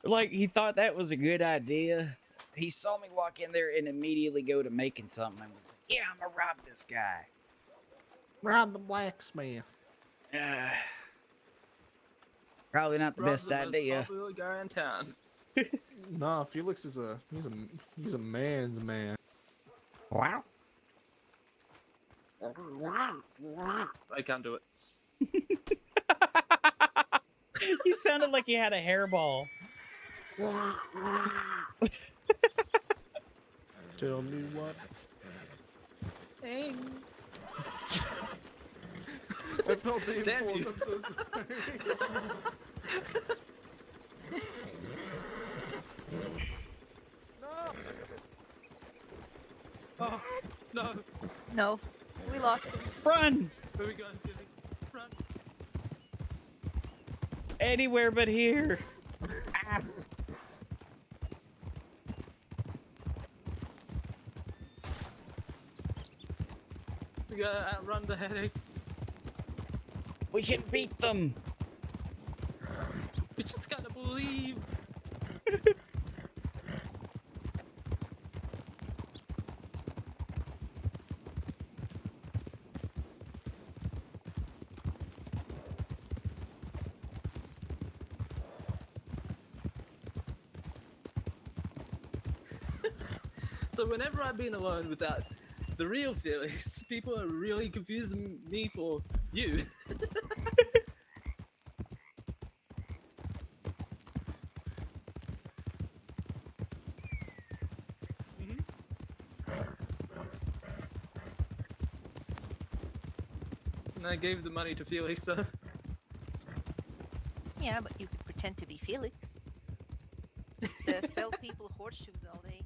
like he thought that was a good idea. He saw me walk in there and immediately go to making something and was like, "Yeah, I'm gonna rob this guy." Rob the blacksmith. Probably not the best Rob's the most idea. popular guy in town. Nah, Felix is he's a man's man. Wow. I can't do it. You sounded like you had a hairball. Tell me what. Hey. I felt the Damn impulse. you. I'm so sorry. Oh, no. No, we lost him. Run! Where are we going, Felix? Run. Anywhere but here. Ah. We gotta outrun the headaches. We can beat them. We just gotta believe. So whenever I've been alone without the real Felix, people are really confusing me for you. And I gave the money to Felix, so... Yeah, but you could pretend to be Felix. Just sell people horseshoes all day.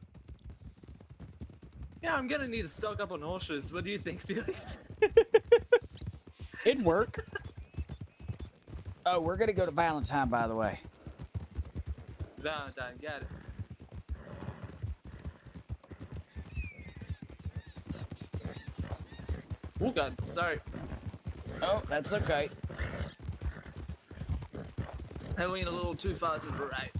Yeah, I'm gonna need to stock up on horseshoes. What do you think, Felix? It'd work. Oh, we're gonna go to Valentine, by the way. Valentine, got it. Oh god, sorry. Oh, that's okay. I went a little too far to the right.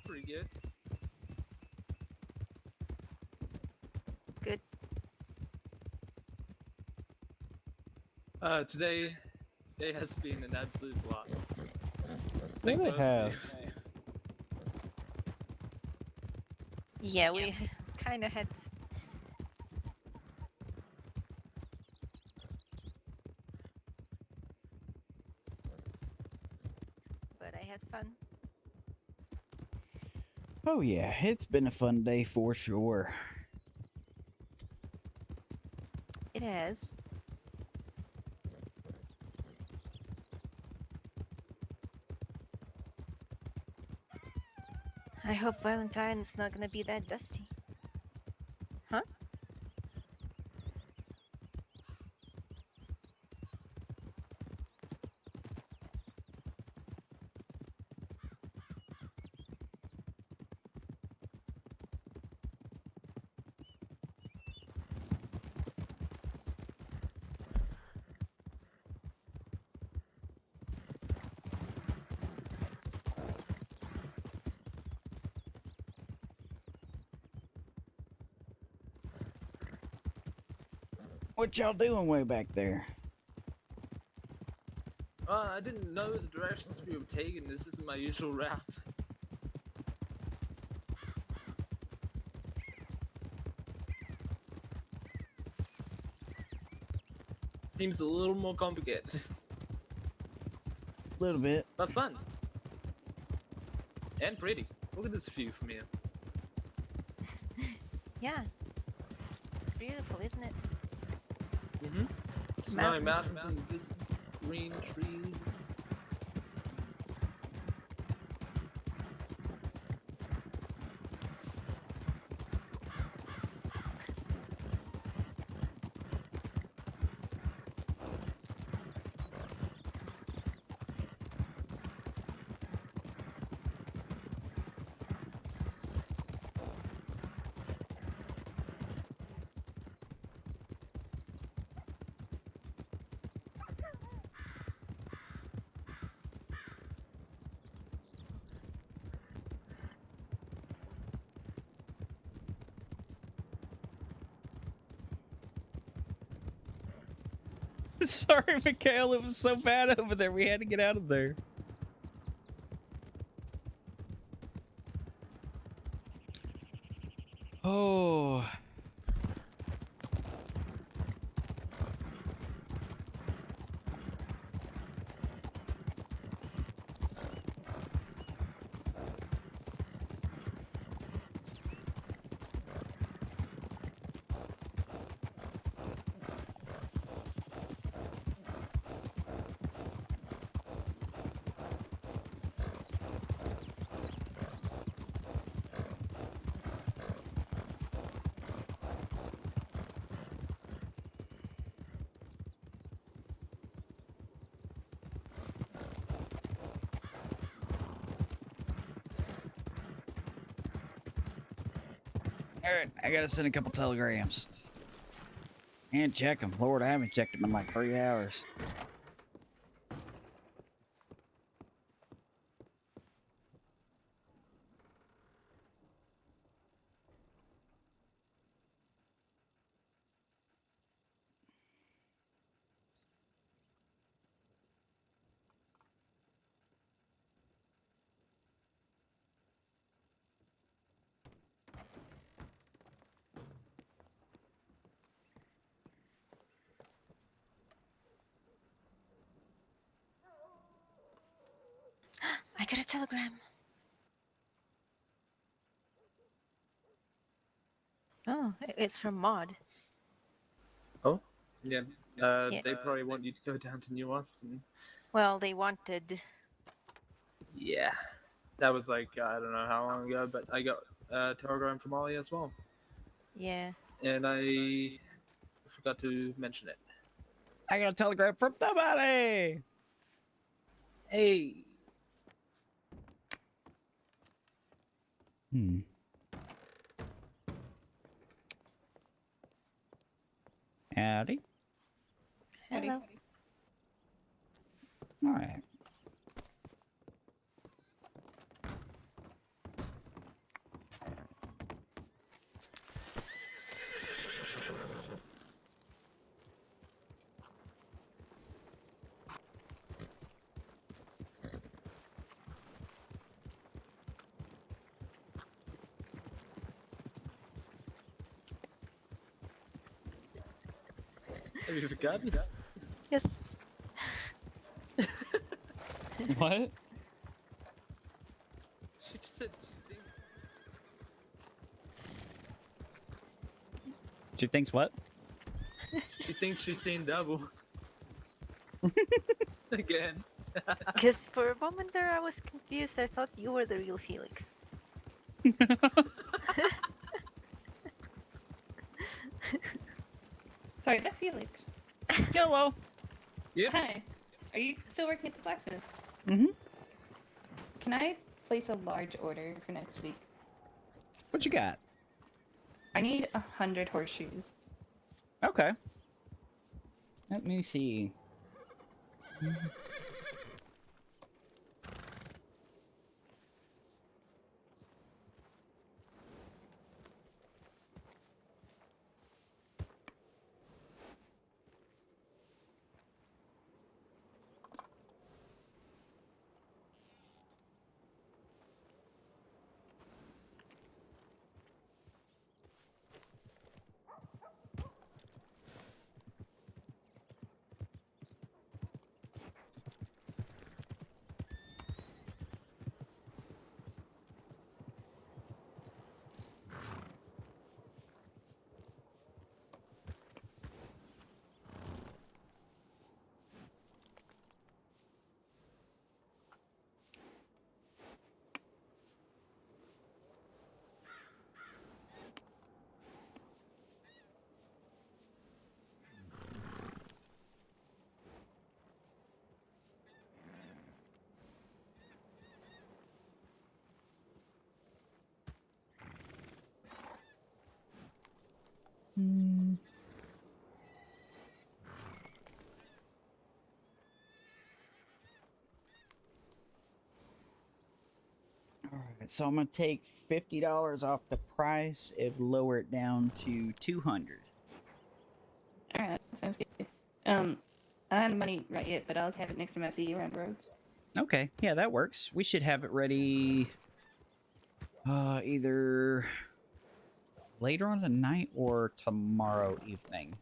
Pretty good. Good. Today has been an absolute blast. Yeah, Thank they both of have. you. Yeah, we kind of had. But I had fun. Oh yeah, it's been a fun day for sure. It has. I hope Valentine's not gonna be that dusty. Huh? What y'all doing way back there? I didn't know the directions we were taking. This isn't my usual route. Seems a little more complicated. A little bit. But fun. And pretty. Look at this view from here. Yeah. It's beautiful, isn't it? Mm-hmm. Snowy mountains in the distance. Green trees. Sorry, Mikhail. It was so bad over there. We had to get out of there. Oh. Alright, I gotta send a couple telegrams. And check them. Lord, I haven't checked them in like 3 hours. I got a telegram. Oh, it's from Maud. Oh, yeah. Yeah. They probably want you to go down to New Austin. Well, they wanted. Yeah, that was like I don't know how long ago, but I got a telegram from Ollie as well, Yeah. and I forgot to mention it. I got a telegram from nobody. Hey. Howdy. Hello. All right. Have you forgotten? Yes. What? She just said She thinks what? she thinks she's seen double. Again. Because for a moment there I was confused. I thought you were the real Felix. Sorry, is that Felix? Hello. Yep. Hi. Are you still working at the blacksmith? Mm-hmm. Can I place a large order for next week? What you got? I need 100 horseshoes. Okay. Let me see. All right, so I'm gonna take $50 off the price and lower it down to $200. Alright, sounds good. I don't have the money right yet, but I'll have it next time I see you around the roads. Okay, yeah, that works. We should have it ready. Okay, yeah, that works. We should have it ready either later on tonight or tomorrow evening.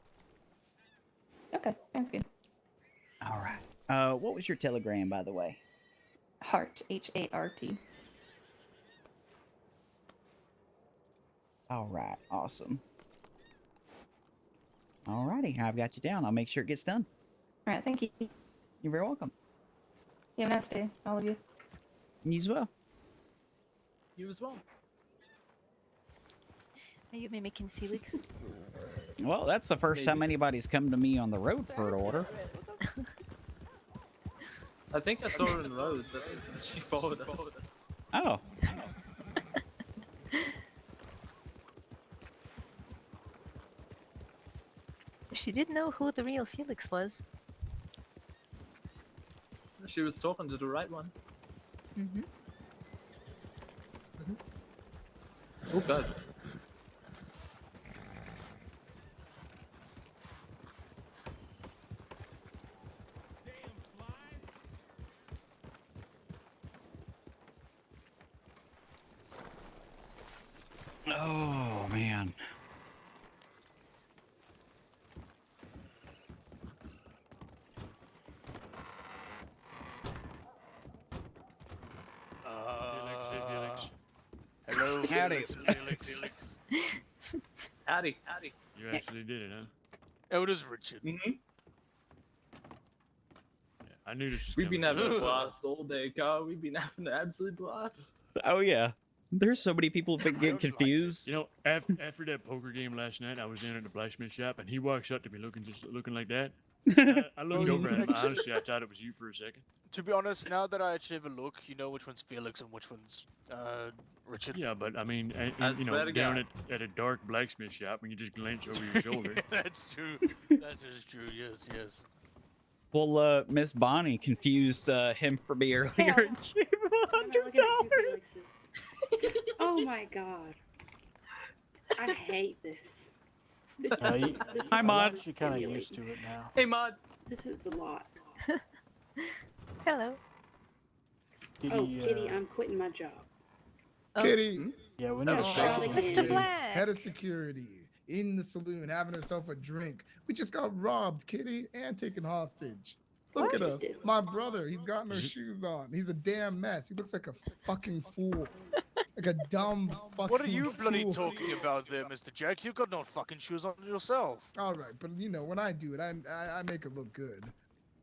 Okay, sounds good. All right. What was your telegram, by the way? Heart, H-A-R-T. All right, awesome. Alrighty, I've got you down. I'll make sure it gets done. All right, thank you. You're very welcome. You have a nice day, all of you. You as well. You as well. Are you mimicking Felix? Well, that's the first time anybody's come to me on the road for an order. I think I saw her in the roads. I think she followed us. Oh. She did know who the real Felix was. She was talking to the right one. Mm-hmm. Oh god. Oh, man. Felix. Hello, Howdy. Felix. Howdy, howdy. You actually did it, huh? Oh, it is Richard. Mm-hmm. I knew this was We've been coming. having a blast all day, Carl. We've been having an absolute blast. Oh, yeah. There's so many people that get confused. You know, after that poker game last night, I was in at the blacksmith shop, and he walks up to me looking like that. I looked over at him. Honestly, I thought it was you for a second. To be honest, now that I actually have a look, you know which one's Felix and which one's Richard. Yeah, but I mean, I you swear know, to down God. at a dark blacksmith shop, when you just glance over your shoulder. That's true. That is true. Yes, yes. Well, Miss Bonnie confused him for me earlier and gave him $100. Oh my god. I hate this. This is, Hi, this is Mod. She kind of stimulating. used to it now. Hey, Mod. This is a lot. Hello. Oh, Kitty, I'm quitting my job. Kitty. Yeah, we No, need to Shot start. again. Mr. Black. Head of security in the saloon having herself a drink. We just got robbed, Kitty, and taken hostage. Look at us. My brother, he's got no shoes on. He's a damn mess. He looks like a fucking fool. Like a dumb fucking What are you bloody fool. talking about there, Mr. Jack? You got no fucking shoes on yourself. All right, but you know, when I do it, I make it look good.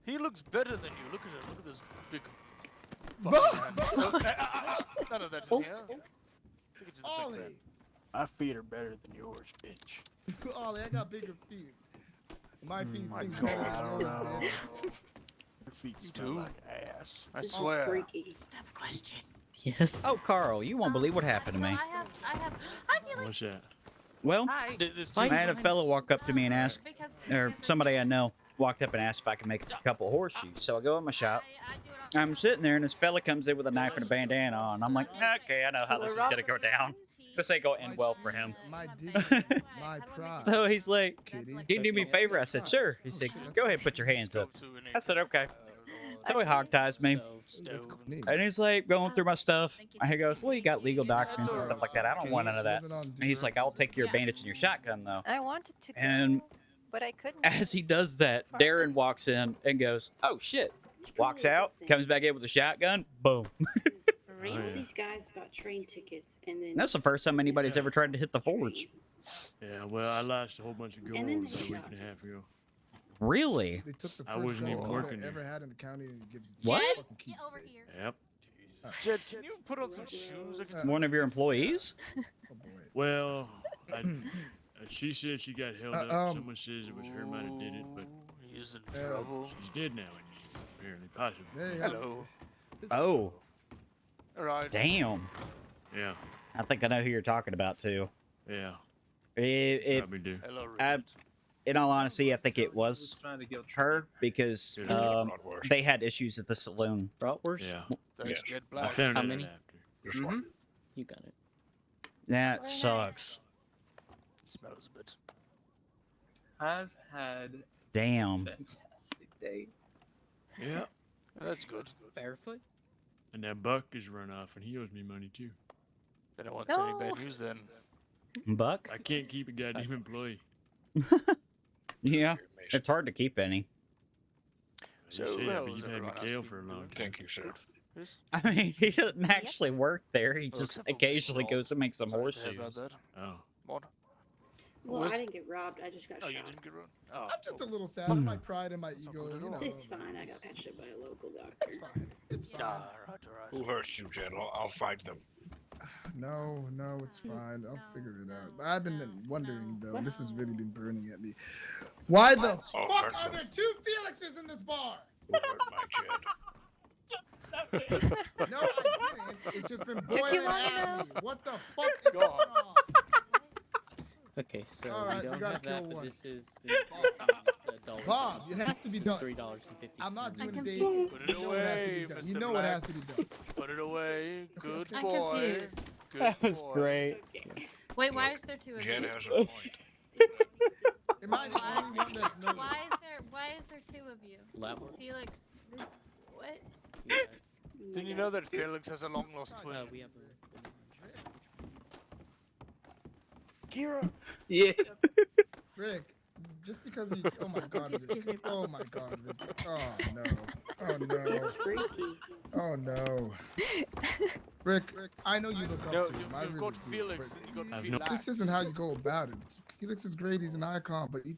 He looks better than you. Look at him. Look at this big. fucking man. None of that in here. Look at this big Ollie, man. My feet are better than yours, bitch. Ollie, I got bigger feet. My feet my stink God. better I than don't yours, know. man. Your feet You smell do? like ass. I This is swear. freaky. Just have a question. Yes. Oh, Carl, you won't believe what happened to So me. I feel like What's that? Well, This I had a fella walk up to me and ask, because or somebody I know walked up and asked if I could make a couple of horseshoes. So I go in my shop. I'm sitting there, and this fella comes in with a knife and a bandana on. I'm like, okay, I know how this is gonna go down. This ain't gonna end well for him. My dignity, my pride. So he's like, Kitty. "Can you do me a favor?" I said, "Sure." He said, "Go ahead, and put your hands up." I said, "Okay." So he hogties me, and he's like going through my stuff. And he goes, "Well, you got legal documents and stuff like that. I don't want none of that." And he's like, "I'll take your bandage and your shotgun, though." I wanted to go, And but I couldn't. as he does that, Darren walks in and goes, "Oh shit!" Walks out, comes back in with a shotgun. Boom. All these guys bought train tickets, and then That's the first time anybody's ever tried to hit the forge. Yeah, well, I lost a whole bunch of gold And then about they a week shot and a half ago. Really? They took the I first wasn't even gun working I ever there. had in the county and give it What? fucking keepsake. Yep. Jed, can you put on some shoes? I can One of your employees? Oh boy. Well, she said she got held up. Someone says it was her might have did it, but He's in trouble. she's dead now. Apparently, possibly. Hey, Hello. Oh, All right. damn. Yeah. I think I know who you're talking about too. Yeah. It Probably do. Hello, I, Richard. in all honesty, I think it was Trying to get her because they had issues at the saloon. Bratwurst? Yeah. That's Jed I Black. found How out many? after. Mhm. You got it. That sucks. Smells a bit. I've had Damn. fantastic day. Yeah. That's good. Barefoot? And that Buck is run off, and he owes me money too. Then I won't say any bad news then. Buck? I can't keep a goddamn employee. Yeah, it's hard to keep any. So, So, yeah, well, but you've had Mikhail for a long time. Thank you, sir. I mean, he doesn't actually work there. He Well, just except for occasionally Rob. goes and makes some Sorry to hear horseshoes. about that. Oh. Mod. Well, Was- I didn't get robbed. I just got Oh, shot. you didn't get run? Oh. I'm just a little sad. My pride and my ego, you know. It's fine. I got patched up by a local doctor. It's fine. It's fine. Ah, roger, roger. Who hurt you, General? I'll fight them. No, it's fine. I'll figure it out. But I've been wondering though, and this has really been burning at me. Why the I'll fuck hurt are them. there 2 Felixes in this bar? Who hurt my Jed? No, I didn't. It's just been Took you boiling long at enough. me. What the fuck is going on? Okay, so Alright, we we don't gotta have that, kill but one. this is the Bob, you have to be done. $3.50. I'm not doing I'm a date. confused. Put it You know what has to be away, done. Mr. You know what Black. has to be done. Put it away. Good I'm boy. confused. Good That was boy. great. Wait, why is there two of Jed you? has a point. Am I the only one that's knows? Why is there two of you? Level. Felix, this what? Didn't you know that Felix has a long lost twin? We have Kira. Yeah. Rick, just because he. Oh my god. Rick. Excuse me, Oh my god. Rick. Oh no. Oh no. It's freaky. Oh no. Rick, I know you look up No, to him. I you've really got do, Felix but and you got I've Felix. this isn't how you go about it. Felix is great. He's an icon, but you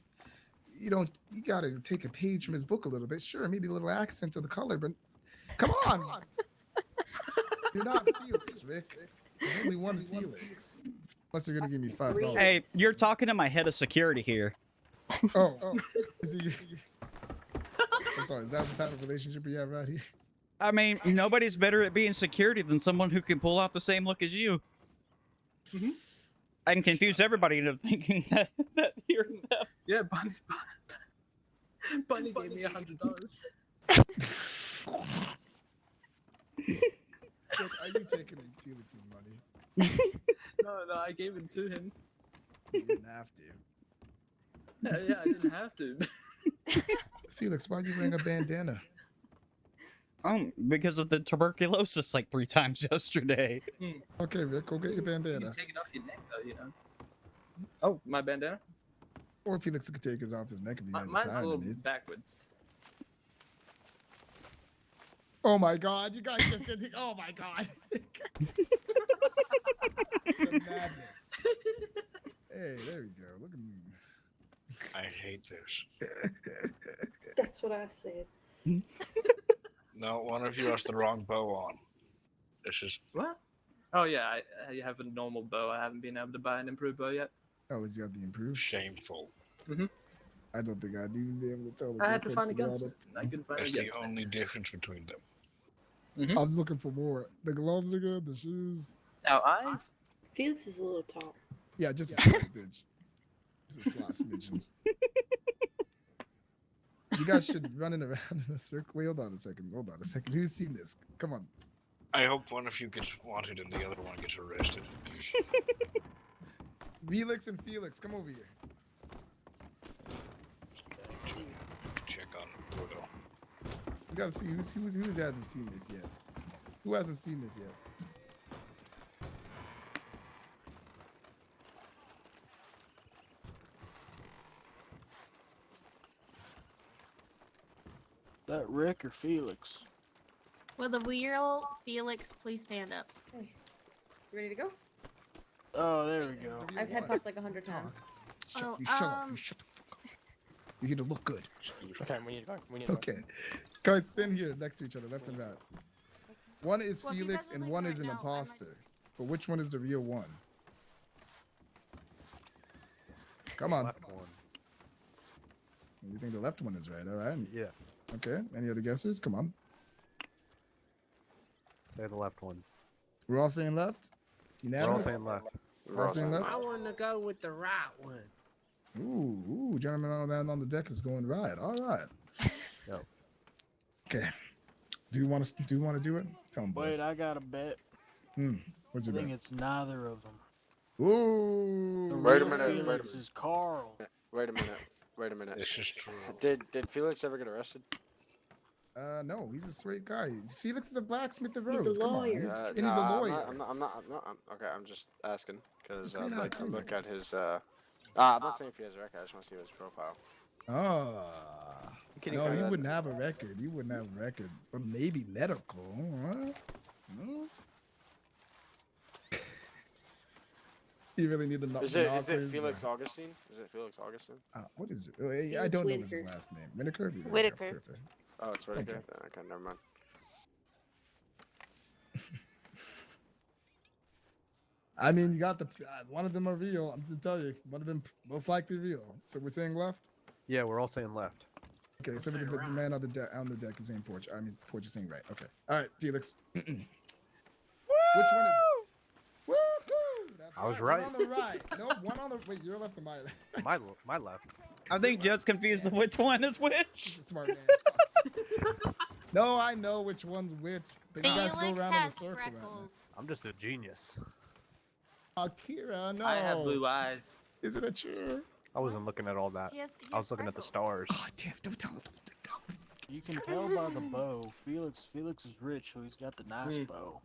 don't. You gotta take a page from his book a little bit. Sure, maybe a little accent to the color, but come on. You're not Felix, Rick. There's only one Felix. Unless you're gonna give me $5. Hey, you're talking to my head of security here. Oh. Is he? I'm sorry. Is that the type of relationship we have right here? I mean, nobody's better at being security than someone who can pull off the same look as you. I can confuse everybody into thinking that you're them. Yeah, Bunny gave me $100. Rick, are you taking Felix's money? No, I gave it to him. You didn't have to. Yeah, I didn't have to. Felix, why are you wearing a bandana? Because of the tuberculosis like 3 times yesterday. Okay, Rick, go get your You bandana. can take it off your neck, though, you know. Oh, my bandana? Or Felix could take his off his neck if he has the Mine's a time. little in it. backwards. Oh my god, you guys just did. Oh my god. The madness. Hey, there we go. Look at me. I hate this. That's what I said. No, one of you has the wrong bow on. This is What? Oh, yeah, I have a normal bow. I haven't been able to buy an improved bow yet. Oh, he's got the improved. shameful. I don't think I'd even be able to tell. The I had to find a difference, to be gunsmith. I couldn't find a That's the gunsmith. only difference between them. honest. I'm looking for more. The gloves are good. The shoes. Now, eyes? Felix is a little tall. Yeah, just a slight bitch. Just a slight smidgen. You guys should running around in a circle. Wait, hold on a second. Who's seen this? Come on. I hope one of you gets wanted and the other one gets arrested. Felix and Felix, come over here. Check on Pluto. We gotta see who hasn't seen this yet. Who hasn't seen this yet? That Rick or Felix? Will the real Felix please stand up? Okay. You ready to go? Oh, there we go. I've head popped like 100 times. Oh, You shut up. You shut the fuck up. You're here to look good. Okay, we need to go. We need to Okay. Guys, stand here next to each other, left and right. One is Well, if you Felix guys are and leaving one right is an now, I might imposter. But which one is the real one? Come on. You think the left one is right, all right? Yeah. Okay, any other guesses? Come on. Say the left one. We're all saying left? We're all Unanimous? saying left. We're all saying left? I want to go with the right one. Ooh, gentleman on the deck is going right. All right. Yep. Okay. Do you want to do it? Tell them, boys. Wait, I got a bet. What's I your think bet? it's neither of them. Ooh. The Wait a real minute, wait a Felix minute. is Carl. Wait a minute. Wait a minute. This is true. Did Felix ever get arrested? No, he's a straight guy. Felix is a blacksmith of He's a Rhodes. Come on, lawyer. and No, he's a lawyer. Okay, I'm just asking because Okay, I'd now, like to come look on. at his. I'm not saying if he has a record. I just want to see his profile. No, he wouldn't have a record. He wouldn't have a record, but maybe medical. Huh? Hmm? You really need to know. Is it Felix Augustine? Is it Felix Augustine? What is it? I don't know his last name. Whitaker. Yeah, Whitaker. perfect. Oh, it's Whitaker. Okay. Okay, never mind. I mean, you got the one of them are real. I'm to tell you, one of them most likely real. So we're saying left. Yeah, we're all saying left. Okay, so the man on the deck is saying porch. I mean, porch is saying right. Okay. All right, Felix. Which one is it? Woohoo! That's I was One right. on the right. No, one on the. Wait, you're left or my left? My left. I think Jet's confused of which one is which. Smart man. No, I know which one's which. But you guys go Felix around has in a circle. freckles. I'm just a genius. Kira, no. I have blue eyes. Is it a chair? I wasn't looking at all that. He I has was looking at the stars. Oh, damn. Don't tell him. You can tell by the bow. Felix is rich, so he's got the nice bow.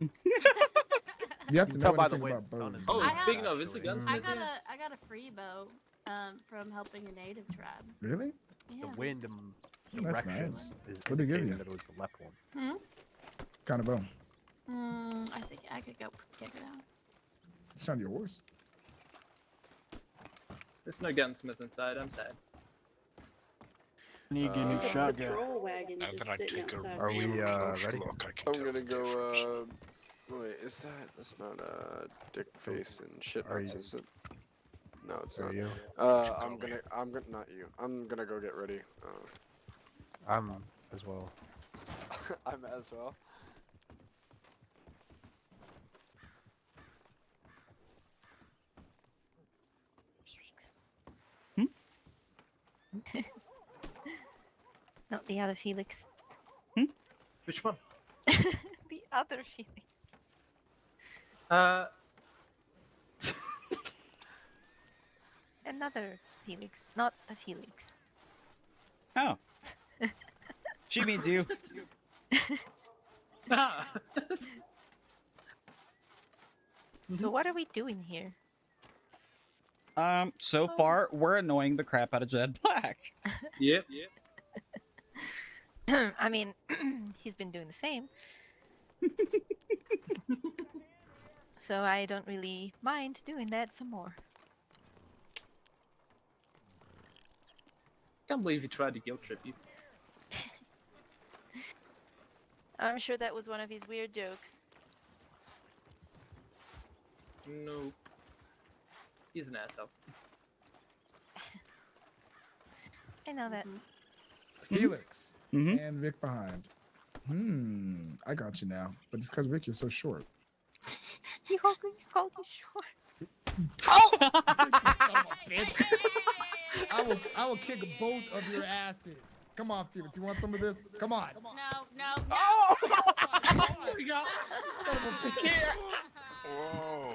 You have to tell know by the anything way about the sun bows. is Oh, I have- speaking of, is the I gunsmith got here? I got a free bow from helping a native tribe. Really? Yeah. The wind and That's direction nice. is What'd they give indicating you? that it was the left one. Hmm? Kind of bow. I think I could go check it out. It's on your horse. There's no gunsmith inside. I'm sad. Need to get a new The shotgun. patrol wagon Now just that I sitting take outside. a Are we, real close ready? look, I can I'm tell gonna the difference. go. Wait, is that's not dick face and shit Are nuts, you- is it? No, it's Are not. you? I'm gonna not you. I'm gonna go get ready. I'm as well. I'm as well. Not the other Felix. Which one? The other Felix. Another Felix, not a Felix. Oh. She means you. So what are we doing here? So far, we're annoying the crap out of Jed Black. Yep. I mean, he's been doing the same. So I don't really mind doing that some more. Can't believe he tried to guilt trip you. I'm sure that was one of his weird jokes. Nope. He's an asshole. I know that. Felix Mhm. and Rick behind. I got you now. But it's because Rick, you're so short. You called me short. I will kick both of your asses. Come on, Felix. You want some of this? Come on. No. Oh! There we go. Son of a bitch. Whoa.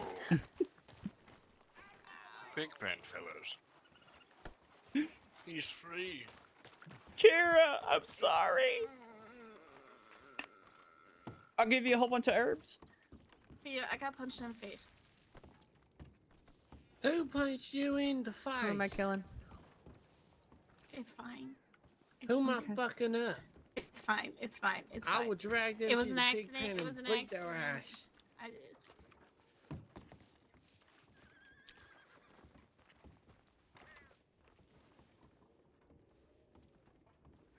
Big man, fellows. He's free. Kira, I'm sorry. I'll give you a whole bunch of herbs. Yeah, I got punched in the face. Who punched you in the face? Who am I killing? It's fine. It's Who am I fine. fucking up? It's fine. It's fine. It's I fine. would drag them It was to an the pig accident. pen It and was an beat their accident. ass. I,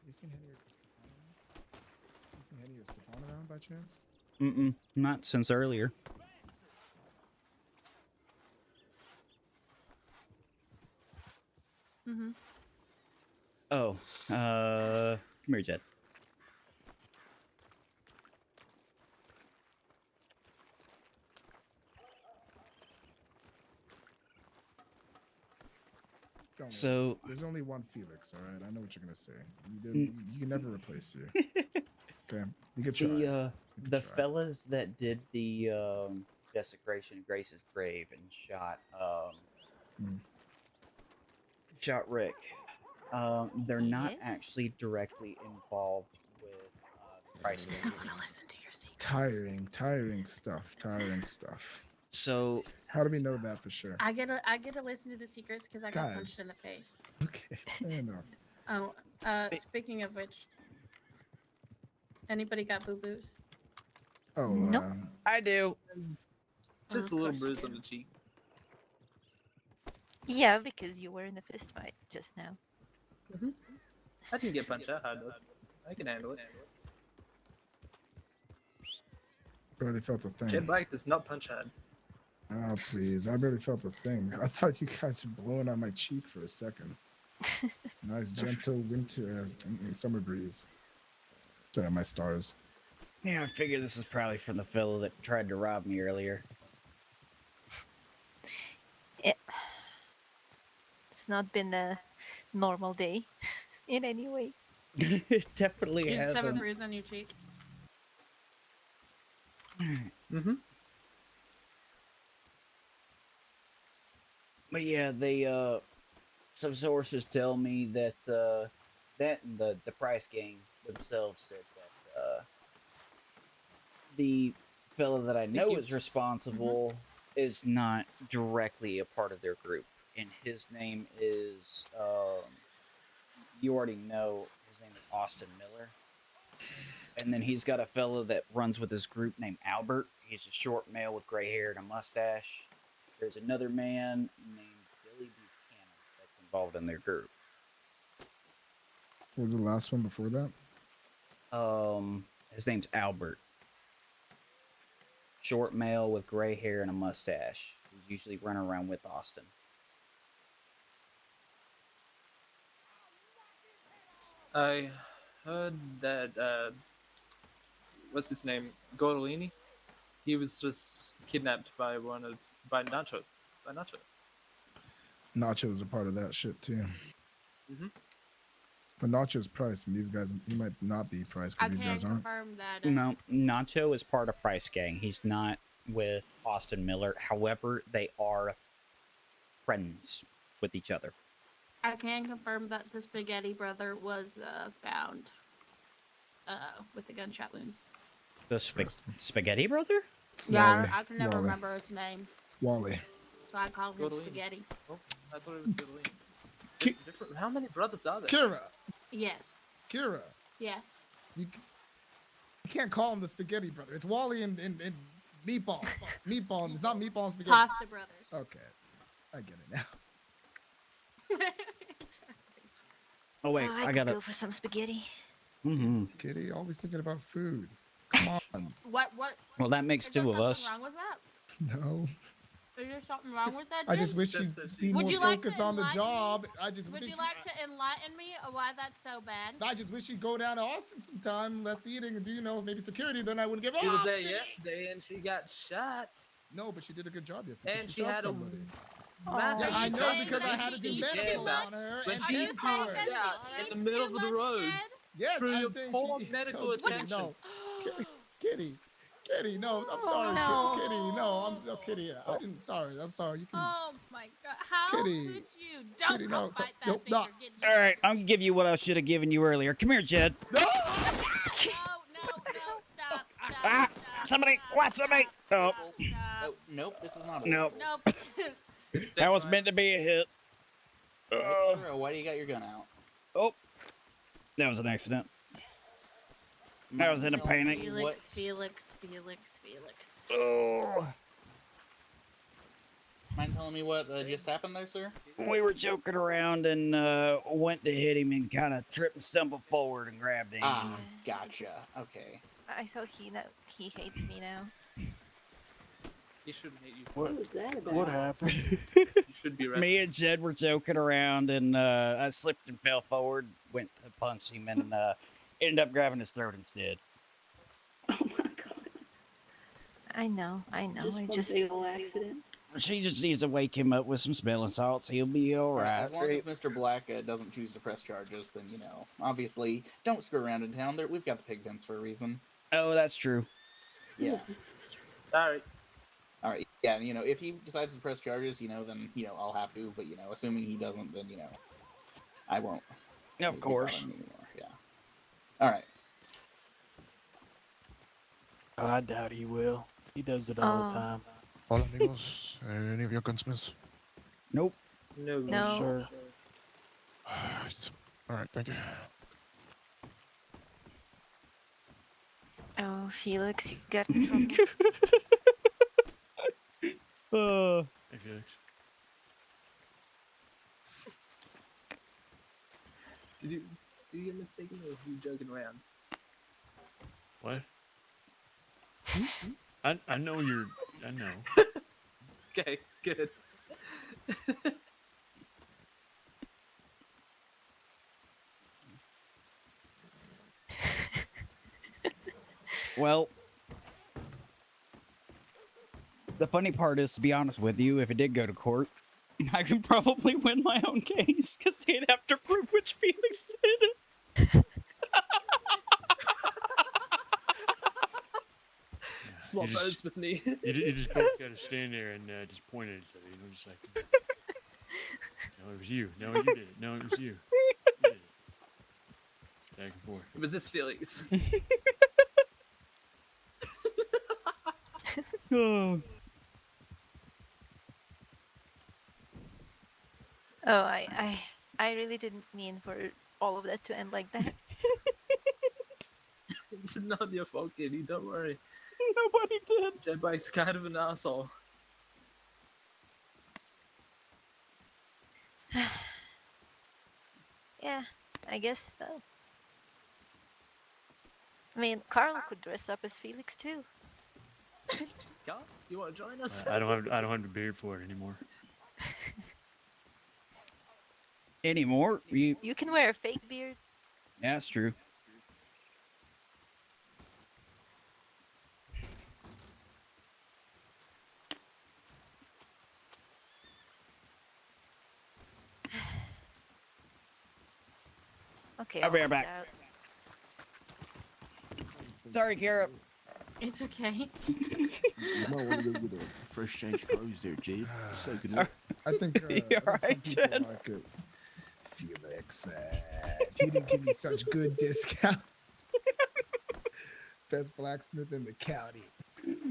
You seen Henry or Stefan around? You seen Henry or Stefan around by chance? Not since earlier. Mm-hmm. Oh, come here, Jed. Don't So- worry. There's only one Felix, all right? I know what you're gonna say. You can never replace you. Okay, you can try. The fellas that did the desecration of Grace's grave and shot shot Rick. They're not Yes? actually directly involved with the price game. I want to listen to your secrets. Tiring stuff. So How do we know that for sure? I get to listen to the secrets because I got Guys. punched in the face. Okay, fair enough. Oh, speaking of which, anybody got boo boos? Oh, Nope. I do. Just a little bruise on the cheek. Yeah, because you were in the fist fight just now. I can get punched out hard though. I can handle it. Barely felt a thing. Kid Black does not punch hard. Oh, please. I barely felt a thing. I thought you guys were blowing on my cheek for a second. Nice, gentle winter, summer breeze. Sorry, my stars. Yeah, I figure this is probably from the fellow that tried to rob me earlier. It's not been a normal day in any way. It definitely You just have a hasn't. bruise on your cheek. But yeah, they some sources tell me that that and the price gang themselves said that the fellow that I know is responsible is not directly a part of their group, and his name is you already know his name is Austin Miller. And then he's got a fellow that runs with his group named Albert. He's a short male with gray hair and a mustache. There's another man named Billy Buchanan that's involved in their group. What was the last one before that? His name's Albert. Short male with gray hair and a mustache. He's usually running around with Austin. I heard that what's his name? Gorlini? He was just kidnapped by Nacho. By Nacho. Nacho's a part of that shit too. Mhm. But Nacho's priced, and these guys, he might not be priced I because these can guys aren't. confirm that. No, Nacho is part of Price Gang. He's not with Austin Miller. However, they are friends with each other. I can confirm that the Spaghetti Brother was found with a gunshot wound. The Spaghetti Brother? Yeah, Wally. I can never Wally. remember his name, Wally. so I call him Gorlini. Spaghetti. Oh, I thought it was Gorlini. Different. How many brothers are there? Kira. Yes. Kira. Yes. You can't call him the Spaghetti Brother. It's Wally and Meatball. Meatball. It's not Meatball and Spaghetti. Pasta Brothers. Okay. I get it now. Oh wait, I I could gotta go for some spaghetti. Jesus, Kitty, always thinking about food. Come on. What? Well, that makes Is there two of something us. wrong with that? No. Is there something wrong with that? I just Jim? wish you'd be Would more you like focused to on the enlighten me? job. I just Would think you like to enlighten me of why that's so bad? I just wish you'd go down to Austin sometime, less eating, and do maybe security. Then I wouldn't give She was up. there yesterday and she got shot. No, but she did a good job yesterday. And she shot had a somebody. massive Yeah, I know infection because I that had to she do didn't care medical about. on her When and she tend to her. passed out in the middle of the road Yes, through I'm your saying poor she- medical no, attention. No, Kitty, no, I'm sorry, no. Kitty, no, Kitty, I didn't. Sorry, I'm sorry. You can. Oh my God! How Kitty, could you? Don't Kitty, no, bite that nope, finger. no. Get All right, I'm gonna give you what I should have given you earlier. Come here, Jed. No, stop, Ah, somebody, what? Somebody. Oh, Nope, this is not. no. Nope. That was meant to be a hit. Why do you got your gun out? Oh, that was an accident. I was in a panic. Felix. Oh. Mind telling me what just happened there, sir? We were joking around and went to hit him and kind of tripped and stumbled forward and grabbed him. Ah, gotcha. Okay. I thought he hates me now. He shouldn't hate you. What was that about? What happened? You should be arrested. Me and Jed were joking around and I slipped and fell forward, went to punch him and ended up grabbing his throat instead. I know. Just one big ol' accident. She just needs to wake him up with some smelling salts. He'll be all right. As long as Mr. Black doesn't choose to press charges, then, obviously, don't screw around in town. We've got the pig pens for a reason. Oh, that's true. Yeah. Sorry. All right. Yeah, and, if he decides to press charges, then, I'll have to. But, assuming he doesn't, then, I won't. Of make it course. bother me anymore. Yeah. All right. Oh, I doubt he will. He does it all the time. Hola, amigos. Any of you gunsmiths? Nope. No. No. Sir. All right, thank you. Oh, Felix, you got in trouble. Hey, Felix. Did you get mistaken or were you joking around? What? I know you're. I know. Okay, good. Well, the funny part is, to be honest with you, if it did go to court, I could probably win my own case because they'd have to prove which Felix did it. Swap votes with me. You just both gotta stand there and just point at each other, you know, just like. No, it was you. No, you did it. No, it was you. You did it. Back and forth. Was this Felix? Oh. Oh, I really didn't mean for all of that to end like that. It's not your fault, Kitty. Don't worry. Nobody did. Jetbike's kind of an asshole. Yeah, I guess so. I mean, Carl could dress up as Felix too. Carl, you want to join us? I don't have the beard for it anymore. Anymore? You... You can wear a fake beard. Yeah, that's true. Okay, I'll be right head back. out. Sorry, Kara. It's okay. You might want to go get a fresh change of clothes there, Jade. So good. I think, You I think some alright, people Chad? like it. Felix, if you didn't give me such good discount. Best blacksmith in the county.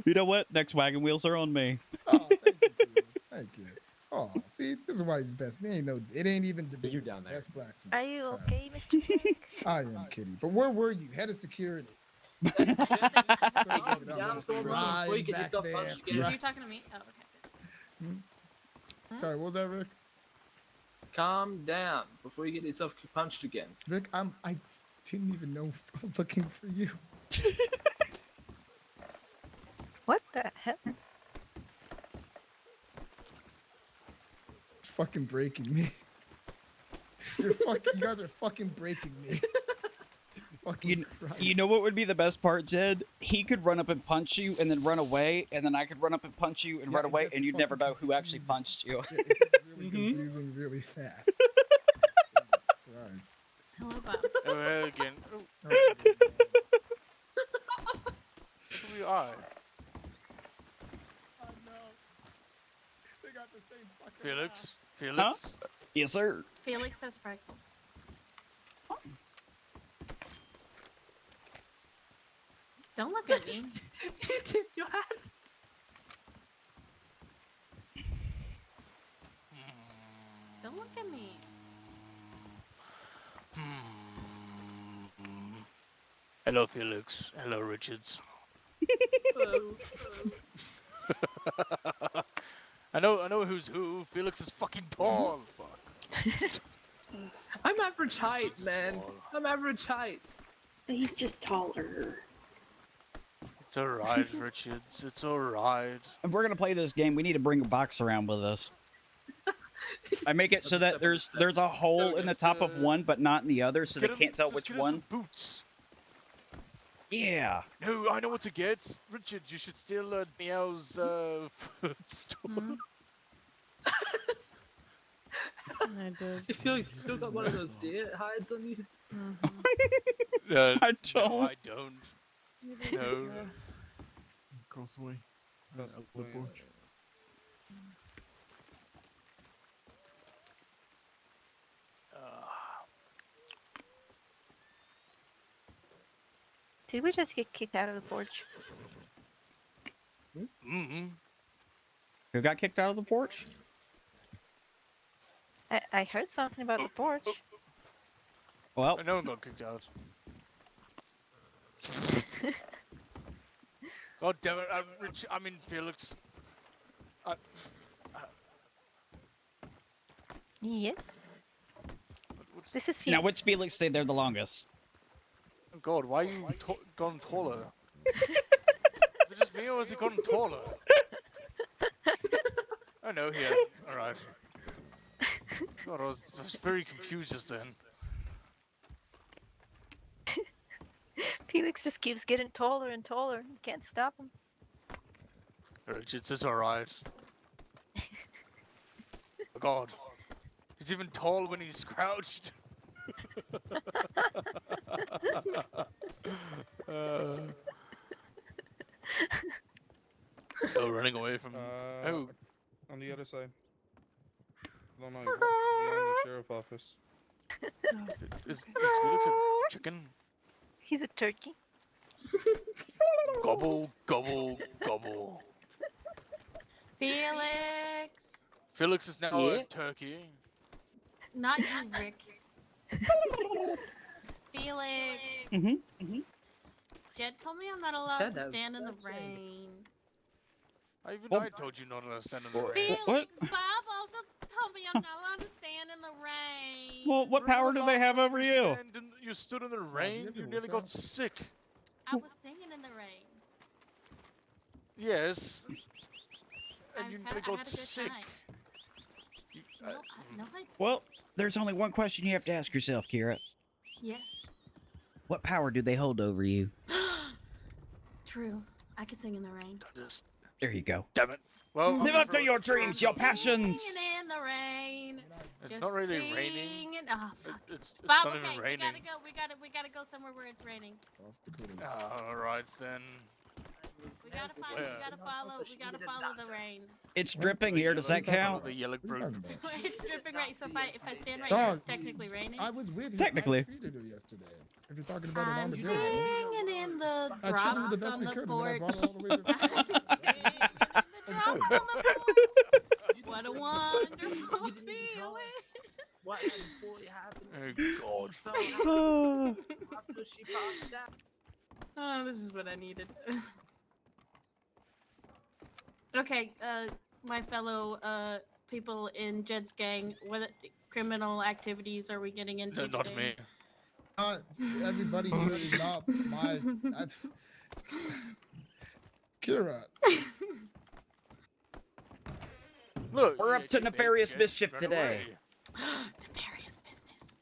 You know what? Next wagon wheels are on me. Oh, thank you, Felix. Thank you. Oh, see, this is why he's best. It ain't even debate. You down there. Best blacksmith. Are you okay, Mr. Frank? I am kidding. But where were you? Head of security. Down Just for a moment before you get back yourself there. punched You're again. talking to me? Oh, okay. Sorry, what was that, Rick? Calm down before you get yourself punched again. Rick, I didn't even know I was looking for you. What the hell? It's fucking breaking me. You guys are fucking breaking me. You know what would be the best part, Jed? He could run up and punch you and then run away, and then I could run up and punch you and run away, and you'd never know who actually punched you. It gets really confusing really fast. Jesus Christ. Hello, Bob. Oh, again. Oh. Who you are? Oh no. They got the same fucking Felix? Huh? Felix? Yes, sir. Felix has freckles. Don't look at me. You tipped your hat. Don't look at me. Hello, Felix. Hello, Richards. Hello. I know who's who. Felix is fucking tall. I'm average height, man. I'm average height. He's just taller. It's alright, Richards. It's alright. If we're gonna play this game, we need to bring a box around with us. I make it so that there's a hole in the top of one, but not in the other, so they can't tell which one. Boots. Yeah. No, I know what to get. Richard, you should steal Meow's store. I feel like you still got one of those deer hides on you. I don't. No, I don't. No. Cross away. That's the porch. Did we just get kicked out of the porch? Mm-hmm. Who got kicked out of the porch? I heard something about the porch. Well, No one got kicked out. God damn it! I mean, Felix. Yes. This is now Felix. which Felix stayed there the longest? Oh God, why are you gotten taller? Is it just me or has he gotten taller? Oh no, yeah. Alright. God, I was very confused just then. Felix just keeps getting taller and taller. You can't stop him. It's alright. Oh God. He's even tall when he's crouched. Oh, running away from. Oh. On the other side. I don't know. Behind the sheriff office. Is Felix a chicken? He's a turkey. Gobble, gobble, gobble. Felix. Felix is now a turkey. Not you, Rick. Felix. Jed told me I'm not allowed to stand in the rain. I told you not to stand in the rain. Felix, Bob also told me I'm not allowed to stand in the rain. Well, what power do they have over you? You stood in the rain. You nearly got sick. I was singing in the rain. Yes. And you I nearly had a got good sick. time. No, I. Well, there's only one question you have to ask yourself, Kira. Yes. What power do they hold over you? True. I could sing in the rain. There you go. Damn it. Well, live up to your dreams, your passions. Singing in the rain. It's Just not really singing. raining. Oh, fuck. It's Bob, not okay, even raining. we gotta go somewhere where it's raining. Alright then. We gotta follow the rain. It's dripping here. Does that count? The yellow group. It's dripping right. So if I stand right Dog, here, it's technically raining. I was with you. Technically. I treated her yesterday. If you're talking about it on I'm the singing in the I treated her drops the best on we the could, porch. and then I brought her all the way to The drops on the porch. What a wonderful feeling. What fully happened? Oh God. After she passed out. Oh, this is what I needed. Okay, my fellow people in Jed's gang, what criminal activities are we getting into No, not today? me. Everybody here is not my. Kira. Look, We're up to nefarious mischief run today. away. Nefarious business.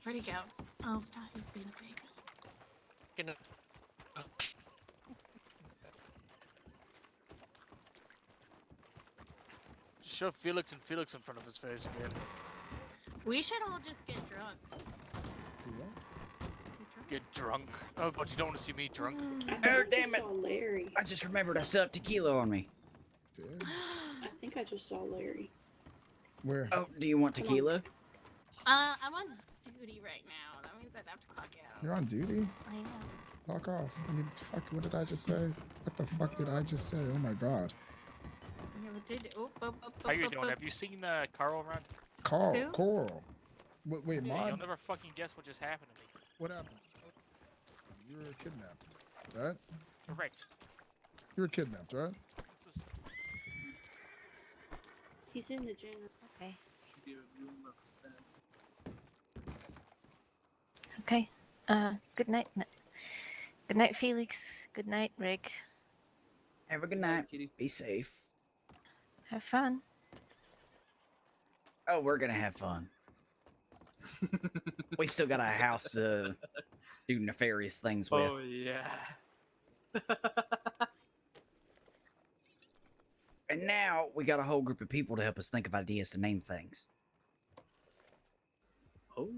Where'd he go? Oh, stop. He's being a baby. Shove Felix and Felix in front of his face again. We should all just get drunk. Get drunk. Oh, but you don't want to see me drunk. Oh, damn it. Saw Larry. I just remembered I still have tequila on me. I think I just saw Larry. Where? Oh, do you want tequila? I'm on duty right now. That means I'd have to clock out. You're on duty? I am. Fuck off. I mean, fuck, what did I just say? What the fuck did I just say? Oh my god. How you doing? Have you seen Carl around? Carl, Who? Coral. Wait, Yeah, Mod? you'll never fucking guess what just happened to me. What happened? You were kidnapped, right? Correct. You were kidnapped, right? This is He's in the general. Okay. Should be a room of sense. Okay. Good night. Good night, Felix. Good night, Rick. Have a good night. Be safe. Have fun. Oh, we're gonna have fun. We still got a house to do nefarious things with. Oh yeah. And now we got a whole group of people to help us think of ideas to name things. Oh.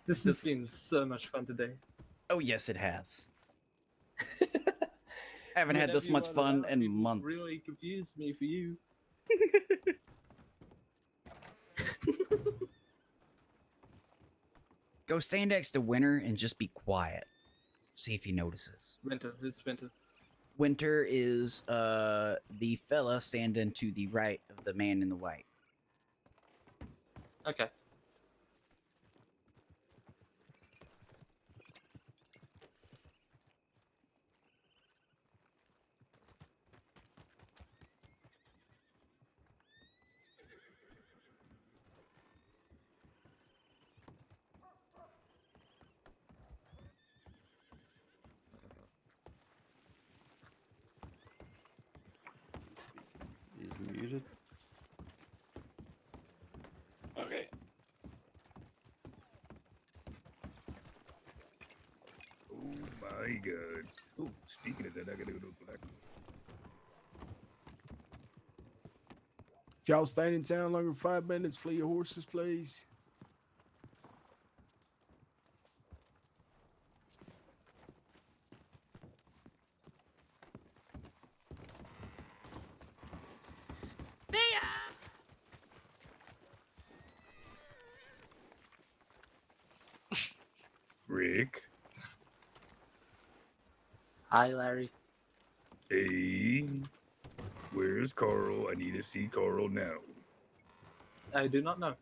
This has been so much fun today. Oh yes, it has. I haven't had this much Everyone fun around in me months. Really confused me for you. Go stand next to Winter and just be quiet. See if he notices. Winter. It's Winter. Winter is the fella standing to the right of the man in the white. Okay. He's muted. Okay. Oh my god. Oh, speaking of that, I gotta go to Black. If y'all staying in town longer than 5 minutes, flee your horses, please. Rick. Hi, Larry. Hey. Where's Carl? I need to see Carl now. I do not know.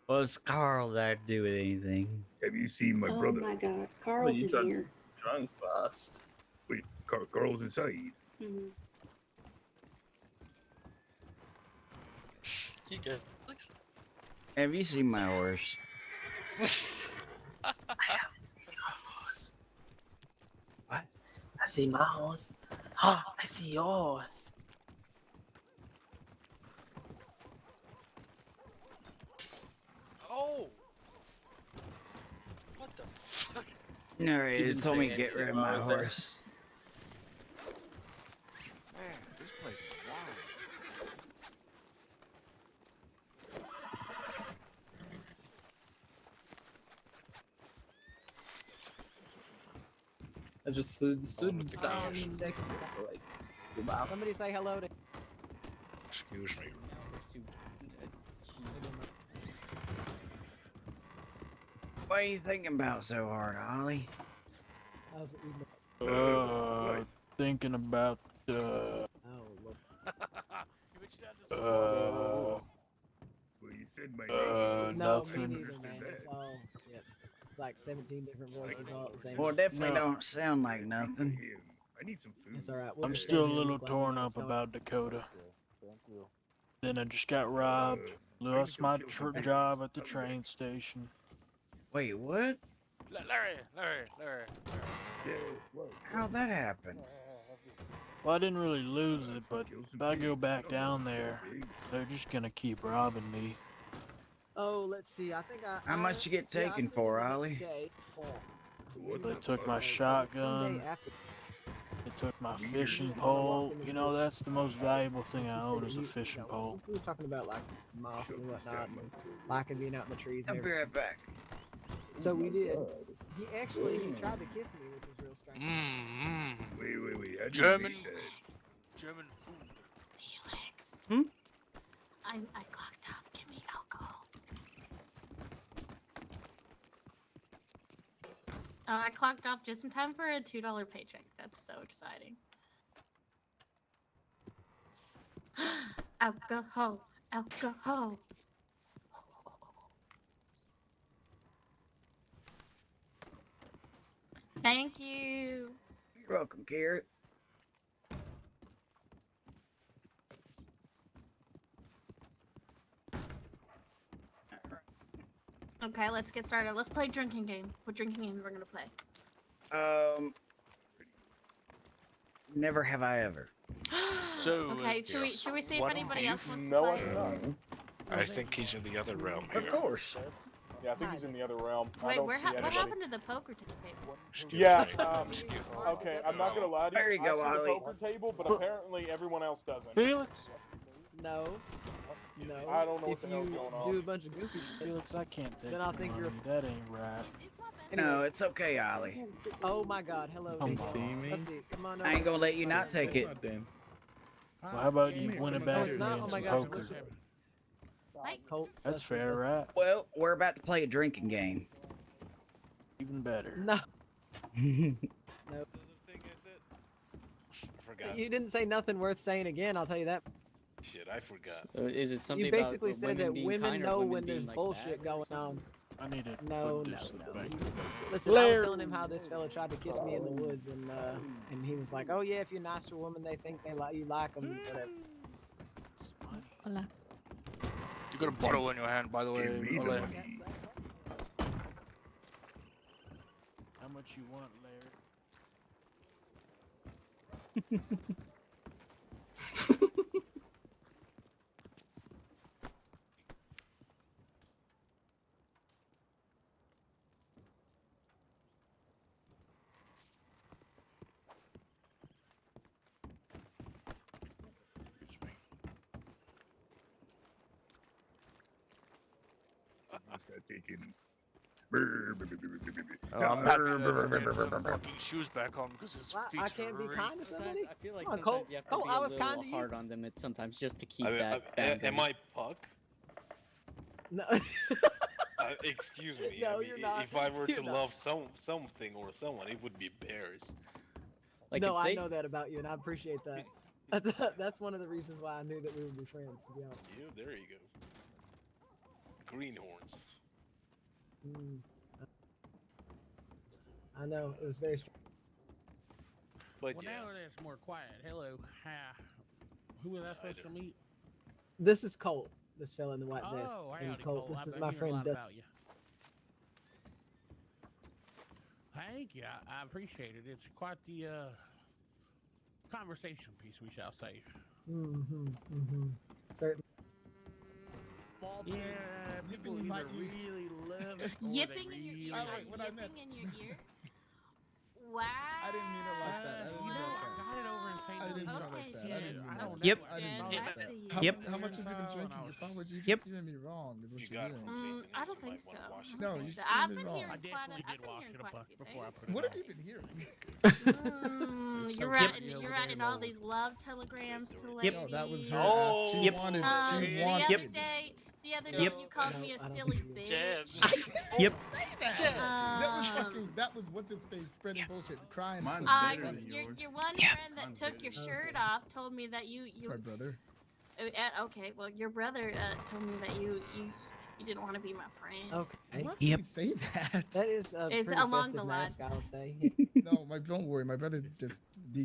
What's Carl that do with anything? Have you seen my Oh brother? my god, Well, Carl's you in drunk, here. drunk fast. Wait, Carl's inside. Hmm. You good, Alex? Have you seen my horse? I haven't seen your horse. What? I see my horse. Oh, I see yours. Oh! What the fuck? No, She it didn't told say me to get anything rid of my about that. horse. Man, this place is wild. I just stood with the sound keys. next to it for like a while. Somebody say hello to. Excuse me. What are you thinking about so hard, Ollie? How's the evening? Thinking about Oh, look. Well, you said my name. No, me nothing. neither, man. It's all. Yep. It's like 17 different voices all at the same Well, time. definitely No. don't sound like nothing. I need some food. It's alright. I'm still a little torn up about Dakota. Then I just got robbed. Lost my job at the train station. Wait, what? Larry. How'd that happen? Well, I didn't really lose it, but if I go back down there, they're just gonna keep robbing me. Oh, let's see. I think I. How much you get yeah, I taken seen for, the next Ollie? day. They took my shotgun. Someday after. They took my fishing pole. You know, that's the most valuable thing I own is a fishing pole. We were talking about like moss and whatnot, and liking being out in the trees. I'll And be right back. so we did. He tried to kiss me, which was real strange. Wait. How'd you German, make that? German food. Felix. I clocked off. Give me alcohol. I clocked off just in time for a $2 paycheck. That's so exciting. Alcohol. Thank you. You're welcome, Carrot. Okay, let's get started. Let's play drinking game. What drinking game we're gonna play? Never have I ever. So, Okay, should we see if What anybody do you else wants to No, play? I'm not. I think he's in the other realm here. Of course. Yeah, I think he's in the other realm. I Wait, don't what see anybody. happened to the poker table? Excuse Yeah, me. okay, I'm not gonna lie to you. There you I go, see the Ollie. poker table, but apparently everyone else doesn't. Felix? No. I don't know what If the hell's you going do on. a bunch of goofy shit, Felix, I can't take then I your think you're. money. That ain't right. No, it's okay, Ollie. Oh my God! Hello. Come Dave. on. Let's see. Come on. I ain't gonna let you not take it. Well, how about you win it back Oh, it's and not? then Oh my some gosh, poker? look at- Mike. Colt, That's fair, right? Well, we're about to play a drinking game. Even better. No. No. I forgot. You didn't say nothing worth saying again, I'll tell you that. Shit, I forgot. Is it something You basically about said that being women kind or know women when being, there's like, bullshit bad or going on. I need to No, put no, this no. back. Listen, I was Larry. telling him how this fella tried to kiss me in the woods, and he was like, "Oh yeah, if you're nice to a woman, they think they like you like them, whatever." Hola. You got a bottle in your hand, by the way. Give me the Ole. money. How much you want, Larry? Just got taken. I'm happy to get some fucking shoes back on because his Well, feet I can't be hurt. kind to somebody. I feel like Come on, sometimes Colt. you have to Colt, be I a was kind little to you. hard on them sometimes just to keep I mean, that band am I Puck? No. Excuse me. No, I mean, you're not. if I were You're to not. love something or someone, it would be bears. Like no, if I they- know that about you, and I appreciate that. That's one of the reasons why I knew that we would be friends. To be honest. Yeah, there you go. Greenhorns. Mm. I know it was very strange. But Well, yeah. now that's more quiet. Hello. Hi. Who was I supposed to meet? This is Colt, this fella in the white vest. Oh, And howdy, Colt, Cole. this I've is been my hearing a friend lot Dustin. about you. Thank you. I appreciate it. It's quite the conversation piece, we shall say. Certainly. Yeah, people either really love it or Yipping they in your really ear. hate it. Yipping in your ear. Wow. I didn't mean it like that. I didn't You mean know, it like I that. got it over in St. I Louis. didn't mean it Okay, like that. I Jen. didn't mean it I don't like Yep. that. I didn't Jen, mean it I like that. see you. Yep. How much have you been So, drinking? and I You're was- probably you Yep. just steering me wrong. Is what You you're got doing. I don't think so. I don't No, think you so. steered I've me been wrong. hearing I quite definitely I've did been wash hearing it quite a up few before I things. put it What on. have you been hearing? It's You're so writing. funny You're over writing there, all Lord. these love telegrams to No, ladies. that was her. Oh, She Yep. wanted. The She other wanted. day, Yep. you called No, me a I don't silly think you bitch. Yep. That was fucking. That was what's his face spreading bullshit, crying. Mine's pussy. better than Your yours. one Yeah. friend that Mine's took your better. shirt Okay. off told me that you Sorry, brother. okay, well your brother told me that you didn't want to be my friend. Okay. Why Yep. did he say that? That is a It's pretty along festive the lines. mask, I would say. No, don't worry. My brother just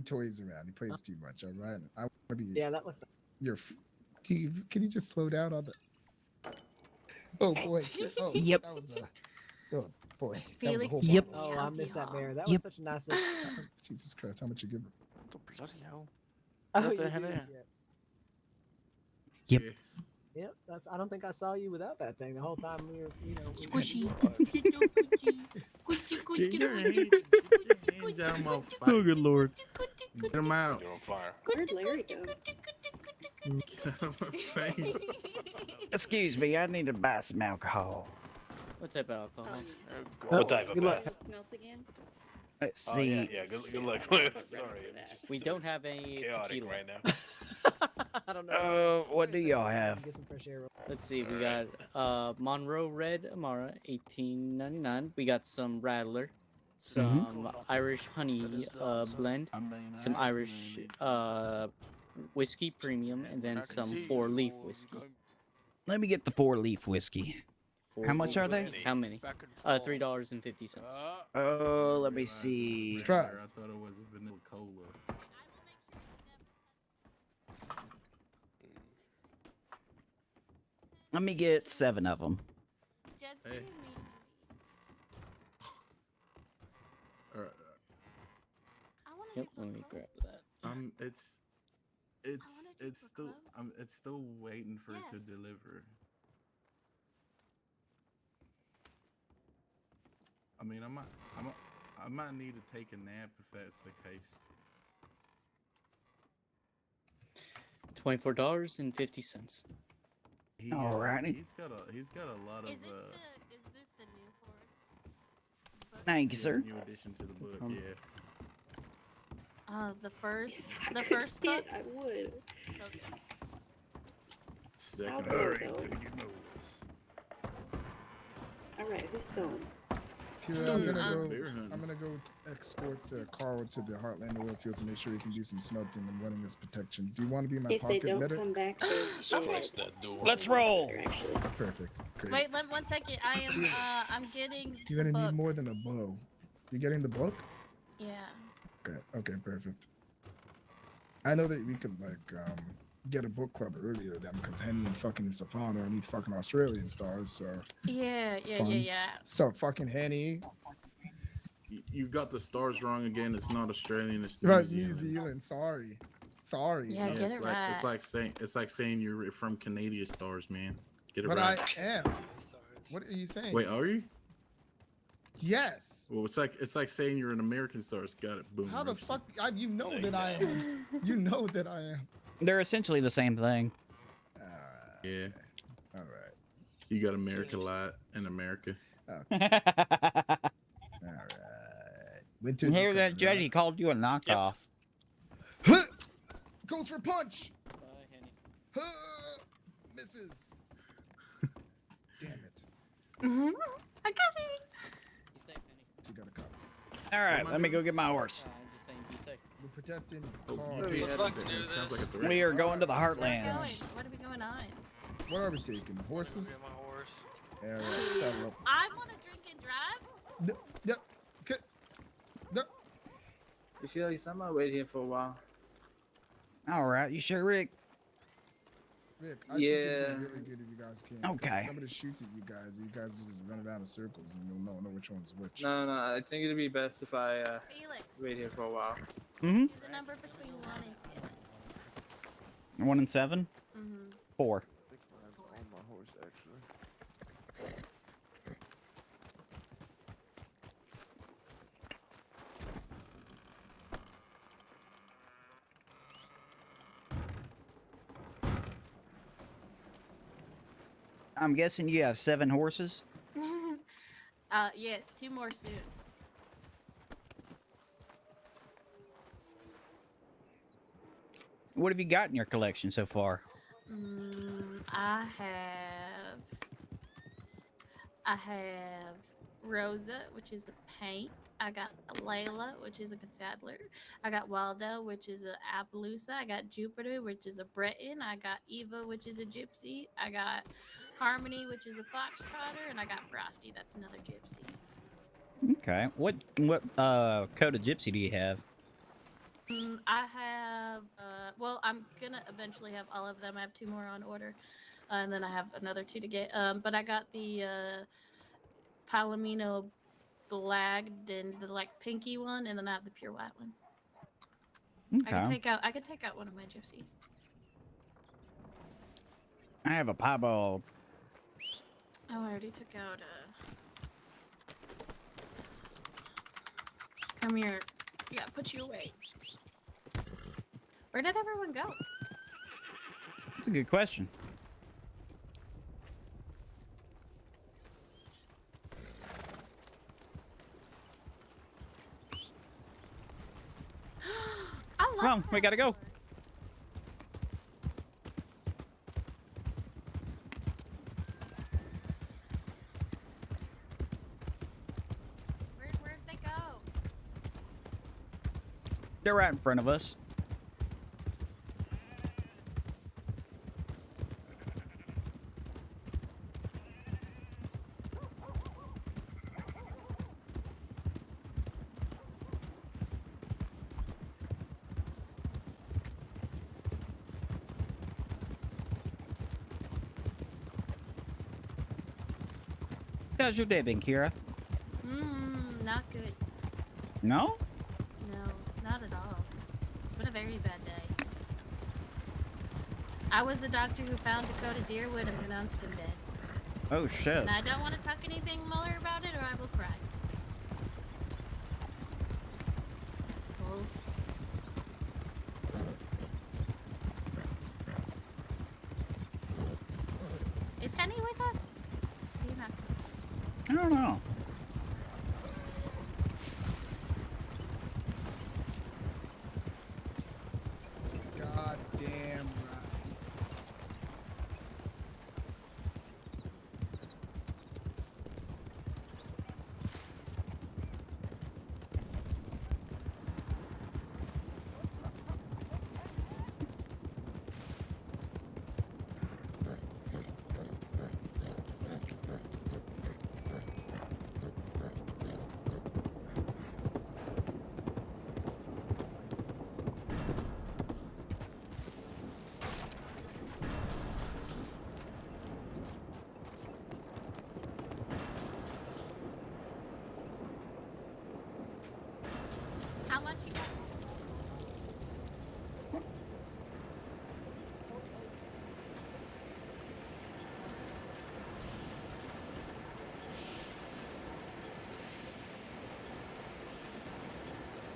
toys around. He plays too much. All right. I want to be. Yeah, that looks like. Your. Can you just slow down on the? Oh boy. Oh, Yep. That was oh boy. That was a Felix whole Yep. bottle. Oh, I missed that bear. That Yep. was such a nice look. Jesus Christ! How much you give her? The bloody hell. Oh, What you the hell? did, Yeah. Yep. Yep, that's. I don't think I saw you without that thing the whole time we were, Squishy. Get your hands out of my face. Oh, good lord. Get them out. You're on fire. Where'd Larry go? Get out of my face. Excuse me, I need to buy some alcohol. What type of alcohol? What type of good luck. bath? Smelt again? Let's Oh see. yeah. Good luck. Sorry. I'm just We don't have any chaotic tequila. right now. I don't know. What do y'all have? Get some fresh air. Let's see. We got Monroe Red Amara, $18.99. We got some Rattler, some Irish honey blend, some Irish whiskey premium, and then some 4-leaf whiskey. Let me get the 4-leaf whiskey. How much are they? How many? $3.50. Oh, let me see. I thought it was vanilla cola. Let me get 7 of them. Hey. Alright. Yep, let me grab that. It's still waiting for it to deliver. I mean, I might need to take a nap if that's the case. $24.50. Alrighty. He's got a lot of. Is this the new forest? Thank you, sir. New addition to the book, Um, yeah. The first book. I would. So good. I'll Second. go, All right, though. till you know All right, who's going? Kira, Mm, I'm gonna go escort Carl to the Heartland oil fields to make sure he can do some smelting and running his protection. Do you want to be my If they pocket don't medic? come back, they Okay. Let's roll. actually. Perfect. Great. Wait, 1 second. I am. I'm getting You're the gonna book. need more than a bow. You getting the book? Yeah. Okay. Okay. Perfect. I know that we could get a book club earlier then because Henny and fucking Stefano are these fucking Australian stars. So Yeah. fun. Start fucking Henny. You got the stars wrong again. It's not Australian. It's New Right, Zealand. New Zealand. Sorry. Yeah, get it's it like, right. It's like saying you're from Canadian stars, man. Get it But right. I am. What are you saying? Wait, are you? Yes. Well, it's like saying you're an American stars. Got it. Boom. How the roasted. fuck? You know that I am. You know that I am. They're essentially the same thing. Yeah. All right. You got America lot in America. All right. Winter's Hear coming, that, Jed? right? He called you a knockoff. Goes for punch. Misses. Damn it. I got it. She got a cop. All right, let me go get my horse. We're protecting Oh, Carl. you paid that. It sounds like a threat. We are going to the Where are we Heartlands. going? What are we going on? What are we taking? Horses? My horse. Yeah, right. Saddle up. I want to drink and drive. Yep. Okay. You feel like I'm gonna wait here for a while. All right, you sure, Rick? Rick, I think Yeah. it'd be really good if you guys came. 'cause Okay. If somebody shoots at you guys will just run around in circles and you'll know which one's which. No, I think it'd be best if I Felix. wait here for a while. Mm-hmm. Use a number between 1 and 7. 1 and 7. Mm-hmm. 4. I think mine's on my horse, actually. I'm guessing you have 7 horses. Yes, 2 more soon. What have you got in your collection so far? I have Rosa, which is a paint. I got Layla, which is a consadler. I got Waldo, which is a Appaloosa. I got Jupiter, which is a Breton. I got Eva, which is a gypsy. I got Harmony, which is a foxtrotter, and I got Frosty. That's another gypsy. Okay. What code of gypsy do you have? I have, well, I'm gonna eventually have all of them. I have 2 more on order, and then I have another 2 to get. But I got the Palomino blagged and the like pinky one, and then I have the pure white one. Okay. I could take out one of my gypsies. I have a piebald. Oh, I already took out. Come here. Yeah, put you away. Where did everyone go? That's a good question. Come on, we gotta go. Where'd they go? They're right in front of us. How's your day been, Kira? Not good. No? No, not at all. It's been a very bad day. I was the doctor who found Dakota Deerwood and pronounced him dead. Oh, shit. And I don't want to talk anything more about it or I will cry. Oh. Is Henny with us? Are you not? I don't know.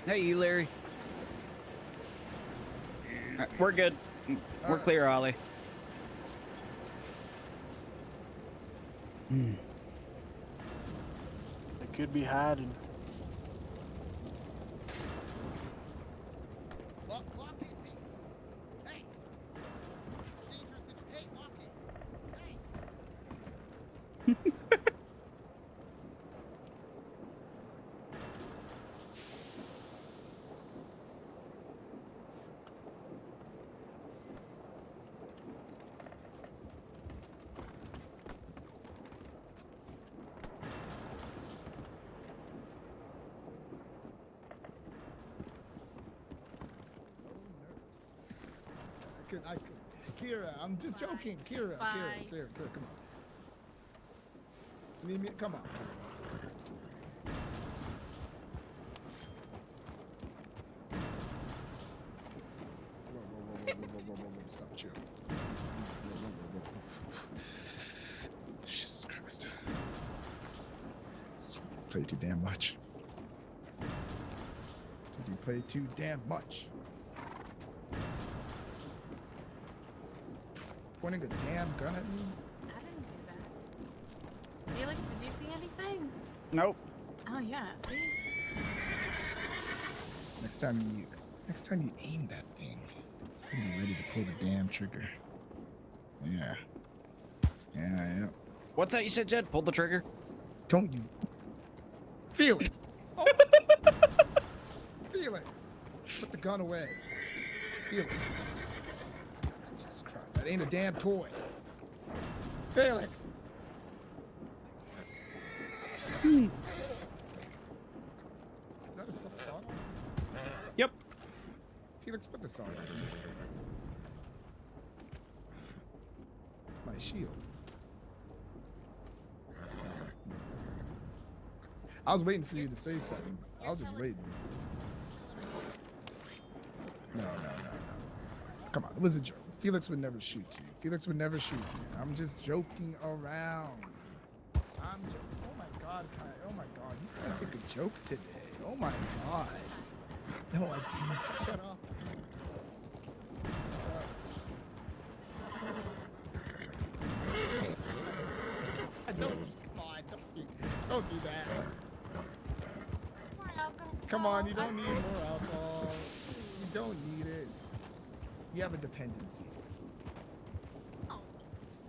Hey, you, Larry. We're good. We're clear, Ollie. They could be hiding. I could. Kira, I'm just joking. Kira, come on. Leave me, come on. Whoa, stop, chill. Jesus Christ. Play too damn much. Did you play too damn much? Pointing a damn gun at me? I didn't do that. Felix, did you see anything? Nope. Oh yeah, see? Next time you aim that thing, you're gonna be ready to pull the damn trigger. Yeah. Yeah. What's that you said, Jed? Pull the trigger? Don't you? Felix! Oh. Felix! Put the gun away. Felix. Jesus Christ, that ain't a damn toy. Felix! Is that a sub-thought? Yep. Felix, put this on. My shield. I was waiting for you to say something. I was just waiting. No. Come on, it was a joke. Felix would never shoot you. Felix would never shoot you. I'm just joking around. I'm joking. Oh my God, Kai. Oh my God. You can't take a joke today. Oh my God. No, I didn't. Shut up. Don't do that. Come on, you don't need more alcohol. You don't need it. You have a dependency.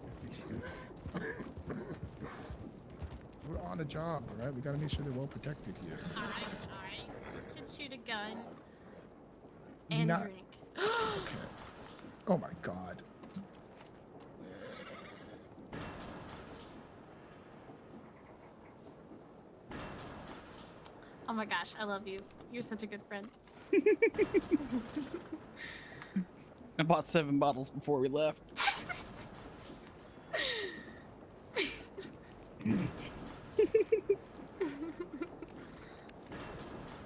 Yes, you do. We're on a job, all right? We gotta make sure they're well protected here. Alright. You can shoot a gun and drink. Okay. Oh my God. Oh my gosh, I love you. You're such a good friend. I bought 7 bottles before we left.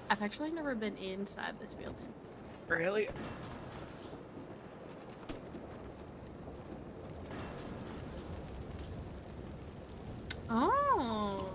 I've actually never been inside this building. Really? Oh.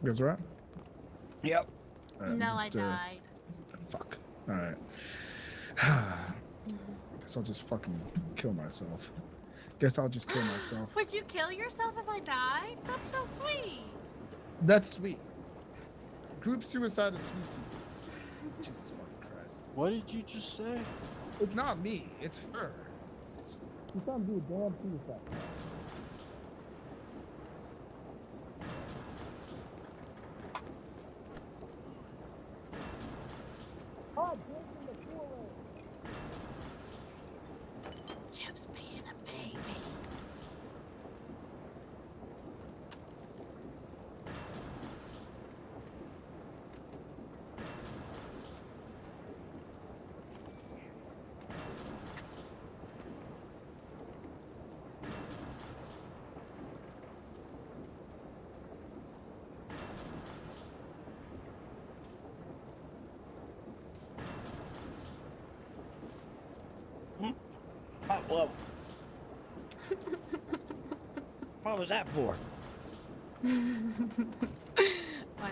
You guys all right? Yep. No, I died. Fuck. All right. Guess I'll just fucking kill myself. Guess I'll just kill myself. Would you kill yourself if I died? That's so sweet. That's sweet. Group suicide is sweet to you. Jesus fucking Christ. What did you just say? It's not me. It's her. She's trying to do a damn suicide. Chip's being a baby. Whoa. What was that for? Why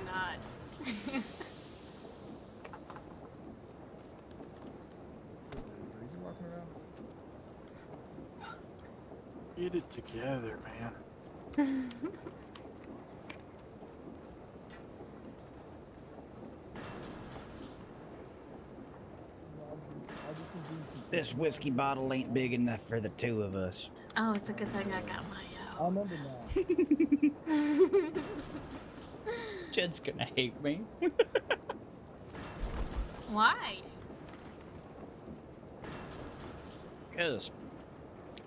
not? Is he walking around? Get it together, man. This whiskey bottle ain't big enough for the two of us. Oh, it's a good thing I got my I remember now. Jed's gonna hate me. Why? Cause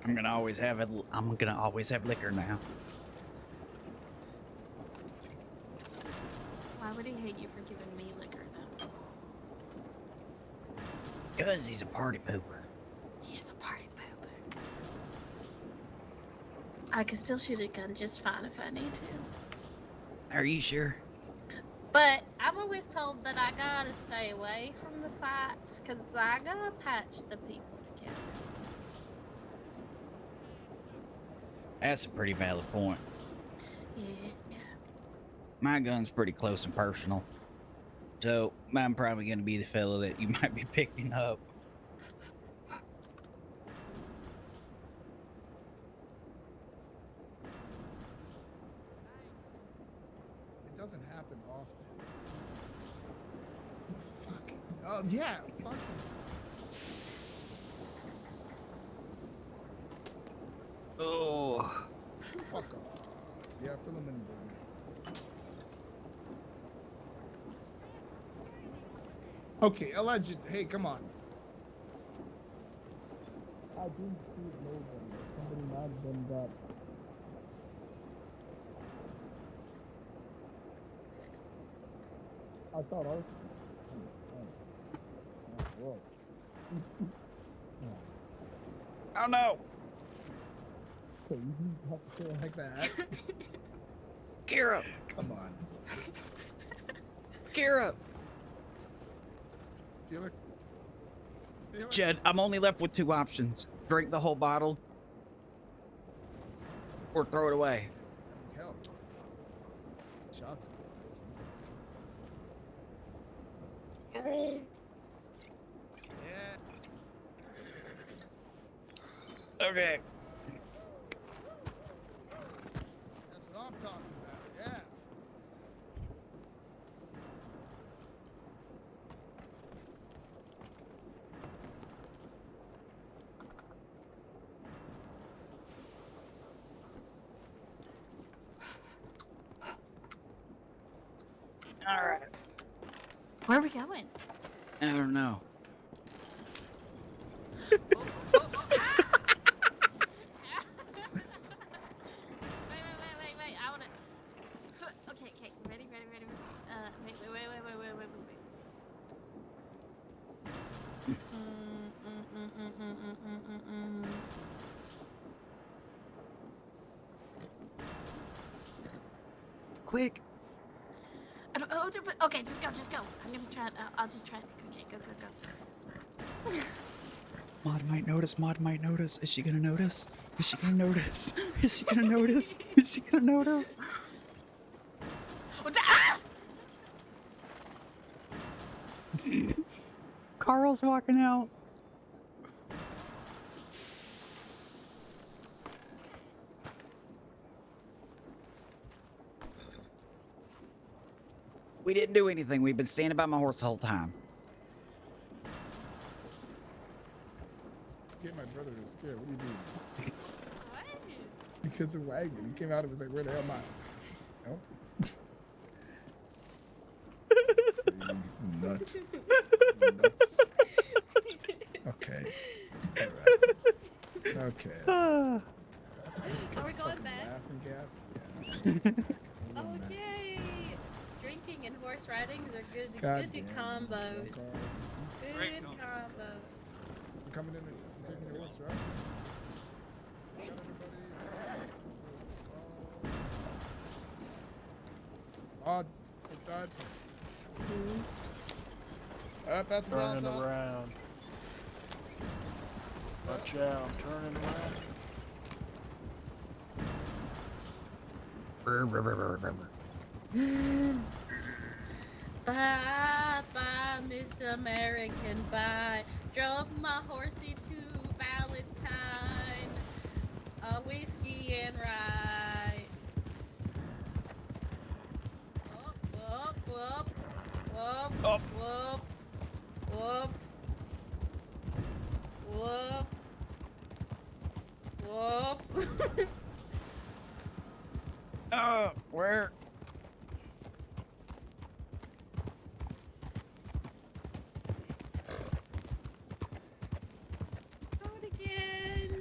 I'm gonna always have it. I'm gonna always have liquor now. Why would he hate you for giving me liquor though? Cause he's a party pooper. He is a party pooper. I can still shoot a gun just fine if I need to. Are you sure? But I'm always told that I gotta stay away from the fights because I gotta patch the people together. That's a pretty valid point. Yeah. My gun's pretty close and personal. So I'm probably gonna be the fellow that you might be picking up. It doesn't happen often. Fuck. Oh yeah. Fuck. Oh. Fuck off. Yeah, fill him in, bro. Okay, alleged. Hey, come on. I didn't see nobody. Somebody might have been got. I thought ours. Whoa. Oh no! Okay, you have to say it like that. Kira! Come on. Kira! Feel it? Feel it? Jed, I'm only left with two options. Drink the whole bottle, or throw it away. Hell. Shot. Okay. That's what I'm talking about, yeah. All right. Where are we going? I don't know. Wait. I wanna. Okay. Ready. Wait. Quick. Okay, just go. I'm gonna try it. I'll just try it. Okay, go. Mod might notice. Mod might notice. Is she gonna notice? Is she gonna notice? Is she gonna notice? Is she gonna notice? Carl's walking out. We didn't do anything. We've been standing by my horse the whole time. Get my brother to scare. What do you do? Because of wagon. He came out and was like, where the hell am I? No? You nut. You nuts. Okay. All right. Okay. Are we going back? Laughing gas? Yeah. Oh yay! Drinking and horse riding are good God good damn. combos. Great Good combos. I'm coming in and taking your horse, right? Odd. Inside. Up at the Turning mountain. around. Watch out, I'm turning around. Bye, bye, Miss American, bye. Drove my horsey to Valentine. A whiskey and rye. Whoop, whoop, whoop. Whoop, whoop, whoop. Whoop. Whoop. Where?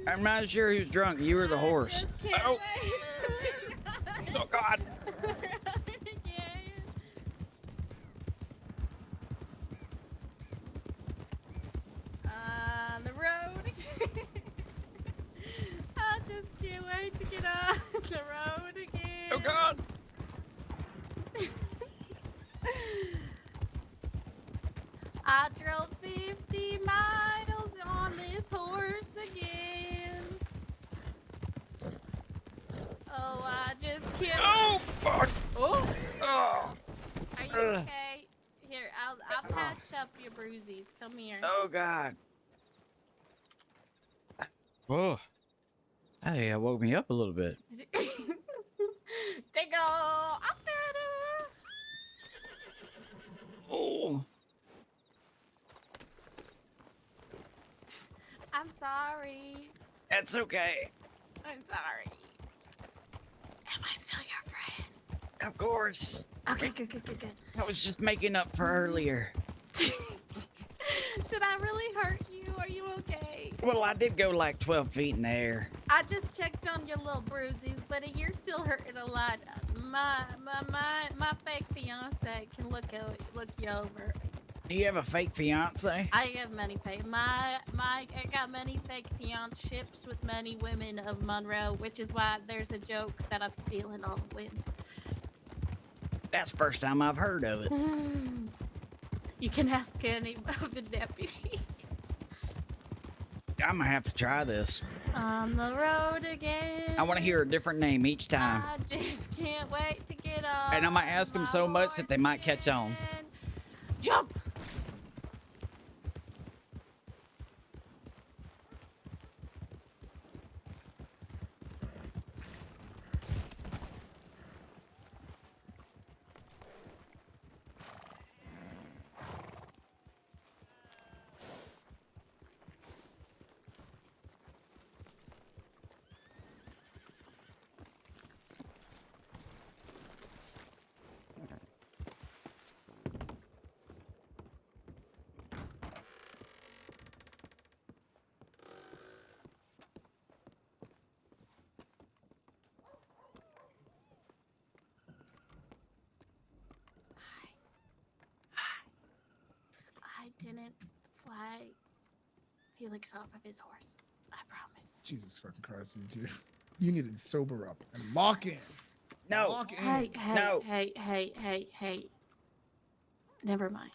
I'm not sure who's drunk. You or the horse. Oh. Oh God. On the road again. I just can't wait to get on the road again. Oh God. I drove 50 miles on this horse again. Oh, I just can't. Oh, fuck. Oh. Oh. Are you okay? Here, I'll patch up your bruises. Come here. Oh God. Oh. Hey, that woke me up a little bit. They go. I'm better. Oh. I'm sorry. That's okay. I'm sorry. Am I still your friend? Of course. Okay, good. I was just making up for earlier. Did I really hurt you? Are you okay? Well, I did go like 12 feet in the air. I just checked on your little bruises, but you're still hurting a lot. My fake fiance can look you over. Do you have a fake fiance? I have many fake. I got many fake fianceships with many women of Monroe, which is why there's a joke that I'm stealing all the women. That's the first time I've heard of it. You can ask any of the deputies. I'm gonna have to try this. On the road again. I want to hear a different name each time. I just can't wait to get on. And I might ask them so much that they might catch on. Jump! I didn't fly Felix off of his horse. I promise. Jesus fucking Christ, you do. You need to sober up and lock in. No. Lock in. Hey. Never mind.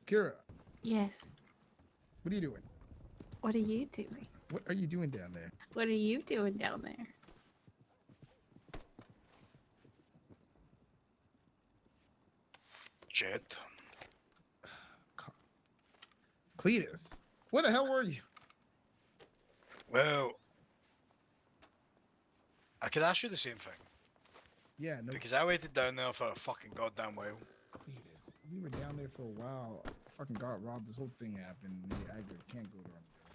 Kira, Yes. what are you doing? What are you doing? What are you doing down there? What are you doing down there? Jet. Cletus, where the hell were you? Well, I could ask you the same thing. Yeah, no. Because I waited down there for a fucking goddamn while. Cletus, we were down there for a while. Fucking got robbed. This whole thing happened. I can't go there on the go.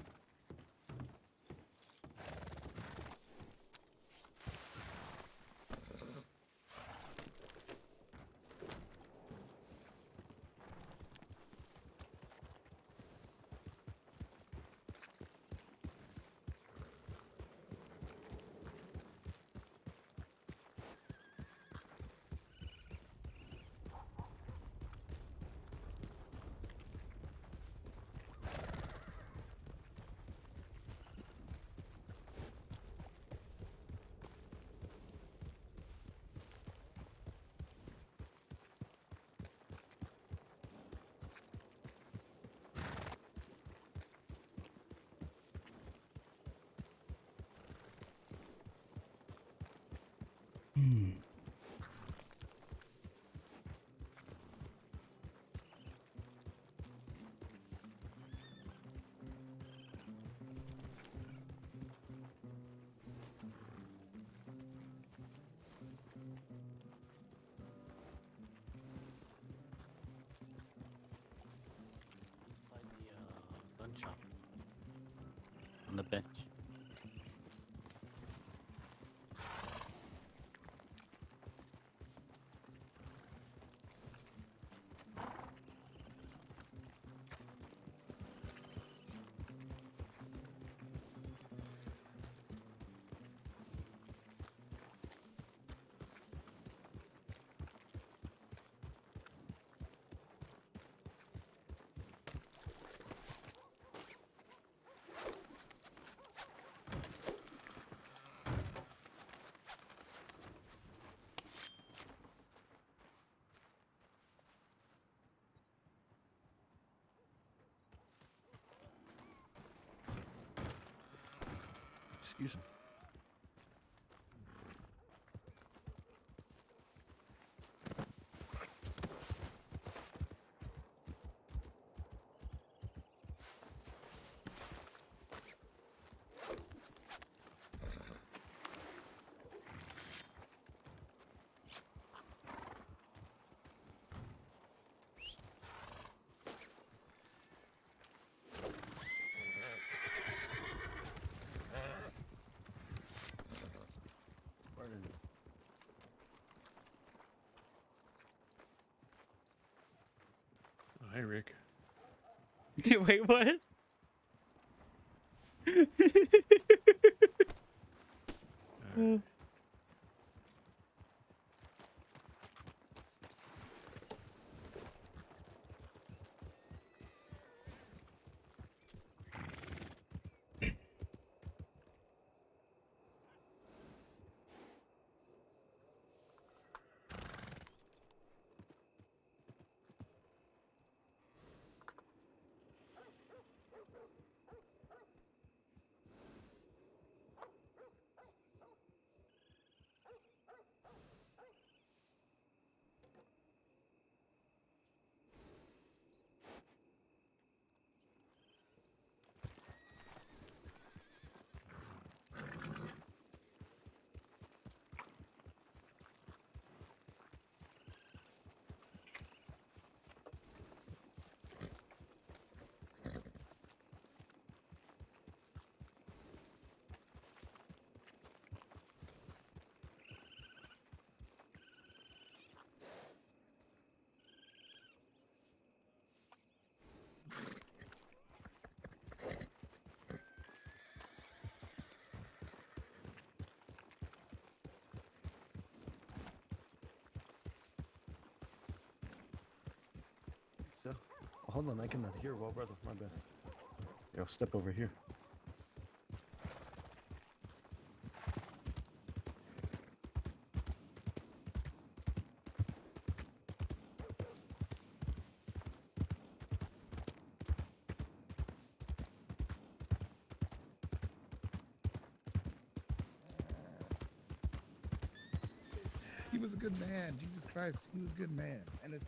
Gun shop. On the bench. Excuse me. Where is it? Oh, hey, Rick. Wait, what? So, hold on, I cannot hear well, brother. My bad. Yo, step over here. He was a good man. Jesus Christ, he was a good man. And it's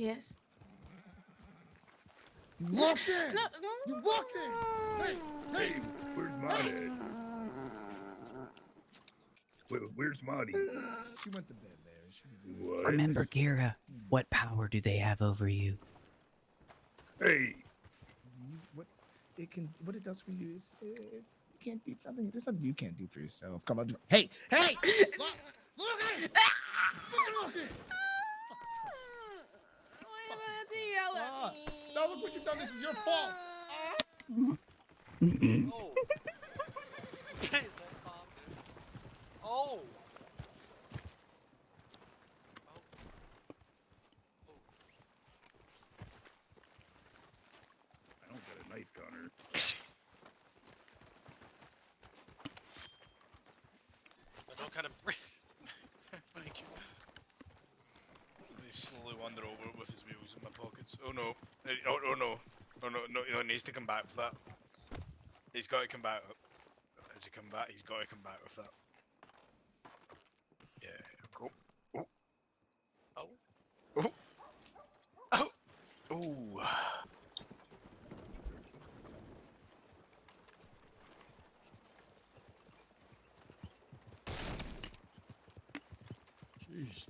Yes. You walk in. No, You walk in. Hey, Hey, where's my dad? Where's Marty? She went to bed, Larry. She was in What? Remember, Kira, what power do they have over you? Hey, what it does for you is you can't do something. There's nothing you can't do for yourself. Come on, hey, hey, look it, look it. Yell at me. Now look what you've done. This is your fault. Oh. Is that bomb? Oh. I don't got a knife, Connor. I don't kind of. Thank you. They slowly wander over with his wheels in my pockets. Oh no. Oh no. Oh no, no, he needs to come back with that. He's got to come back. Has he come back? He's got to come back with that. Yeah, go. Oh. Oh. Oh. Oh. Ooh. Jeez.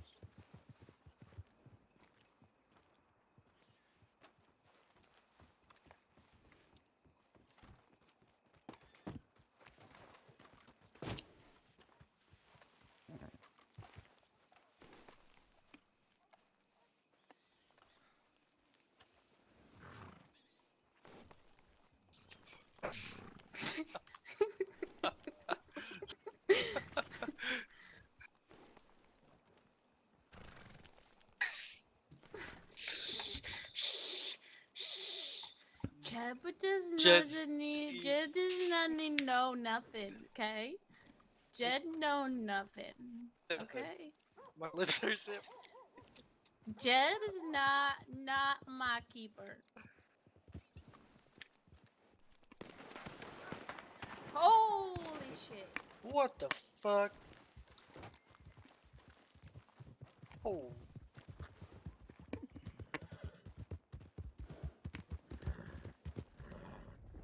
Jed Jed's does not need know nothing, okay? Jed know nothing, okay? My lips are zipped. Jed is not my keeper. Holy shit. What the fuck? Oh.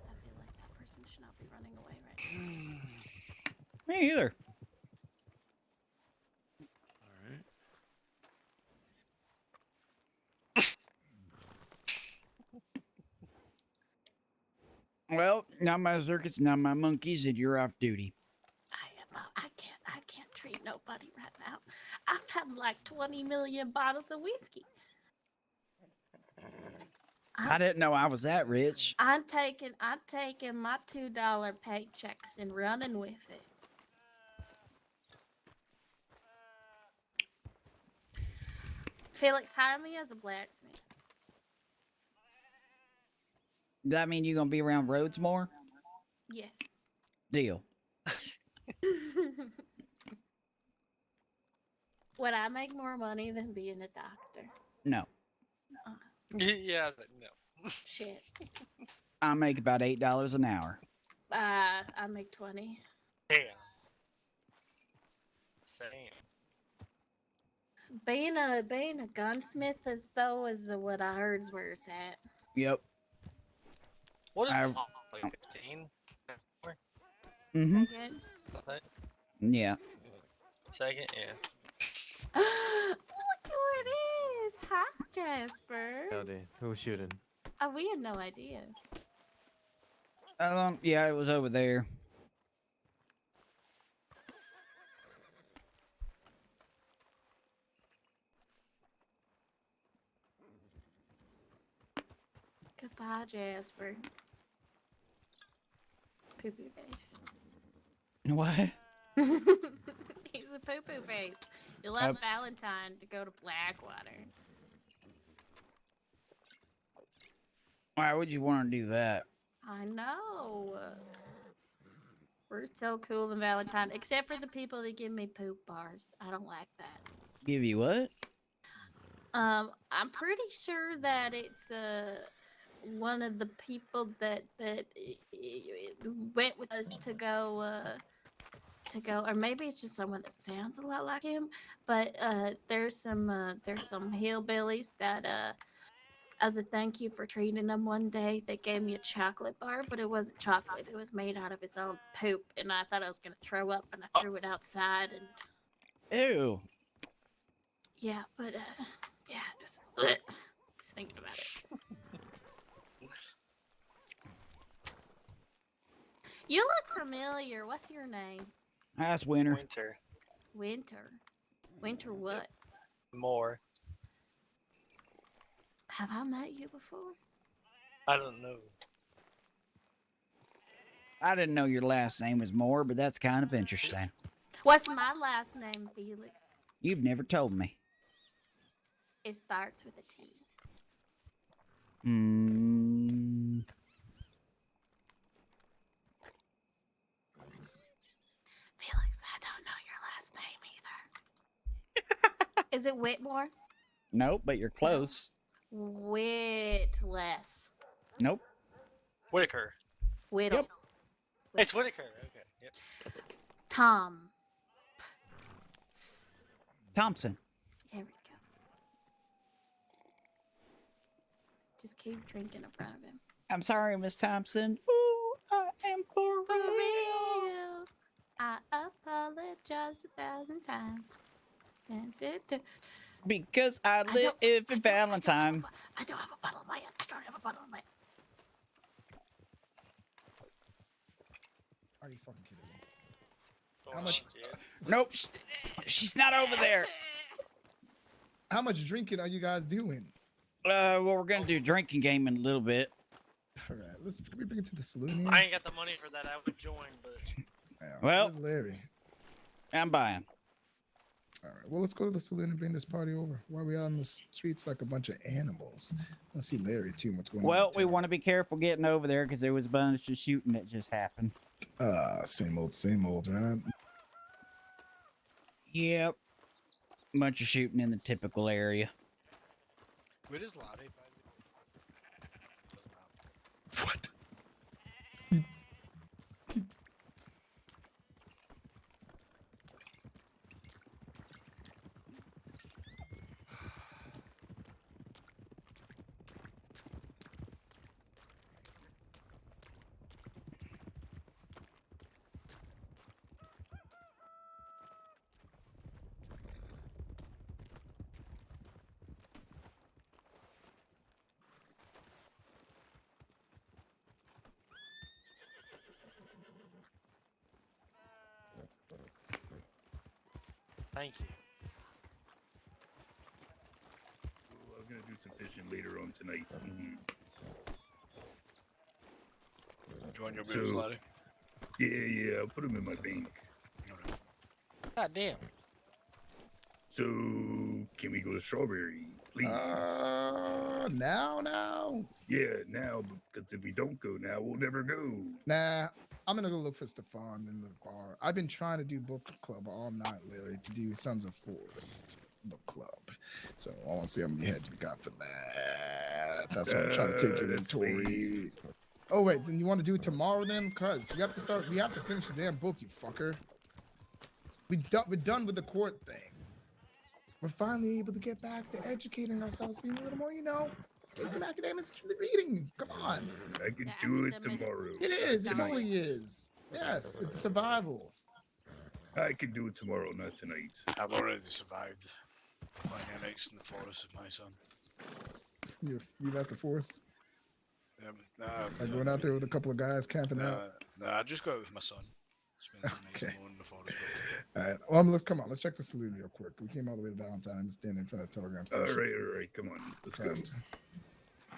I feel like that person should not be running away right now. Me either. All right. Well, not my circus, not my monkeys, and you're off duty. I can't treat nobody right now. I've had like 20 million bottles of whiskey. I didn't know I was that rich. I'm taking my $2 paychecks and running with it. Felix, hire me as a blacksmith. Does that mean you're gonna be around roads more? Yes. Deal. Would I make more money than being a doctor? No. Yeah, I was like, no. Shit. I make about $8 an hour. I make 20. Damn. Same. Being a gunsmith is what I heard is where it's at. Yep. What is like 15? Mm-hmm. Second. Yeah. Second, yeah. Look who it is! Hi, Jasper. Howdy. Who's shooting? Oh, we had no idea. Yeah, it was over there. Goodbye, Jasper. Poo-poo face. What? He's a poo-poo face. He left Valentine to go to Blackwater. Why would you want to do that? I know. We're so cool in Valentine, except for the people that give me poop bars. I don't like that. Give you what? I'm pretty sure that it's one of the people that went with us to go to go, or maybe it's just someone that sounds a lot like him. But there's some hillbillies that as a thank you for treating them one day, they gave me a chocolate bar, but it wasn't chocolate. It was made out of his own poop, and I thought I was gonna throw up, and I threw it outside, and Ew. yeah, but yeah, just thinking about it. You look familiar. What's your name? That's Winter. Winter. Winter. Winter what? More. Have I met you before? I don't know. I didn't know your last name was Moore, but that's kind of interesting. What's my last name, Felix? You've never told me. It starts with a T. Felix, I don't know your last name either. Is it Whitmore? Nope, but you're close. Whitless. Nope. Whitaker. Whittle. Yep. It's Whitaker. Okay. Yep. Tom. Thompson. There we go. Just keep drinking in front of him. I'm sorry, Miss Thompson. Ooh, I am for real. I apologized 1,000 times. Dun, dun, dun. Because I live in Valentine. I don't have a bottle of my own. I don't have a bottle of my own. Are you fucking kidding me? How much? Nope. She's not over there. How much drinking are you guys doing? Well, we're gonna do a drinking game in a little bit. All right, can we bring it to the saloon here? I ain't got the money for that. I would join, but. Well, where's Larry? I'm buying. All right, well, let's go to the saloon and bring this party over. Why are we out on the streets like a bunch of animals? Let's see Larry too. What's going on? Well, we want to be careful getting over there because there was a bunch of shooting that just happened. Same old, right? Yep. Bunch of shooting in the typical area. Where is Larry? What? Thank you. I was gonna do some fishing later on tonight. Do you want your bills, Larry? Yeah, I'll put them in my bank. God damn. So, can we go to Strawberry, please? Now? Yeah, now, because if we don't go now, we'll never go. Nah, I'm gonna go look for Stefan in the bar. I've been trying to do book club all night, Larry, to do Sons of Forest book club. So I want to see how many heads we got for that. That's what I'm trying to take inventory. Oh wait, then you want to do it tomorrow then? Cause you have to start. We have to finish the damn book, you fucker. We're done with the court thing. We're finally able to get back to educating ourselves, being a little more, get some academics reading. Come on. I can do it tomorrow. It is. It Tonight. totally is. Yes, it's survival. I can do it tomorrow, not tonight. I've already survived playing NX in the forest with my son. You left the forest? Nah, Like going out there with a couple of guys camping out? I just go out with my son. Spend the night alone in the forest. All right. Well, let's check the saloon real quick. We came all the way to Valentine and standing in front of the telegram All station. right. Come on. Let's Christ. go.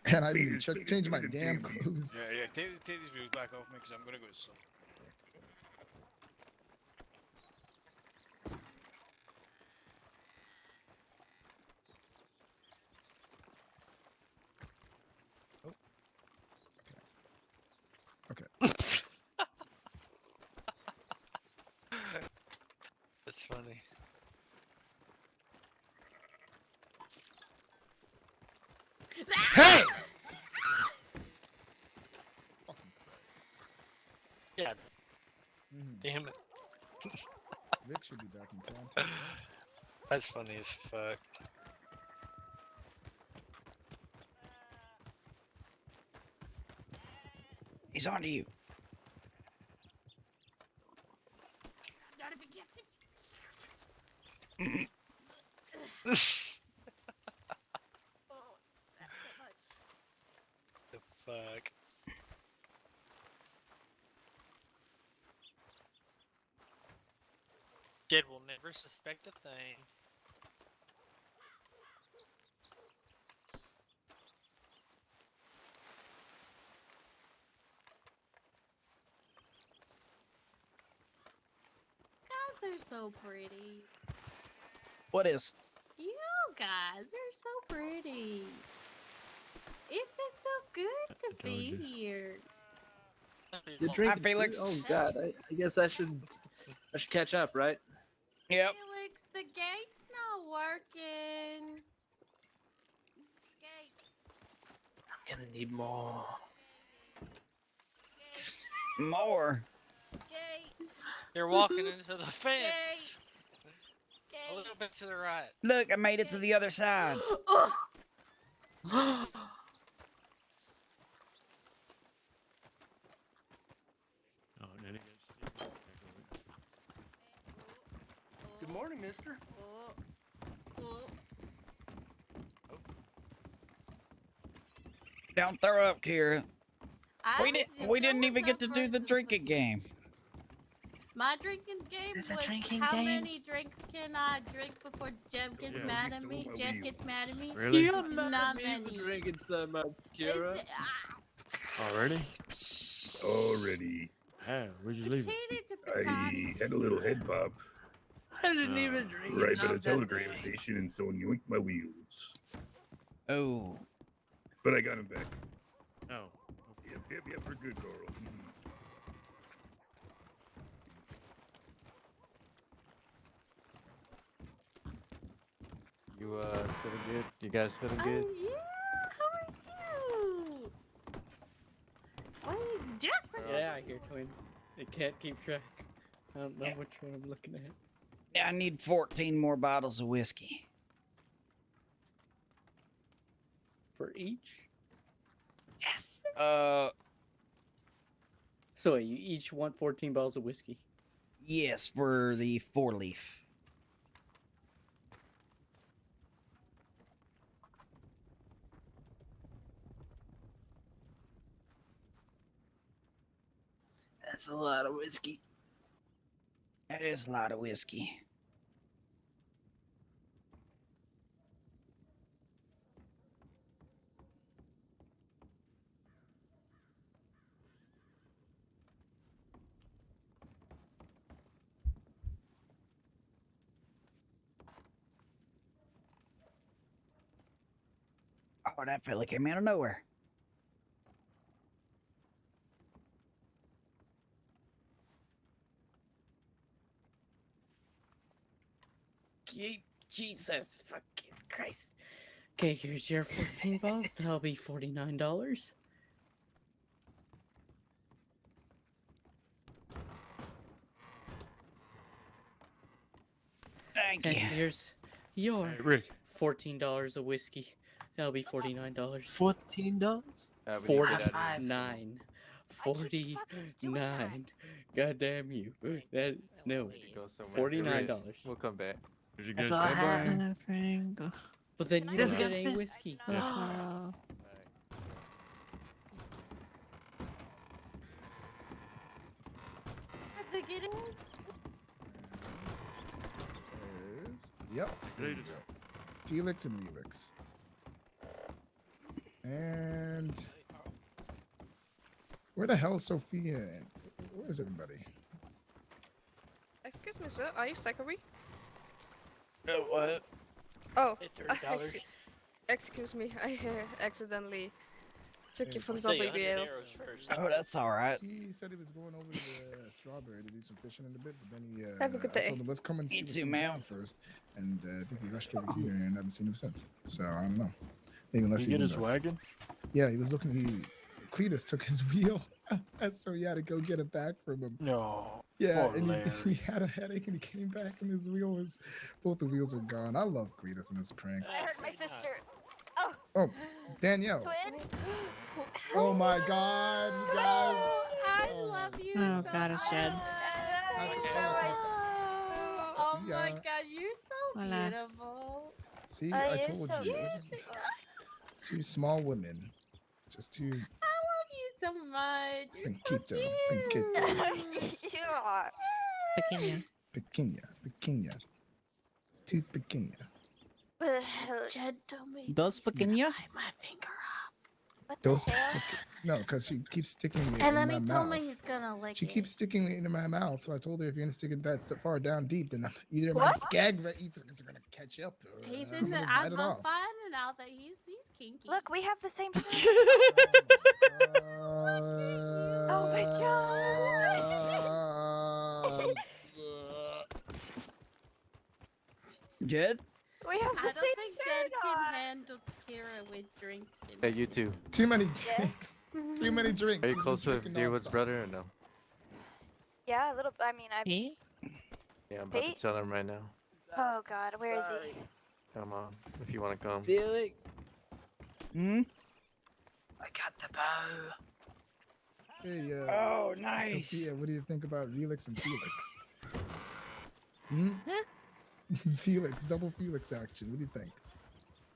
And I didn't even change my damn clothes. Yeah. Take these wheels back off me because I'm gonna go to sleep. Okay. That's funny. Hey! Yeah. Damn it. Vic should be back in town too. Right? That's funny as fuck. He's on to you. Not if it gets Oh, that's so much. The fuck. Kid will never suspect a thing. God, they're so pretty. What is? You guys are so pretty. It's just so good to be here. You're drinking Hi, Felix. too? Oh God, I guess I should catch up, right? Yep. Felix, the gate's not working. Gate. I'm gonna need more. More. Gate. You're walking into the fence. Gate. A little bit to the right. Look, I made it to the other side. Oh. Oh, then it gets Good morning, mister. Don't throw up, Kira. I We was didn't. We just didn't going even get to so do the first. drinking game. My drinking game There's a was drinking how game? many drinks can I drink before Jeff gets Yeah, mad you at stole me? my Jeff wheels. gets mad at me. Really? You're It's mad not at me many. for drinking so much, Is Kira. it, Already? Already. How? Where'd you leave it? potato to I had a little head pop I didn't even drink right by the enough that telegram day. station, and so yoinked my wheels. Oh. But I got him back. Oh. Yep, we're good, Carl. You feeling good? You guys feeling good? yeah, how are you? Wait, Jasper. Yeah, I hear twins. I can't keep track. I don't know which one I'm looking at. I need 14 more bottles of whiskey. For each? Yes. So wait, you each want 14 bottles of whiskey? Yes, for the 4-leaf. That's a lot of whiskey. That is a lot of whiskey. Oh, that fella came out of nowhere. Jesus fucking Christ. Okay, here's your 14 balls. That'll be $49. Thank And you. here's your Hey, Rick. $14 of whiskey. That'll be $49. $14? We need to get out of here. 49. 49. God damn you. That no. Go somewhere. $49. We'll come back. Did you That's guys all I bye-bye? have. But then you This don't get gets any it. whiskey. Yeah. The get it? Yep. There you go. Felix and Felix. And where the hell is Sophia? And where is everybody? Excuse me, sir. Are you secretary? What? Oh, Hey, $30. excuse me. I accidentally took you from I'll tell you, somebody 100 else. arrows first. Oh, that's all right. He said he was going over to Strawberry to do some fishing in a bit, but then he Have a good I day. told him let's come and see You what's too, in ma'am. town first. And I think he rushed over here and I haven't seen him since. So I don't know. Maybe unless Did he he's get in his the... wagon? Yeah, he was looking. Cletus took his wheel. And so he had to go get it back from him. No. Yeah, Poor and Larry. he had a headache and he came back and his wheel was, both the wheels are gone. I love Cletus and his pranks. I hurt my sister. Oh. Oh, Danielle. Twin. Oh my God, you guys. I love you Oh, so God, it's Jed. Oh my God, you're so Hola. beautiful. See, Oh, I you're told so you. beautiful. Two small women. Just two. I love you so much. You're Pinquito, so Pinquito. cute. You are. Pequeña. Pequeña. Two pequeña. Jed told me Dos pequeña? bite my finger off. What Those the hell? no, because she keeps sticking it And in then my he mouth. told me he's gonna lick She it. keeps sticking it into my mouth, so I told her if you're gonna stick it that far down deep, then either What? my gag reflexes are gonna catch up, or He's I'm in the. gonna I'm bite it off. finding out that he's kinky. Look, we have the same story. Oh my God. Jed? We have I the don't same think shirt Jed can on. handle Kira with drinks. Hey, you too. Too many drinks. Too many drinks. Are you He's been close with drinking Deerwood's nonstop. brother or no? Yeah, a little. I mean, I. Pete? Yeah, I'm about Pete? to tell him right now. Oh God, where is he? Come on, if you want to come. Felix, Hmm? I got the bow. Hey, Oh, nice. Sophia, what do you think about Felix and Felix? Hmm? Felix, double Felix action. What do you think?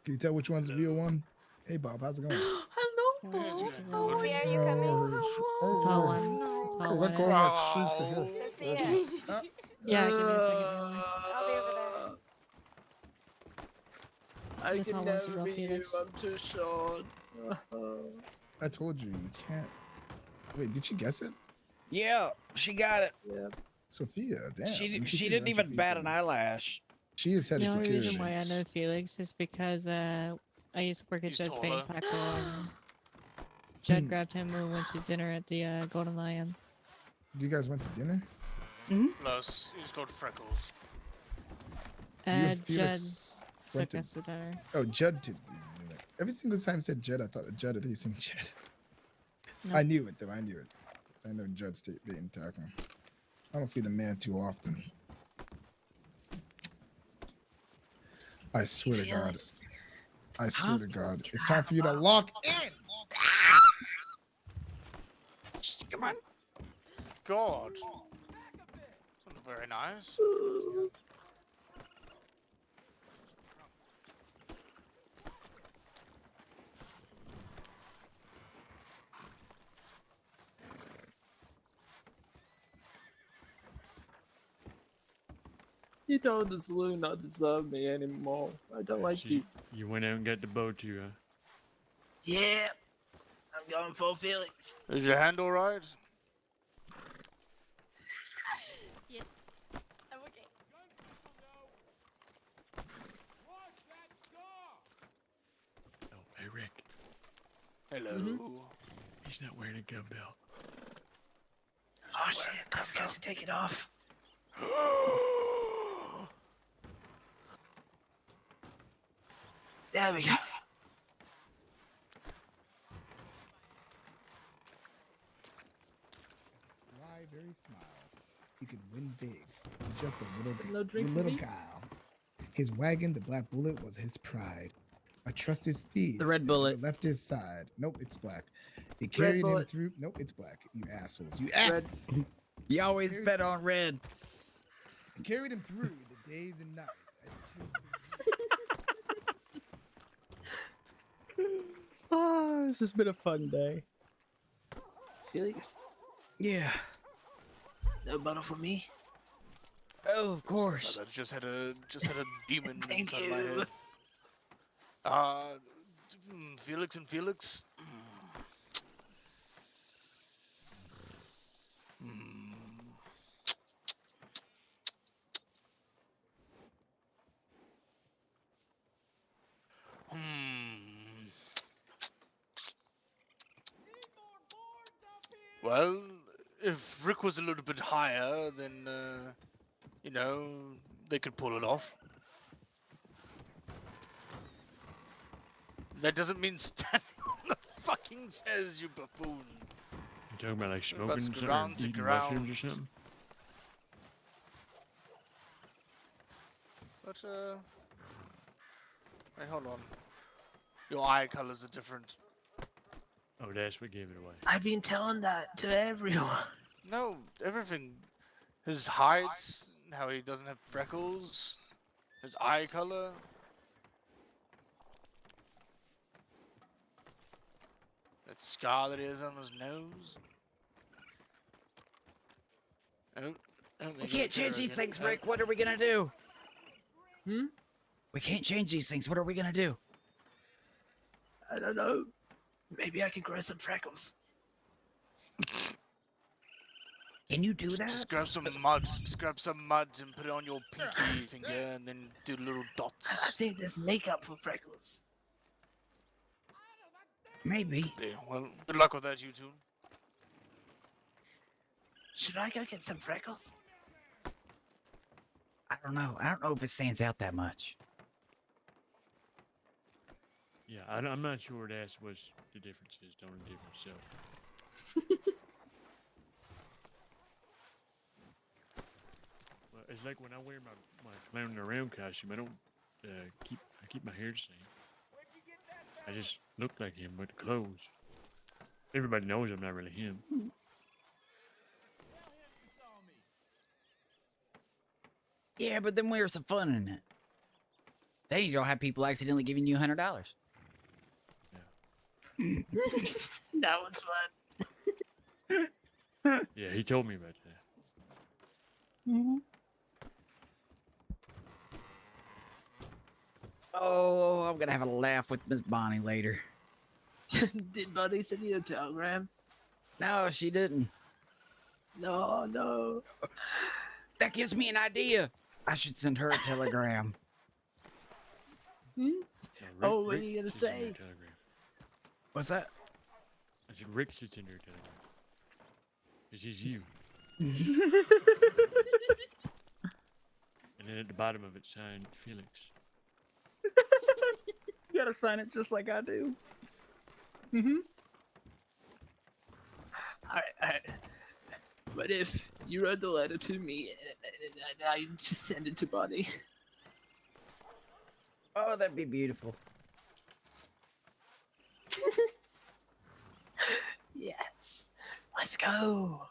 Can you tell which one's the real one? Hey, Bob, how's it going? Hello, Bob. How are Sophia, are you you? coming? It's all one. It's all one. Sophia. Yeah, give me a second, Emily. I'll be over there. I This can all was never real be you. Felix. I'm too short. I told you, you can't. Wait, did she guess it? Yeah, she got it. Yeah. Sophia, damn. She you she should didn't even actually bat be- an eyelash. She is head The of only security. reason why I know Felix is because I used to work at Jed's Bait and Taco, and Jed grabbed him when we went to dinner at the Golden Lion. You guys went to dinner? Plus, he's called Freckles. You and Jed Felix went took us to dinner. Oh, Judd did. Every single time I said Jed, I thought Judd. I thought you were saying Jed. No. I knew it though. I knew it. 'Cause I know Judd's bait and tackle. I don't see the man too often. I swear to God. I swear to God. It's time for you to lock in. Come on. God. It's not very nice. You told the saloon not to serve me anymore. I don't like you. You went out and got the bow too, huh? Yeah. I'm going for Felix. Is your hand alright? Yes. I'm okay. Oh, hey Rick. Hello. He's not wearing a gun belt. Oh shit, I forgot to take it off. There we go. Sly, very smile. You could win big. with Just a little bit. No drink for little me? Kyle. His wagon, the Black Bullet, was his pride. A trusted steed. The Red Bullet. Left his side. Nope, it's black. It carried him Bullet. through. Nope, it's black. You assholes. You Red. You always bet on red. It carried him through the days and nights. Oh, this has been a fun day. Felix, Yeah. no bottle for me. Oh, of course. I just had a demon Thank inside my you. head. Felix and Felix. Well, if Rick was a little bit higher, then, you know, they could pull it off. That doesn't mean standing on the fucking stairs, you buffoon. You talking about like We're about smoking to something, or ground to eating ground. mushrooms or something? But hey, hold on. Your eye colors are different. Oh, that's what gave it away. I've been telling that to everyone. No, everything. His height, how he doesn't have freckles, his eye color. That scar that he has on his nose. Oh, We can't change these things, Rick. What are we gonna do? Hmm? We can't change these things. What are we gonna do? I don't know. Maybe I can grow some freckles. Can you do that? Just grab some mud. Just grab some mud and put it on your pinky finger, and then do little dots. I think there's makeup for freckles. Maybe. Yeah, well, good luck with that, you two. Should I go get some freckles? I don't know. I don't know if it stands out that much. Yeah, I'm not sure that's what the difference is. Don't the difference. So. Well, it's like when I wear my clowning around costume. I don't keep my hair the same. I just look like him with the clothes. Everybody knows I'm not really him. Yeah, but then where's the fun in it? Then you don't have people accidentally giving you $100. That was fun. Yeah, he told me about that. Mm-hmm. Oh, I'm gonna have a laugh with Miss Bonnie later. Did Buddy send you a telegram? No, she didn't. No, no. That gives me an idea. I should send her a telegram. Hmm? No, Oh, what are you gonna should send her a say? telegram. What's that? I said Rick should send her a telegram. Because he's you. And then at the bottom of it, signed Felix. You gotta sign it just like I do. Mm-hmm. Alright. What if you wrote the letter to me and I just send it to Buddy? Oh, that'd be beautiful. Yes. Let's go.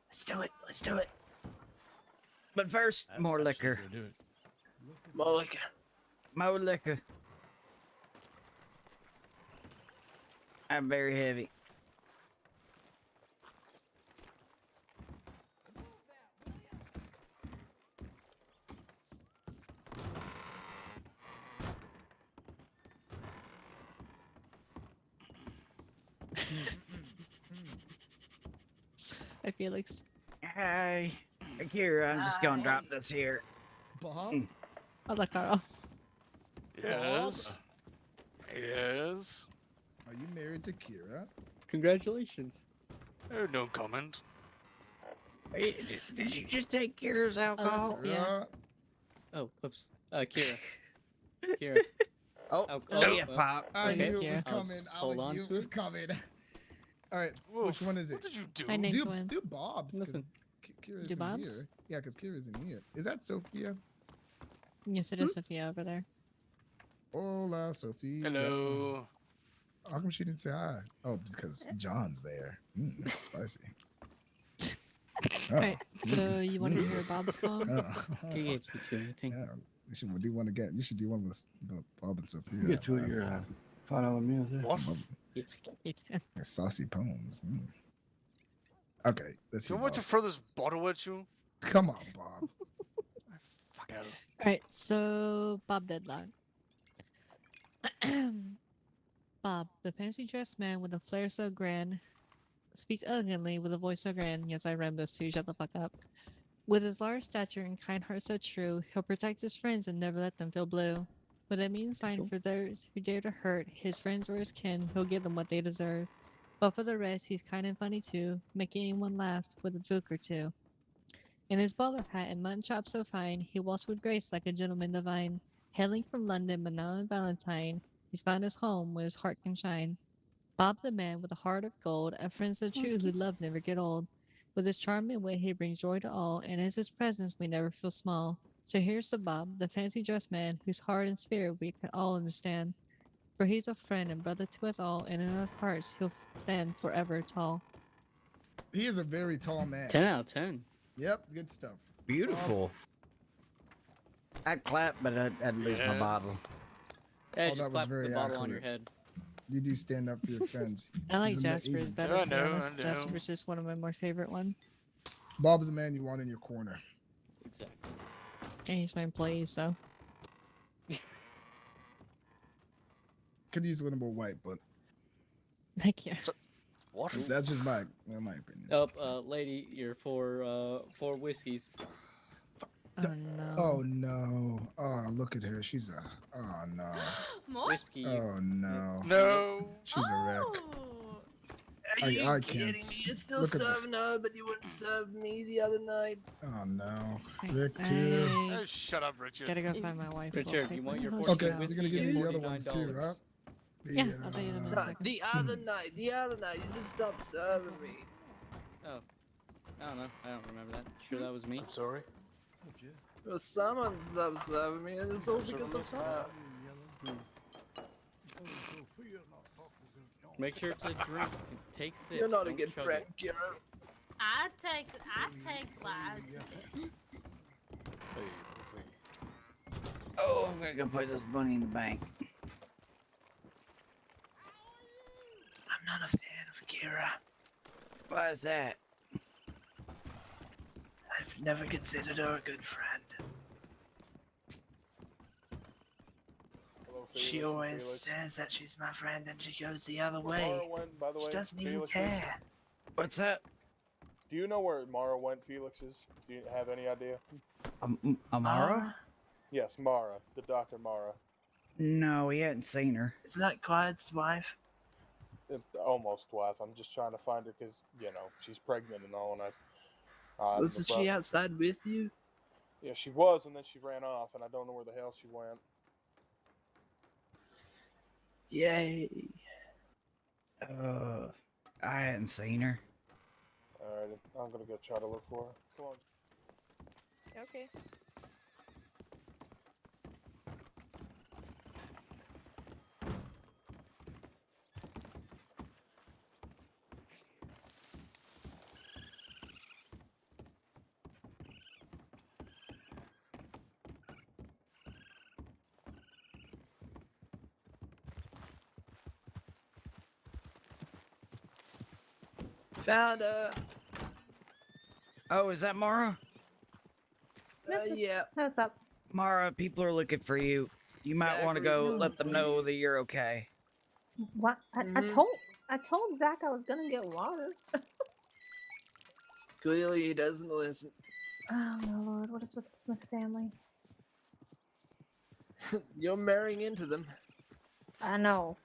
Let's do it. Let's do it. But first, more liquor. Do it. More liquor. More liquor. I'm very heavy. Hi, Felix. Hi. Akira, I'm just gonna drop this here. Bob? Hola, Carl. Yes. Yes. Are you married to Kira? Congratulations. Oh, no comment. Hey, did you just take Kira's alcohol? Yeah. Oh, oops. Kira. Kira. Oh, Alcohol. see ya, Pop. I Okay. knew it was I'll coming. just I hold on knew it to was it. coming. All right, Wolf, which one is it? What did you do? My name's do, Win. do Bob's. 'Cause Listen. Kira's Do in Bob's? here. Yeah, because Kira's in here. Is that Sophia? Yes, it is Sophia over there. Hola, Sophia. Hello. How come she didn't say hi? Oh, because John's there. That's spicy. Oh. Alright, so you want to hear Bob's phone? Can you get me to anything? Yeah. You should do one again. You should do one with Bob and Sophia. You get two of your $5 meals there. What? Like saucy poems. Okay, let's Do hear you want me to Bob's. throw this bottle at you? Come on, Bob. Fuck out. Alright, so Bob Deadlock. Bob, the fancy dressed man with a flair so grand, speaks elegantly with a voice so grand. Yes, I read this too, shut the fuck up. With his large stature and kind heart so true, he'll protect his friends and never let them feel blue. With a mean sign for those who dare to hurt his friends or his kin, he'll give them what they deserve. But for the rest, he's kind and funny too, making anyone laugh with a joke or two. In his bowler hat and mutton chop so fine, he walks with grace like a gentleman divine. Hailing from London, but now in Valentine, he's found his home where his heart can shine. Bob the man with a heart of gold, a friend so true who love never get old. With his charming way he brings joy to all, and in his presence we never feel small. So here's to Bob, the fancy dressed man, whose heart and spirit we can all understand. For he's a friend and brother to us all, and in our hearts he'll stand forever tall. He is a very tall man. 10 out of 10. Yep, good stuff. Beautiful. I'd clap, but I'd lose my Yeah. bottle. Yeah, Oh, just that was slap the very bottle on your accurate. head. You do stand up for your friends. I like He's Jasper's amazing. better, I to be know, honest. I know. Jasper's is one of my more favorite ones. Bob is the man you want in your corner. Exactly. And he's my employee, so. Could use a little more white, but Thank you. What? that's just my opinion. Oh, lady, you're four whiskeys. Oh no. Oh no! Oh, look at her. She's a. Oh no! More? Whiskey. Oh no! No. She's a wreck. Oh. Are you I kidding can't. me? You're still Look at the- serving her, but you wouldn't serve me the other night. Oh no! I- Rick too. I Oh, shut up, Richard. gotta go find my wife. real Richard, quick. you want Where your the hell 14 she Okay, go? you're whiskey gonna give me and the other ones too, $49. right? Yeah, I'll tell you in a No, second. the other night, you just stopped serving me. Oh. I don't know. I don't remember that. Sure that was me? I'm sorry. Well, someone stopped serving me, and it's all because of her. Make sure to drink and take sips. You're not a don't good chug friend, it. Kira. I take 5 sips. Oh, I'm gonna go put this money in the bank. I'm not a fan of Kira. Why is that? I've never considered her a good friend. She always says that she's my friend, and she goes the other way. She doesn't even care. What's that? Do you know where Mara went, Felix's? Do you have any idea? Amara? Yes, Mara, the Dr. Mara. No, we hadn't seen her. Is that Clyde's wife? Almost wife. I'm just trying to find her because, you know, she's pregnant and all, and Wasn't she outside with you? Yeah, she was, and then she ran off, and I don't know where the hell she went. Yay. I hadn't seen her. Alright, I'm gonna go try to look for her. Come on. Okay. Found her. Oh, is that Mara? Yeah. What's up? Mara, people are looking for you. You might want to go let them know that you're okay. What? I told Zach I was gonna get water. Clearly he doesn't listen. Oh no, Lord, what is with the Smith family? You're marrying into them. I know.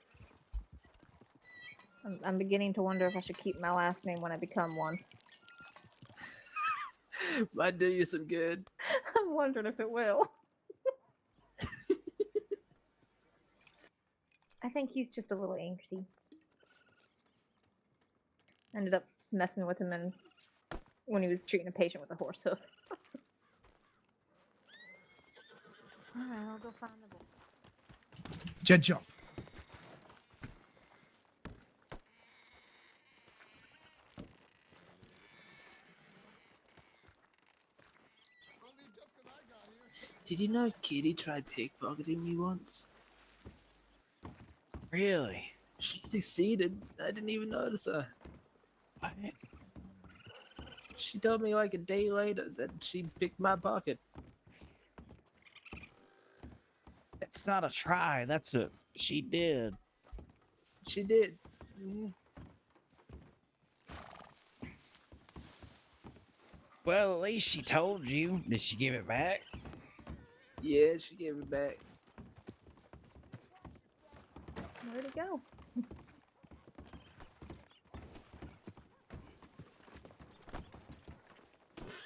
I'm beginning to wonder if I should keep my last name when I become one. Might do you some good. I'm wondering if it will. I think he's just a little angsty. Ended up messing with him when he was treating a patient with a horse hoof. Alright, I'll go find the book. Jet jump. Did you know Kitty tried pickpocketing me once? Really? She succeeded. I didn't even notice her. What? She told me like a day later that she picked my pocket. It's not a try. That's a... She did. She did. Mhm. Well, at least she told you. Did she give it back? Yeah, she gave it back. Where'd it go?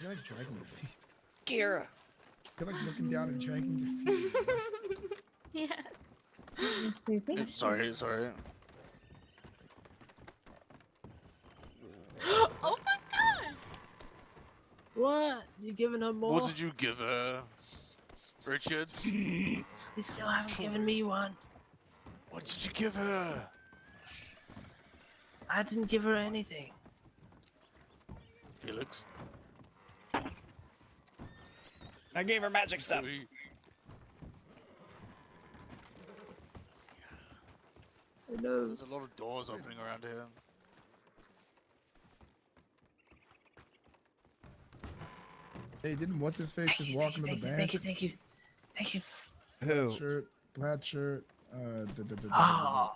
You're like dragging your feet. Kira. You're like looking down and dragging your feet. Yes. Sorry. Oh my god! What? You giving her more? What did you give her, Richard? You still haven't given me one. What did you give her? I didn't give her anything. Felix. I gave her magic stuff. No. There's a lot of doors opening around here. Hey, didn't what's his face just walk into the band? Thank you. Who? Plaid shirt. Oh.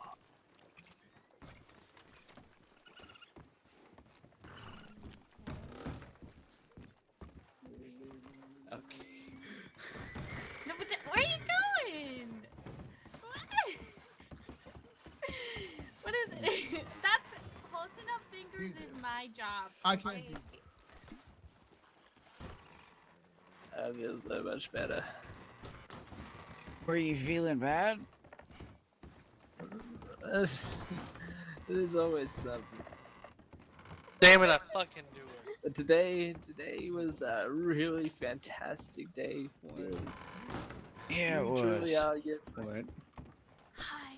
Okay. No, but where are you going? What is it? That's holding up fingers is my job. I can't do I feel so much better. Were you feeling bad? There's always something. Damn it! I fucking knew it. But today was a really fantastic day. Yeah, it was. Truly out here. What? Hi.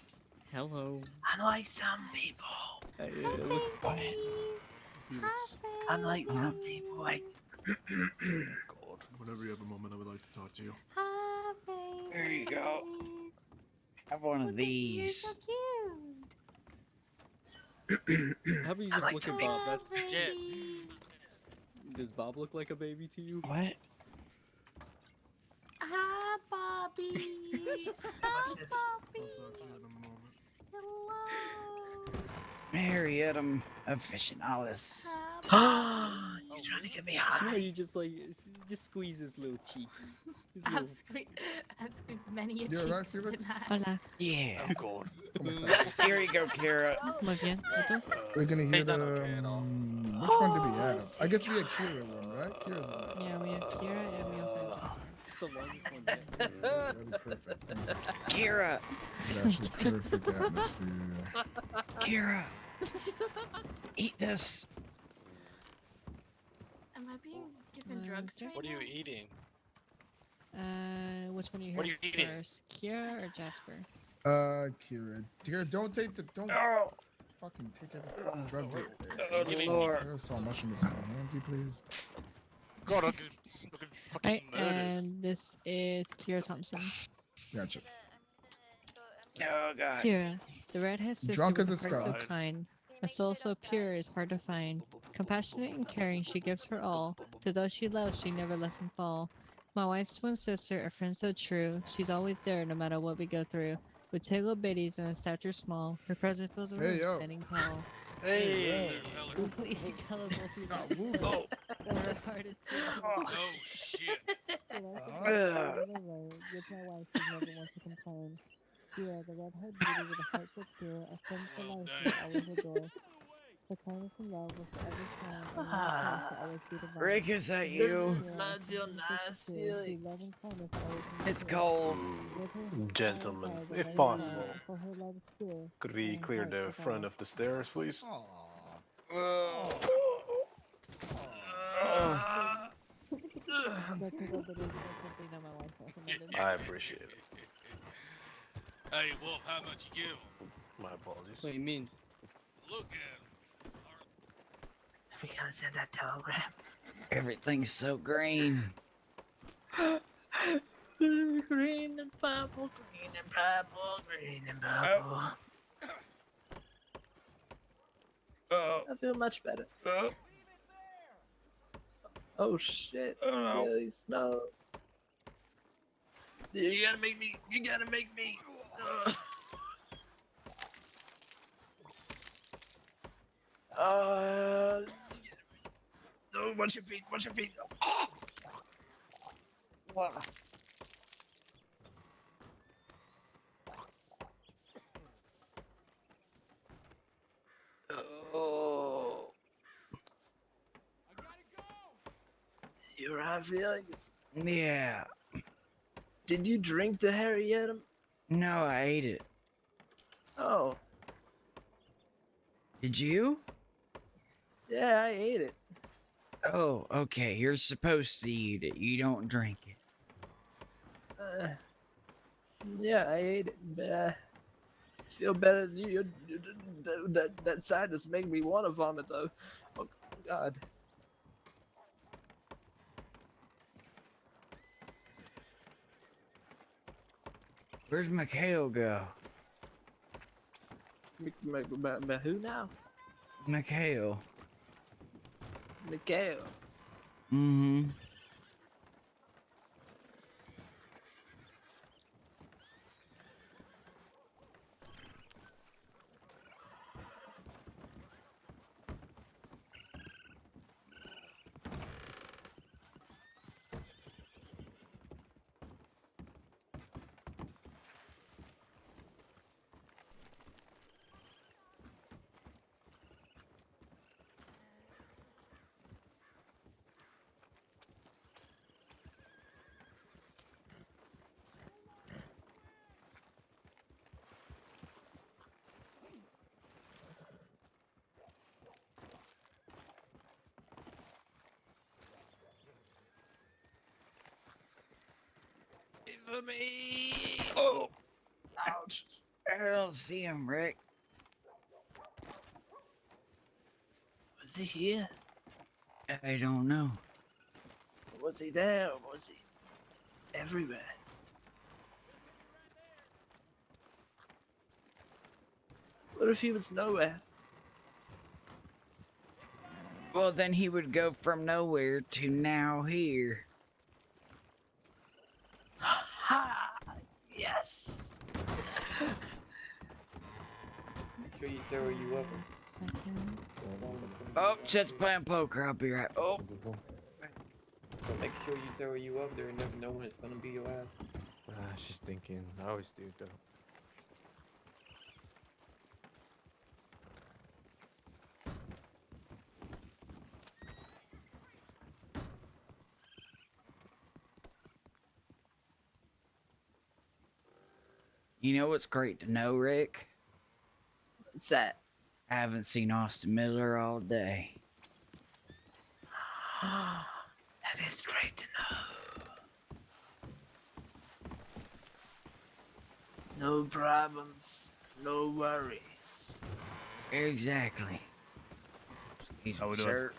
Hello. Unlike some people. Hey, it looks Unlike some people, I. God. Whenever you have a moment, I would like to talk to you. Hi, There you go. Have one of You're these. so cute. How about you just look at Bob? That's Jet. Does Bob look like a baby to you? What? Hi, Bobby. What's this? Bobby. I'll talk to you in a moment. Hello. Marietum aficionalis. You're trying to get me No, high. you just just squeeze his little cheeks. His I've little... squeezed many a You're right, cheeks Felix? tonight. Hola. Yeah. Oh God. ¿Cómo estás? Here you go, Kira. Muy bien. ¿Y tú? We're gonna hear He's the. not okay at all. Which one did we have? I guess we had Kira one, right? Kira's Yeah, we have Kira and we also have Jasper. It's the longest one yet. really perfect. Kira. It's actually perfect atmosphere. Kira. Eat this. Am I being given drugs Okay. right What are you now? eating? Which one are you What are hearing you eating? first? Kira or Jasper? Kira. Kira, don't take the. Don't Oh, fucking take every drug. Lord. There's so much in this hands, you please. God, I'm fucking Alright, murdered. and this is Kira Thompson. Gotcha. Oh, God. Kira, the redhead sister Drunk with as a a heart so skunk. kind. A soul so pure is hard to find. Compassionate and caring, she gives her all. To those she loves, she never lets them fall. My wife's twin sister, a friend so true. She's always there no matter what we go through. With two little bitties and a stature small, her presence fills a room Hey, yo. standing tall. Hey. Completely gullible through the woo. but her heart is pure. Oh shit. With my wife, she never wants to complain. Kira, the redhead beauty with a heart so pure, a friend for life we always adore. Her kindness and love will forever shine, and in our place will always be divine. Rick, is that Does you? this man feel nice, Felix? It's cold. Gentlemen, if possible, could we clear the front of the stairs, please? I appreciate it. Hey, Wolf, how much you give him? My apologies. What do you mean? Look at We gotta send that telegram. Everything's so green. Green and purple, green and purple, green and purple. Oh. I feel much better. Oh. Oh shit. Oh, no. Really snow. You gotta make me. You gotta make me. No, watch your feet. Watch your feet. Oh. You right, Felix? Yeah. Did you drink the Harriet? No, I ate it. Oh. Did you? Yeah, I ate it. Oh, okay. You're supposed to eat it. You don't drink it. Yeah, I ate it, but I feel better than you. That sadness made me want to vomit, though. Oh, God. Where's Mikhail go? Who now? Mikhail. Mikhail. Mm-hmm. For me. Oh, ouch! I don't see him, Rick. Was he here? I don't know. Was he there? Or was he everywhere? What if he was nowhere? Well, then he would go from nowhere to now here. Ha! Yes. Make sure you throw you up. Second. Oh, Chet's playing poker. I'll be right. Oh. But make sure you throw you up there. You never know when it's gonna be your last. She's thinking. I always do though. You know what's great to know, Rick? What's that? I haven't seen Austin Miller all day. That is great to know. No problems, no worries. Exactly. How we doing? Sir.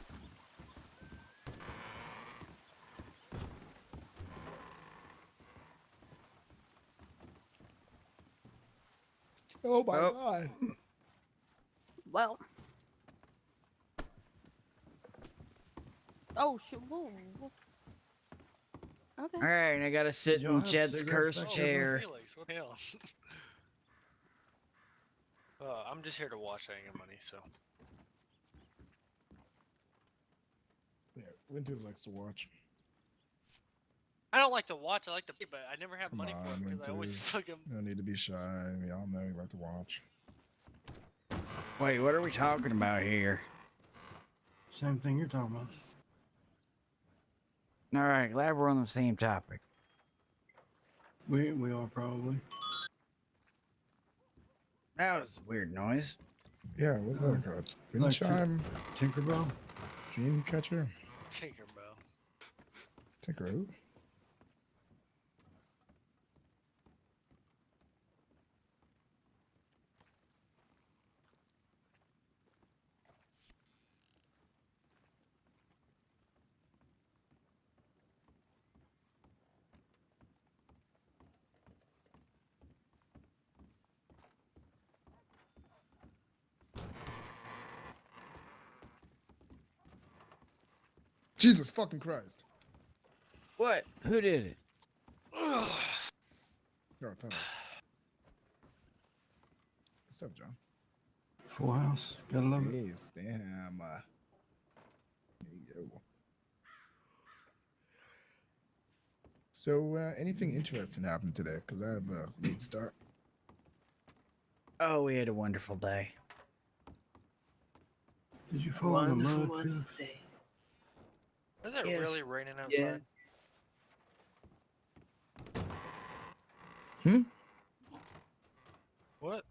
Oh my god. Well. Oh shoot! Whoa, whoa. Okay. All right, I gotta sit y'all in have Jed's cigarettes cursed back there, chair. Felix, what the hell? I'm just here to watch. I ain't got money, so. Yeah, Winters likes to watch. I don't like to watch. I like to play, but I never have Come money for on, it because I always Winters. fucking. You don't need to be shy. We all know you like to watch. Wait, what are we talking about here? Same thing you're talking about. All right, glad we're on the same topic. We are probably. That was a weird noise. Yeah, what's that called? Wind Like chime? Tinkerbell? Dream catcher? Tinkerbell. Tinker who? Jesus fucking Christ. What? Who did it? No, it's not. Good stuff, John. Full House. Gotta love it. Yes, damn. There you go. So, anything interesting happened today? Because I have a late start. Oh, we had a wonderful day. Did you fall in the mud, Felix? Is it Yes. really raining outside? Yes. Hmm? What?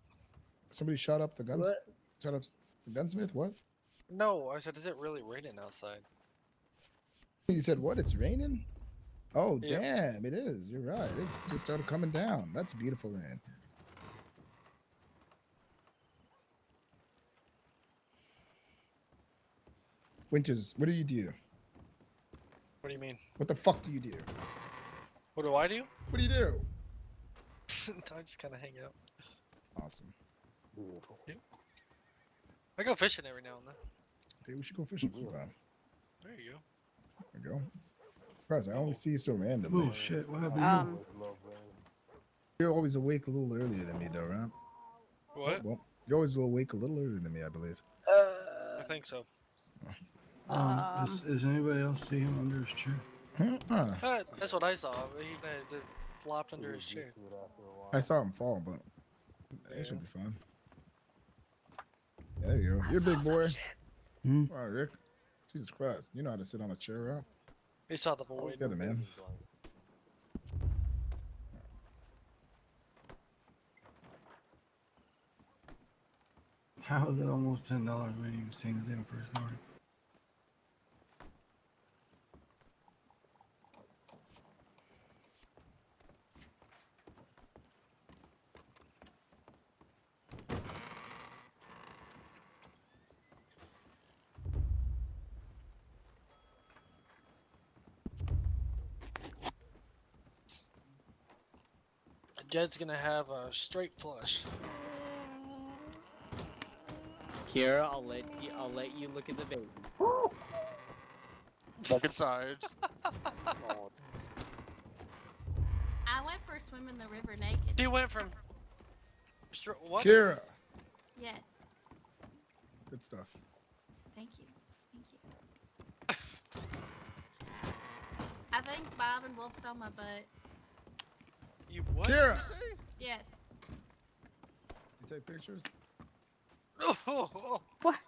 Somebody shot up the guns. What? Shot up the gunsmith? What? No, I said, is it really raining outside? You said what? It's raining? Oh, Yep. damn, it is. You're right. It's just started coming down. That's beautiful rain. Winters, what do you do? What do you mean? What the fuck do you do? What do I do? What do you do? I just kind of hang out. Awesome. Yep. I go fishing every now and then. Okay, we should go fishing sometime. There you go. There we go. Christ, I only see you so randomly. Oh shit! What happened? You're always awake a little earlier than me, though, right? What? Oh, well, you're always awake a little earlier than me, I believe. I think so. Is anybody else see him under his chair? That's what I saw. He flopped under his chair. I saw him fall, but it should be fine. Yeah, there you go. You're a big boy. All right, Rick. Jesus Christ. You know how to sit on a chair, right? He saw the Hold void. together, man. How is it almost $10? We ain't even seen the damn first card. Jed's gonna have a straight flush. Kira, I'll let you look at the baby. Look inside. I went for a swim in the river naked. He went from. What? Kira. Yes. Good stuff. Thank you. Thank you. I think Bob and Wolf saw my butt. You what? Kira. Did you say? Yes. You take pictures? What?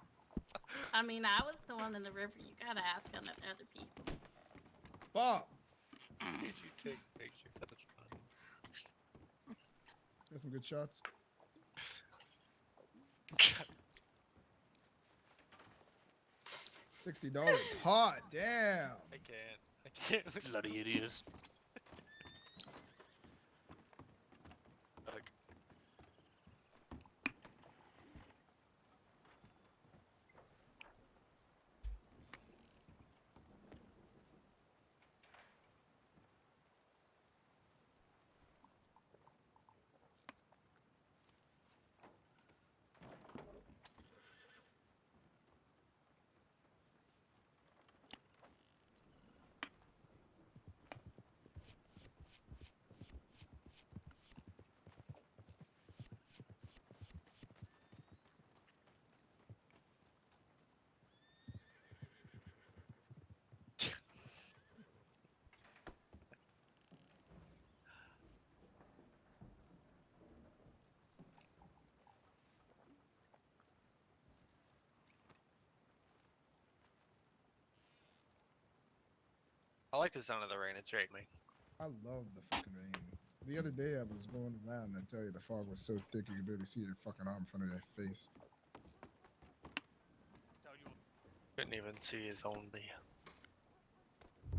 I mean, I was the one in the river. You gotta ask on the other people. Bob. Did you take pictures? That's funny. Got some good shots. $60 pot. Damn. I can't. Bloody idiots. Ugh. I like the sound of the rain. It's raining. I love the fucking rain. The other day I was going around and I tell you the fog was so thick you could barely see your fucking arm in front of your face. Couldn't even see his own knee.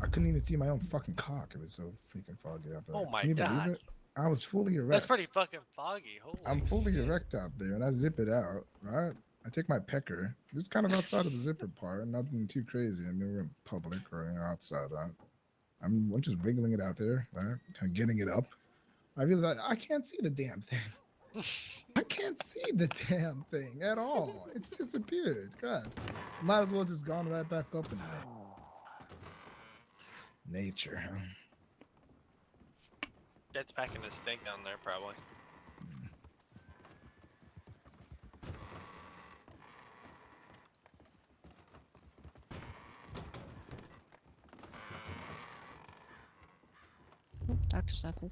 I couldn't even see my own fucking cock. It was so freaking foggy out there. Oh my Can you believe God. it? I was fully erect. That's pretty fucking foggy. Holy I'm fully erect out there and I zip it out, right? I take my pecker, just kind of outside of the zipper part, nothing too crazy. I mean, we're in public or outside, right? I'm just wiggling it out there, right? Kind of getting it up. I realize I can't see the damn thing. I can't see the damn thing at all. It's disappeared. Guys, might as well just gone right back up in there. Nature, huh? Jed's packing his stink down there, probably. Dr. Sucker.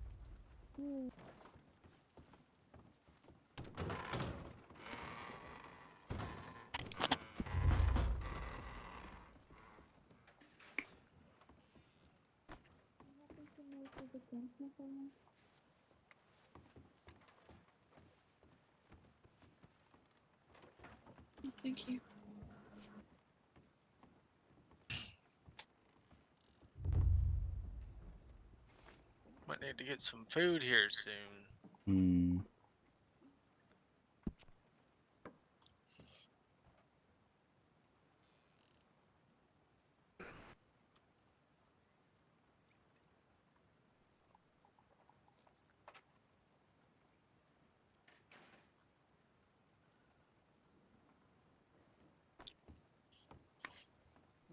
Thank you. Might need to get some food here soon. Hmm.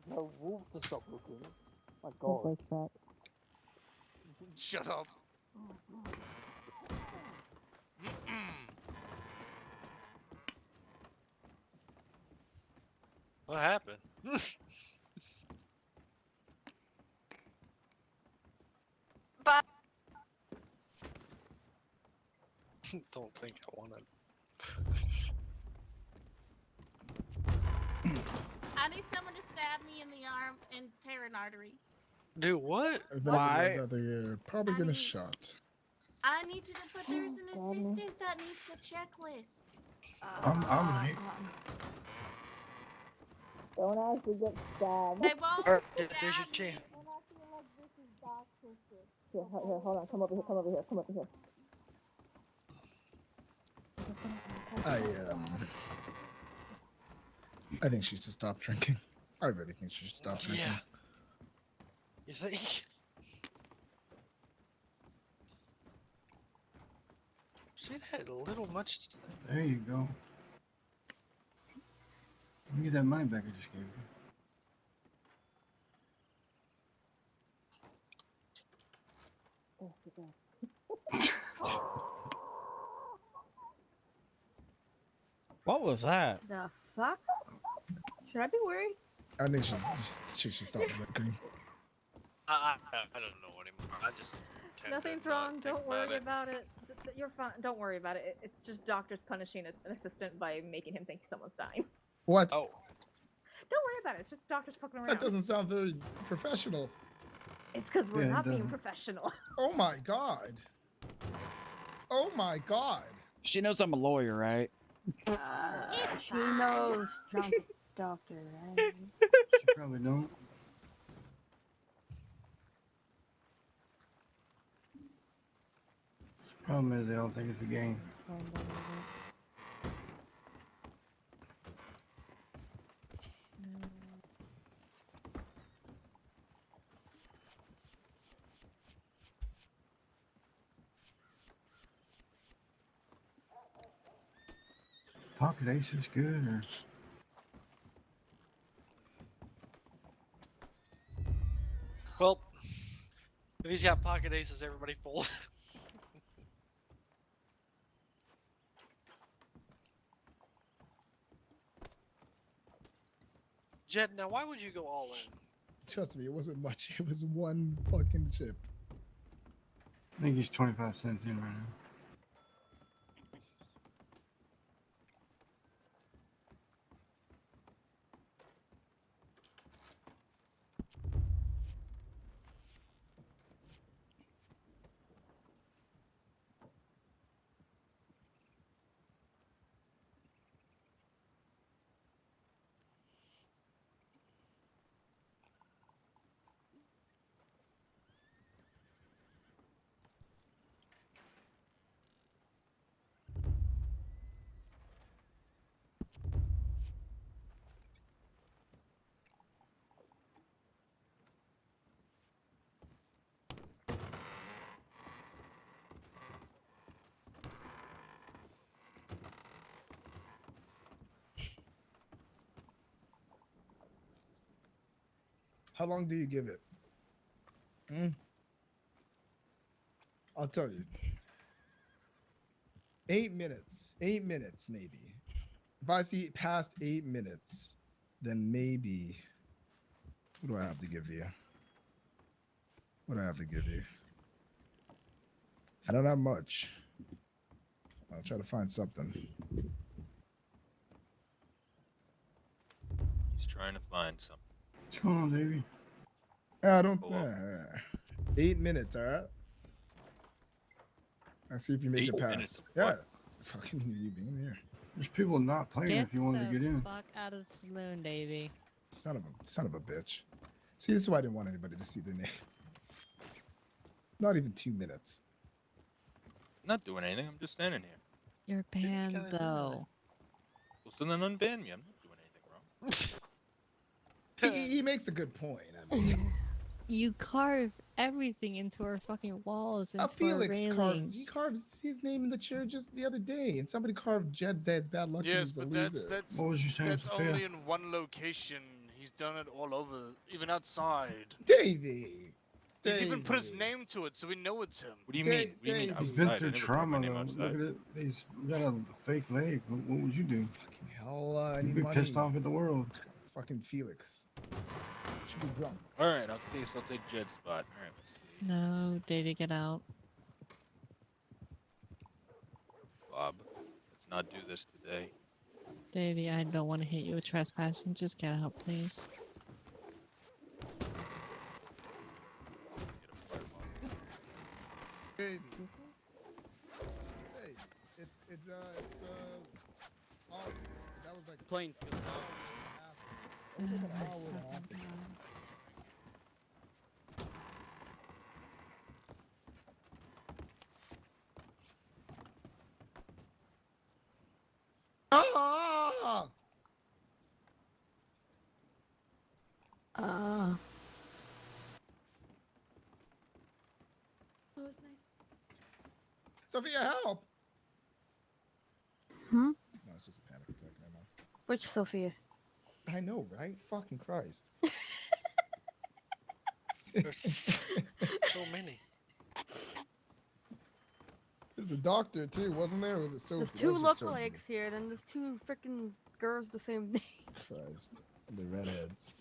No, wolves to stop looking. My Don't god. like that. Shut up. What happened? But Don't think I want to. I need someone to stab me in the arm and tear an artery. Do what? If anybody else out there, probably gonna shot. I need to, but there's an assistant that needs a checklist. I'm right. Don't actually get stabbed. They won't Alright, stab there's your me. chance. And I feel like this is doctor shit. Here, hold on. Come over here. Come over here. Come over here. I think she should stop drinking. I really think she should stop drinking. Yeah. You think? See that a little much today. There you go. Let me get that money back I just gave you. What was that? The fuck? Should I be worried? I think she should stop drinking. I don't know anymore. I just tend Nothing's to not wrong. think Don't worry it. about it. You're fine. Don't worry about it. It's just doctors punishing an assistant by making him think someone's dying. What? Oh. Don't worry about it. It's just doctors fucking around. That doesn't sound very professional. It's because we're Yeah, it not being doesn't. professional. Oh my god. Oh my god. She knows I'm a lawyer, right? She knows drunk doctor, right? She probably don't. The problem is they don't think it's a game. Pocket ace is good, or Well, if he's got pocket aces, everybody fold. Jed, now why would you go all in? Trust me, it wasn't much. It was one fucking chip. I think he's 25 cents in right now. How long do you give it? I'll tell you. 8 minutes. 8 minutes, maybe. If I see past 8 minutes, then maybe. What do I have to give you? What do I have to give you? I don't have much. I'll try to find something. He's trying to find something. What's going on, Davey? I don't. 8 minutes, all right? Let's see if you make 8 it past. minutes of Yeah. what? Fucking you being here. There's people not playing Get if you wanted to the get in. fuck out of the saloon, Davey. Son of a bitch. See, this is why I didn't want anybody to see the name. Not even 2 minutes. I'm not doing anything. I'm just standing here. You're banned though. Well, so then unban me. I'm not doing anything wrong. He makes a good point. I mean, You carve everything into our fucking walls, into our Felix railings. carves his name in the chair just the other day, and somebody carved Jed Dad's bad luck and Yes, he's a but loser. that's only in one location. He's done it all over, even outside. Davey. He's even put his name to it, so we know it's him. What do you mean? What do you mean He's outside? been I through never carved my trauma name though. outside. Look at it. He's got a fake leg. What would you do? Fucking hell, I You'd need be money. pissed off at the world. Fucking Felix. Should be drunk. All right, I'll take Jed's spot. All right, let's see. No, Davey, get out. Bob, let's not do this today. Davey, I don't want to hit you with trespassing. Just get out, please. Baby. Hey, it's August. That was like Planes. Ah! That was nice. Sophia, help! Hmm? No, it's just a panic attack. Never mind. Which Sophia? I know, right? Fucking Christ. There's so many. There's a doctor too, wasn't there? Or was it Sophie? There's That two was just Sophie. lookalikes here, then there's two freaking girls the same name. Christ. The redheads.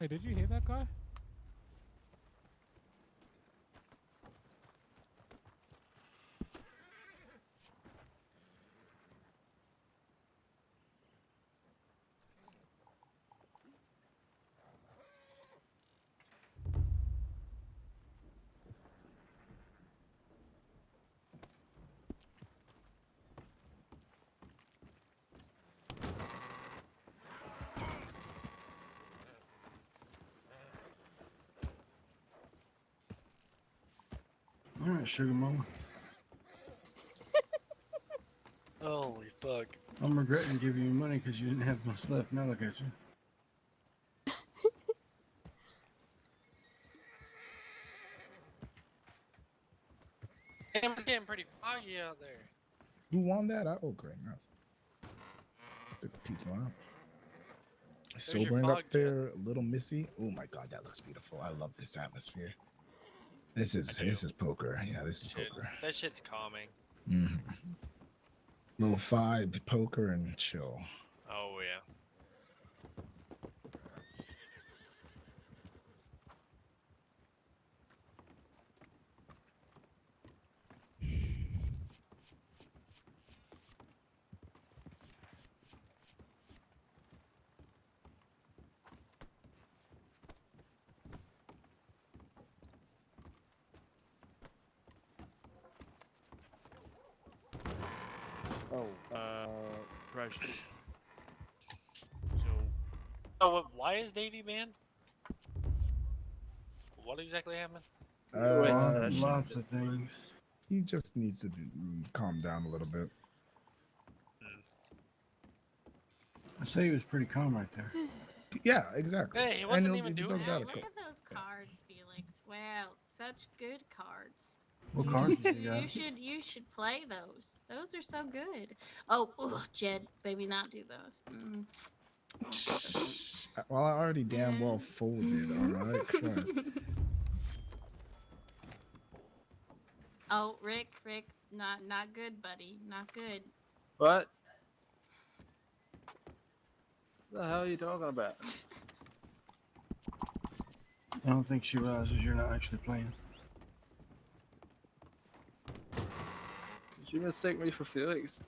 Hey, did you hear that guy? All right, sugar mama. Holy fuck. I'm regretting giving you money because you didn't have much left. Now look at you. Damn, it's getting pretty foggy out there. Who won that? Oh, great. Nice. Took a peek out. your Sobering fog up there, a little missy. Oh my god, that looks beautiful. I love this atmosphere. This is poker. Yeah, this is poker. That shit's calming. Little vibe, poker, and chill. Oh yeah. Precious. Oh, why is Davey banned? What exactly happened? Lots of things. He just needs to calm down a little bit. I say he was pretty calm right there. Yeah, exactly. Hey, he wasn't And even if he doing does that. that, Look at those cards, Felix. Wow, such good cards. What You cards should- does he got? You should play those. Those are so good. Oh, ugh, Jed, baby, not do those. Mm. well, I already damn well folded. All right, Christ. Oh, Rick, not good, buddy. Not good. What? The hell are you talking about? I don't think she realizes you're not actually playing. Did you mistake me for Felix?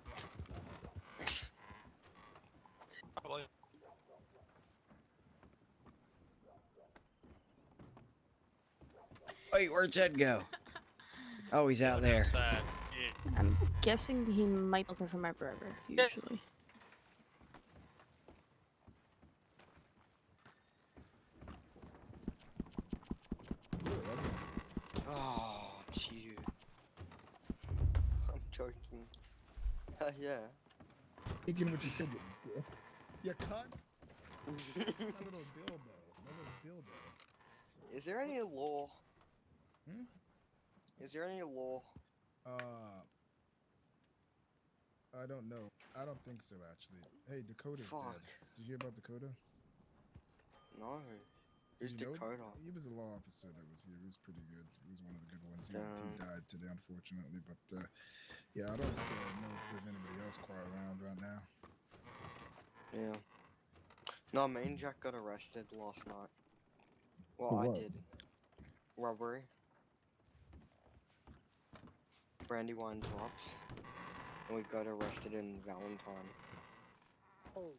Wait, where'd Jed go? Oh, he's out there. I'm guessing he might be looking for my brother, usually. Oh, it's you. I'm joking. Yeah. Thinking what you said, you cunt. My little dildo. My little dildo. Is there any law? Hmm? Is there any law? I don't know. I don't think so, actually. Hey, Dakota's Fuck. dead. Did you hear about Dakota? No. Who's Did you know- Dakota? He was a law officer that was here. He was pretty good. He was one of the good ones. He Damn. died today, unfortunately. But yeah, I don't know if there's anybody else quite around right now. Yeah. No, me and Jack got arrested last night. Well, For I what? did. Robbery. Brandywine drops. And we got arrested in Valentine. Oh,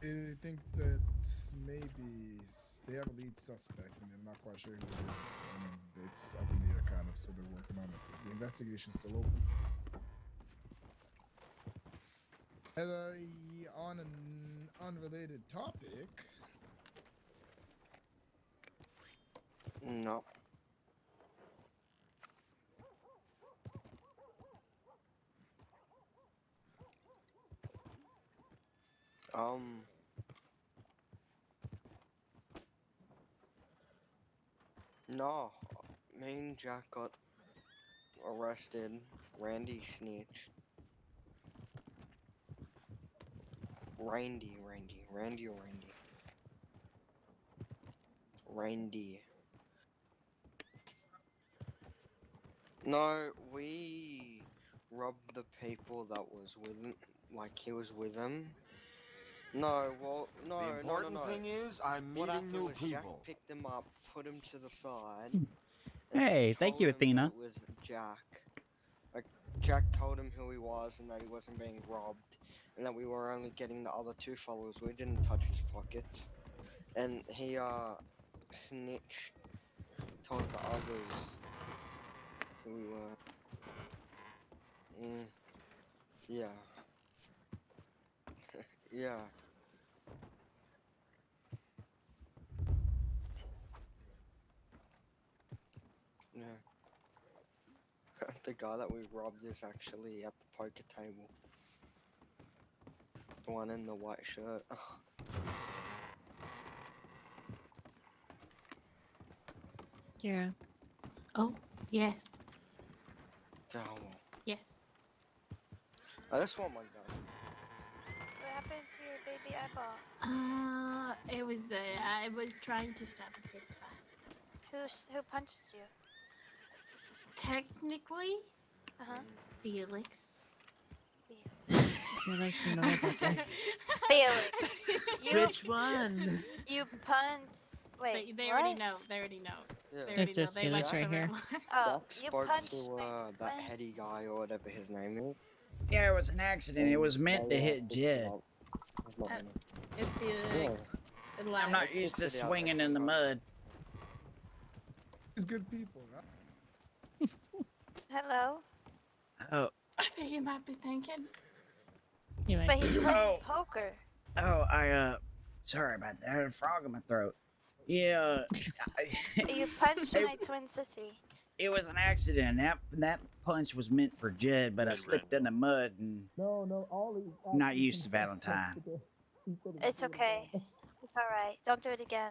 I think that maybe they have a lead suspect, and they're not quite sure who it is. I mean, it's up in the air, kind of, so they're working on it. The investigation's still open. On an unrelated topic. No. No. Me and Jack got arrested. Randy snitched. Randy or Randy? Randy. No, we robbed the people that was with him, like he was with him. No, well, no, The important no. thing is I'm What meeting happened new was Jack people. picked him up, put him to the side. Hey, thank you, told him Athena. It was Jack. Like, Jack told him who he was and that he wasn't being robbed, and that we were only getting the other two followers. We didn't touch his pockets. And he, snitched, told the others who we were. Yeah. Yeah. Yeah. The guy that we robbed is actually at the poker table. The one in the white shirt. Kira. Oh, yes. Damn. Yes. I just want my gun. What happened to your baby eyeball? I was trying to start a fist fight. Who punched you? Technically, Felix. Felix, you know about that. Felix. Which one? You punched. Wait, They what? already know. They already know. Yeah. They already It's this know. They Felix like right the here. red one. Oh, Jack you spoke punched to me. that heady guy or whatever his name is. Yeah, it was an accident. It was meant to hit Jed. It's Felix. And I'm Lad. not used to swinging in the mud. He's good people, right? Hello. Oh, I think he might be thinking. But he's playing poker. sorry about that. I had a frog in my throat. Yeah. You punched my twin sissy. It was an accident. That punch was meant for Jed, but I slipped in the mud and not used to Valentine. It's okay. It's all right. Don't do it again.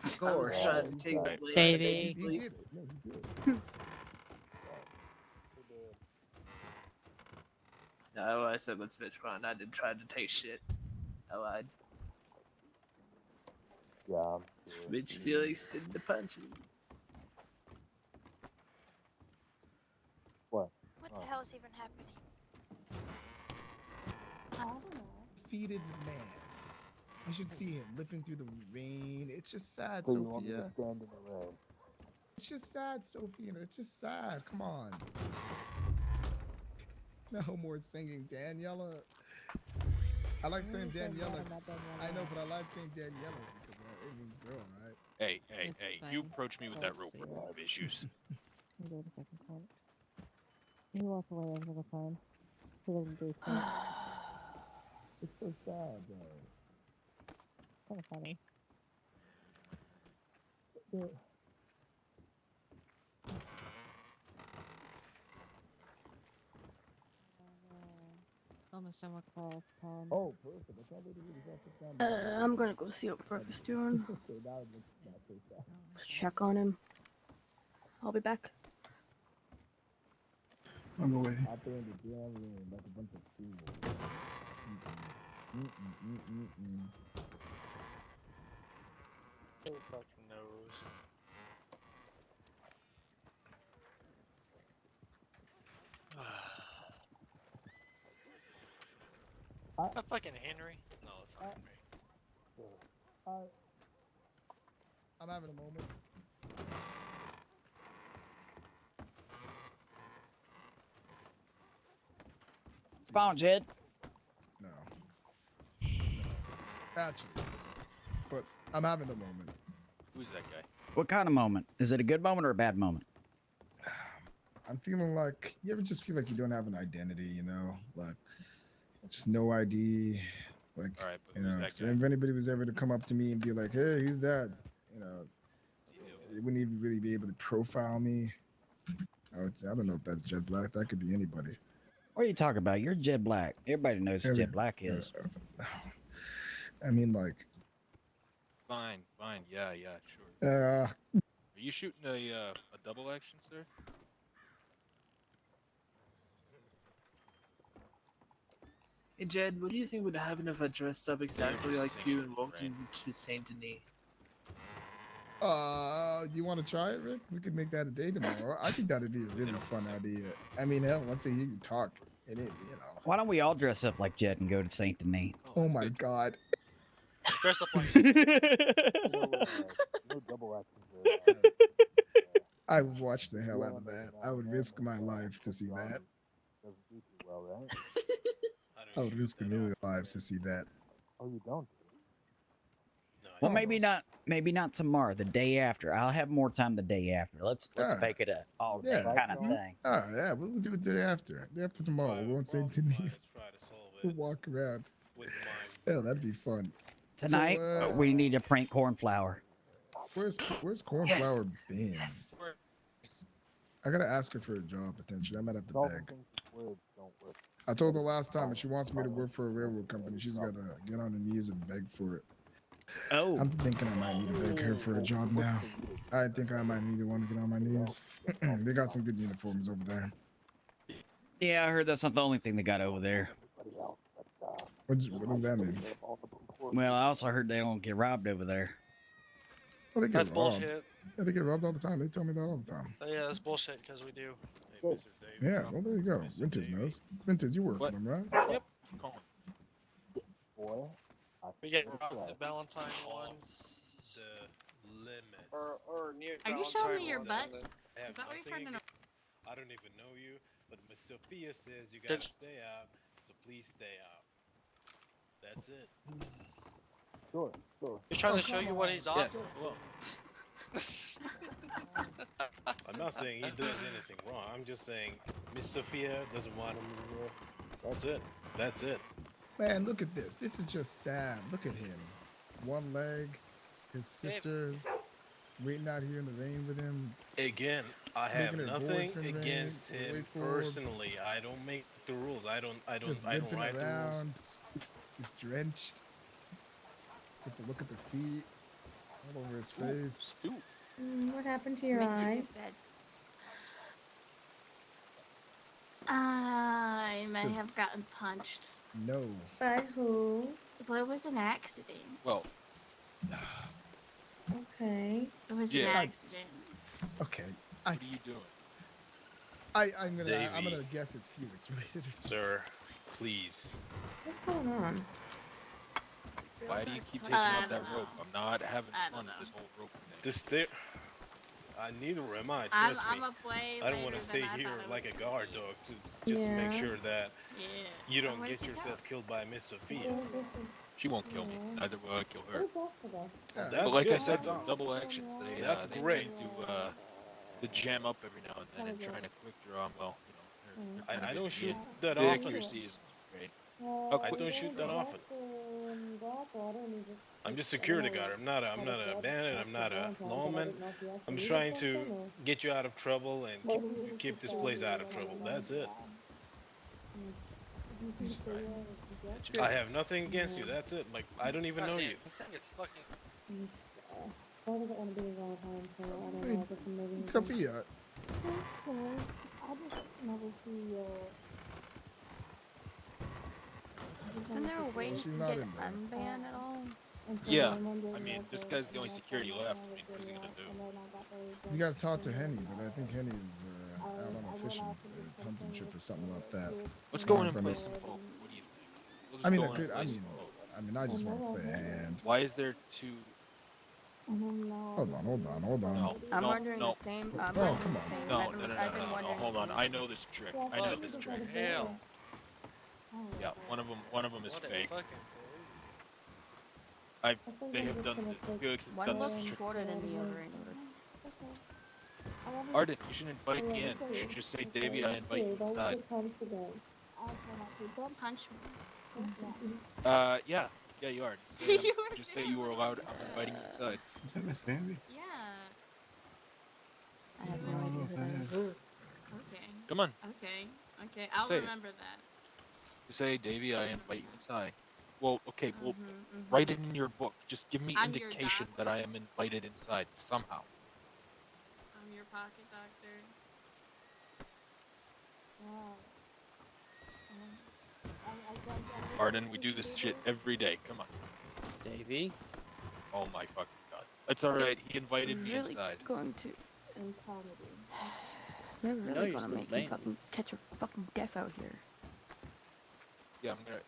Of I was course. trying to take the blame. Baby. He did it. No, he did it. No, I said let's bitch run. I didn't try to take shit. I lied. Yeah. Bitch Felix did the punching. What? What the hell is even happening? I don't know. Defeated man. You should see him limping through the rain. It's just sad, So you want me to Sophia. stand in the rain? It's just sad, Sophia. It's just sad. Come on. No more singing Daniela. I like saying Daniela. I know, but I like saying Daniela because it means girl, right? Hey, It's you fine. approach me with that rope, we're gonna have issues. I'll go to second part. He walked away over the time. He doesn't do shit. It's so sad, though. Kind of funny. Almost done with call, Tom. Oh, perfect. I can't believe he was up and down. I'm gonna go see what Burke is doing. Okay, that would look not so sad. Just check on him. I'll be back. I'm away. Out there in the damn room like a bunch of fools. Who fucking knows? Not fucking Henry. No, it's not Henry. I'm having a moment. Come on, Jed. No. Actually, yes. But I'm having a moment. Who's that guy? What kind of moment? Is it a good moment or a bad moment? I'm feeling like, you ever just feel like you don't have an identity, you know? Like, just no ID. Like, All right, but you know, who's if that guy? anybody was ever to come up to me and be like, hey, who's that? You know, they wouldn't even really be able to profile me. I don't know if that's Jed Black. That could be anybody. What are you talking about? You're Jed Black. Everybody knows who Jed Black is. I mean, like, Fine, yeah, sure. uh, Are you shooting a double action, sir? Hey Jed, what do you think would happen if I dressed up exactly like you and walked into Saint Denis? you want to try it, Rick? We could make that a day tomorrow. I think that'd be a really fun idea. I mean, hell, once a year you talk, and it, you know. Why don't we all dress up like Jed and go to Saint Denis? Oh my God. Dress up like. No double action. I would watch the hell out of that. I would risk my life to see that. Doesn't do too well, right? I would risk a million lives to see that. Oh, you don't? Well, maybe not tomorrow. The day after. I'll have more time the day after. Let's make it a all day kind of thing. All right, yeah, we'll do it the day after. Day after tomorrow. We won't say to me. We'll walk around. Hell, that'd be fun. Tonight, So, we need to prank Cornflower. Where's Cornflower been? I gotta ask her for a job potentially. I might have to beg. I told her last time, and she wants me to work for a railroad company. She's gotta get on her knees and beg for it. Oh. I'm thinking I might need to beg her for a job now. I think I might need to want to get on my knees. They got some good uniforms over there. Yeah, I heard that's not the only thing they got over there. What does that mean? Well, I also heard they don't get robbed over there. Oh, they get That's robbed. bullshit. Yeah, they get robbed all the time. They tell me that all the time. Yeah, that's bullshit because we do. Yeah, well, there you go. Vintage knows. Vintage, you work for them, right? Yep. Boy, We get robbed at Valentine ones. The limit. Or near Are you Valentine showing me your ones, butt? and then- Is that what you're trying to know? I don't even know you, but Miss Sophia says you gotta stay out, so please stay out. That's it. Sure, sure. He's trying to show you what he's Yeah, up to. well. I'm not saying he does anything wrong. I'm just saying Miss Sophia doesn't want him anymore. That's it. That's it. Man, look at this. This is just sad. Look at him. One leg. His sisters waiting out here in the rain with him. Again, I have Making her nothing boyfriend against rain, him wait for him. personally. I don't make the rules. I don't Just write limping the rules. around. Just drenched. Just to look at the feet. All over his face. What happened to your eye? I may Just- have gotten punched. No. By who? Well, it was an accident. Well, Okay. It was Yeah. an accident. Okay. what are you doing? I'm gonna Davey. guess it's Felix related. Sir, please. What's going on? Why do you keep taking up that rope? I'm not having fun with this whole rope thing. This there. Neither am I. I'm Trust me. up way I don't want later to stay than I here thought it like was a gonna guard be. dog just to make Yeah. sure that Yeah. you don't Where get did you yourself go? killed by Miss Sophia. She won't kill me. Neither will I kill her. Well, But that's like I good. said, That's the awesome. double actions, That's they great. tend to jam up every now and then, and trying to quick draw, well, you know, they're I pretty don't good. shoot The that often. accuracy isn't great. I don't shoot that often. I'm just security guard. I'm not a bandit. I'm not a lawman. I'm trying to get you out of trouble and keep this place out of trouble. That's it. I have nothing against you. That's it. Like I don't even know you. This thing is fucking. Sophia. Isn't there a way you She's can not get in there. unbanned at all? Yeah, I mean, this guy's the only security left. I mean, what is he gonna do? You gotta talk to Henny, but I think Henny's out on a fishing hunting trip or something like that. Let's go in and Brother. play some poke. What do you think? We'll just I mean, go a in good. and play some poke. I mean, I just want to play a hand. Why is there two? Hold on. No, I'm no, wondering no. the same. I'm Oh, wondering come the on. same. No, I've been, no, no, I've been no, no, wondering. hold the on. same. I know this trick. I know this trick. Hell. Yeah, one of them is What a fake. fucking. They have done. Felix has One done looks this trick. shorter than the other. I noticed. Arden, you shouldn't invite me in. You should just say, Davey, I invite you inside. Don't punch me. Yeah, you are. Just say you were allowed. I'm inviting you inside. Is that Miss Bambi? Yeah. I have no idea who that is. Okay. Come on. Okay. I'll Say it. remember that. Just say, Davey, I invite you inside. Well, okay. Well, write it in your book. Just give me On your indication that I am invited inside somehow. I'm your pocket doctor. Arden, we do this shit every day. Come on. Davey? Oh my fucking god. It's alright. He invited me Really inside. going to. They're know really you're gonna still make me banned. fucking catch a fucking death out here. Yeah, I'm gonna.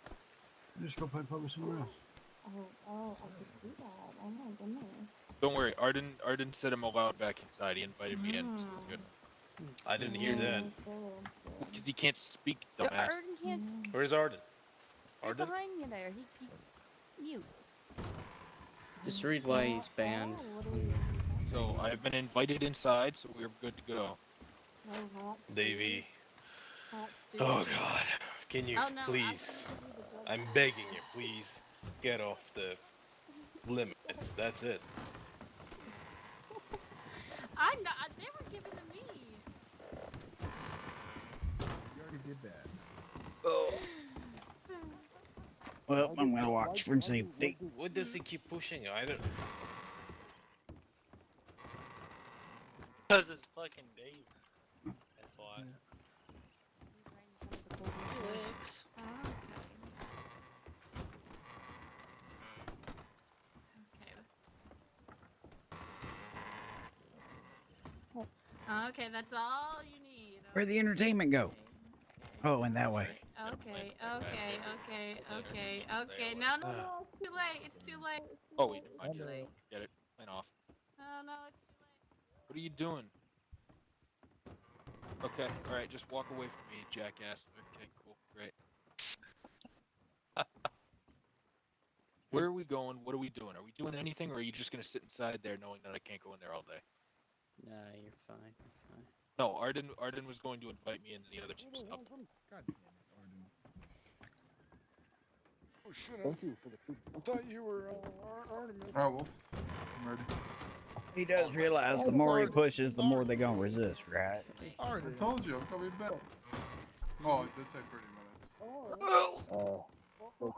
Just go play poker somewhere else. Don't worry. Arden said I'm allowed back inside. He invited me in. So we're good. I didn't hear that. Because he can't speak, Yeah, dumbass. Arden can't. Where's Arden? Right Arden? behind you there. He mute. Just read why he's banned. So I've been invited inside, so we're good to go. Davey. Oh God. Can you Oh, no, please? I'm begging you, please get off the limits. That's it. I'm not. They were giving to me. You already did that. Well, I'm gonna watch for safety. What does he keep pushing? I don't. Because it's fucking Dave. That's why. Felix. Okay, that's all you need. Where'd the entertainment go? Oh, and that way. Okay. No, it's too late. It's too late. Oh wait, never mind. Get it. Sign off. No, it's too late. What are you doing? Okay, alright, just walk away from me, jackass. Okay, cool, great. Where are we going? What are we doing? Are we doing anything, or are you just gonna sit inside there knowing that I can't go in there all day? Nah, you're fine. You're fine. No, Arden was going to invite me and the other two stopped. God damn it, Arden. Oh shit! I thought you were Artemis. Alright, Wolf. I'm ready. He does realize the more he pushes, the more they're gonna resist, right? Arden. I told you, I'm coming back. Oh, it did take 30 minutes.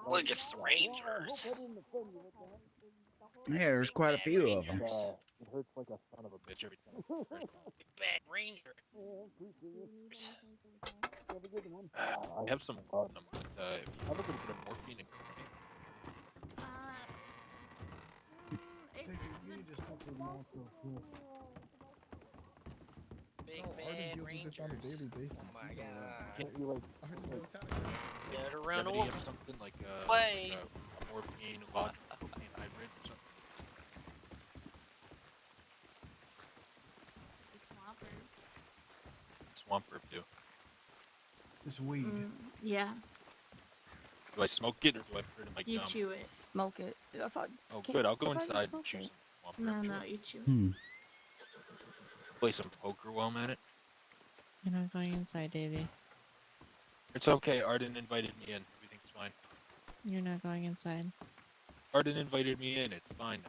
Look, it's the Rangers. Yeah, there's quite a few of them. It hurts like a son of a bitch every time. Bad Ranger. I have some on them, but if you have a little bit of morphine and Big No, Arden bad deals with this on a Rangers. daily basis. Oh my He's alright. god. can't you like Arden knows how to Get around remedy over. of something like Way. a morphine, logical cocaine hybrid or something? Swamp herb do. This weed. Yeah, Do I smoke it or do I put it in my you gum? chew it. Smoke it. I thought. Oh, can't- good. I'll go I thought you inside and smoked chew it. some swamp No, herb. no, you chew it. Play some poker while I'm at it. You're not going inside, Davy. It's okay. Arden invited me in. Everything's fine. You're not going inside. Arden invited me in. It's fine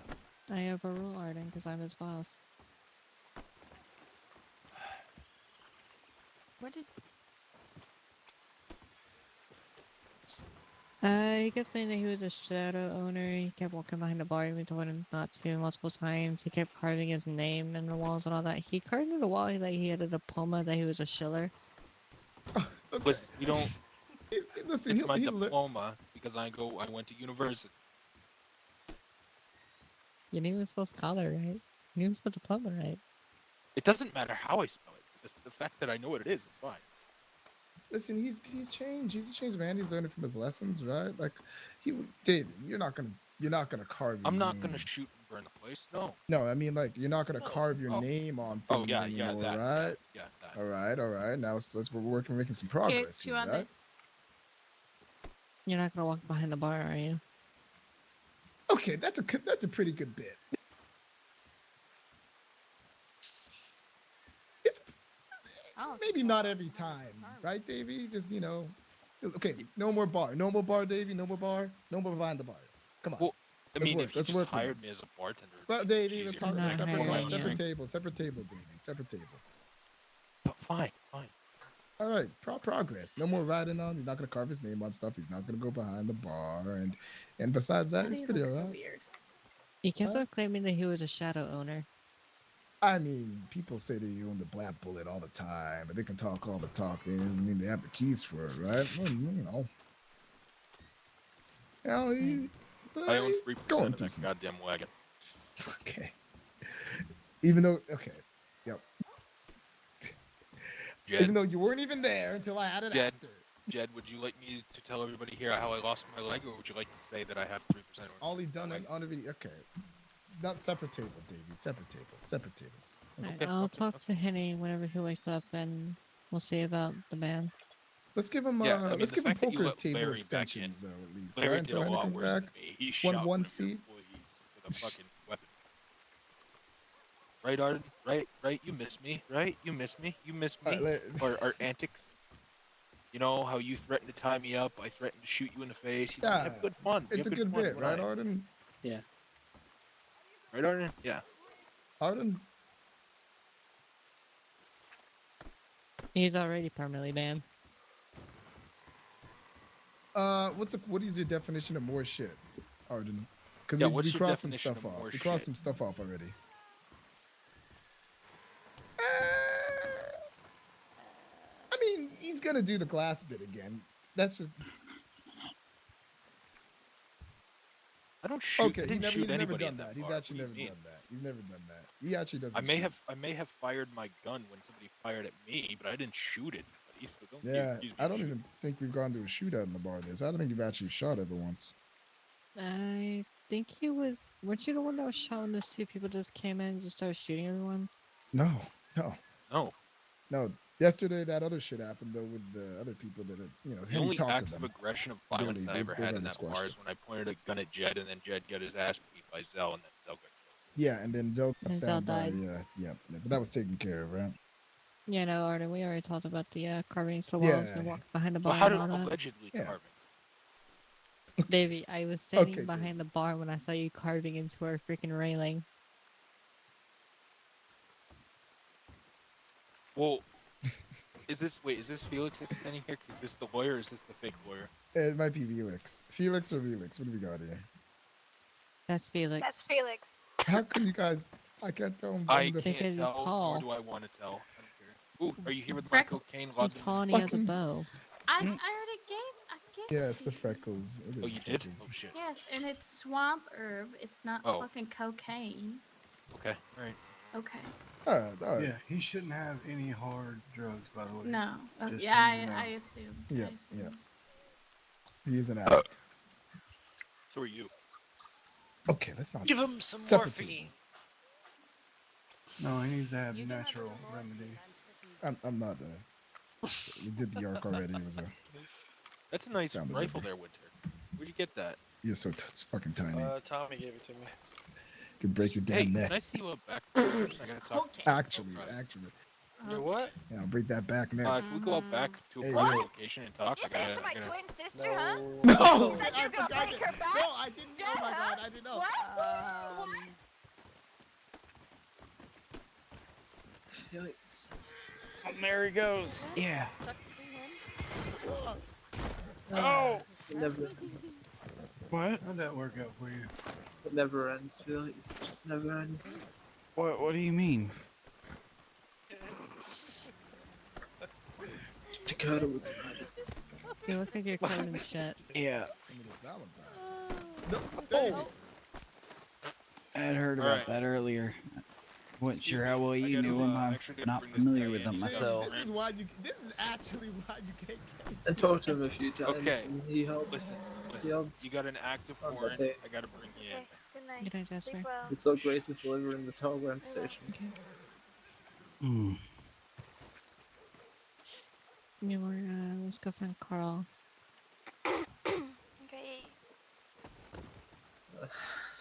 now. I overrule Arden because I'm his boss. What did? He kept saying that he was a shadow owner. He kept walking behind the bar. We told him not to multiple times. He kept carving his name in the walls and all that. He carved in the wall that he had a diploma that he was a shiller. Listen, we don't. Listen, It's my diploma because I went to university. You knew he was supposed to call it right. You knew he was supposed to diploma right. It doesn't matter how I spell it. The fact that I know what it is fine. Listen, he's changed. He's a changed man. He's learning from his lessons, right? Like, David, you're not gonna carve. Your I'm not name. gonna shoot and burn the place. No. No, I mean, like, you're not gonna carve your Oh. name on Oh, things yeah, anymore, that, right? yeah, that. All right. Now we're working, making some Okay, progress chew here, on right? this. You're not gonna walk behind the bar, are you? Okay, that's a pretty good bit. Oh, Maybe not every time, right, Davey? Just okay. No more bar, Davey. No more bar, no more behind the bar. Come on. Well, I Let's mean, work. if you Let's just work with hired it. me as a bartender. Well, Davey, let's talk about hiring separate you. separate table, Davey, separate table. Fine. All right, progress. No more riding on. He's not gonna carve his name on stuff. He's not gonna go behind the bar, and besides that, Why do it's you pretty look so alright. weird? He kept on claiming that he was a shadow owner. I mean, people say they own the Black Bullet all the time, but they can talk all the talk. I mean, they have the keys for it, right? Well, I own he's 3% going of through that some. goddamn wagon. Okay. Even though, okay, yep. Jed, Even though you weren't even there until I had it Jed, after. Jed, would you like me to tell everybody here how I lost my leg, or would you like to say that I have 3% of All he done on the video. Okay. Not separate table, Davey. Separate tables. Alright, I'll talk to Henny whenever he wakes up, and we'll see about the man. Let's give him Yeah, I mean, let's the give him fact that you poker let table Larry back in, extensions though, at least. Larry Right? did Until a Henny lot comes worse back. than me. He shot one one of your seat. employees with a fucking weapon. Right, Arden? Right? You miss me, right? You miss me? Our antics? You know how you threatened to tie me up, I threatened to shoot you in the face. You Yeah, have good fun. You it's a have good fun, bit, don't right, I? Arden? Yeah. Right, Arden? Yeah. Arden? He's already permanently banned. What is your definition of more shit, Arden? Because Yeah, we what's your crossed some definition stuff of off. more We crossed shit? some stuff off already. I mean, he's gonna do the glass bit again. That's just I don't shoot. okay. I didn't He's shoot never anybody done at that. He's bar. actually What never do you done that. He's never done that. He actually doesn't. I may shoot. have fired my gun when somebody fired at me, but I didn't shoot it. So don't Yeah, accuse me I of don't shooting. even think we've gone to a shootout in the bar. This. I don't think you've actually shot ever once. I think he was. Weren't you the one that was shot when those two people just came in and just started shooting everyone? No. No. Yesterday, that other shit happened though with the other people that had, you know, The he only talked to act of them. aggression of They violence only- that I they- ever they had in only that squashed bar it. is when I pointed a gun at Jed, and then Jed got his ass beat by Zell, and then Zell got killed. Yeah, and then Zell got And Zell stabbed by. died. Yeah, but that was taken care of, right? Yeah, no, Arden, we already talked about the carving into the Yeah. walls and walking behind the Well, bar how and did all that. allegedly Yeah. carving? Baby, I was standing Okay, behind the bar when I saw you carving into our freaking railing. Well, is this Felix that's standing here? Is this the lawyer or is this the fake lawyer? It might be Felix. Felix or Felix? What do we got here? That's Felix. That's Felix. How can you guys? I can't tell him. I the- can't Because he's tell, tall. nor do I want to tell. I don't care. Ooh, are you here with my Freckles. cocaine? He's Laudanum? tall and he has a Fucking- bow. I already gave Yeah, it's the freckles. It Oh, is you did? freckles. Oh shit. Yes, and it's swamp herb. It's not Oh. fucking cocaine. Okay, all right. Okay. All right. Yeah, he shouldn't have any hard drugs, by the way. No. Just Yeah, so you know. I assumed. Yeah, I assumed. He is an addict. So are you. Okay, let's not Give him some separate morphine. tables. No, he needs to have natural remedy. I'm not. We did the arc already. It was a. That's a nice Down the rifle river. there, Winter. Where'd you get that? You're so it's fucking tiny. Tommy gave it to me. Could break your Hey, damn can neck. I see you up back first? I gotta talk. Actually. You what? Yeah, I'll break that back neck. Can we go up back to a Hey, private yo. location and talk? You I said gotta, to my I gotta... twin sister, huh? No! You said you were gonna break her back? No, I didn't. Oh my god, I didn't know. What? Felix. Oh, there he goes. Yeah. Sucks to be him. Oh! It never ends. What? How'd that work out for you? It never ends, Felix. It just never ends. What do you mean? Dakota was murdered. You look like you're covered in shit. Yeah. Oh. I had heard All about right. that earlier. Wasn't sure how well you gotta, knew him. I'm actually gotta not bring this familiar guy with in. him He's myself. This is why you. This is actually why you can't get. I talked to him a few times Okay. and he helped. Listen, He helped. you got an active Oh, warrant. okay. I gotta bring you in. Okay, good night. Good night, Jasper. Sleep well. He saw Grace's delivering the telegram station. Hmm. You were, let's go find Carl. Okay.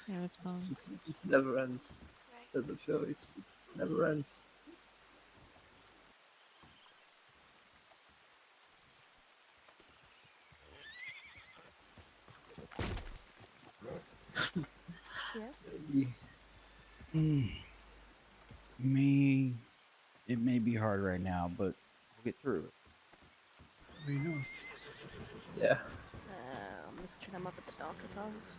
Yeah, it was fun. This never ends. Right. Does it, Felix? This never ends. Yes. It may be hard right now, but we'll get through it. What are you doing? Yeah. I'm switching him up at the doctor's office.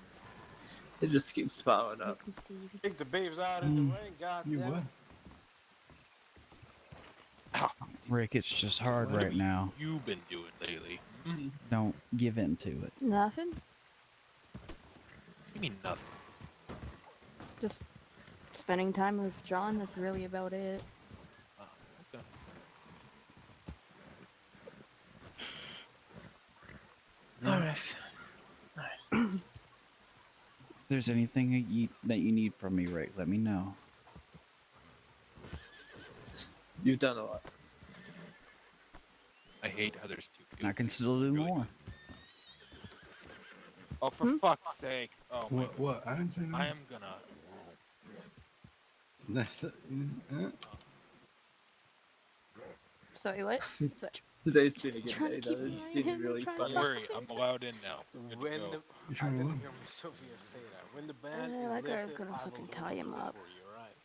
It just keeps piling up. Take the babes out in the rain, goddamn. Rick, it's just hard What right have now. you been doing lately? Don't give in to it. Nothing. You mean nothing? Just spending time with John. That's really about it. Oh, okay. Alright. If there's anything that you need from me, Rick, let me know. You've done a lot. I hate how there's two. I can still do more. Oh, for fuck's sake! Oh my. What? I didn't say that. I am gonna. That's Sorry, what? Switch. Today's been a good Trying day, to though. keep It's an eye been on him, really trying fun. to Don't worry, I'm allowed in now. Good to When go. the, I didn't hear Sophia say that. When the band is that girl's lifted, gonna I will fucking go tie him look up. for you, alright?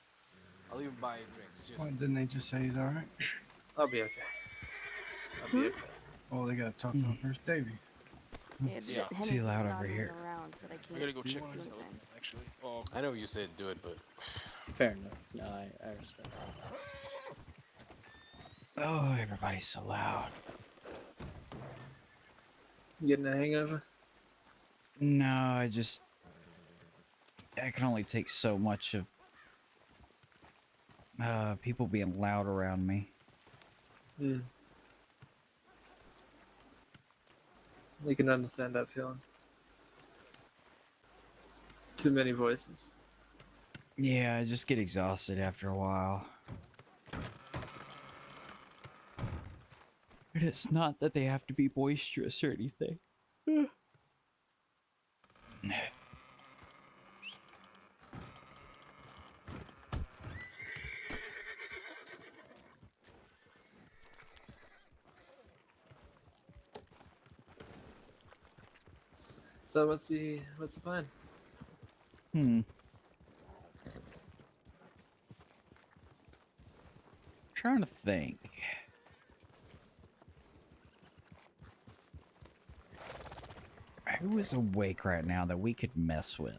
I'll even buy you drinks. Just Why didn't they just say he's alright? I'll be okay. I'll be okay. Oh, they gotta talk to him first, Davey. Yeah, Yeah. Hennessy's Too loud not over even here. around, so they I can't gotta go do check anything. this out, actually. Oh, I know you said do it, but Fair enough. No, I respect that. Oh, everybody's so loud. You getting a hangover? No, I can only take so much of people being loud around me. Hmm. You can understand that feeling. Too many voices. Yeah, I just get exhausted after a while. And it's not that they have to be boisterous or anything. So what's the plan? Trying to think. Who is awake right now that we could mess with?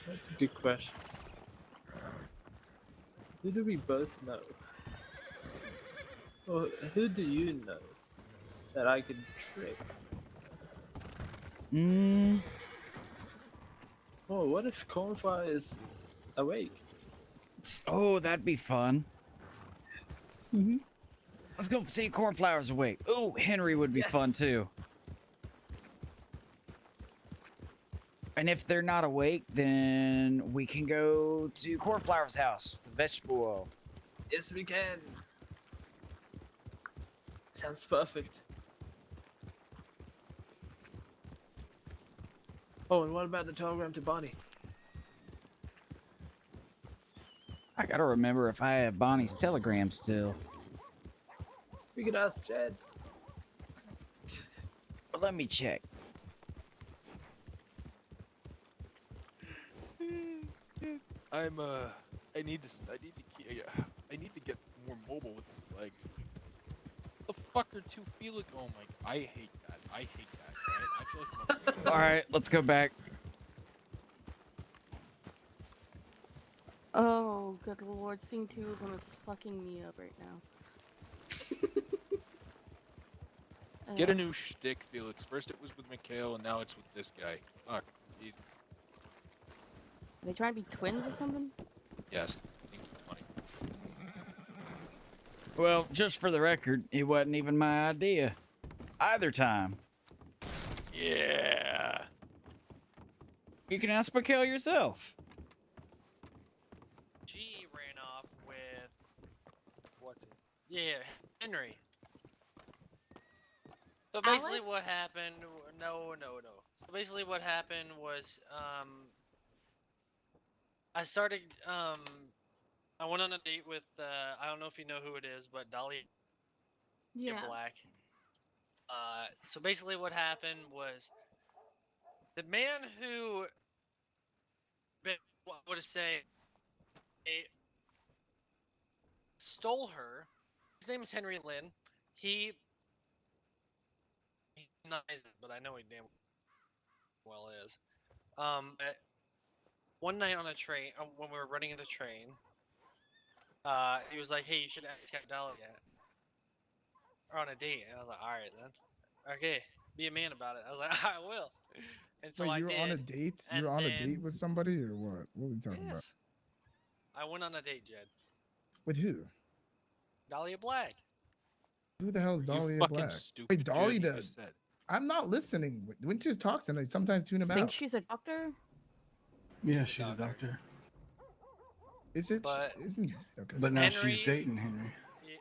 That's a good question. Who do we both know? Or who do you know that I could trick? Oh, what if Cornflower is awake? Oh, that'd be fun. Let's go see Cornflower's awake. Oh, Henry would be fun too. And if they're not awake, then we can go to Cornflower's house, the vegetable oil. Yes, we can. Sounds perfect. Oh, and what about the telegram to Bonnie? I gotta remember if I have Bonnie's telegram still. We could ask Jed. Let me check. I need to get more mobile with these legs. The fuck are two Felix? Oh my, I hate that. Right? I feel like I'm All right, let's go back. Oh, good lord, seeing two of them is fucking me up right now. Get a new shtick, Felix. First it was with Mikhail, and now it's with this guy. Fuck. Jesus. Are they trying to be twins or something? Yes. I think it's funny. Well, just for the record, it wasn't even my idea. Either time. Yeah. You can ask Mikhail yourself. She ran off with Henry. So basically, Alice? what happened? No. So basically, what happened was, I started, I went on a date with, I don't know if you know who it is, but Dolly Black. So basically, what happened was, the man who, what would I say, stole her. His name is Henry Lynn. He denies it, but I know he damn well is. One night on a train, when we were running in the train, he was like, "Hey, you should ask out Dolly yet." Or on a date, and I was like, "All right, then, okay, be a man about it." I was like, "I will," and so Wait, I you were did. on a date? You And were on a then- date with somebody or what? What are we talking about? Yes. I went on a date, Jed. With who? Dahlia Black. Who the hell is You Dahlia fucking Black? stupid Wait, Dolly Jed, you the. just said. I'm not listening. Winters talks and I sometimes tune him Think out. she's a doctor? Yeah, she's a doctor. Is it? But Isn't okay? But now Henry, she's dating Henry. Yeah.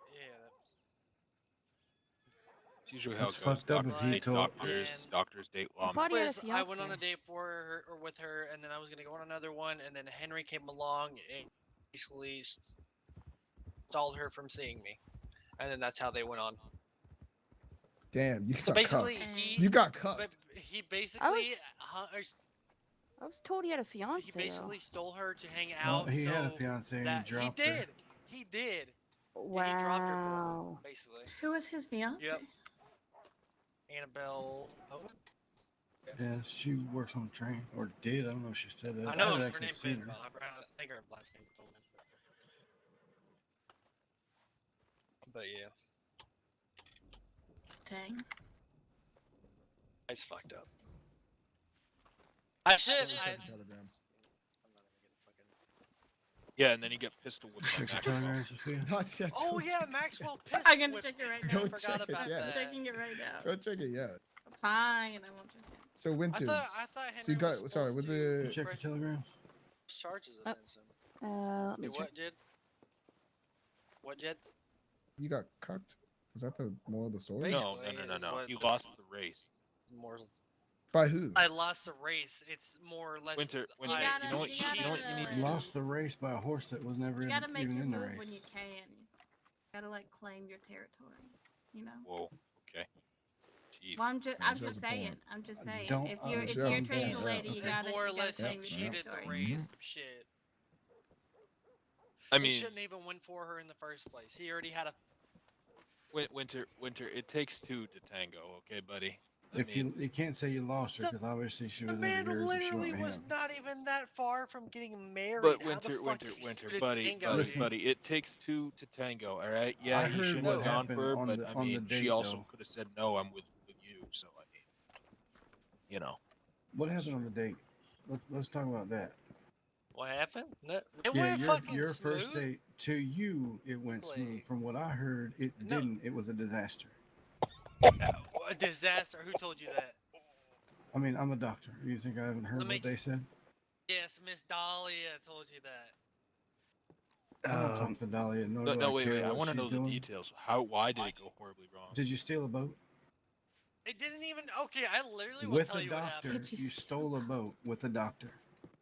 It's usually how That's it goes. fucked up if Doctors he date told- doctors date I thought he had a I went on fiance. a date for her or with her, and then I was gonna go on another one, and then Henry came along and basically stalled her from seeing me, and then that's how they went on. Damn, you So got basically, cucked. You got cucked. But he basically, I was told he had a fiance. he basically stole her to hang Well, out. he had a so fiance and that he dropped her. He did. Wow. He dropped her for her, basically. Who was his fiance? Yep. Annabelle. Oh. Yeah, she works on the train, or did. I don't know if she said that. I know haven't her actually name's seen Isabel. her. I think her last name. But yeah. Dang. It's fucked up. I should. Yeah, and then you get pistol whipped by Check your Maxwell. telegrams, Sophia. Not yet. Oh don't yeah, check Maxwell it. pissed. I'm gonna check it right now. Don't forgot check it about yet. I'm checking it right now. Don't check it yet. Fine, I won't check it. So Winters. I thought so Henry you got. was Sorry, was You it? check your telegrams. charges let against him. me Hey, check. what, Jed? What, Jed? You got cucked? Is that the moral of the story? No. You lost the race. More. By who? I lost the race. It's more or less. Winter. You know what you need to do? Lost the race by a horse that was never You gotta make even your in the move race. when you can. You gotta like claim your territory. You know. Whoa. Okay. Jeez. Well, I'm She has just a saying. point. I'm just saying. Don't- If she you're has a training a point. lady, you gotta more or you gotta less claim he your cheated the territory. race. Shit. I He mean, shouldn't even win for her in the first place. He already had a. Winter. It takes two to tango. Okay, buddy. You can't say you lost her because obviously she was The man never yours and she literally went was him. not even that far from getting married. But How the fuck did he buddy, tango? it takes two to tango. All right. Yeah, I he heard shouldn't what have gone happened for her, on but the- I on the mean, she date, also though. could have said no. I'm with you. So I mean, you know. What happened on the date? Let's talk about that. What happened? It Yeah, went fucking your smooth. first date to you it went smooth. From what I heard, it didn't. It was a disaster. A disaster. Who told you that? I mean, I'm a doctor. You think I haven't heard what they said? Yes, Miss Dahlia told you that. I don't talk to Dahlia. Nor do No, I wait. care I what want to she's know the doing. details. Why did it go horribly wrong? Did you steal a boat? It didn't even. Okay, I literally will With tell a you what doctor, happened. you stole a boat with a doctor.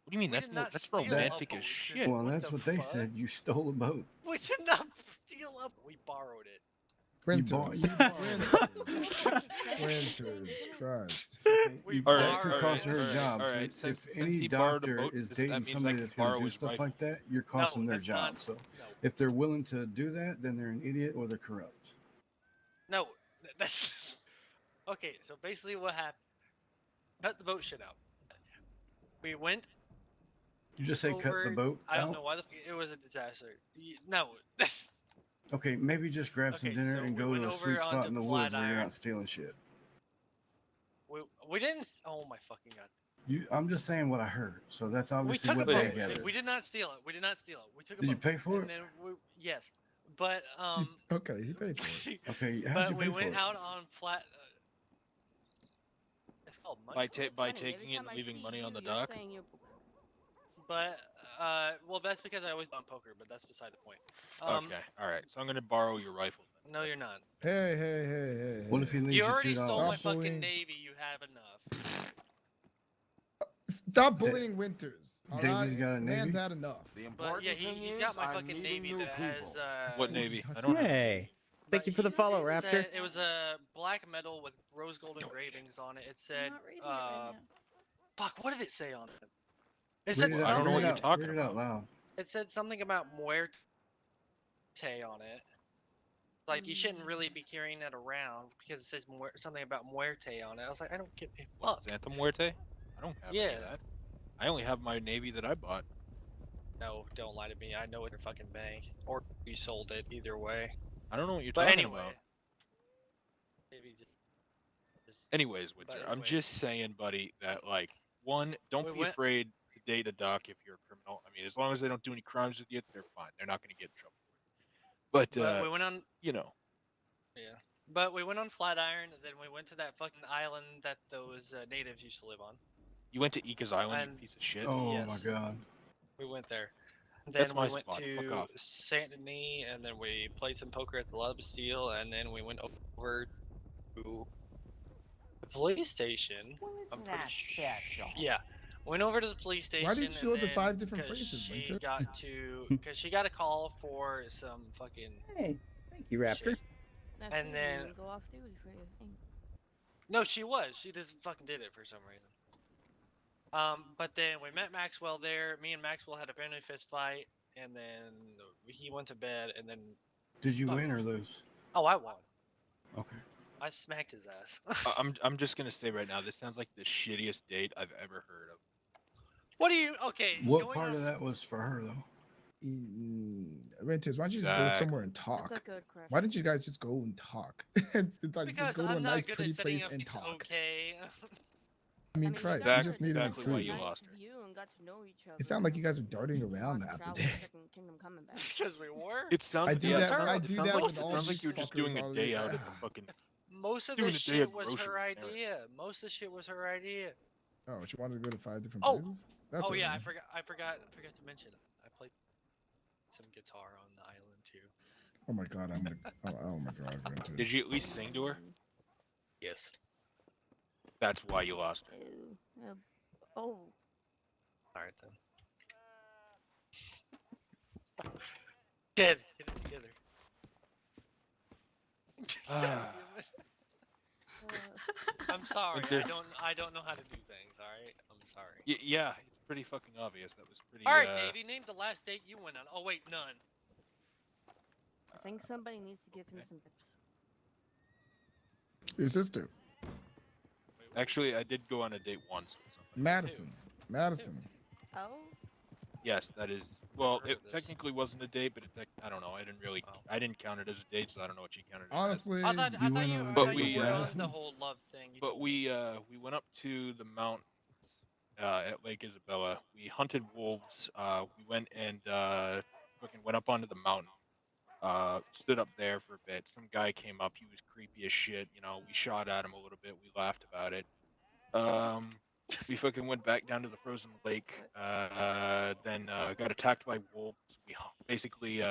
What do you mean? We did not That's steal romantic a as boat. shit. Well, that's what they said. You stole a boat. We did not steal up. We borrowed it. Winters. You Winters. Christ. That could cost her a job. all So right. if Since any he borrowed a doctor boat, is that dating means I somebody can that's going borrow to do his stuff rifle. like that, you're costing their that's job. not- So no. if they're willing to do that, then they're an idiot or they're corrupt. No, that's okay. So basically, what happened? Cut the boat shit out. We went. You just say cut the boat I don't out? know why it was a disaster. No. Okay, maybe just grab some Okay, dinner so and we go went to a over sweet spot onto in the woods where you're Flatiron. not stealing shit. We didn't. Oh my fucking god. I'm just saying what I heard. So that's We obviously took a what boat. they gathered. We did not steal it. We did not steal it. We took a Did boat. you pay for and it? Then yes, but Okay, he paid for it. Okay, how'd but you we pay for went it? out on flat. It's called money. By taking it and leaving money on the dock. But well, that's because I always bought poker. But that's beside the point. Okay. All right. So I'm gonna borrow your rifle. No, you're not. Hey. What if he leaves You you already stole my $2? fucking navy. You have enough. Stop bullying Winters. All David's right? got a Man's navy? had enough. But yeah, he's got my fucking navy that has. What navy? I don't have. Hey, thank you for the follow, Raptor. It was a black metal with rose gold engravings on it. It said, fuck, what did it say on it? It said Read it out- I don't know what read it you're out- talking read it out loud. It said something about muerte on it. Like, you shouldn't really be carrying that around because it says something about muerte on it. I was like, I don't give a fuck. Santa Muerte? I don't have any of that. I only have my navy that I bought. No, don't lie to me. I know it's your fucking bank. Or you sold it, either way. I don't know what you're But talking anyway. about. Maybe just Anyways, Winter, I'm just saying, buddy, that like one, don't We be went- afraid to date a doc if you're a criminal. I mean, as long as they don't do any crimes with you, they're fine. They're not going to get in trouble. But we went on. You know. Yeah. But we went on Flatiron, and then we went to that fucking island that those natives used to live on. You went to Ika's Island, you And- piece of shit. Oh Yes. my god. We went there. That's Then my we went spot. Fuck to off. Saint Denis, and then we played some poker at the La Bastille, and then we went over to the police station. I'm pretty sure. Yeah. Went over to the police station. Why did you go and to then 5 different 'cause places, She Winter? got to, because she got a call for some fucking. Hey, thank you, Raptor. And then go off duty for your thing. no, she was. She just fucking did it for some reason. But then we met Maxwell there. Me and Maxwell had a friendly fist fight, and then he went to bed, and then. Did you win or lose? Oh, I won. Okay. I smacked his ass. I'm just gonna say right now, this sounds like the shittiest date I've ever heard of. What do you? Okay. What going part on- of that was for her though? Winters, why don't you just go Exactly. somewhere and talk? That's a good question. Why didn't you guys just go and talk? It's like, Because just go to a I'm nice, not good pretty at setting place up and these talk. okay. I mean, you Christ, guys you just needed exactly why food. you lost her. You and got to know each other. It sounded like you guys were darting around half the Travel day. Second Kingdom coming back. Because we were. It sounds. I do yeah, that. it sounds- I it do sounds that like, with it all sounds like these you were just doing fuckers a all day the- out at the fucking. Most of doing the a day shit at was grocery her Mary. idea. Most of the shit was her idea. Oh, she wanted to go to 5 different Oh. places? That's Oh yeah, alright. I forgot to mention. I played some guitar on the island too. Oh my god, I'm gonna. Oh my god, Renters. Did you at least sing to her? Yes. That's why you lost her. Oh. All right then. Get it together. God damn it. I'm sorry. I don't know how to do things. All right. I'm sorry. Yeah, it's pretty fucking obvious. That was pretty. All right, Davey. Name the last date you went on. Oh wait, none. I think somebody needs to give him some tips. Your sister. Actually, I did go on a date once with somebody. Madison. Oh. Yes, that is. Well, it technically wasn't a date, but I don't know. I didn't really. I didn't count it as a date, so I don't know what you counted it Honestly, I thought you were on the whole love thing. But we went up to the mountains at Lake Isabella. We hunted wolves. We went and fucking went up onto the mountain. Stood up there for a bit. Some guy came up. He was creepy as shit. You know, we shot at him a little bit. We laughed about it. We fucking went back down to the frozen lake. Then got attacked by wolves. We basically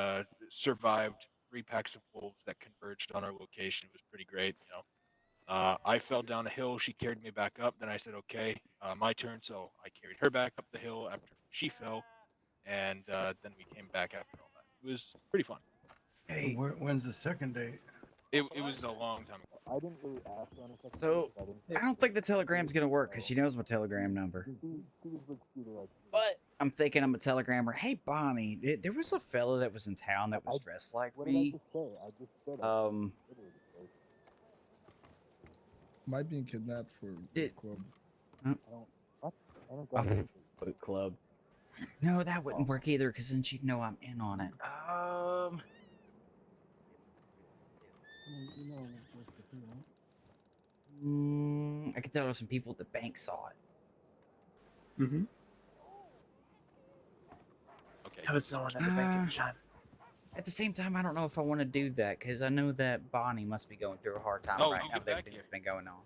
survived 3 packs of wolves that converged on our location. It was pretty great. You know, I fell down a hill. She carried me back up. Then I said, "Okay, my turn." So I carried her back up the hill after she fell, and then we came back after all that. It was pretty fun. Hey, when's the second date? It was a long time ago. I didn't really ask on a second So, I don't think the telegram's gonna work because she knows my telegram number. But I'm thinking I'm a telegrammer. Hey, Bonnie, there was a fella that was in town that was dressed like me. Might being kidnapped for book club. Book club. No, that wouldn't work either because then she'd know I'm in on it. I could tell there were some people at the bank saw it. Mm-hmm. Okay. I was no one at the bank at the time. At the same time, I don't know if I want to do that because I know that Bonnie must be going through a hard time right now with everything that's been going on.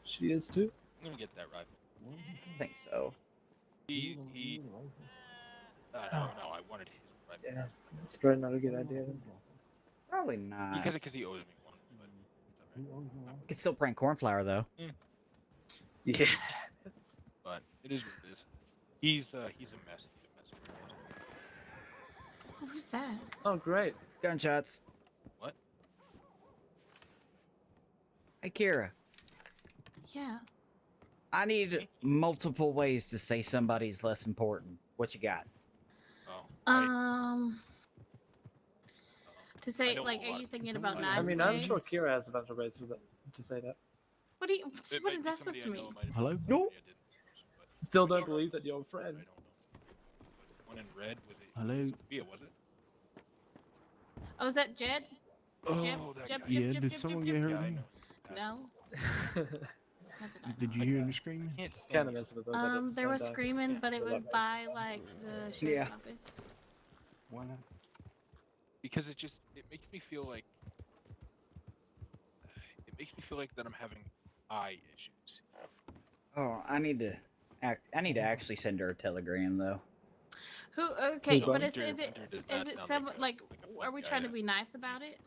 She is too. I'm gonna get that right. I think so. He I don't know. I wanted his rifle. Yeah, that's probably not a good idea. Then. Probably not. Because he owes me one, but it's alright. You could still prank Cornflower though. Yeah. But it is what it is. He's a mess. What was that? Oh, great. Gunshots. What? Hey, Kira. Yeah. I need multiple ways to say somebody's less important. What you got? To say, like, are you thinking about nice I mean, ways? I'm sure Kira has a bunch of ways to say that. What do you? What is that supposed to mean? Hello? No. Still don't believe that you're a friend. One in red was it? Hello? Sophia, was it? Oh, is that Jed? Oh, Jeb, Yeah, did someone get hurt here? No. Did you hear the screaming? Kind of messing with it. There was screaming, but it was by like the sheriff's office. Why not? Because it makes me feel like that I'm having eye issues. Oh, I need to actually send her a telegram though. Who? Okay, but is Hunter it does not sound some like like? Are we trying to be nice about it?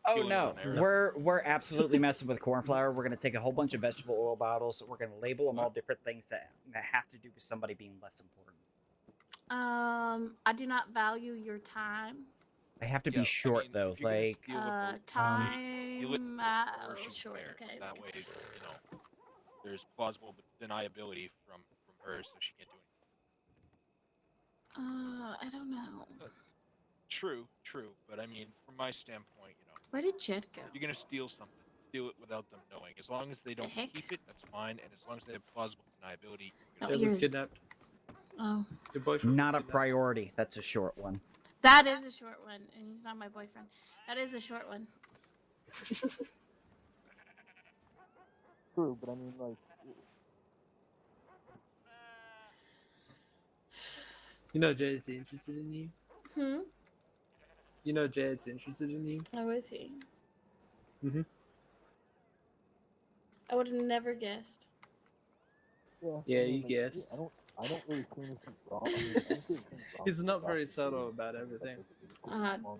Oh Feeling no, on air. we're absolutely messing with cornflower. We're gonna take a whole bunch of vegetable oil bottles. We're gonna label them all different things that have to do with somebody being less important. I do not value your time. They have to be short though, like time. Short. Okay. That way, there's plausible deniability from her, so she can't do anything. I don't know. True, but I mean, from my standpoint, Where did Jed go? you're gonna steal something. Steal it without them knowing. As long as they don't keep it, that's fine. And as long as they have plausible deniability, Jed was kidnapped. Oh. Your boyfriend. Not a priority. That's a short one. That is a short one, and he's not my boyfriend. That is a short one. True, but I mean, like. You know Jed's interested in you. Hmm. You know Jed's interested in you. Oh, is he? Mhm. I would have never guessed. Yeah, you guessed. I don't really see anything wrong. I mean, I don't see anything wrong. He's not very subtle about everything.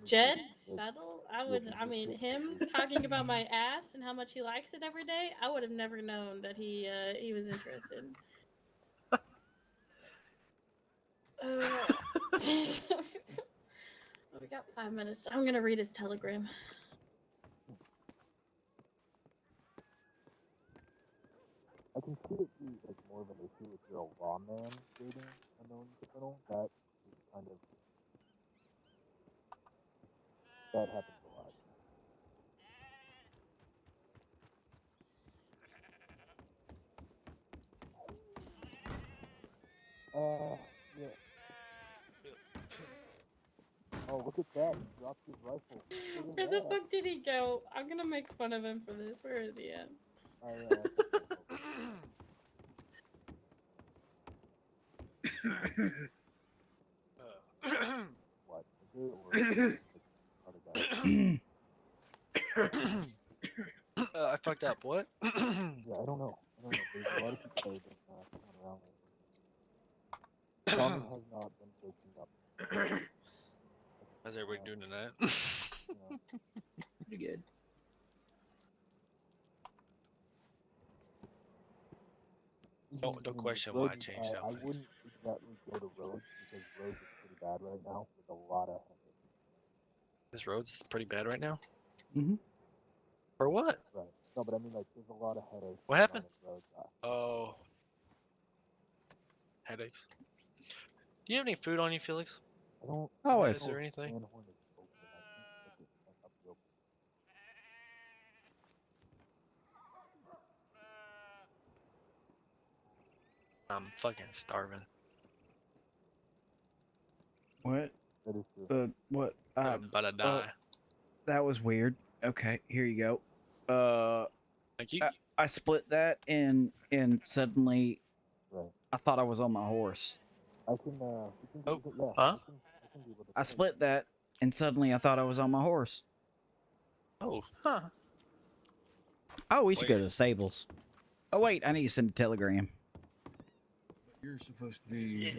Jed, subtle. I mean, him talking about my ass and how much he likes it every day. I would have never known that he was interested. We got 5 minutes. I'm gonna read his telegram. I can see it be like more of an issue if you're a raw man dating a known criminal. That is kind of that happens a lot. Yeah. Oh, look at that! He dropped his rifle. Where the fuck did he go? I'm gonna make fun of him for this. Where is he at? What? I fucked up. What? Yeah, I don't know. There's a lot of people that have been coming around lately. Tommy has not been waking up. How's everybody doing tonight? Pretty good. Don't question why I changed that. I wouldn't exactly go to roads because roads is pretty bad right now with a lot of headaches. This road's pretty bad right now. Mm-hmm. For what? Right. No, but I mean like there's a lot of headaches. What happened? Roads. Oh. Headaches. Do you have any food on you, Felix? I don't. Always. Is there anything? I'm fucking starving. What? That is true. What? I'm about to die. That was weird. Okay, here you go. Thank you. I split that and suddenly right. I thought I was on my horse. I can. Huh? I split that and suddenly I thought I was on my horse. Oh, huh. Oh, we should go to the stables. Oh wait, I need to send a telegram. You're supposed to be.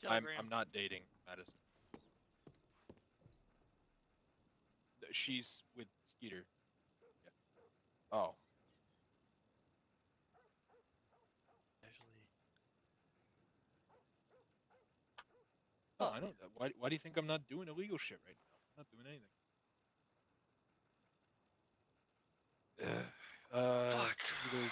I'm not dating Madison. She's with Skeeter. Yeah. Oh. Oh, I know that. Why do you think I'm not doing illegal shit right now? I'm not doing anything. Fuck. Either,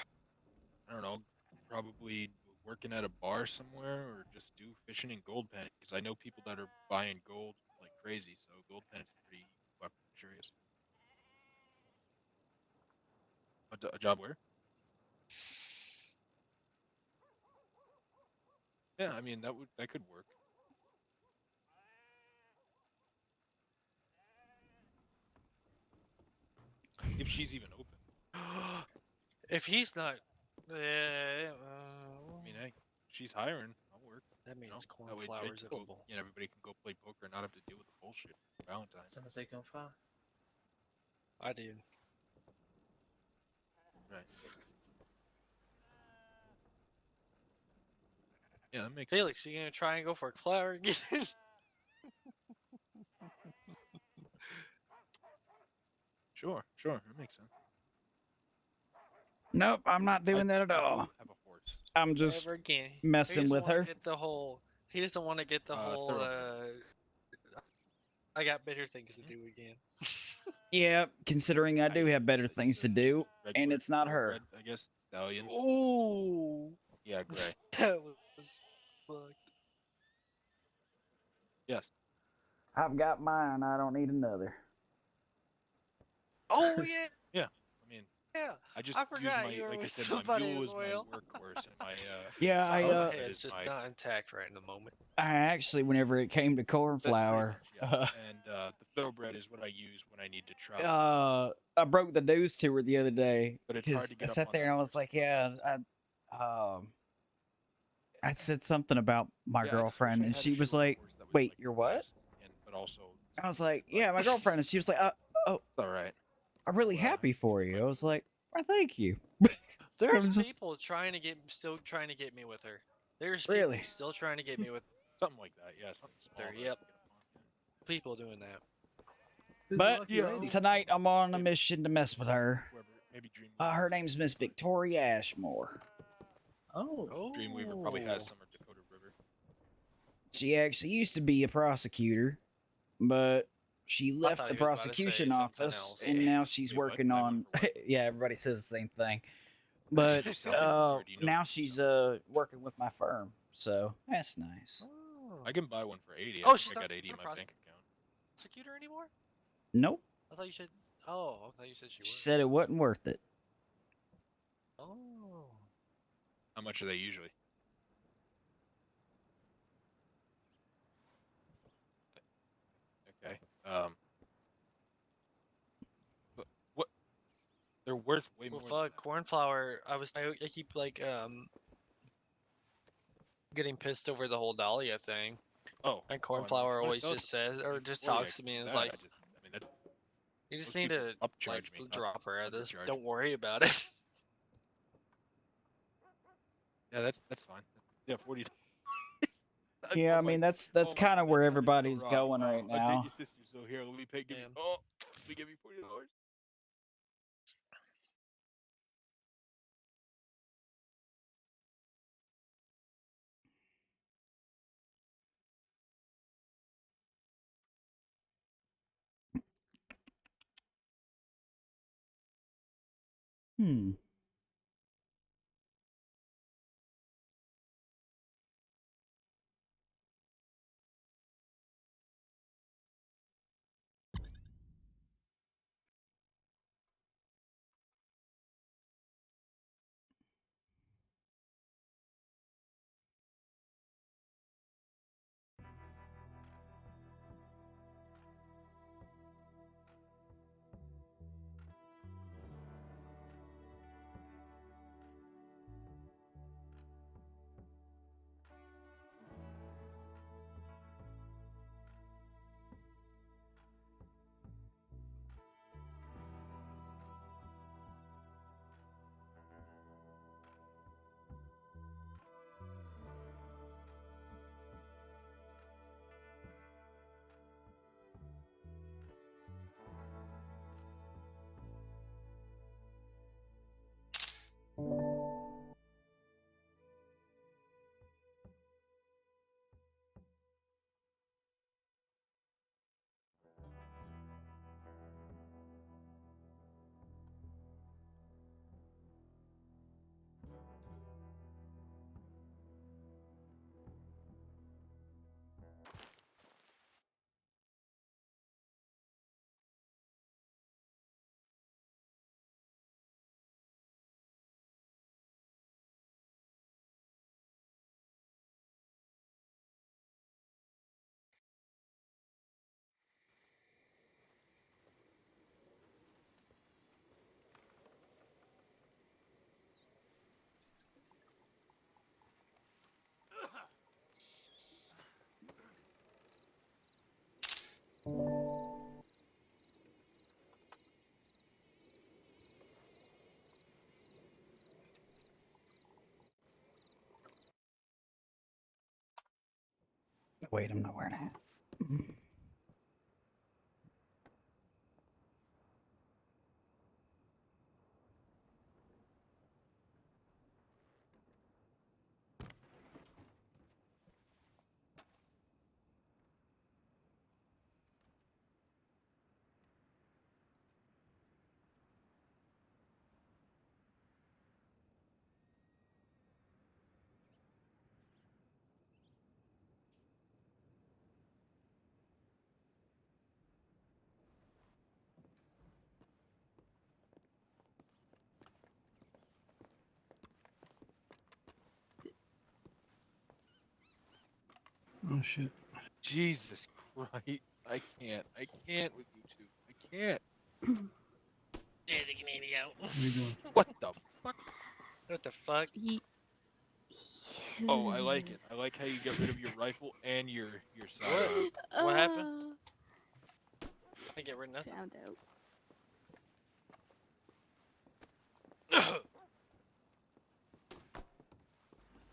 I don't know, probably working at a bar somewhere or just do fishing and gold panning because I know people that are buying gold like crazy. So gold panning's pretty luxurious. A job where? Yeah, I mean that could work. If she's even open. If he's not, I mean, hey, she's hiring. I'll work. That means that way cornflowers Jake at can go, everybody can go play poker and not have to deal with the bullshit for Valentine's. Some say confirm. I did. Right. Yeah, that makes Felix, you gonna try and go for a flower again? Sure, that makes sense. Nope, I'm not doing that at all. Have a horse. I'm just Never again. messing with her. He doesn't want to get the whole. I got better things to do again. Yeah, considering I do have better things to do, and it's not her. I guess stallion. Ooh. Yeah, gray. That was fucked. Yes. I've got mine. I don't need another. Oh yeah. Yeah. I mean. Yeah. I just forgot use you my, were like I with said, somebody my mule as is well. my workhorse and my Yeah, it's just not intact right in the moment. I actually, whenever it came to cornflower, and the thoroughbred is what I use when I need to travel. I broke the news to her the other day But it's hard because to I get up sat on there and I was like, I said something about my girlfriend, and she was like, "Wait, you're what?" But also, I was like, "Yeah, my girlfriend," and she was like, "Oh, it's all right. I'm really happy for you." I was like, "Well, thank you." There's people still trying to get me with her. There's Really? people still trying to get me with Something like that, yeah. Something small. her. Yep. People doing that. But tonight I'm on a mission to mess with her. Maybe Dream. Her name's Miss Victoria Ashmore. Oh. Dreamweaver probably has some of Dakota River. She actually used to be a prosecutor, but she left thought the he was about to say prosecution something office, else. and now she's working on. Yeah, everybody says the same thing. But now she's working with my firm, so that's nice. I can buy one for 80. Oh, I she's think I not got 80 in a my bank account. prosecutor anymore? Nope. I thought you said. Oh, I thought you said she She was. said it wasn't worth it. Oh. How much are they usually? Okay. What? They're worth way Well, more. fuck, cornflower. I keep like getting pissed over the whole Dahlia thing. Oh. And cornflower always sell it just says or just before they talks to me and is that, like, I mean, that, you just most need people to upcharge like me, drop her at this. undercharge. Don't worry about it. Yeah, that's fine. Yeah, 40. Yeah, I mean that's kind of where everybody's going right I'll date now. your sister, so here, let me pay. Give me. Oh, let me give you $40. Hmm. Wait, I'm not wearing a hat. Oh shit. Jesus Christ! I can't with you two. I can't. What are you doing? What the fuck? What the fuck? Oh, I like it. I like how you get rid of your rifle and your sidearm. What happened? I get rid of nothing. Found out.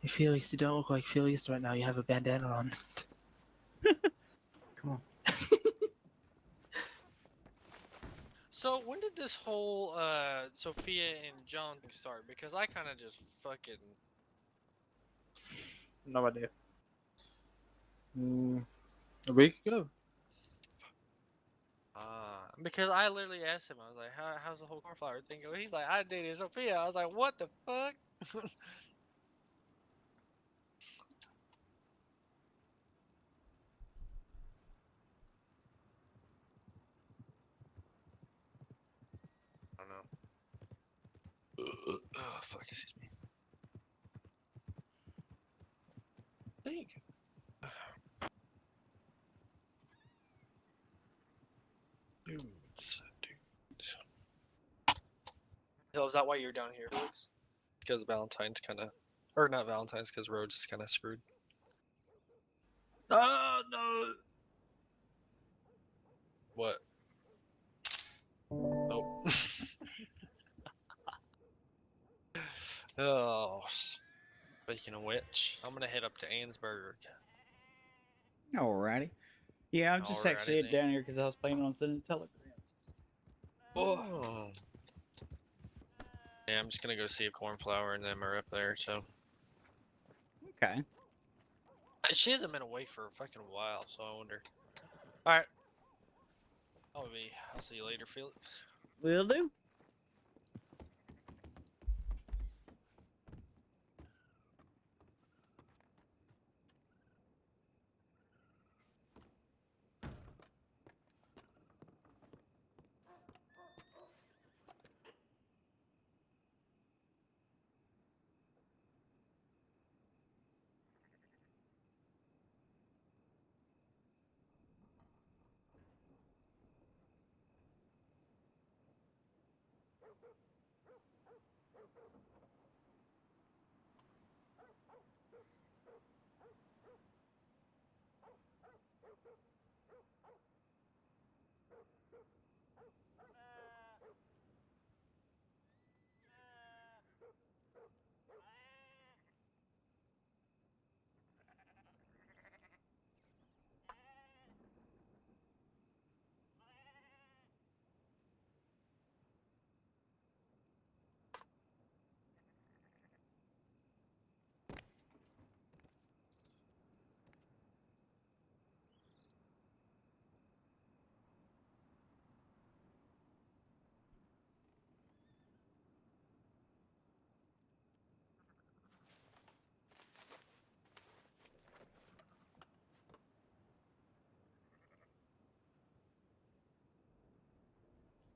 Felix, you don't look like Felix right now. You have a bandana on. Come on. So when did this whole Sophia and John thing start? Because I kind of just fucking. No idea. A week ago. Because I literally asked him, I was like, how's the whole cornflower thing go? He's like, I dated Sophia. I was like, what the fuck? I don't know. Oh, fuck, excuse me. Think. Dudes. So is that why you're down here, Felix? Because Valentine's kind of, or not Valentine's, because Rhodes is kind of screwed. Oh no! What? Nope. Oh, speaking of which, I'm gonna head up to Ansburg. Alrighty. Yeah, I'm just actually headed down here because I was planning on sending telegrams. Oh. Yeah, I'm just gonna go see if Cornflower and them are up there. So. Okay. She hasn't been awake for a fucking while, so I wonder. All right. I'll see you later, Felix. Will do.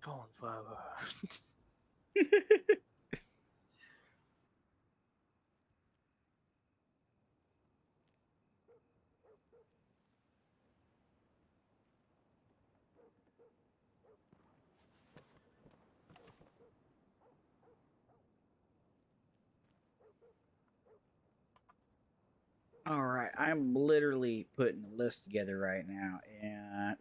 Cornflower. All right, I'm literally putting a list together right now, and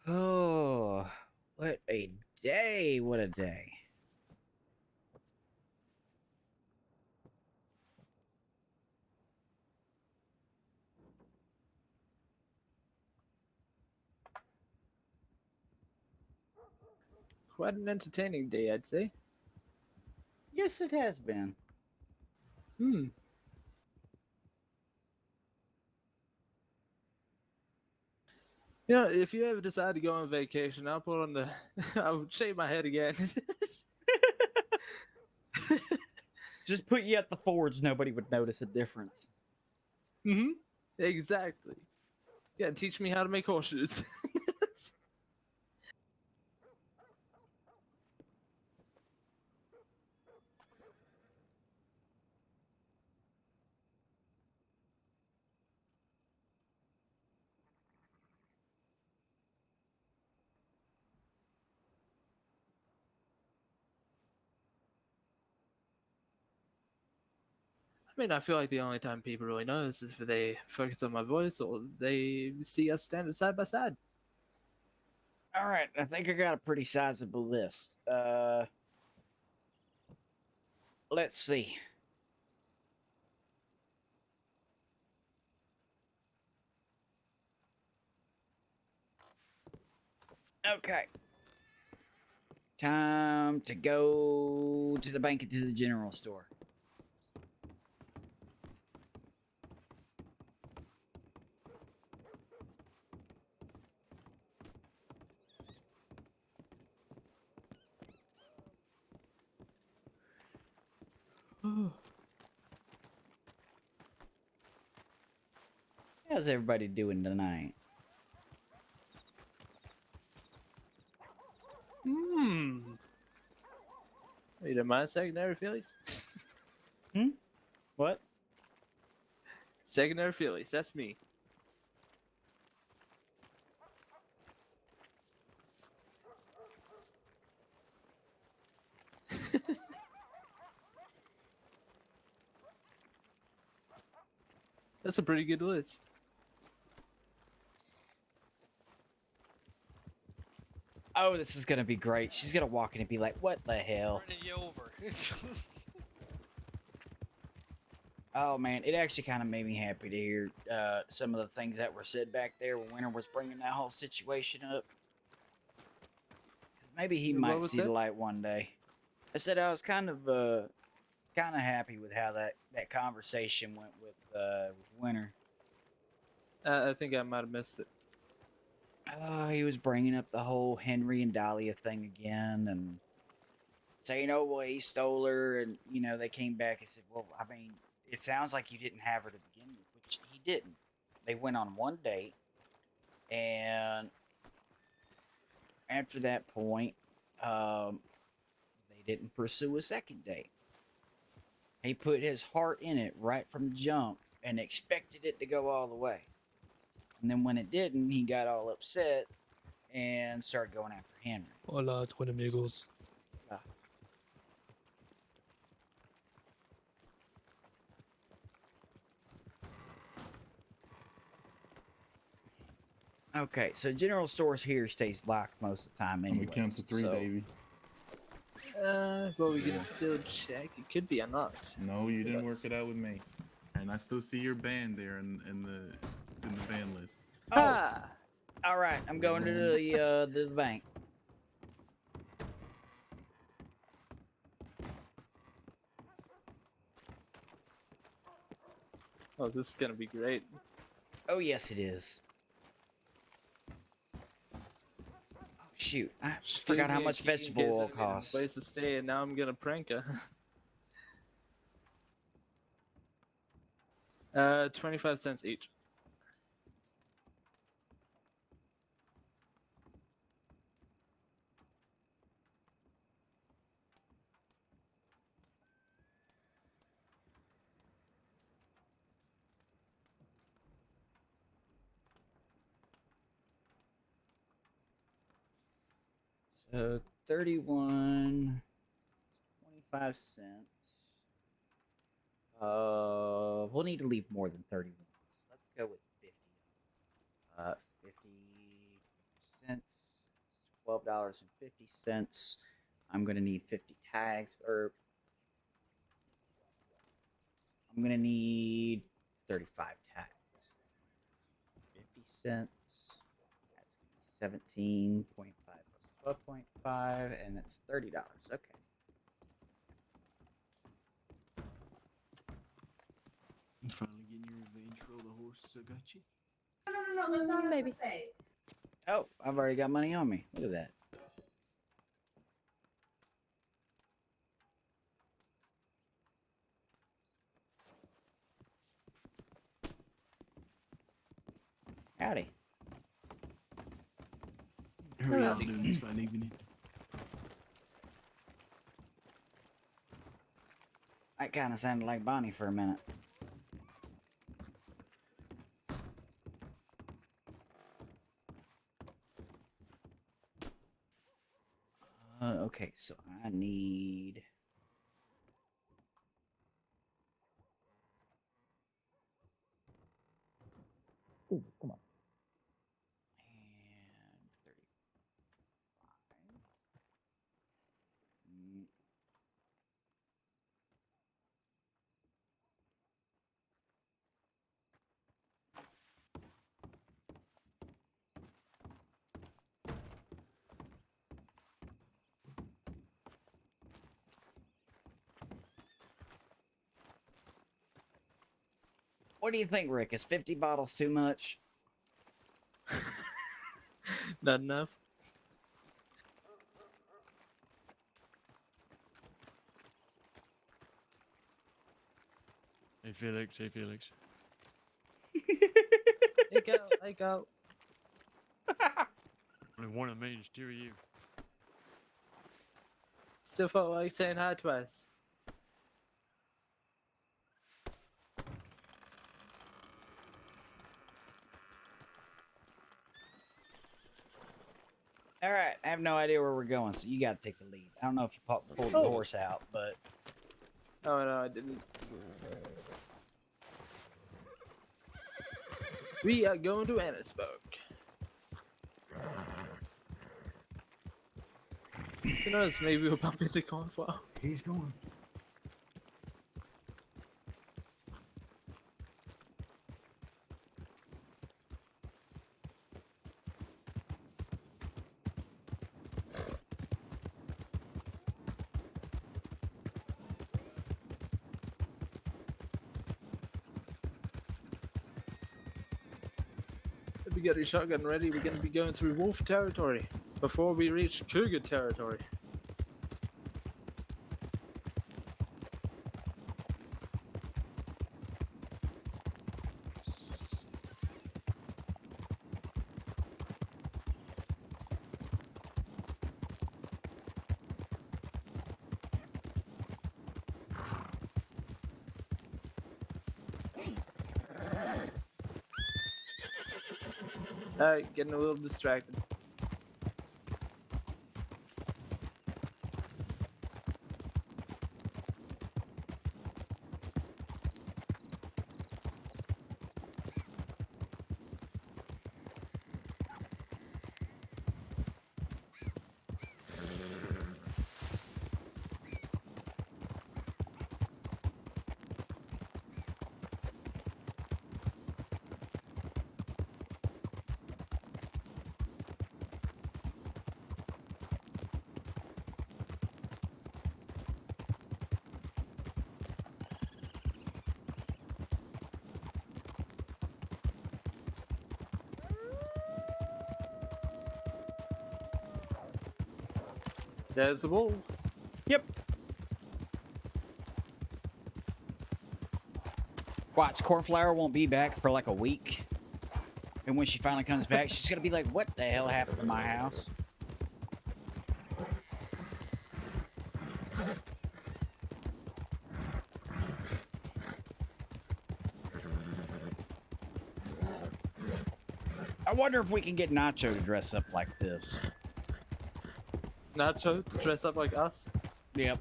oh, what a day! What a day! Quite an entertaining day, I'd say. Yes, it has been. Hmm. You know, if you ever decide to go on vacation, I'll put on the. I'll shave my head again. Just put you at the forge, nobody would notice a difference. Mm-hmm. Exactly. Yeah, teach me how to make horseshoes. mean, I feel like the only time people really notice is if they focus on my voice or they see us standing side by side. All right, I think I got a pretty sizable list. Let's see. Okay. Time to go to the bank and to the general store. How's everybody doing tonight? You don't mind secondary Phillies? What? Secondary Phillies, that's me. That's a pretty good list. Oh, this is gonna be great. She's gonna walk in and be like, "What the hell?" Running you over. Oh man, it actually kind of made me happy to hear some of the things that were said back there when Winter was bringing that whole situation up. Maybe he What might was see that? the light one day. I said I was kind of happy with how that conversation went with Winter. I think I might have missed it. He was bringing up the whole Henry and Dahlia thing again, and saying, "Oh well, he stole her," and they came back and said, "Well, I mean, it sounds like you didn't have her to begin with," which he didn't. They went on one date, and after that point, they didn't pursue a second date. He put his heart in it right from the jump and expected it to go all the way. And then when it didn't, he got all upset and started going after Henry. Hola, twin amigos. Okay, so general stores here stays locked most of the time anyway. I'm gonna count to three, baby. Well, we can still check. It could be unlocked. No, you didn't work it out with me. And I still see your band there in the band list. Oh, all right. I'm going to the bank. Oh, this is gonna be great. Oh yes, it is. Oh shoot! I forgot how much vegetable oil costs. Place to stay, and now I'm gonna prank her. 25 cents each. So 31, 25 cents. We'll need to leave more than 31. So let's go with 50. 50 cents. $12.50. I'm gonna need 50 tags, or I'm gonna need 35 tags. 50 cents. That's gonna be 17.5 plus 12.5, and that's $30. Okay. You finally getting your revenge for all the horses I got you? No, that's not maybe. Oh, I've already got money on me. Look at that. Howdy. How are y'all doing this fine evening? That kind of sounded like Bonnie for a minute. Okay, so I need Dude, come on. And 35. Mm. What do you think, Rick? Is 50 bottles too much? Not enough. Hey Felix, hey Felix. Hey, go, hey, go. Only one of me, just two of you. Still felt like saying hi twice. All right, I have no idea where we're going, so you got to take the lead. I don't know if you pulled the horse out, but Oh no, I didn't. We are going to Annisburg. Who knows? Maybe we'll bump into Cornflower. He's going. If we get your shotgun ready, we're going to be going through wolf territory before we reach cougar territory. Sorry, getting a little distracted. There's the wolves. Yep. Watch, Cornflower won't be back for like a week. And when she finally comes back, she's gonna be like, what the hell happened to my house? I wonder if we can get Nacho to dress up like this. Nacho to dress up like us? Yep.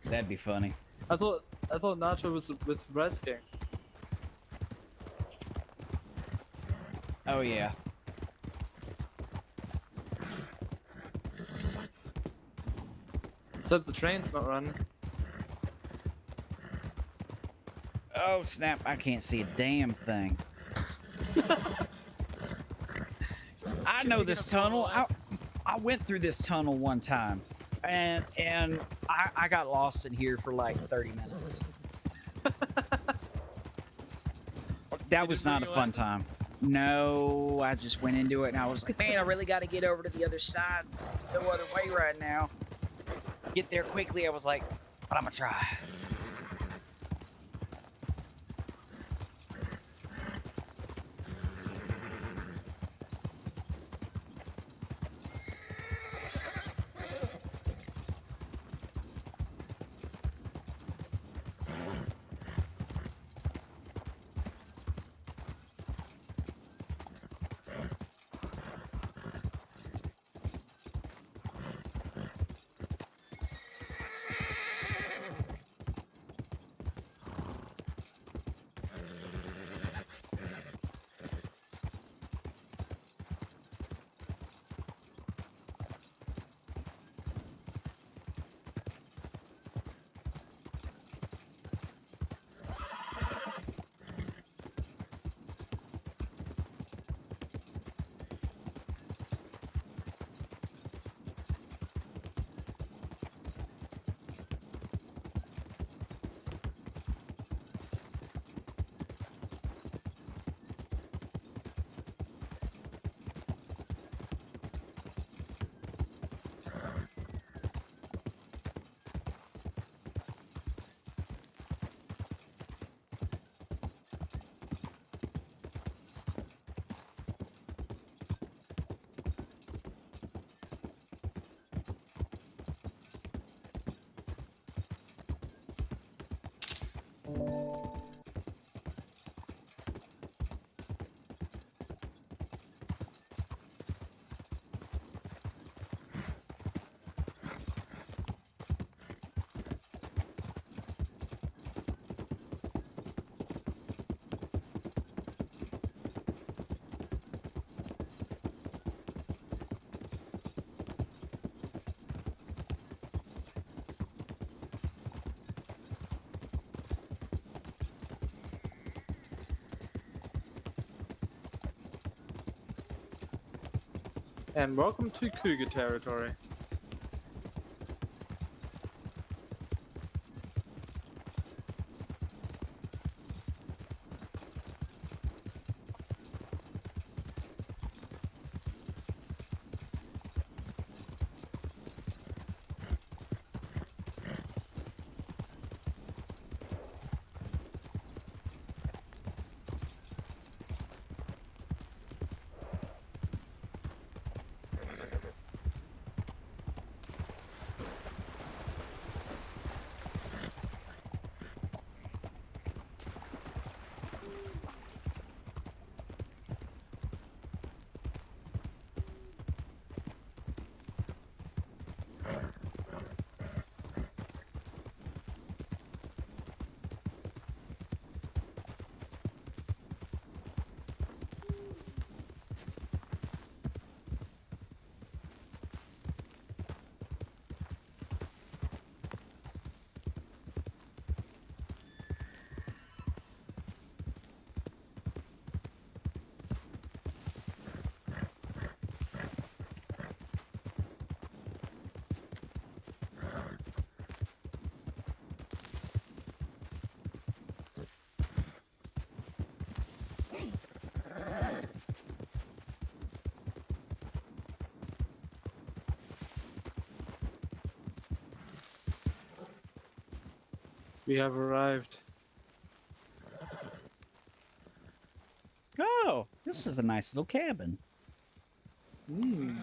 That'd be funny. I thought Nacho was with Red King. Oh yeah. Except the train's not running. Oh snap, I can't see a damn thing. I know this tunnel. I went through this tunnel one time, and I got lost in here for like 30 minutes. That was not a fun time. No, I just went into it and I was like, man, I really got to get over to the other side. No other way right now. Get there quickly. I was like, but I'm gonna try. And welcome to Cougar territory. We have arrived. Oh, this is a nice little cabin. Hmm.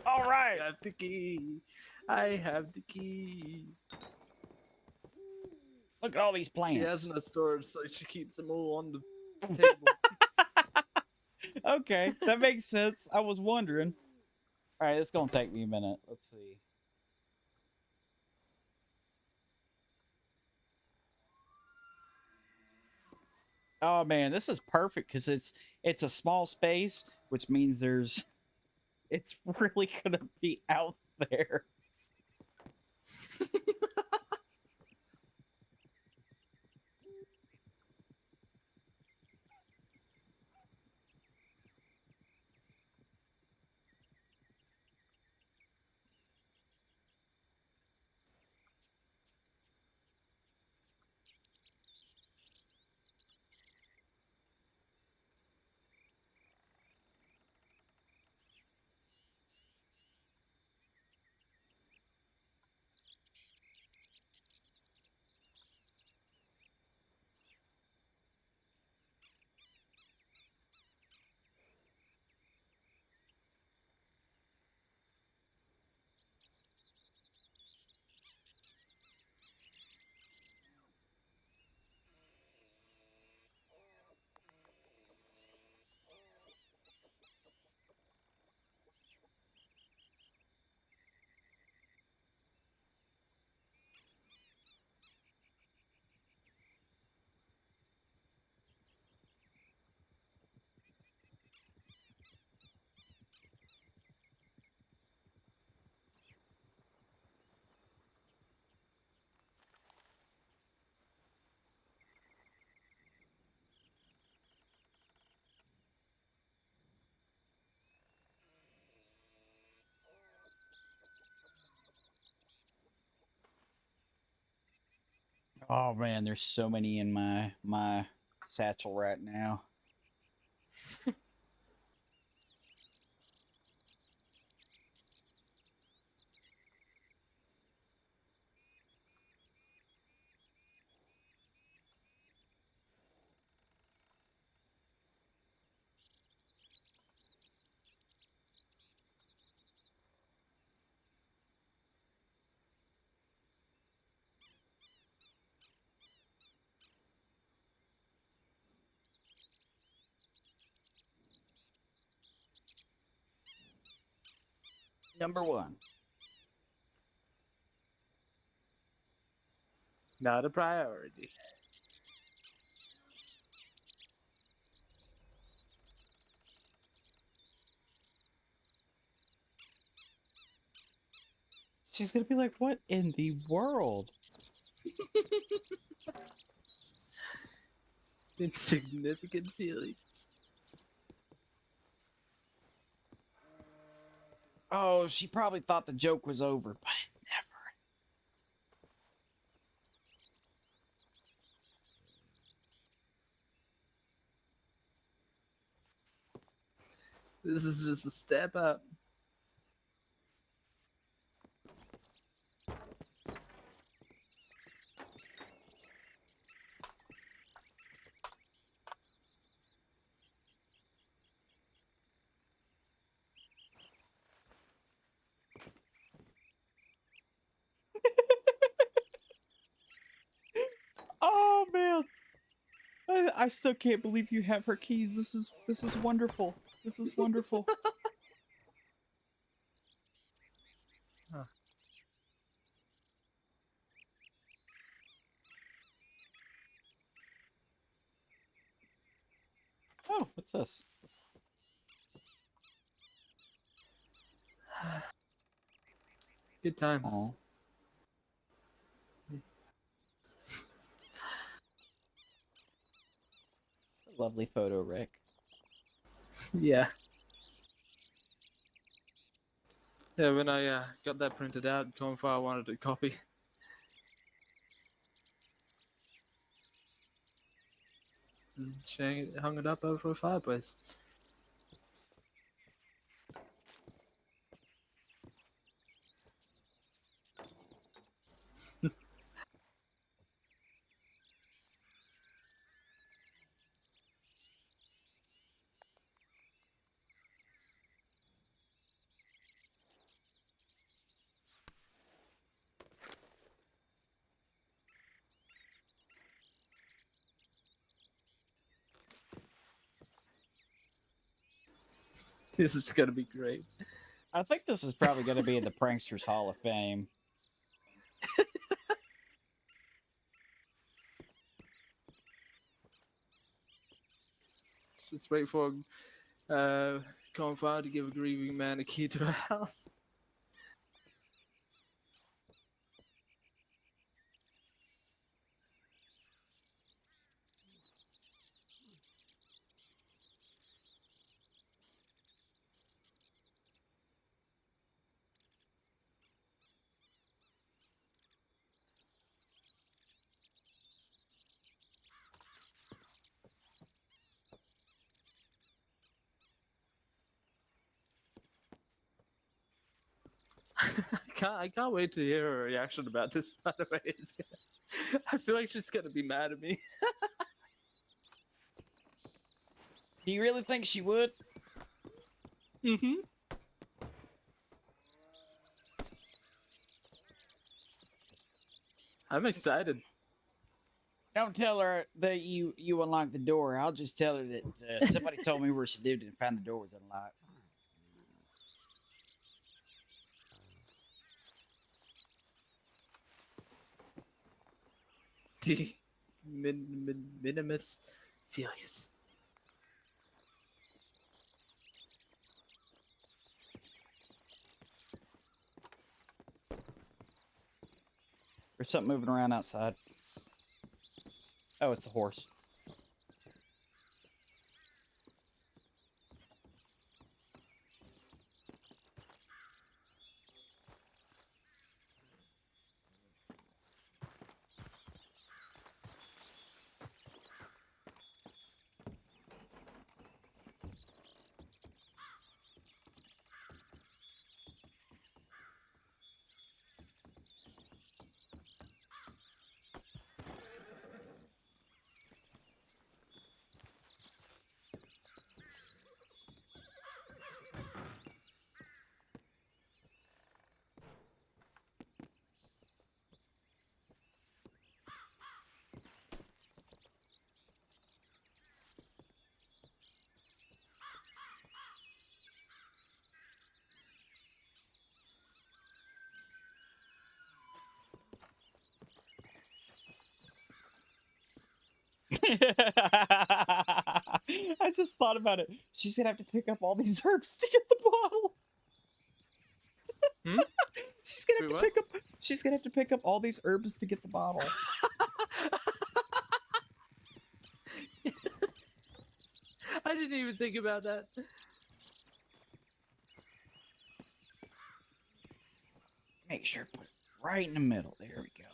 All right. I have the key. I have the key. Look at all these plants. She has no storage, so she keeps them all on the table. Okay, that makes sense. I was wondering. All right, it's gonna take me a minute. Let's see. Oh man, this is perfect because it's a small space, which means it's really gonna be out there. Oh man, there's so many in my satchel right now. Number one. Not a priority. She's gonna be like, what in the world? Insignificant feelings. Oh, she probably thought the joke was over, but it never. This is just a step up. Oh man, I still can't believe you have her keys. This is wonderful. This is wonderful. Huh. Oh, what's this? Good times. Aw. It's a lovely photo, Rick. Yeah. Yeah, when I got that printed out, Confire wanted a copy. And she hung it up over a fireplace. This is gonna be great. I think this is probably going to be in the Pranksters Hall of Fame. Just wait for Confire to give a grieving man a key to a house. I can't wait to hear her reaction about this. By the way, I feel like she's gonna be mad at me. Do you really think she would? Mm-hmm. I'm excited. Don't tell her that you unlocked the door. I'll just tell her that somebody told me where she lived and found the door was unlocked. The minimus feelings. There's something moving around outside. Oh, it's a horse. I just thought about it. She's gonna have to pick up all these herbs to get the bottle. Hmm? She's gonna have Wait, to what? pick up. She's gonna have to pick up all these herbs to get the bottle. I didn't even think about that. Make sure to put it right in the middle. There we go.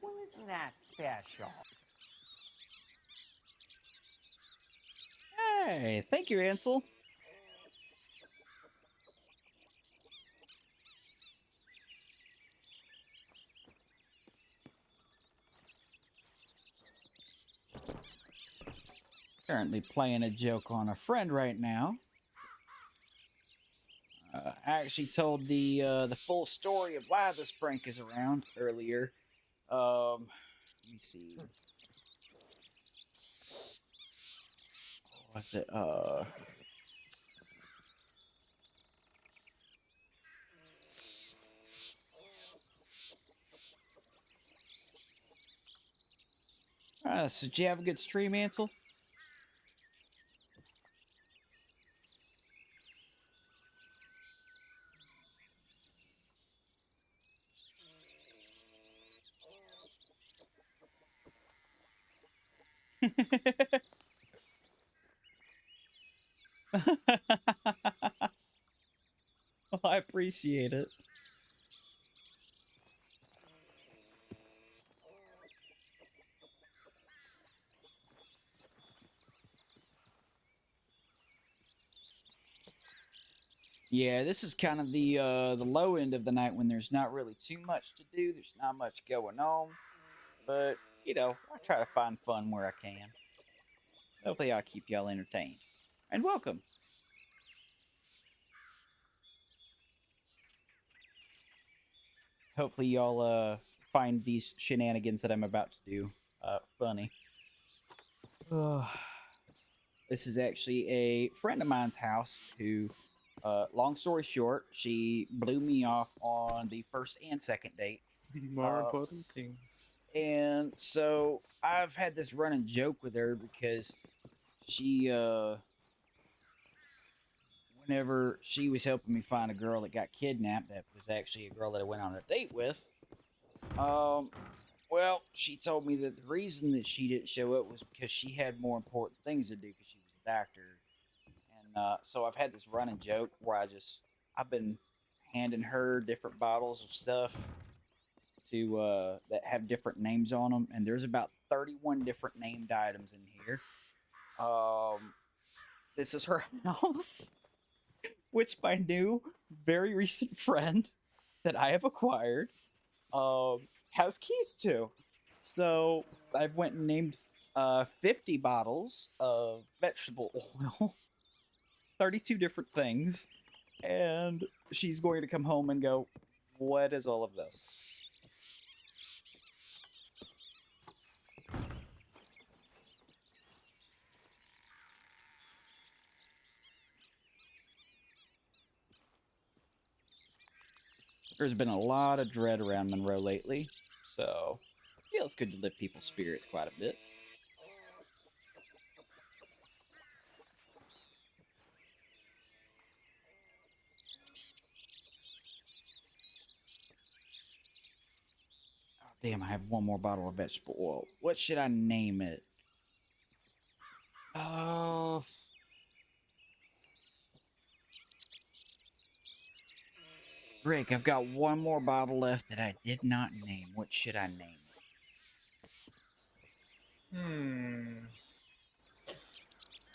Well, isn't that special? Hey, thank you, Ansel. Currently playing a joke on a friend right now. I actually told the full story of why this prank is around earlier. Let me see. What was it? So did you have a good stream, Ansel? Well, I appreciate it. Yeah, this is kind of the low end of the night when there's not really too much to do. There's not much going on, but you know, I try to find fun where I can. Hopefully, I'll keep y'all entertained. And welcome. Hopefully, y'all find these shenanigans that I'm about to do funny. This is actually a friend of mine's house who, long story short, she blew me off on the first and second date. More important things. And so I've had this running joke with her because she, whenever she was helping me find a girl that got kidnapped, that was actually a girl that I went on a date with. Well, she told me that the reason that she didn't show up was because she had more important things to do because she was a doctor. And so I've had this running joke where I've been handing her different bottles of stuff to that have different names on them, and there's about 31 different named items in here. This is her house, which my new, very recent friend that I have acquired has keys to. So I went and named 50 bottles of vegetable oil, 32 different things, and she's going to come home and go, "What is all of this?" There's been a lot of dread around Monroe lately, so yeah, it's good to lift people's spirits quite a bit. Oh, damn, I have one more bottle of vegetable oil. What should I name it? Oh. Rick, I've got one more bottle left that I did not name. What should I name it?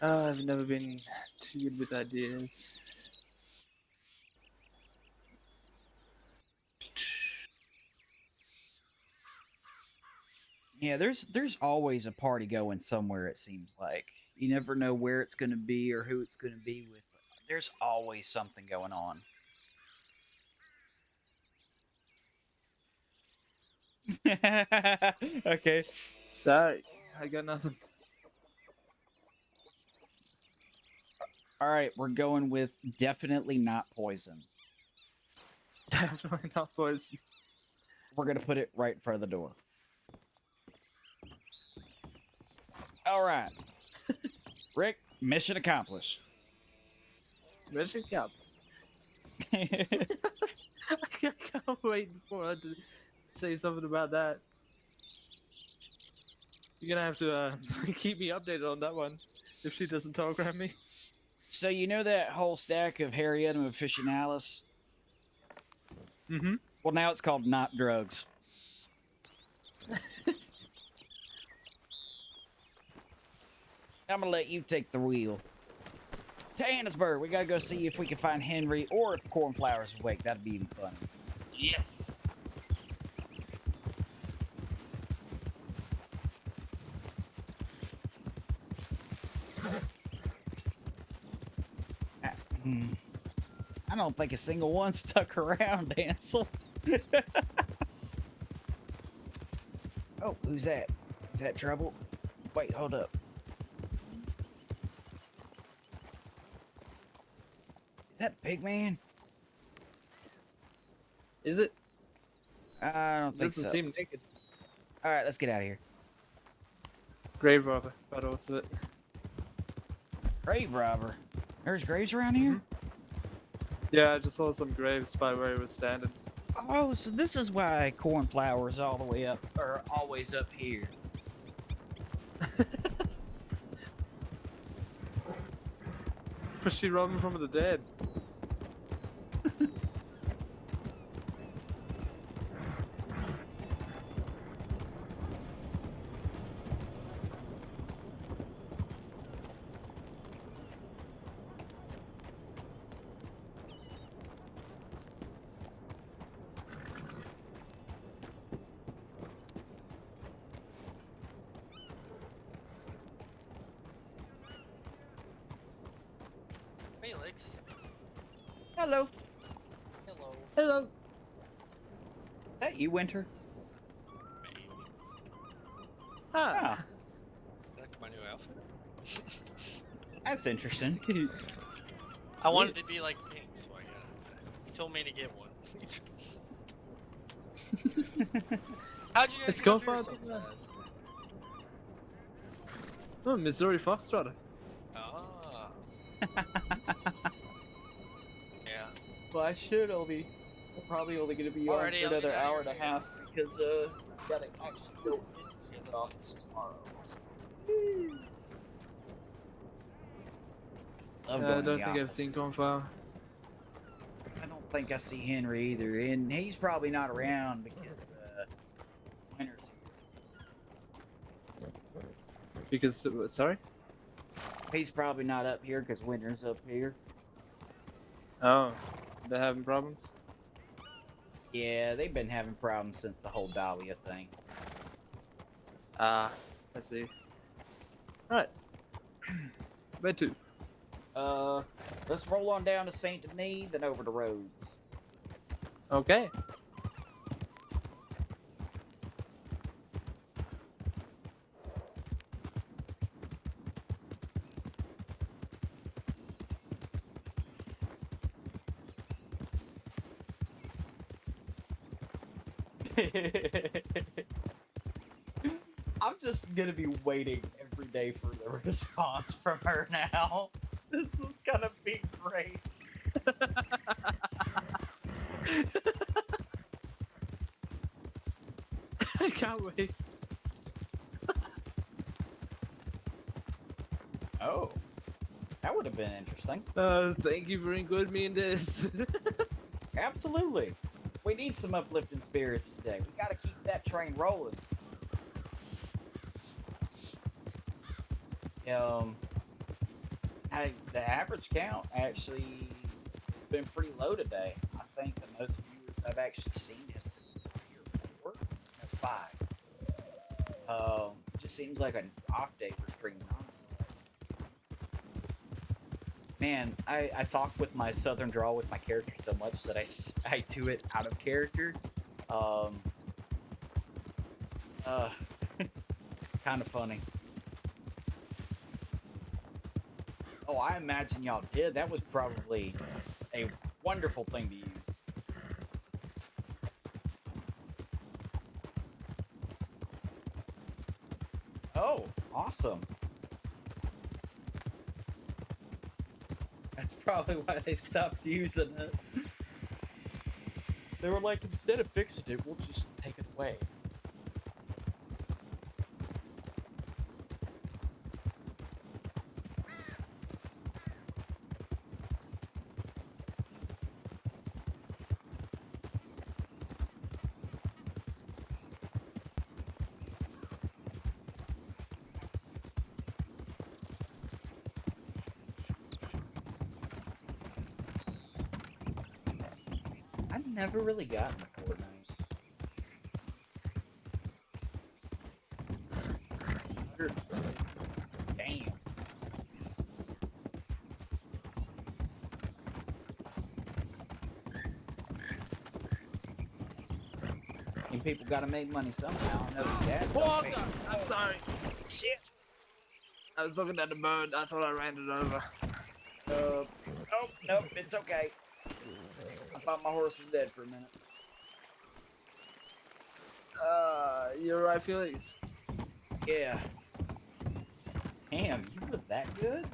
I've never been too good with ideas. Yeah, there's always a party going somewhere. It seems like you never know where it's going to be or who it's going to be with. But there's always something going on. Okay. Sorry, I got nothing. All right, we're going with definitely not poison. Definitely not poison. We're gonna put it right in front of the door. All right, Rick, mission accomplished. Mission accomplished. I can't wait for her to say something about that. You're gonna have to keep me updated on that one if she doesn't telegram me. So you know that whole stack of Harriettum officinalis? Mm-hmm. Well, now it's called not drugs. I'm gonna let you take the wheel. To Annisburg, we gotta go see if we can find Henry or if Cornflower's awake. That'd be even funny. Yes. I don't think a single one stuck around, Ansel. Oh, who's that? Is that Trouble? Wait, hold up. Is that Pigman? Is it? I don't think Doesn't so. seem naked. All right, let's get out of here. Grave robber, but also it. Grave robber? There's graves around here? Yeah, I just saw some graves by where he was standing. Oh, so this is why Cornflower's all the way up, or always up here. Was she robbing from the dead? Felix. Hello. Hello. Hello. Is that you, Winter? Ah. Like my new outfit. That's interesting. I wanted to be like pink, so I got it. He told me to get one. How'd you guys Let's get go up here for so fast? Oh, Missouri Foxtrotter. Ah. Yeah. Well, I should only. We're probably only going to be Already, on for I'll get another out of hour and here, a half because gotta actually go into the office tomorrow. Love going I to don't the think I've office. seen Cornflower. I don't think I see Henry either, and he's probably not around because Winter's here. Because, sorry? He's probably not up here because Winter's up here. Oh, they're having problems? Yeah, they've been having problems since the whole Dahlia thing. Ah, I see. Alright. Where to? Let's roll on down to Saint Denis, then over to Rhodes. Okay. I'm just gonna be waiting every day for the response from her now. This is gonna be great. I can't wait. Oh, that would have been interesting. Thank you for including me in this. Absolutely. We need some uplifting spirits today. We gotta keep that train rolling. Um, the average count actually been pretty low today. I think the most viewers I've actually seen has been 3 or 4, no, 5. Just seems like an off day for streaming, honestly. Man, I talk with my southern drawl with my character so much that I do it out of character. It's kind of funny. Oh, I imagine y'all did. That was probably a wonderful thing to use. Oh, awesome. That's probably why they stopped using it. They were like, instead of fixing it, we'll just take it away. I've never really gotten to Fortnite. Damn. And people gotta make money somehow. I know the dad's Oh, don't pay. I'm sorry. Shit. I was looking at the bird. I thought I ran it over. Oh, nope, it's okay. I thought my horse was dead for a minute. You're right, Felix. Yeah. Damn, you were that good?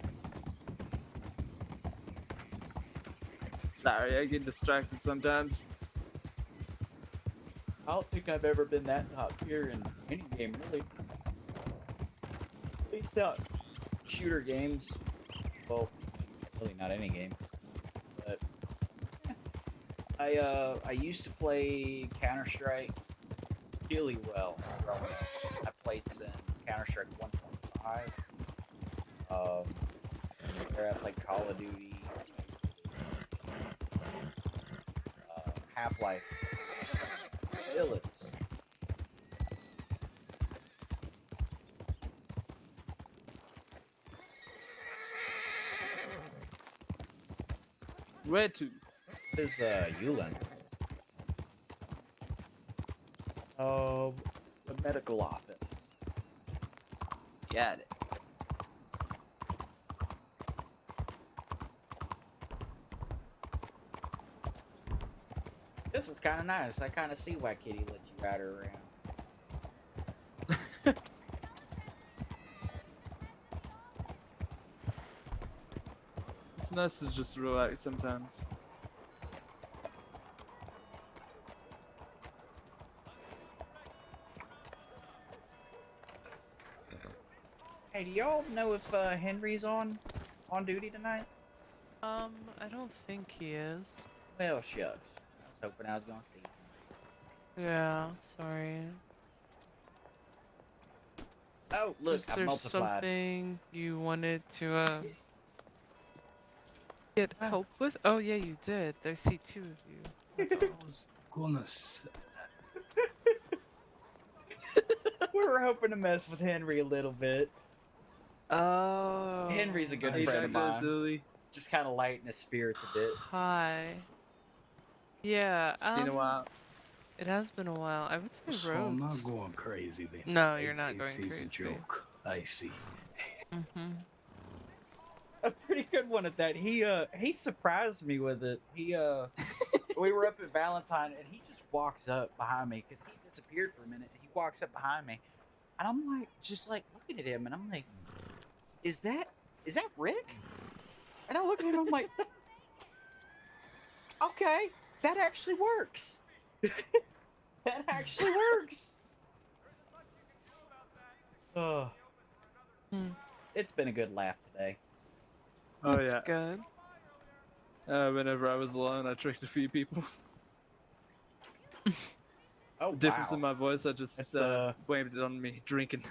Sorry, I get distracted sometimes. I don't think I've ever been that top tier in any game, really. At least not shooter games. Well, really not any game. But I used to play Counter-Strike really well growing up. I played since Counter-Strike 1.5. Where I played Call of Duty, Half-Life, Facilities. Where to? What is Yulin? The medical office. Got it. This is kind of nice. I kind of see why Kitty let you ride her around. It's nice to just relax sometimes. Hey, do y'all know if Henry's on duty tonight? I don't think he is. Well, shucks. I was hoping I was gonna see him. Yeah, sorry. Oh, look, Is I there multiplied. something you wanted to get help with? Oh yeah, you did. I see 2 of you. Goodness. We were hoping to mess with Henry a little bit. Oh. Henry's a good Hey, friend of Dr. mine. Azuli. Just kind of lighten his spirits a bit. Hi. Yeah. It's been a while. It has been a while. I would say So I'm not Rhodes. going crazy then. No, you're not going It's crazy. a joke. I see. A pretty good one at that. He surprised me with it. We were up at Valentine and he just walks up behind me because he disappeared for a minute. He walks up behind me, and I'm like, just like looking at him, and I'm like, is that Rick? And I look at him, I'm like, okay, that actually works. That actually works. Oh, it's been a good laugh today. Oh yeah. Good. Whenever I was alone, I tricked a few people. Oh, The difference wow. in my voice, I just That's, blamed it on me drinking.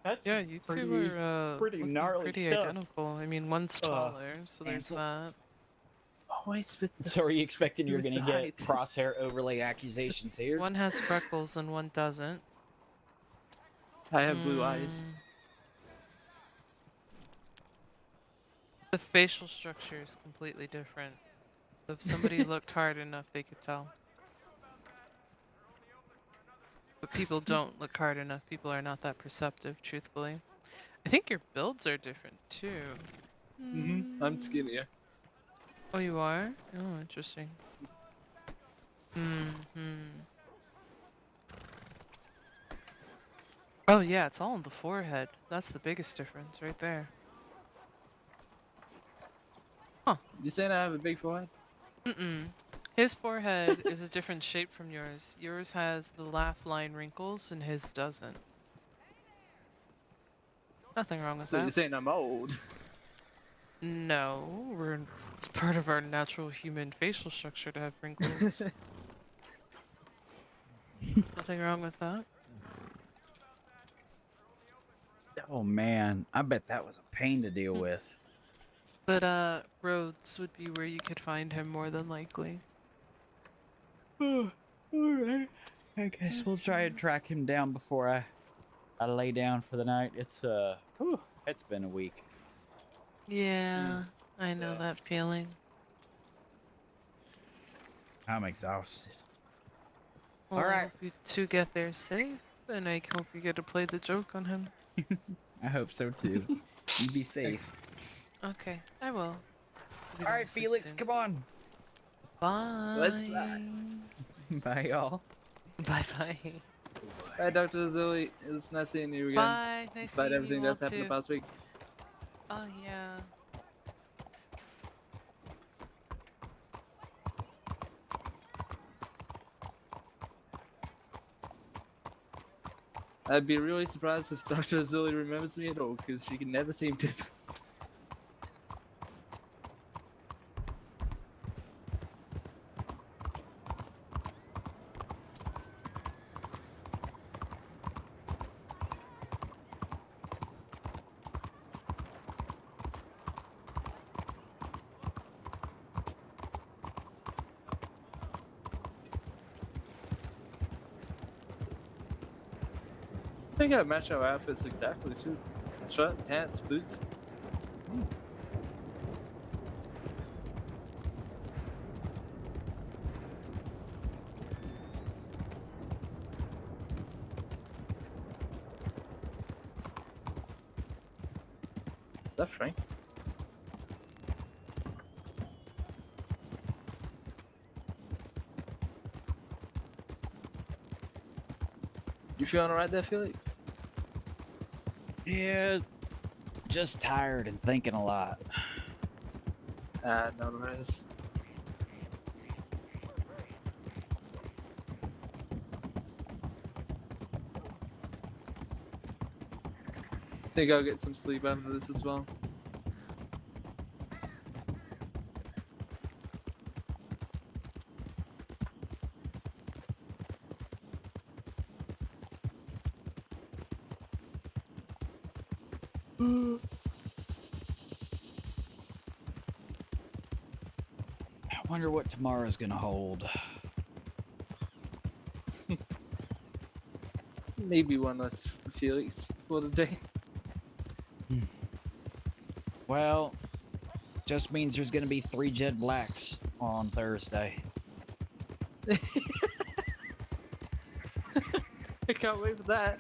That's Yeah, you two pretty, are pretty looking gnarly pretty stuff. identical. I mean, one's taller, so there's Ansel. that. Always with the, So are you expecting you're with gonna the get height. crosshair overlay accusations here? One has freckles and one doesn't. I have blue eyes. The facial structure is completely different. So if somebody looked hard enough, they could tell. But people don't look hard enough. People are not that perceptive, truthfully. I think your builds are different too. I'm skinnier. Oh, you are? Oh, interesting. Oh yeah, it's all on the forehead. That's the biggest difference right there. Huh. You saying I have a big forehead? His forehead is a different shape from yours. Yours has the laugh line wrinkles and his doesn't. Nothing wrong with So that. you're saying I'm old? No, it's part of our natural human facial structure to have wrinkles. Nothing wrong with that. Oh man, I bet that was a pain to deal with. But roads would be where you could find him more than likely. Alright. I guess we'll try and track him down before I lay down for the night. It's it's been a week. Yeah, I know that feeling. I'm exhausted. Well, All I right. hope you two get there safe, and I hope you get to play the joke on him. I hope so too. You be safe. Okay, I will. All right, Felix, come on. Bye. Let's fly. Bye, y'all. Bye bye. Bye, Dr. Zilly. It was nice seeing you again. Bye. Nice Despite meeting everything you that's all happened too. the past week. Oh yeah. I'd be really surprised if Dr. Zilly remembers me at all, because she can never seem to. I think I match our outfits exactly too. Shirt, pants, boots. Is that Frank? You feeling alright there, Felix? Yeah, just tired and thinking a lot. No worries. Think I'll get some sleep after this as well. I wonder what tomorrow's gonna hold. Maybe one less Felix for the day. Well, just means there's gonna be 3 Jet Blacks on Thursday. I can't wait for that.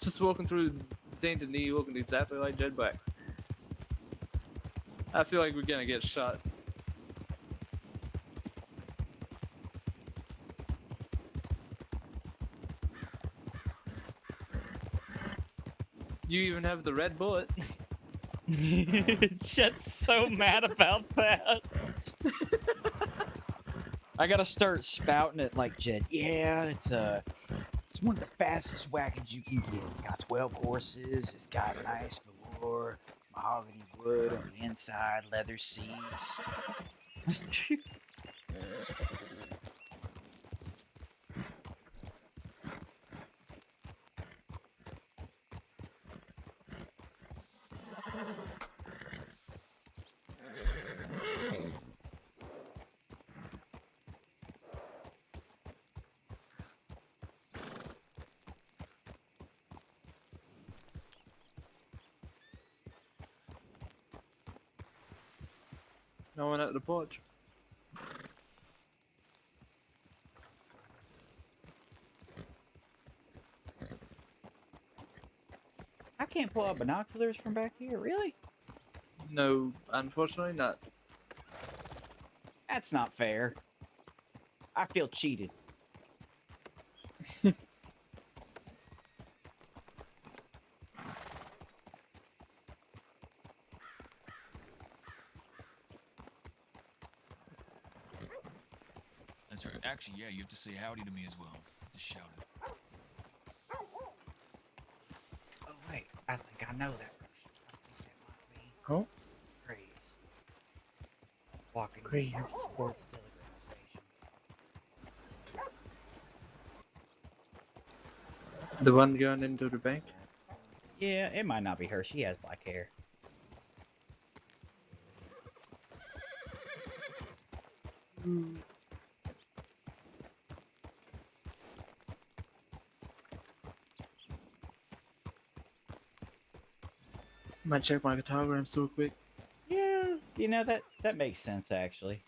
Just walking through Saint Denis, looking exactly like Jed Black. I feel like we're gonna get shot. You even have the red bullet. Jet's so mad about that. I gotta start spouting it like Jet. Yeah, it's one of the fastest wagons you can get. It's got 12 horses. It's got nice velour, mahogany wood on the inside, leather seats. No one at the porch. I can't pull out binoculars from back here, really? No, unfortunately not. That's not fair. I feel cheated. That's right. Actually, yeah, you have to say howdy to me as well. Just shout it. Oh, wait. I think I know that person. Oh? Graves. Walking Graves. towards the telegram station. The one going into the bank? Yeah, it might not be her. She has black hair. Might check my guitargram so quick. Yeah, you know, that makes sense, actually.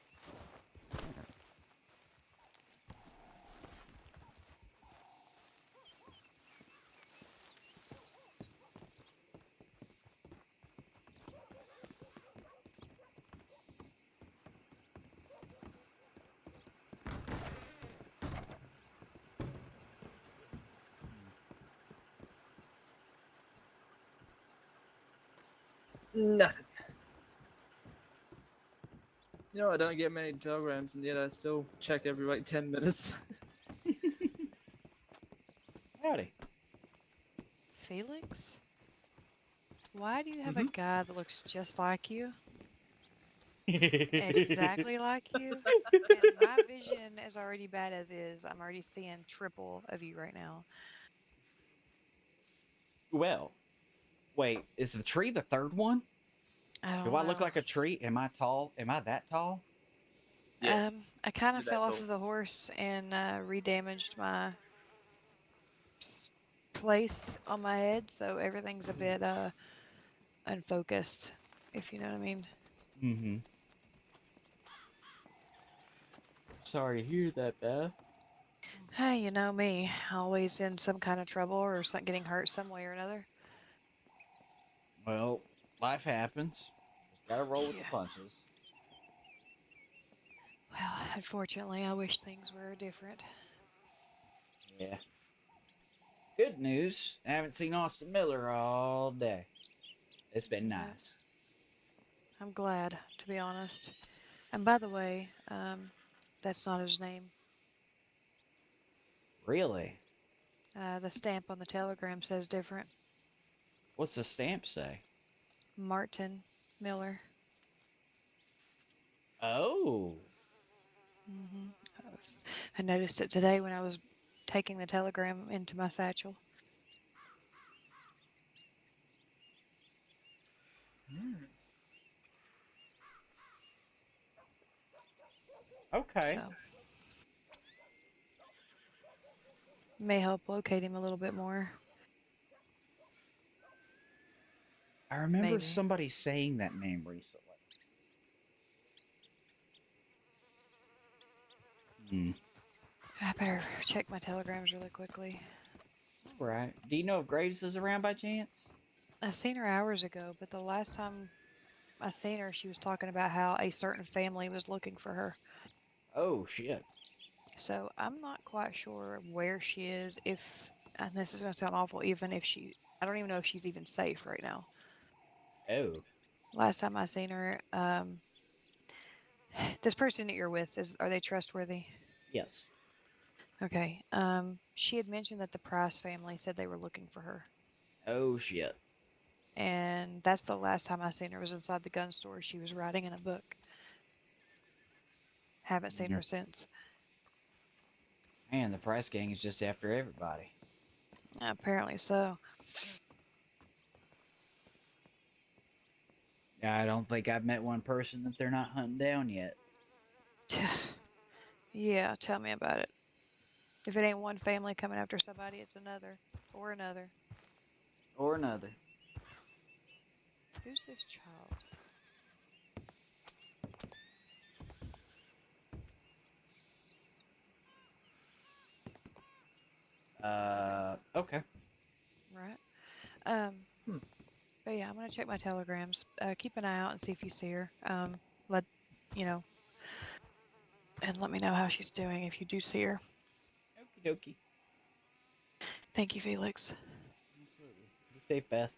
Nothing. You know, I don't get many telegrams, and yet I still check every like 10 minutes. Howdy. Felix? Why do you have a guy that looks just like you? Exactly like you? And my vision is already bad as is. I'm already seeing triple of you right now. Well, wait, is the tree the third one? I don't Do know. I look like a tree? Am I tall? Am I that tall? Yeah. I kind of You're that fell off tall. of the horse and redamaged my place on my head, so everything's a bit unfocused, if you know what I mean. Mm-hmm. Sorry to hear that, Beth. Hey, you know me, always in some kind of trouble or getting hurt some way or another. Well, life happens. Just gotta roll with the Yeah. punches. Well, unfortunately, I wish things were different. Yeah. Good news. I haven't seen Austin Miller all day. It's been Yep. nice. I'm glad, to be honest. And by the way, that's not his name. Really? The stamp on the telegram says different. What's the stamp say? Martin Miller. Oh. hmm I noticed it today when I was taking the telegram into my satchel. Okay. So, may help locate him a little bit more. I remember Maybe. somebody saying that name recently. I better check my telegrams really quickly. Right. Do you know if Graves is around by chance? I seen her hours ago, but the last time I seen her, she was talking about how a certain family was looking for her. Oh, shit. So I'm not quite sure where she is, and this is going to sound awful, I don't even know if she's even safe right now. Oh. Last time I seen her, this person that you're with, are they trustworthy? Yes. Okay. She had mentioned that the Price family said they were looking for her. Oh, shit. And that's the last time I seen her was inside the gun store. She was writing in a book. Haven't seen her since. Man, the Price gang is just after everybody. Apparently so. I don't think I've met one person that they're not hunting down yet. Yeah, tell me about it. If it ain't one family coming after somebody, it's another. Or another. Or another. Who's this child? Okay. Right. But yeah, I'm gonna check my telegrams. Keep an eye out and see if you see her. Let you know, and let me know how she's doing if you do see her. Okie dokie. Thank you, Felix. Absolutely. Be safe, Beth.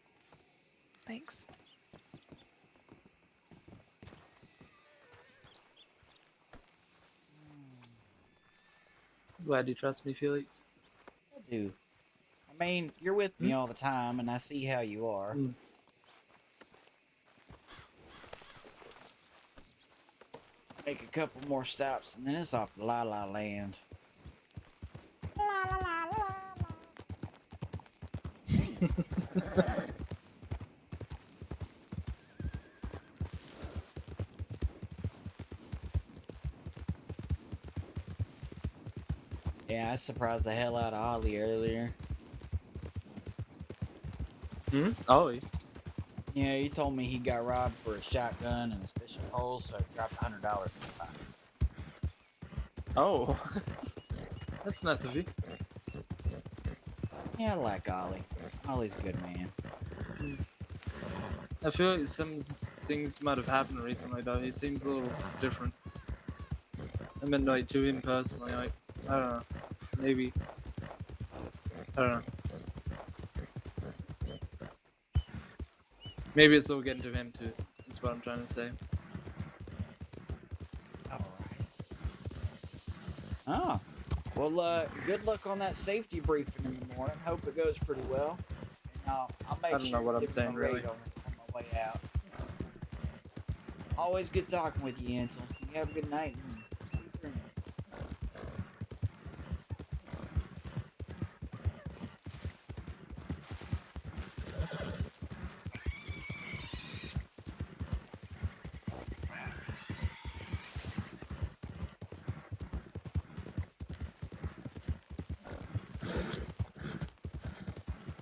Thanks. Glad you trust me, Felix. I do. I mean, you're with me all the time, and I see how you are. Make a couple more stops, and then it's off to La La Land. Yeah, I surprised the hell out of Ollie earlier. Ollie? Yeah, he told me he got robbed for a shotgun and his fishing pole, so he dropped $100 in his pocket. Oh, that's nice of you. Yeah, I like Ollie. Ollie's a good man. I feel like some things might have happened recently, though. He seems a little different. I meant, like, to him personally, like, I don't know. Maybe. I don't know. Maybe it's all getting to him, too. That's what I'm trying to say. Oh. Well, good luck on that safety briefing in the morning. Hope it goes pretty well. And I'll make I don't know what I'm give him saying, a raid really. on my way out. Always good talking with you, Ansel. You have a good night. And sweet dreams.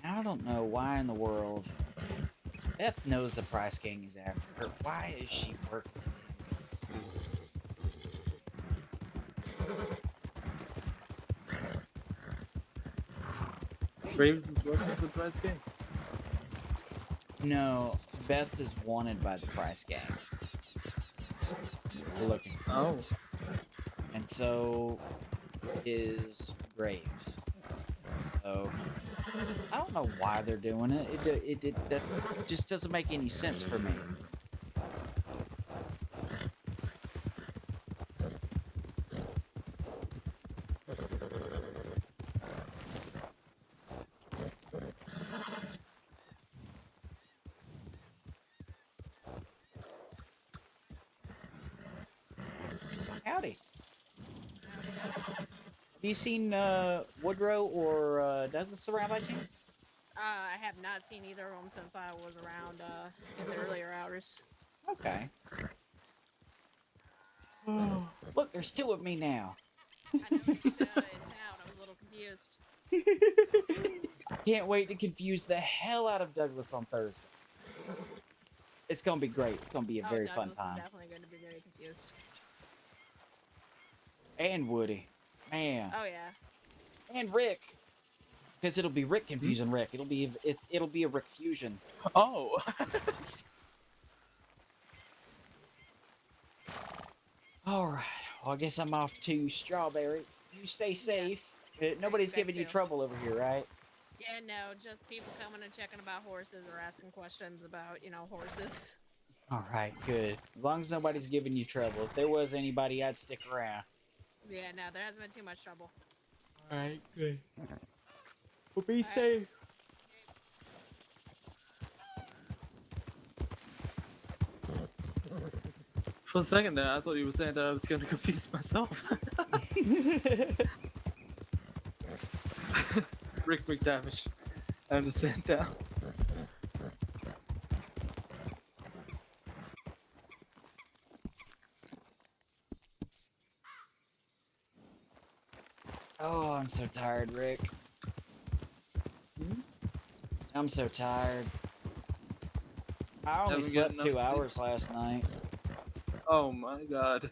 I don't know why in the world Beth knows the Price Gang is after her. Why is she working? Graves is working for the Price Gang? No, Beth is wanted by the Price Gang. They're looking for her. Oh. And so is Graves. So I don't know why they're doing it. That just doesn't make any sense for me. Howdy. Have you seen Woodrow or Douglas around by chance? I have not seen either of them since I was around in the earlier hours. Okay. Look, there's two of me now. I noticed in town. I was a little confused. I can't wait to confuse the hell out of Douglas on Thursday. It's gonna be great. It's gonna be a very fun Douglas time. is definitely going to be very confused. And Woody, man. Oh yeah. And Rick, because it'll be Rick confusing Rick. It'll be a Rick fusion. Oh. All right. Well, I guess I'm off to Strawberry. You stay safe. Nobody's giving you trouble over here, right? Yeah, no, just people coming and checking about horses or asking questions about, horses. All right, good. As long as nobody's giving you trouble. If there was anybody, I'd stick around. Yeah, no, there hasn't been too much trouble. All right, good. Well, be safe. For a second there, I thought you were saying that I was going to confuse myself. Rick McDavish. I understand now. Oh, I'm so tired, Rick. I'm so tired. I only slept 2 hours last night. Oh my god.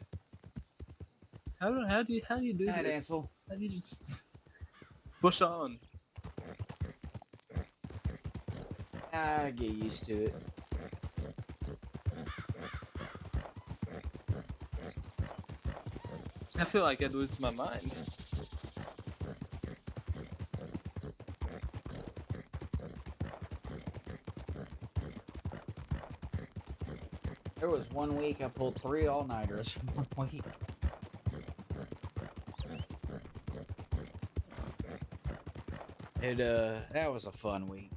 How do you do Night, this? Ansel. How do you just push on? I get used to it. I feel like I'd lose my mind. There was one week I pulled 3 all-nighters in 1 week. That was a fun week.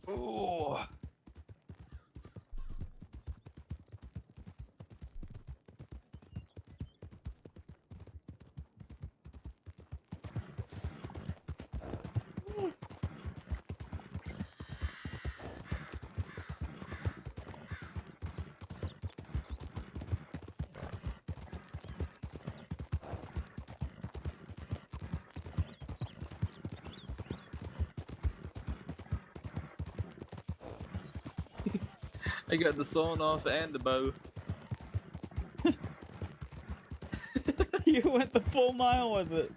Ooh. I got the sawn off and the bow. You went the full mile with it.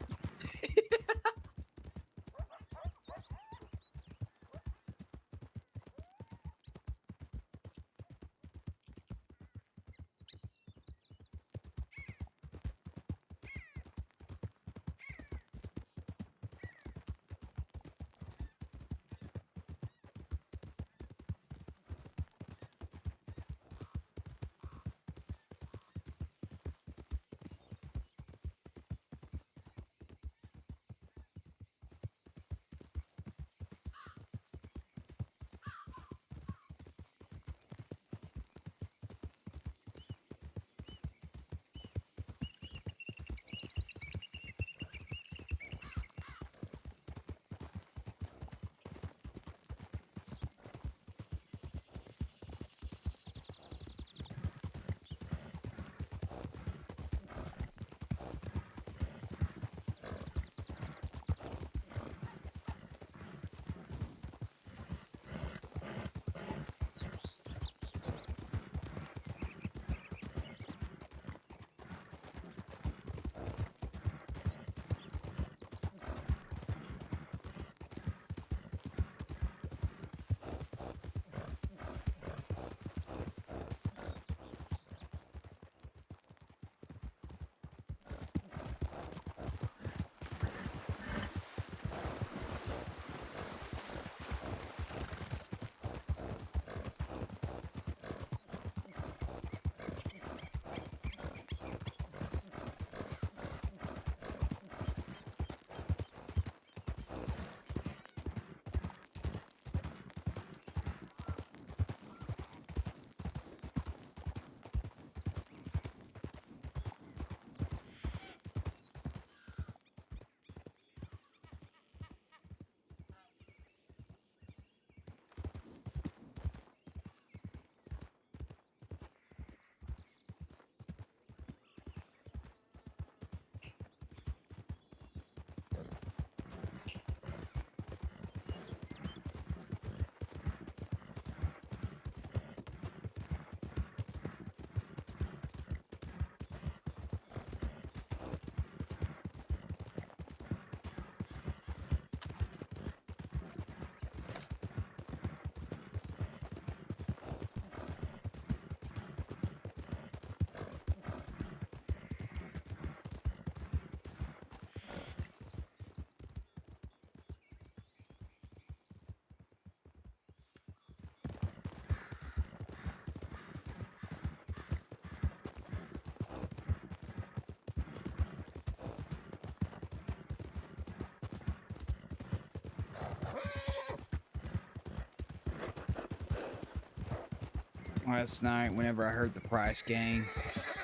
Last night, whenever I heard the Price gang,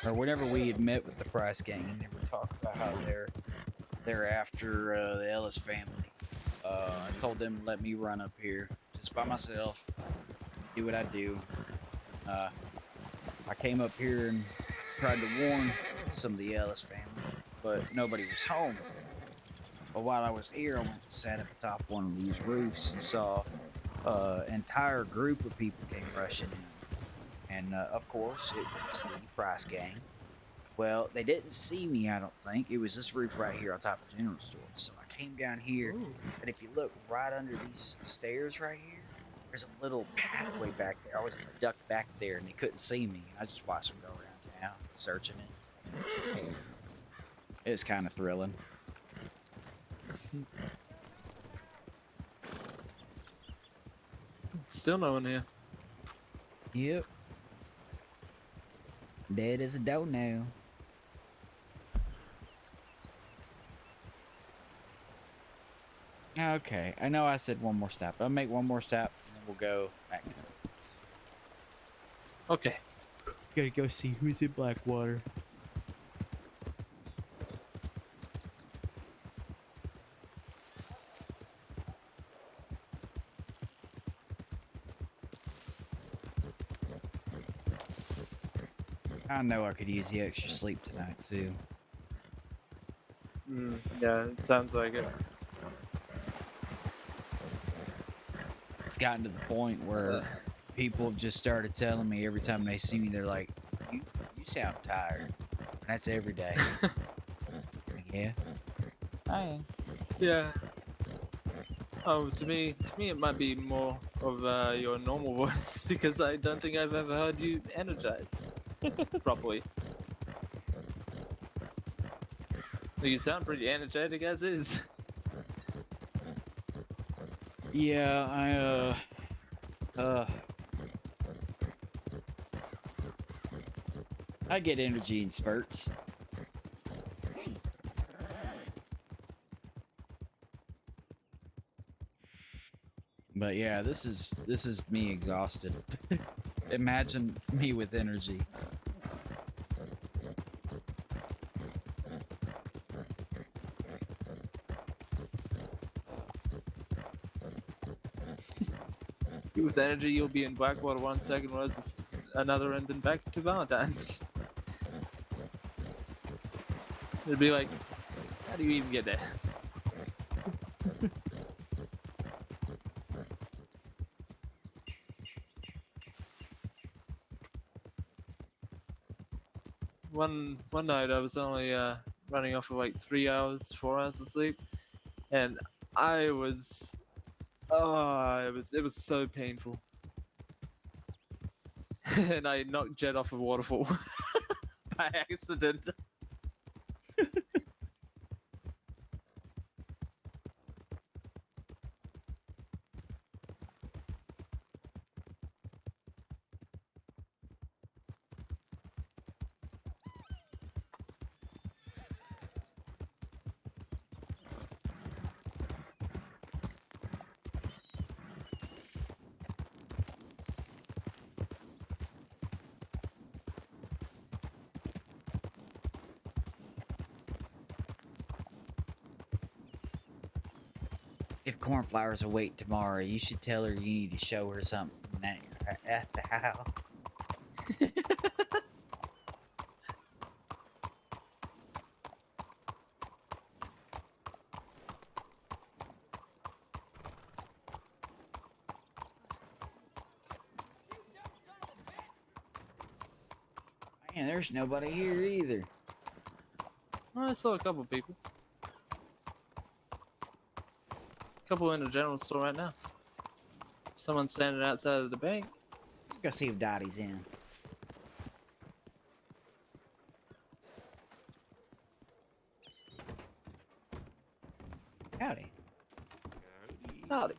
or whenever we had met with the Price gang, and they were talking about how they're after the Ellis family. I told them to let me run up here just by myself, do what I do. I came up here and tried to warn some of the Ellis family, but nobody was home. But while I was here, I went and sat at the top of one of these roofs and saw an entire group of people came rushing in. And of course, it was the Price Gang. Well, they didn't see me, I don't think. It was this roof right here on top of the general store. So I came down here, and if you look right under these stairs right here, there's a little pathway back there. I was ducked back there, and they couldn't see me. I just watched them go around town, searching it. It was kind of thrilling. Still no one here. Yep. Dead as a doornail. Okay, I know I said one more stop. I'll make one more stop, and then we'll go back. Okay. Gotta go see who's in Blackwater. I know I could use the extra sleep tonight, too. Yeah, it sounds like it. It's gotten to the point where people have just started telling me every time they see me, they're like, you sound tired. And that's every day. Like, yeah, I am. Yeah. Oh, to me, it might be more of your normal voice because I don't think I've ever heard you energized properly. You sound pretty energetic as is. Yeah, I get energy in spurts. But yeah, this is me exhausted. Imagine me with energy. With energy, you'll be in Blackwater 1 second, whereas another, and then back to Valentine's. It'd be like, how do you even get there? One night I was only running off of like 3 hours, 4 hours of sleep, and I was, it was so painful. And I knocked Jet off of waterfall by accident. If Cornflower's awake tomorrow, you should tell her you need to show her something at the house. Man, there's nobody here either. I saw a couple people. Couple in the general store right now. Someone standing outside of the bank. Let's go see if Dottie's in. Howdy. Howdy.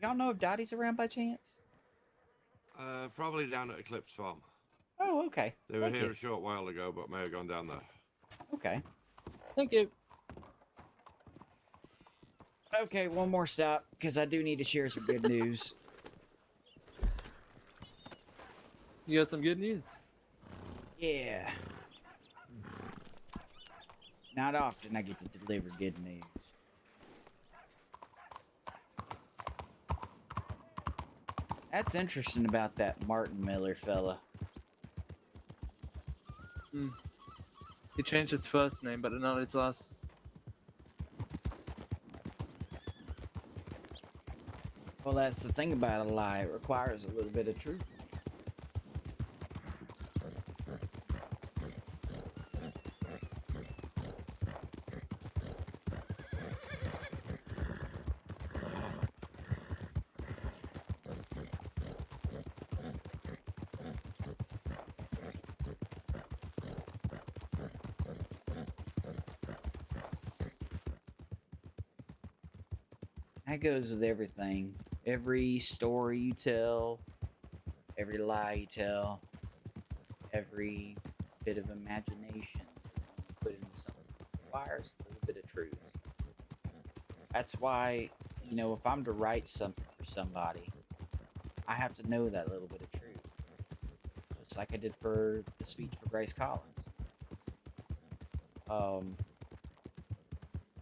Y'all know if Dottie's around by chance? Probably down at Eclipse Farm. Oh, okay. They were Thank here you. a short while ago, but may have gone down there. Okay. Thank you. Okay, one more stop, because I do need to share some good news. You got some good news? Yeah. Not often I get to deliver good news. That's interesting about that Martin Miller fella. He changed his first name, but not his last. Well, that's the thing about a lie. It requires a little bit of truth. That goes with everything. Every story you tell, every lie you tell, every bit of imagination you put into something requires a little bit of truth. That's why, you know, if I'm to write something for somebody, I have to know that little bit of truth. Just like I did for the speech for Grace Collins.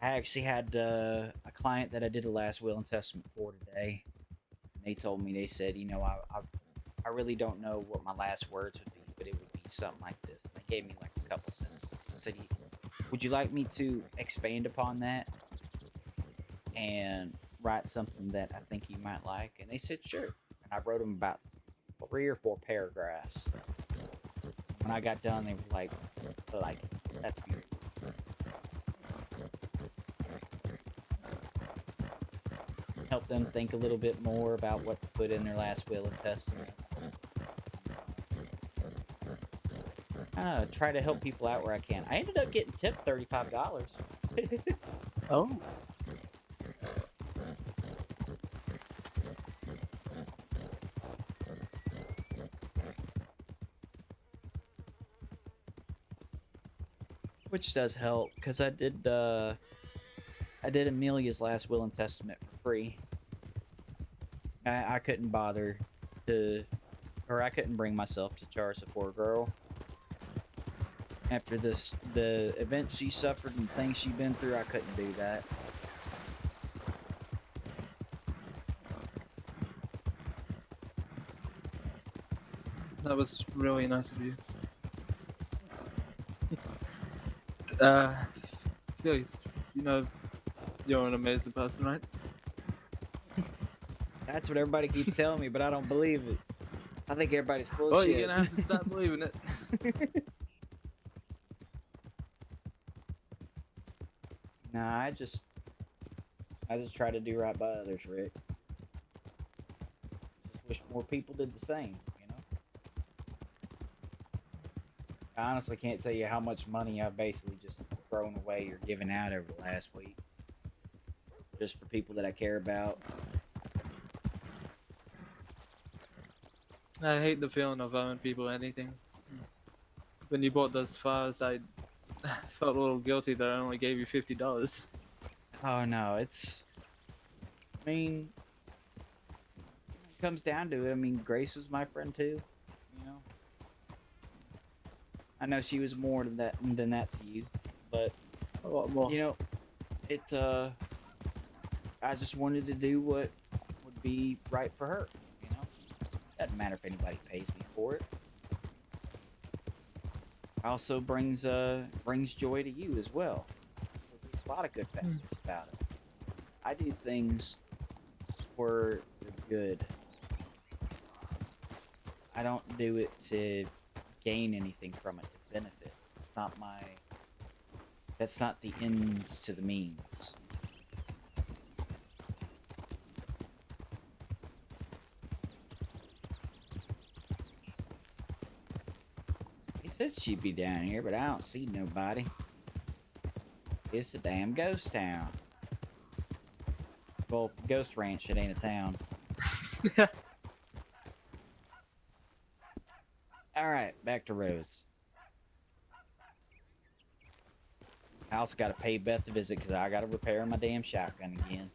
I actually had a client that I did a last will and testament for today. And they told me, they said, you know, I really don't know what my last words would be, but it would be something like this. They gave me like a couple sentences. I said, would you like me to expand upon that and write something that I think you might like? And they said, sure. And I wrote them about 3 or 4 paragraphs. When I got done, they were like, that's beautiful. Help them think a little bit more about what to put in their last will and testament. Try to help people out where I can. I ended up getting tipped $35. Oh. Which does help, because I did Amelia's last will and testament for free. I couldn't bother to, or I couldn't bring myself to charge the poor girl. After the event she suffered and things she'd been through, I couldn't do that. That was really nice of you. Felix, you know, you're an amazing person, right? That's what everybody keeps telling me, but I don't believe it. I think everybody's full of Well, shit. you're gonna have to start believing it. Nah, I just try to do right by others, Rick. Just wish more people did the same, you know? I honestly can't tell you how much money I've basically just thrown away or given out over the last week. Just for people that I care about. I hate the feeling of owing people anything. When you bought those flowers, I felt a little guilty that I only gave you $50. Oh no, it's... I mean... It comes down to it. I mean, Grace was my friend too, you know? I know she was more than that to you, but... A lot more. You know, it's, I just wanted to do what would be right for her, you know? Doesn't matter if anybody pays me for it. Also brings joy to you as well. There's a lot of good factors about it. I do things for the good. I don't do it to gain anything from it, to benefit. It's not my... That's not the ends to the means. He said she'd be down here, but I don't see nobody. It's a damn ghost town. Well, ghost ranch, it ain't a town. Alright, back to roads. I also gotta pay Beth a visit because I gotta repair my damn shotgun again.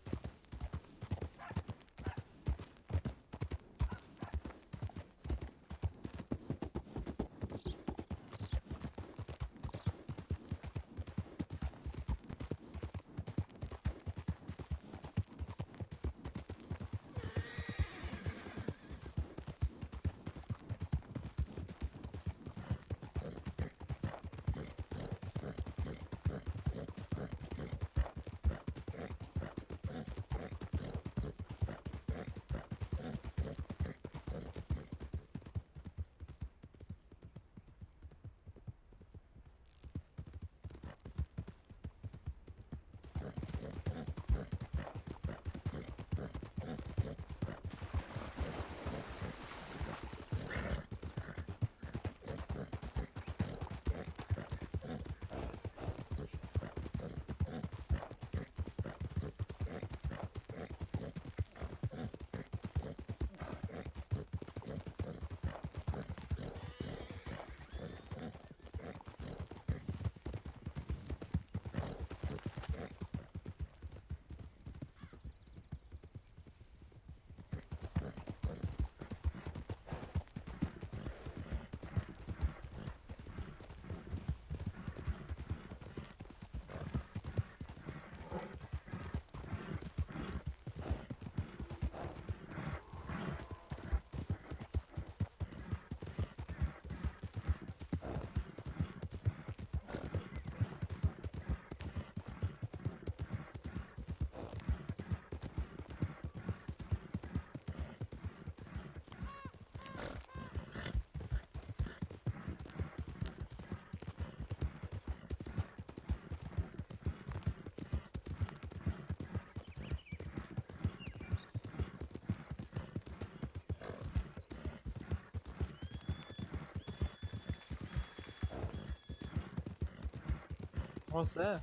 What's that?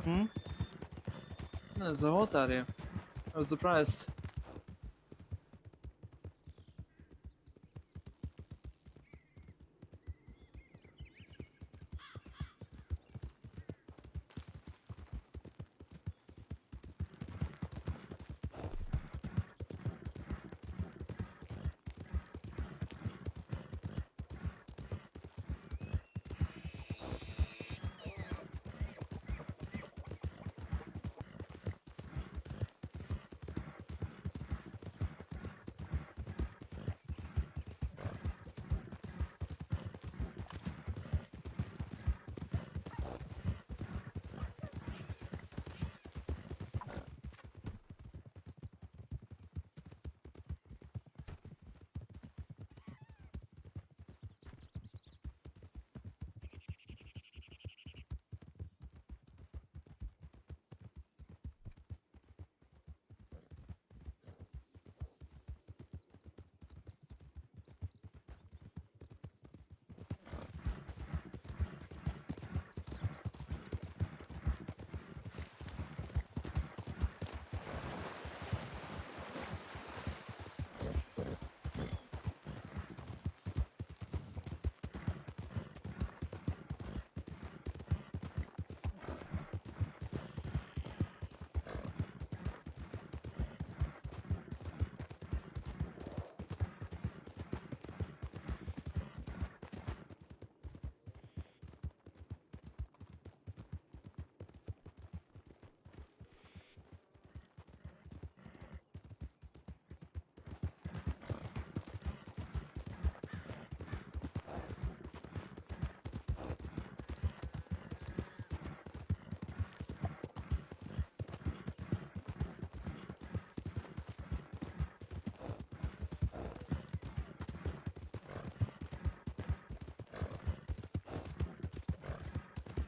Hmm? There's a horse out here. I was surprised.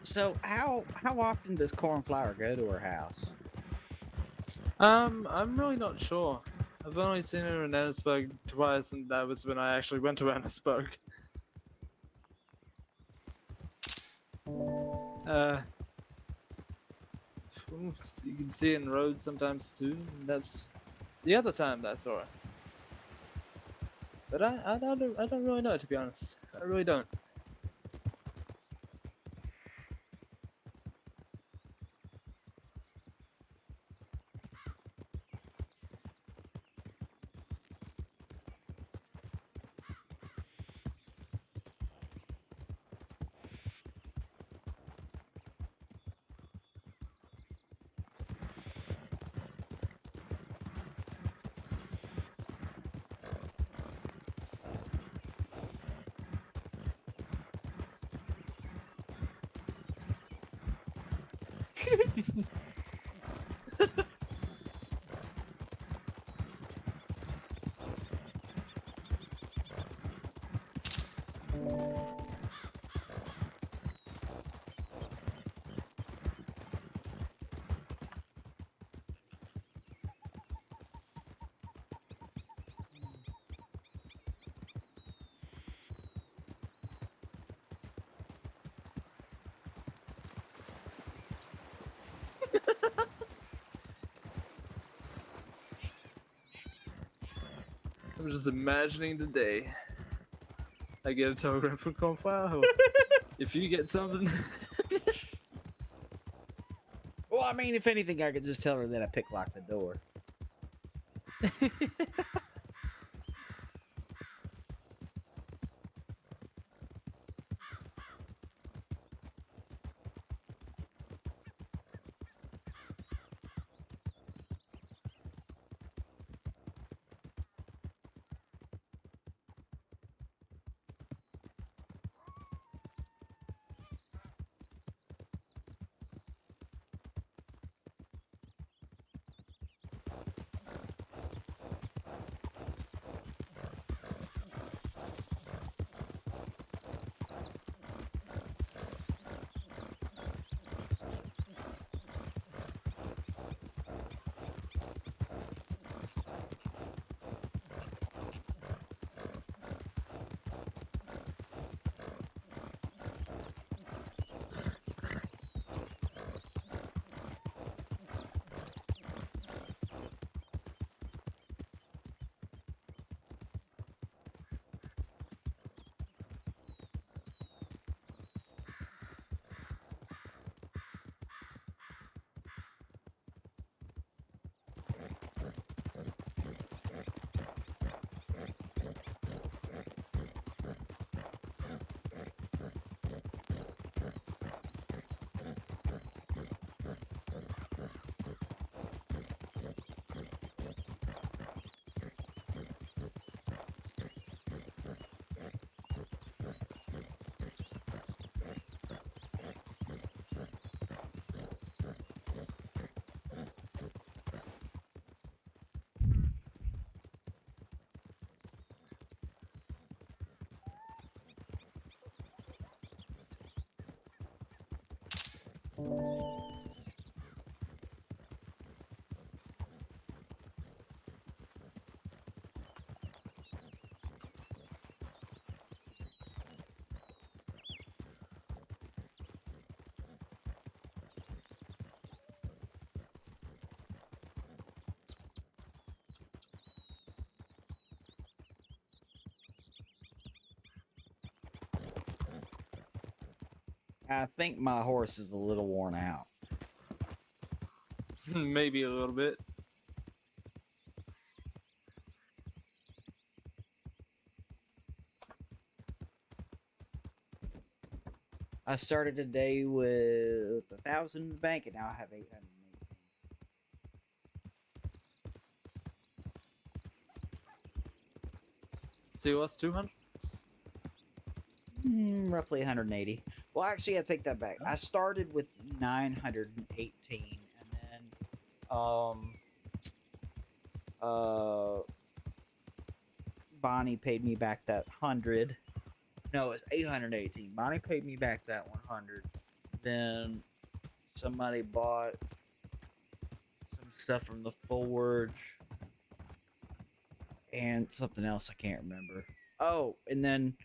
So how often does Cornflower go to her house? I'm really not sure. I've only seen her in Annisburg twice, and that was when I actually went to Annisburg. You can see it in roads sometimes too. And that's the other time that I saw her. But I don't really know, to be honest. I really don't. I'm just imagining the day I get a telegram from Cornflower. If you get something. Well, I mean, if anything, I could just tell her that I pick lock the door. I think my horse is a little worn out. Maybe a little bit. I started a day with 1,000 in the bank, and now I have 818. So you lost 200? Roughly 180. Well, actually, I take that back. I started with 918, and then Bonnie paid me back that 100. No, it's 818. Bonnie paid me back that 100. Then somebody bought some stuff from the forge and something else I can't remember. Oh, and then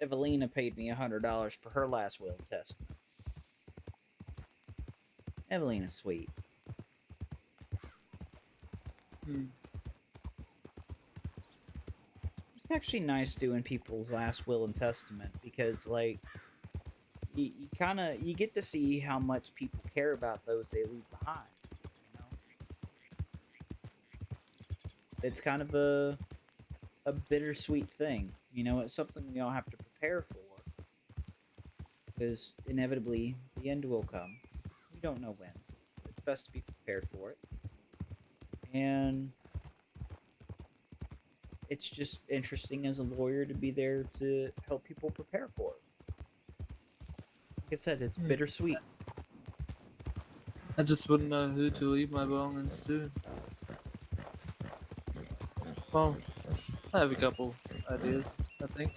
Evelina paid me $100 for her last will and testament. Evelina's sweet. It's actually nice doing people's last will and testament because, like, you kind of you get to see how much people care about those they leave behind. You know, it's kind of a bittersweet thing. You know, it's something we all have to prepare for because inevitably the end will come. We don't know when. It's best to be prepared for it. And it's just interesting as a lawyer to be there to help people prepare for it. Like I said, it's bittersweet. I just wouldn't know who to leave my belongings to. Well, I have a couple ideas, I think.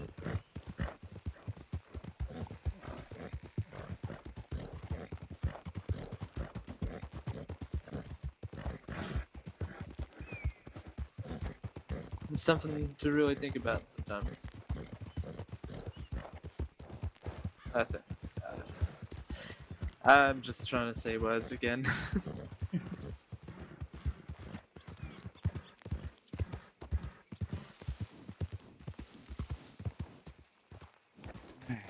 It's something to really think about sometimes. I think. I'm just trying to say words again. Alright,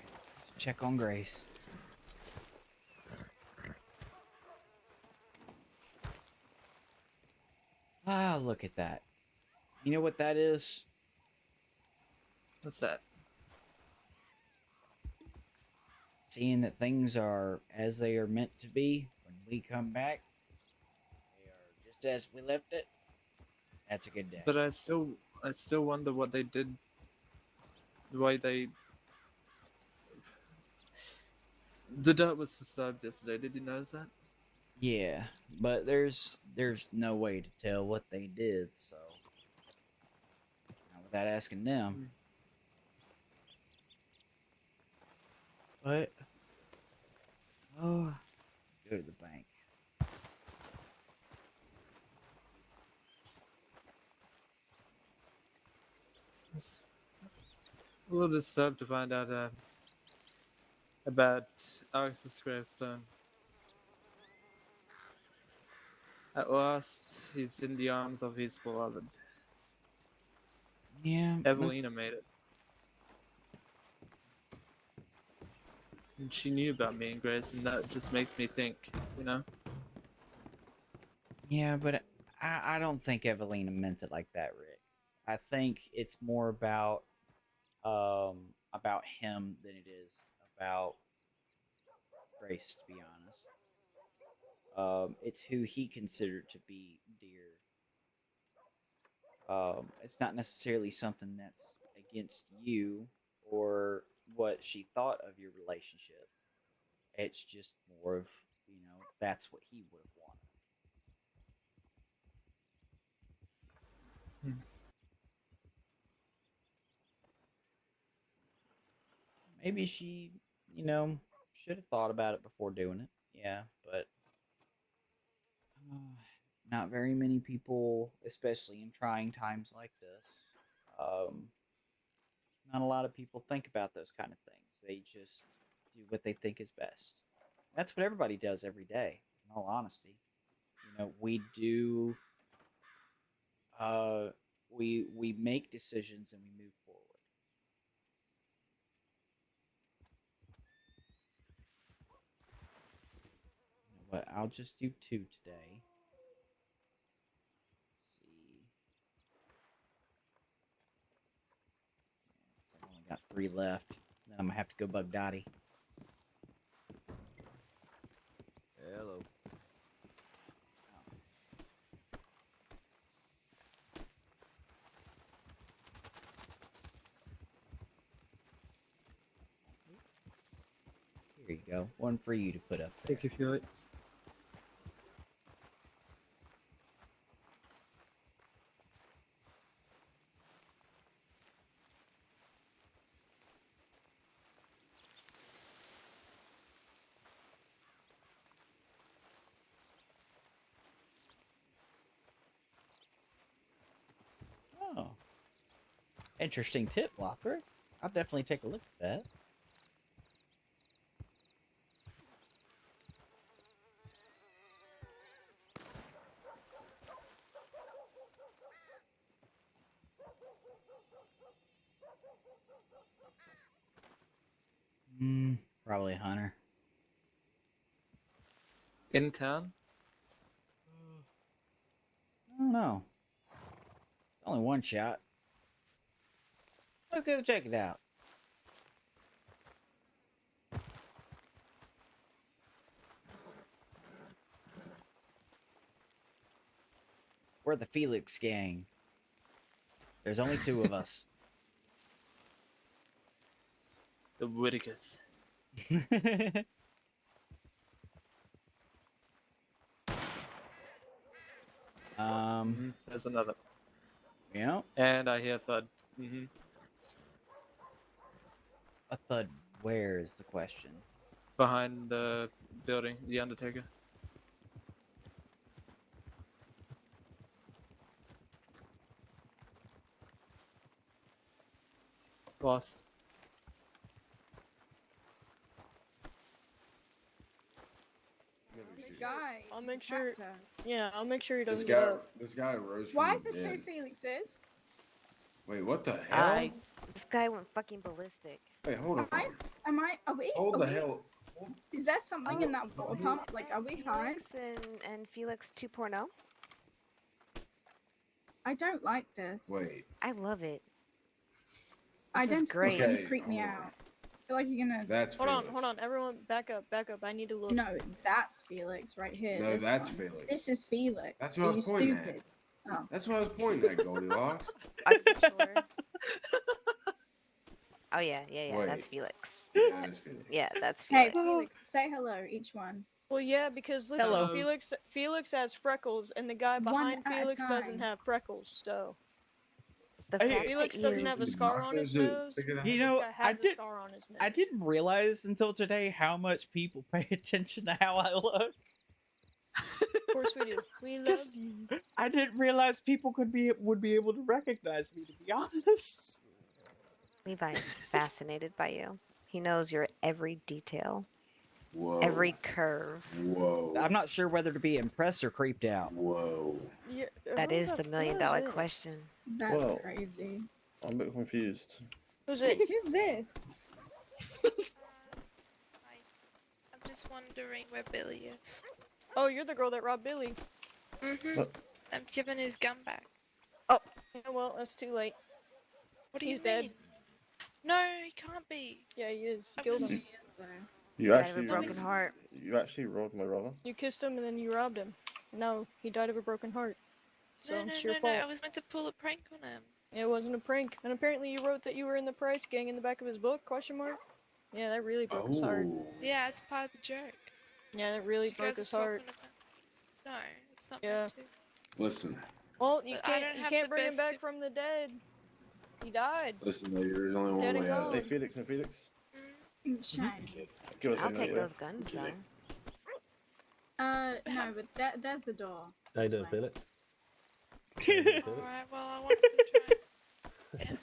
check on Grace. Ah, look at that. You know what that is? What's that? Seeing that things are as they are meant to be when we come back. They are just as we left it. That's a good day. But I still wonder what they did. The way they. The dirt was disturbed yesterday. Did you notice that? Yeah, but there's no way to tell what they did, so not without asking them. But oh, go to the bank. It's a little disturbed to find out about Alex's gravestone. At last, he's in the arms of his beloved. Yeah, Evelina made it. And she knew about me and Grace, and that just makes me think, you know? Yeah, but I don't think Evelina meant it like that, Rick. I think it's more about him than it is about Grace, to be honest. It's who he considered to be dear. It's not necessarily something that's against you or what she thought of your relationship. It's just more of, that's what he would have wanted. Maybe she, you know, should have thought about it before doing it. Yeah, but not very many people, especially in trying times like this. Um, not a lot of people think about those kind of things. They just do what they think is best. That's what everybody does every day. In all honesty, you know, we do. We make decisions and we move forward. But I'll just do 2 today. Let's see. So I've only got 3 left. Then I'm gonna have to go bug Dottie. Hello. Here you go. One for you to put up there. Thank you, Felix. Oh. Interesting tip, Lothric. I'll definitely take a look at that. Probably a hunter. In town? I don't know. Only one shot. Let's go check it out. We're the Felix gang. There's only 2 of us. The Whitakers. There's another. Yeah. And I hear a thud. Mm-hmm. A thud where is the question? Behind the building, the Undertaker. Lost. This guy. I'll just make sure. attacked us. Yeah, I'll make sure he This doesn't guy, get up. this guy rose from Why the is there dead. 2 Felixes? Wait, what the hell? This guy went fucking ballistic. Wait, hold on. Are we? Hold are the we- hell. Is there something in that water pump? Like, are we high? And Felix 2.0? I don't like this. Wait. I love it. Identical great. things Okay, creep me hold out. I feel like you're gonna. That's Hold on, Felix. hold on, everyone, back up. I need to look. No, that's Felix right here. No, this that's one. Felix. This is Felix. That's what I Are you was pointing at. stupid? Oh. That's what I was pointing at, Goldilocks. Are you sure? Oh yeah, Wait. that's Felix. Yeah, that is Felix. Yeah, that's Hey, Felix. Felix, say hello, each one. Well, yeah, because listen, Hello. Felix has freckles, and the guy One behind at a Felix doesn't time. have freckles, so. The fact Felix that doesn't you- have a scar on his nose. You know, this guy has a scar on his nose. I didn't realize until today how much people pay attention to how I look. Of course we do. We love you. I didn't realize people would be able to recognize me, to be honest. Levi is fascinated by you. He knows your every detail. Whoa. Every curve. Whoa. I'm not sure whether to be impressed or creeped out. Whoa. Yeah, That is the who $1,000,000 is it? question. That's Whoa. crazy. I'm a bit confused. Who's this? Who's this? I'm just wondering where Billy is. Oh, you're the girl that robbed Billy. Mm-hmm. I'm giving his gun back. Oh, yeah, well, that's too late. What do He's you dead. mean? No, he can't be. Yeah, he is. I Killed was- him. You Died of actually, a broken heart. You actually robbed my brother. You kissed him and then you robbed him. No, he died of a broken heart. So No, no, it's your no, fault. no. I was meant to pull a prank on him. It wasn't a prank. And apparently you wrote that you were in the Price Gang in the back of his book, question mark? Yeah, that really broke his heart. Yeah, it's part of the joke. Yeah, that really You broke guys his are heart. talking about- No, it's not Yeah. meant to. Listen. Well, you But I can't don't you have can't the bring him best back sup- from the dead. He died. Listen, there's only one Dead and way out. gone. Hey, Felix and Felix. Shame. I'll take those guns though. No, but there's the door. How you This doing, way. Felix? Alright, well, I wanted to try.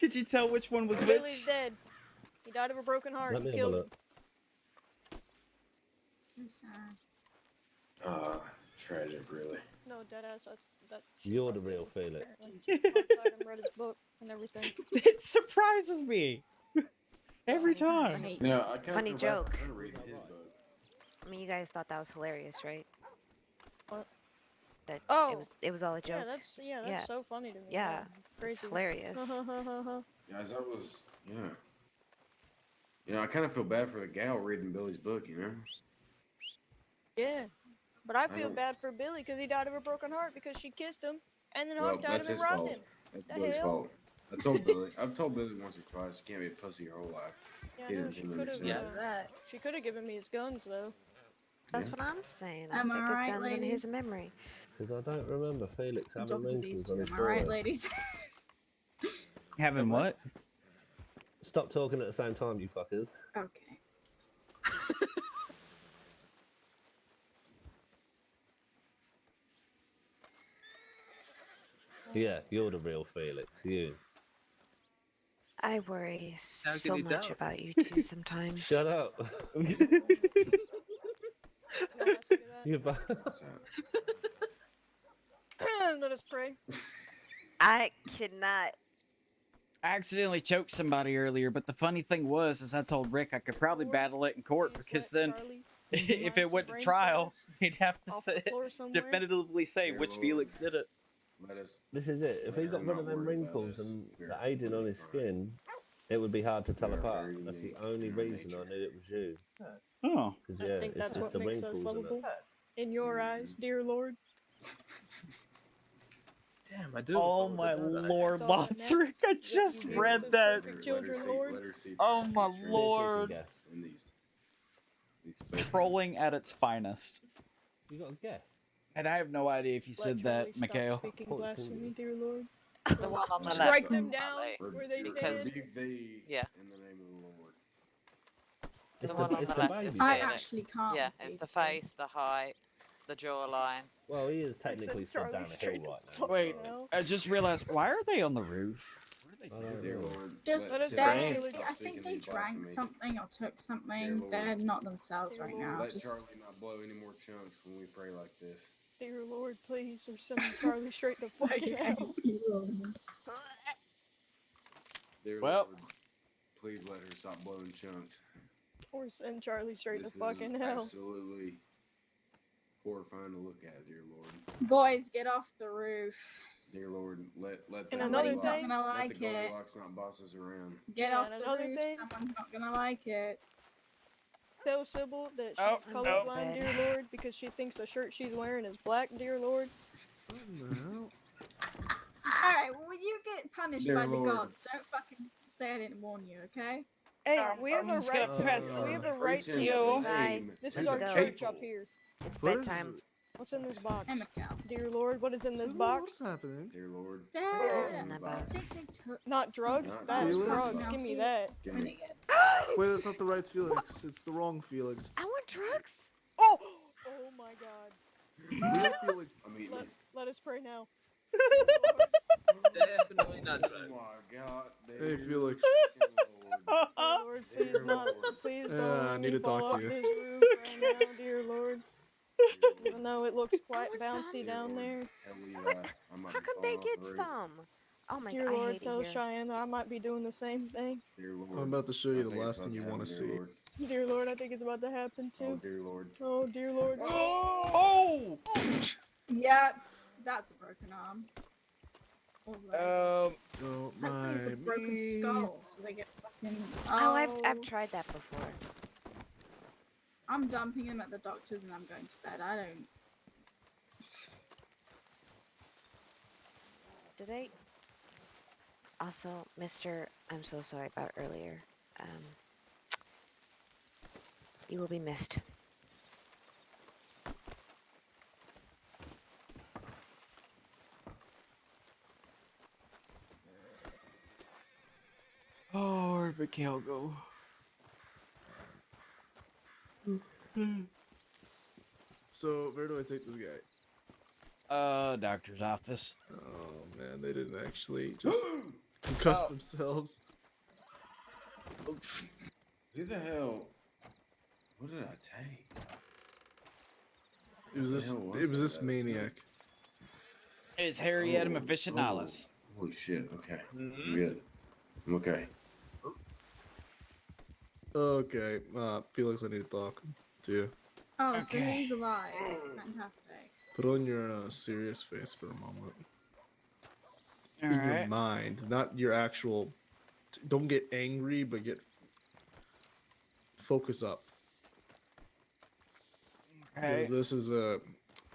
Could you tell which one was Billy's which? dead. He died of a broken heart. Let me You have a killed him. look. I'm sad. Tragic, really. No, deadass. That. You're the real Felix. I read his book and everything. It surprises me every time. Yeah, I kind Funny of feel bad joke. for her reading his book. I mean, you guys thought that was hilarious, right? What? That Oh. it was all a joke. Yeah, that's so funny to me. Yeah, Crazy. it's hilarious. Guys, that was, yeah. You know, I kind of feel bad for the gal reading Billy's book, you know? Yeah, but I I feel don't- bad for Billy because he died of a broken heart because she kissed him and then Well, hog tied that's him and his robbed fault. him. That's The Billy's hell? fault. I've told Billy once or twice, you can't be a pussy your whole life. Yeah, He I know, didn't she seem to could have. understand. She could have given me his guns though. That's Yeah. what I'm saying. I'll Am I take his right, guns in his ladies? memory. Because I don't remember Felix I'm having talking to these wrinkles two. on his Am I right, forehead. ladies? Having what? Stop talking at the same time, you fuckers. Okay. Yeah, you're the real Felix. You. I worry How can so you much tell? about you two sometimes. Shut up. You bu- Let us pray. I cannot. I accidentally choked somebody earlier, but the funny thing was, is I told Rick I could probably battle it in court because then, if it went to trial, he'd have to say, definitively say Dear which Lord, Felix did it. Let us. This is it. If he Let her got rid of not them worry about wrinkles us. and We the are aging on his completely skin, it would be hard to tell We are apart. very That's the unique only in our reason I nature. knew it was you. Oh. Because I yeah, think it's that's just what the makes us wrinkles and lovable it. in your eyes, dear Lord. Damn, I do. Oh my Lord, That's all that Lothric! matters. I That just you read raised us that. perfect children, Lord. Oh my See if she can Lord! guess. And these Trolling at its finest. You got to guess. And I have no idea if you Let said Charlie that, stop Mikhail. speaking blasphemy, dear Lord. The one on the Just left. write them down where they Because- stand. Rebuke thee Yeah. in the name of the Lord. It's The one on it's the the left is baby. I Felix. actually can't. Yeah, with it's these the two. face, the height, the jawline. Well, he is technically stood Charlie down a hill straight right as now. fuck Wait, now. I just realized, why are they on the roof? What are they Dear doing? Lord, Just Let us they, pray. I think they drank something or took something. Lord. They're not themselves Dear right Lord. now. Let Just Charlie not blow any more chunks when we pray like this. Dear Lord, please, or send Charlie straight the fuck out. Dear Well. Lord, please let her stop blowing chunks. Or send Charlie straight This to fucking is hell. absolutely horrifying to look at, dear Lord. boys, get off the roof. Dear Lord, let And the another Somebody's not thing- gonna let like the it. Goldilocks not boss us around. Get Yeah, off and the another roof. thing- Someone's not gonna like it. Tell Sybil that she's Oh, colorblind, oh. dear Lord, because she thinks the shirt she's wearing is black, dear Lord. Alright, well, when you get punished Dear by the Lord. gods, don't fucking say I didn't warn you, okay? Hey, we have I'm the just right gonna to. press We have the right Preaching to. the Bye. name This to is the our go. church people. up here. It's What is bedtime. What's in this box? Emmakel. Dear Lord, what is in this box? What's happening? Dear Lord, Dad, in the I box? think they took Not drugs. Not That's Felix. drugs. No, Give me Felix. that. give When me. it get- Wait, that's not the right Felix. It's the wrong Felix. I want drugs. Oh! Oh my God. Real Felix. I'm eating it. Let us pray now. Definitely not Oh drugs. my God, Hey, dear Felix. Dear Lord, please Dear not. Lord. Please Yeah, don't I let need me to talk fall to off you. this roof right now, dear Lord. Even though it looks quite bouncy down there. Tell Levi I might How be come they falling off get the roof. some? Oh my Dear god, I Lord, hate it tell here. Cheyenne that I might be doing the same thing. Dear Lord, I'm about to show you I the think it's last about thing you happen, want to dear see. Lord. Dear Lord, I think it's about to happen Oh, too. dear Lord. Oh, dear Lord. Oh! Yeah, that's a broken arm. Or leg. Don't Hopefully it's a mind broken me. skull, so they get fucking. Oh, I've tried that before. I'm dumping him at the doctor's and I'm going to bed. I don't. Do they? Also, Mr. I'm so sorry about earlier. You will be missed. Oh, where'd Mikhail go? So where do I take this guy? Doctor's office. Oh man, they didn't actually just concuss Oh. themselves. Who the hell? What did I take? It was What the this. hell It was that this that was maniac. It's Harriet officinalis. Holy shit! Okay, Mhm. I'm good. I'm okay. Okay, Felix, I need to talk to you. Oh, so he's alive. Fantastic. Put on your serious face for a moment. All In your right. mind, not your actual. Don't get angry, but get focus up. Okay. Because this is a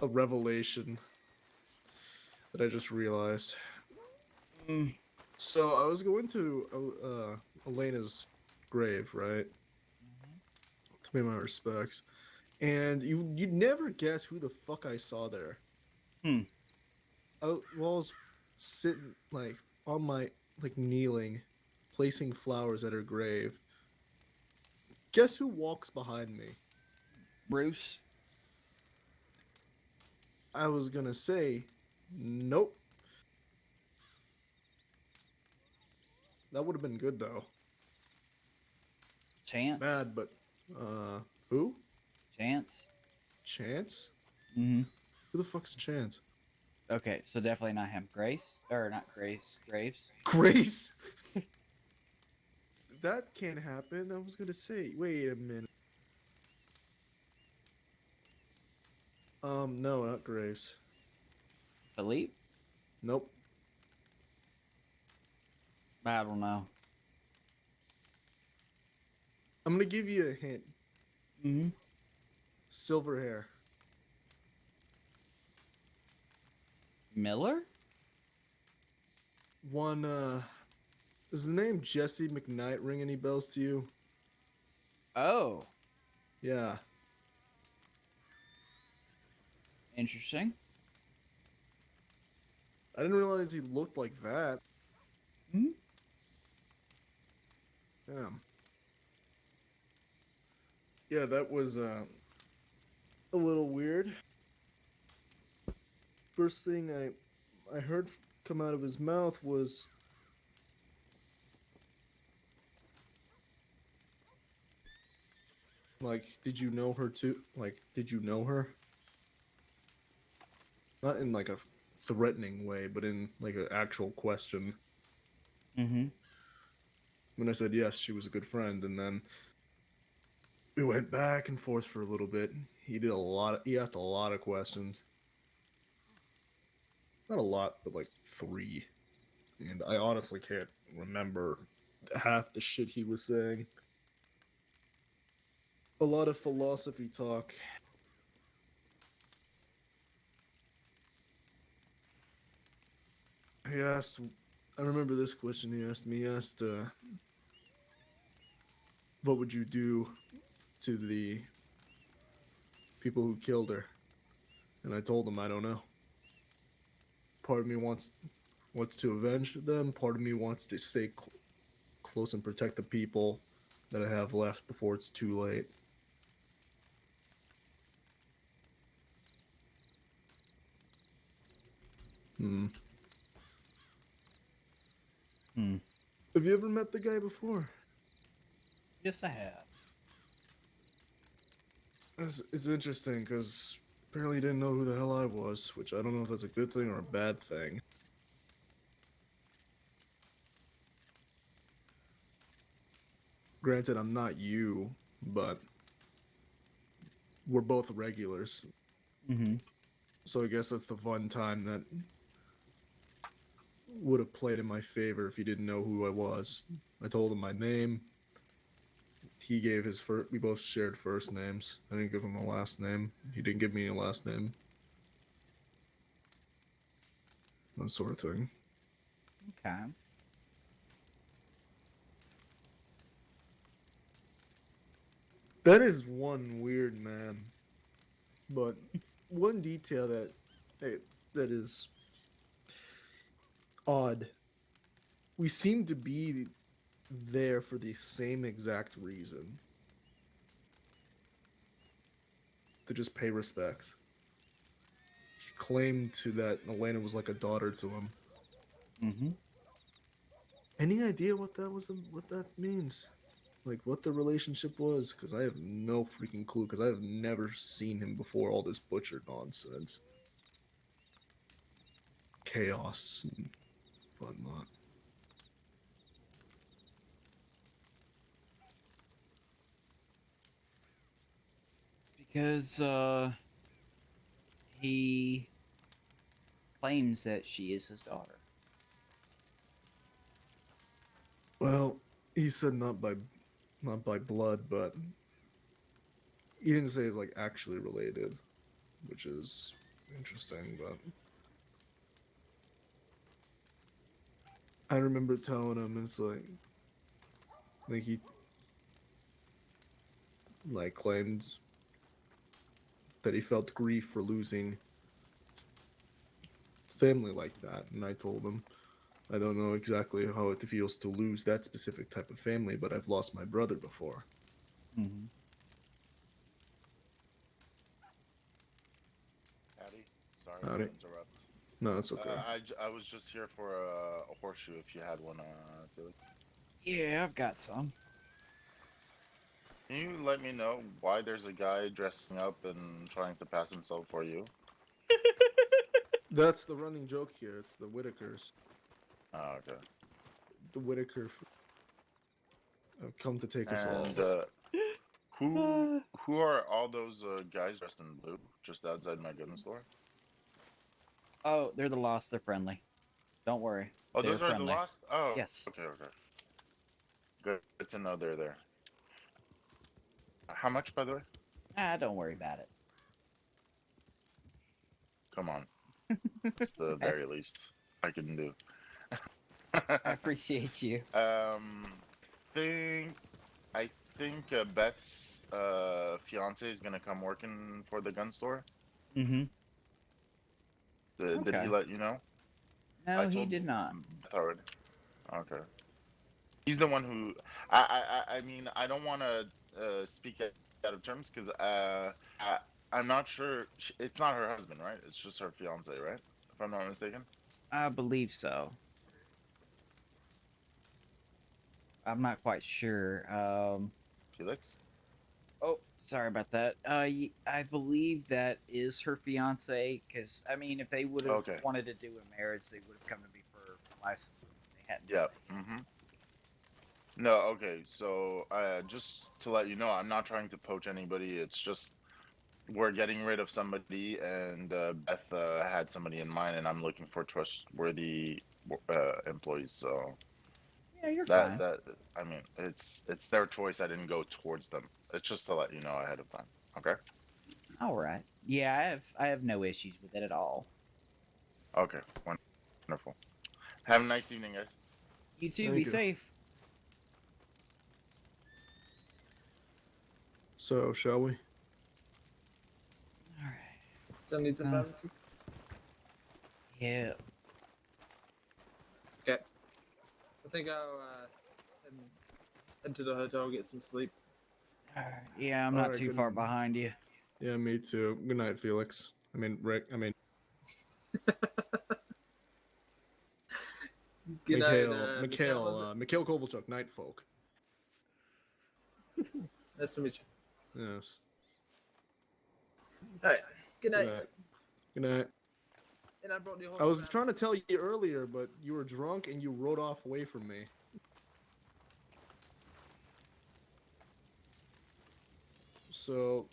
revelation that I just realized. So I was going to Elena's grave, right? To pay my respects, and you'd never guess who the fuck I saw there. While I was sitting like on my kneeling, placing flowers at her grave. Guess who walks behind me? Bruce. I was gonna say, nope. That would have been good though. Chance. Bad, but who? Chance. Chance? Mm-hmm. Who the fuck's Chance? Okay, so definitely not him. Grace, or not Grace. Graves. Grace. That can't happen. I was gonna say. Wait a minute. No, not Graves. Philippe. Nope. I don't know. I'm gonna give you a hint. Mm-hmm. Silver hair. Miller. One. Does the name Jesse McKnight ring any bells to you? Oh. Yeah. Interesting. I didn't realize he looked like that. Hmm. Damn. Yeah, that was a little weird. First thing I heard come out of his mouth was like, "Did you know her too?" Like, "Did you know her?" Not in like a threatening way, but in like an actual question. Mm-hmm. When I said yes, she was a good friend, and then we went back and forth for a little bit. He asked a lot of questions. Not a lot, but like 3. And I honestly can't remember half the shit he was saying. A lot of philosophy talk. He asked, I remember this question he asked me. He asked, what would you do to the people who killed her? And I told him, I don't know. Part of me wants to avenge them. Part of me wants to stay close and protect the people that I have left before it's too late. Have you ever met the guy before? Yes, I have. It's interesting because apparently he didn't know who the hell I was, which I don't know if that's a good thing or a bad thing. Granted, I'm not you, but we're both regulars. Mm-hmm. So I guess that's the fun time that would have played in my favor if he didn't know who I was. I told him my name. He gave his first. We both shared first names. I didn't give him a last name. He didn't give me a last name. That sort of thing. Okay. That is one weird man. But one detail that is odd. We seem to be there for the same exact reason. to just pay respects. He claimed to that Elena was like a daughter to him. Mm-hmm. Any idea what that means? Like what the relationship was? Because I have no freaking clue. Because I have never seen him before all this butcher nonsense, chaos, and whatnot. Because he claims that she is his daughter. Well, he said not by blood, but he didn't say it's like actually related, which is interesting. But I remember telling him it's like he like claimed that he felt grief for losing family like that, and I told him I don't know exactly how it feels to lose that specific type of family, but I've lost my brother before. Mm-hmm. Howdy. Sorry Howdy. to interrupt. No, it's okay. I was just here for a horseshoe if you had one, Felix. Yeah, I've got some. Can you let me know why there's a guy dressing up and trying to pass himself for you? That's the running joke here. It's the Whitakers. Oh, okay. The Whitaker have come to take us all. And who are all those guys dressed in blue just outside my gun store? Oh, they're the Lost. They're friendly. Don't worry. Oh, they're those are friendly. the Lost? Oh, yes. Okay. Good to know they're there. How much, by the way? Don't worry about it. Come on. It's the very least I can do. I appreciate you. I think Beth's fiance is gonna come working for the gun store. Mm-hmm. Did he let you know? No, he did not. Beth already. Okay. He's the one who. I mean, I don't want to speak out of terms because I'm not sure. It's not her husband, right? It's just her fiance, right? If I'm not mistaken. I believe so. I'm not quite sure. Felix? Oh, sorry about that. I believe that is her fiance. Because I mean, if they would have wanted to do a marriage, they would have come to me for license. But they hadn't. Yeah. Mm-hmm. No. Okay. So, just to let you know, I'm not trying to poach anybody. It's just we're getting rid of somebody, and Beth had somebody in mind, and I'm looking for trustworthy employees. So. Yeah, you're fine. I mean, it's their choice. I didn't go towards them. It's just to let you know ahead of time. Okay. All right. Yeah, I have no issues with it at all. Okay. Wonderful. Have a nice evening, guys. You too. Be safe. So, shall we? All right. Still need some privacy. Yeah. Okay. I think I'll head to the hotel, get some sleep. Yeah, I'm not too far behind you. Yeah, me too. Good night, Felix. I mean, Rick. I mean, Good night, Mikhail Kovalchuk, Night Folk. Nice to meet you. Yes. All right. Good night. Good night. And I brought the horse. I was trying to tell you earlier, but you were drunk and you rode off away from me. So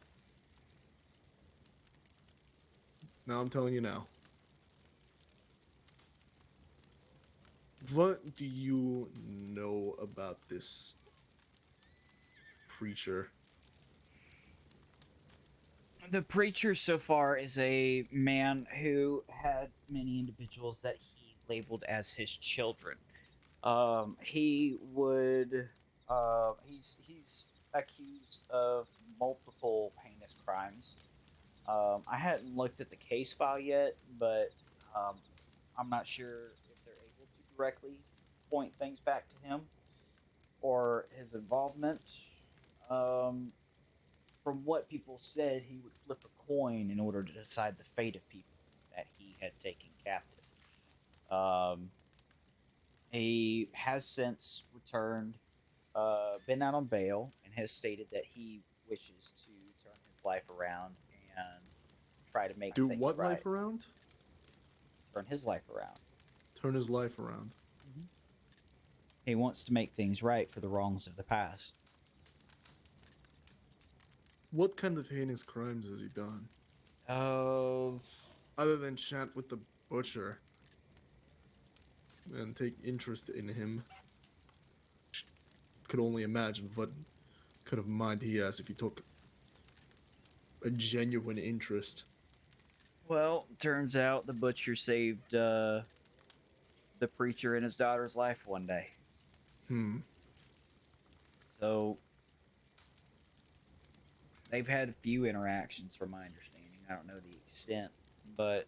now I'm telling you now. What do you know about this preacher? The preacher so far is a man who had many individuals that he labeled as his children. He would he's accused of multiple heinous crimes. I hadn't looked at the case file yet, but I'm not sure if they're able to directly point things back to him or his involvement. From from what people said, he would flip a coin in order to decide the fate of people that he had taken captive. He has since returned, been out on bail, and has stated that he wishes to turn his life around and try to make Do things what right. life around? Turn his life around. Turn his life around. He wants to make things right for the wrongs of the past. What kind of heinous crimes has he done? Other than chat with the butcher and take interest in him. Could only imagine what kind of mind he has if he took a genuine interest. Well, turns out the butcher saved the preacher and his daughter's life one day. So they've had a few interactions, from my understanding. I don't know the extent, but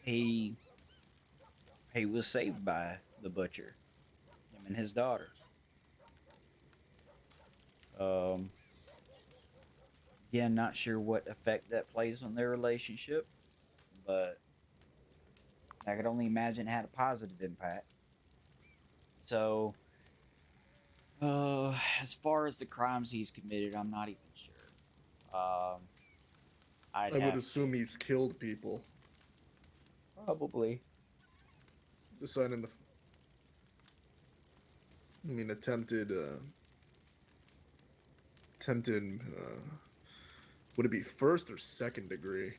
he was saved by the butcher, him and his daughter. Again, not sure what effect that plays on their relationship, but I could only imagine it had a positive impact. So, as far as the crimes he's committed, I'm not even sure. I would assume he's killed people. Probably. Deciding attempted. Would it be first or second degree?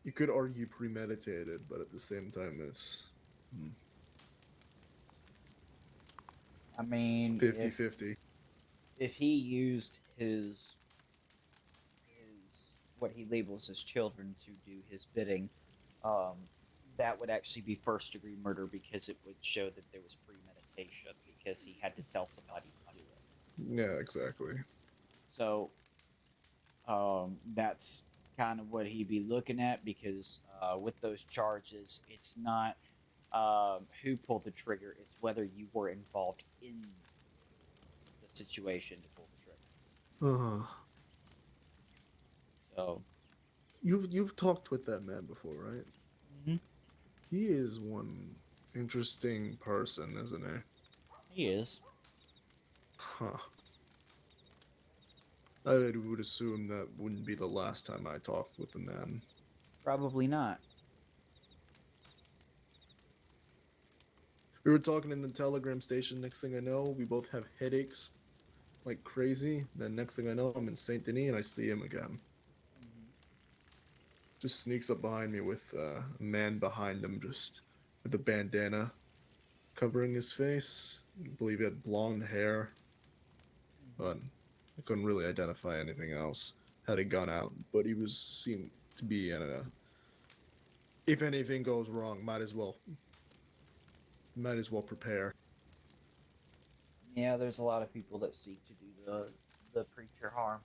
You could argue premeditated, but at the same time, it's. I mean, 50-50. If he used his what he labels as children to do his bidding, that would actually be first degree murder because it would show that there was premeditation because he had to tell somebody to do it. Yeah, exactly. So that's kind of what he'd be looking at because with those charges, it's not who pulled the trigger, it's whether you were involved in the situation to pull the trigger. So you've talked with that man before, right? Mm-hmm. He is one interesting person, isn't he? He is. Huh. I would assume that wouldn't be the last time I talked with the man. Probably not. We were talking in the telegram station. Next thing I know, we both have headaches like crazy. Then next thing I know, I'm in Saint Denis and I see him again. Just sneaks up behind me with a man behind him, just with a bandana covering his face. I believe he had blonde hair, but I couldn't really identify anything else. Had a gun out, but he seemed to be in a. If anything goes wrong, might as well prepare. Yeah, there's a lot of people that seek to do the preacher harm.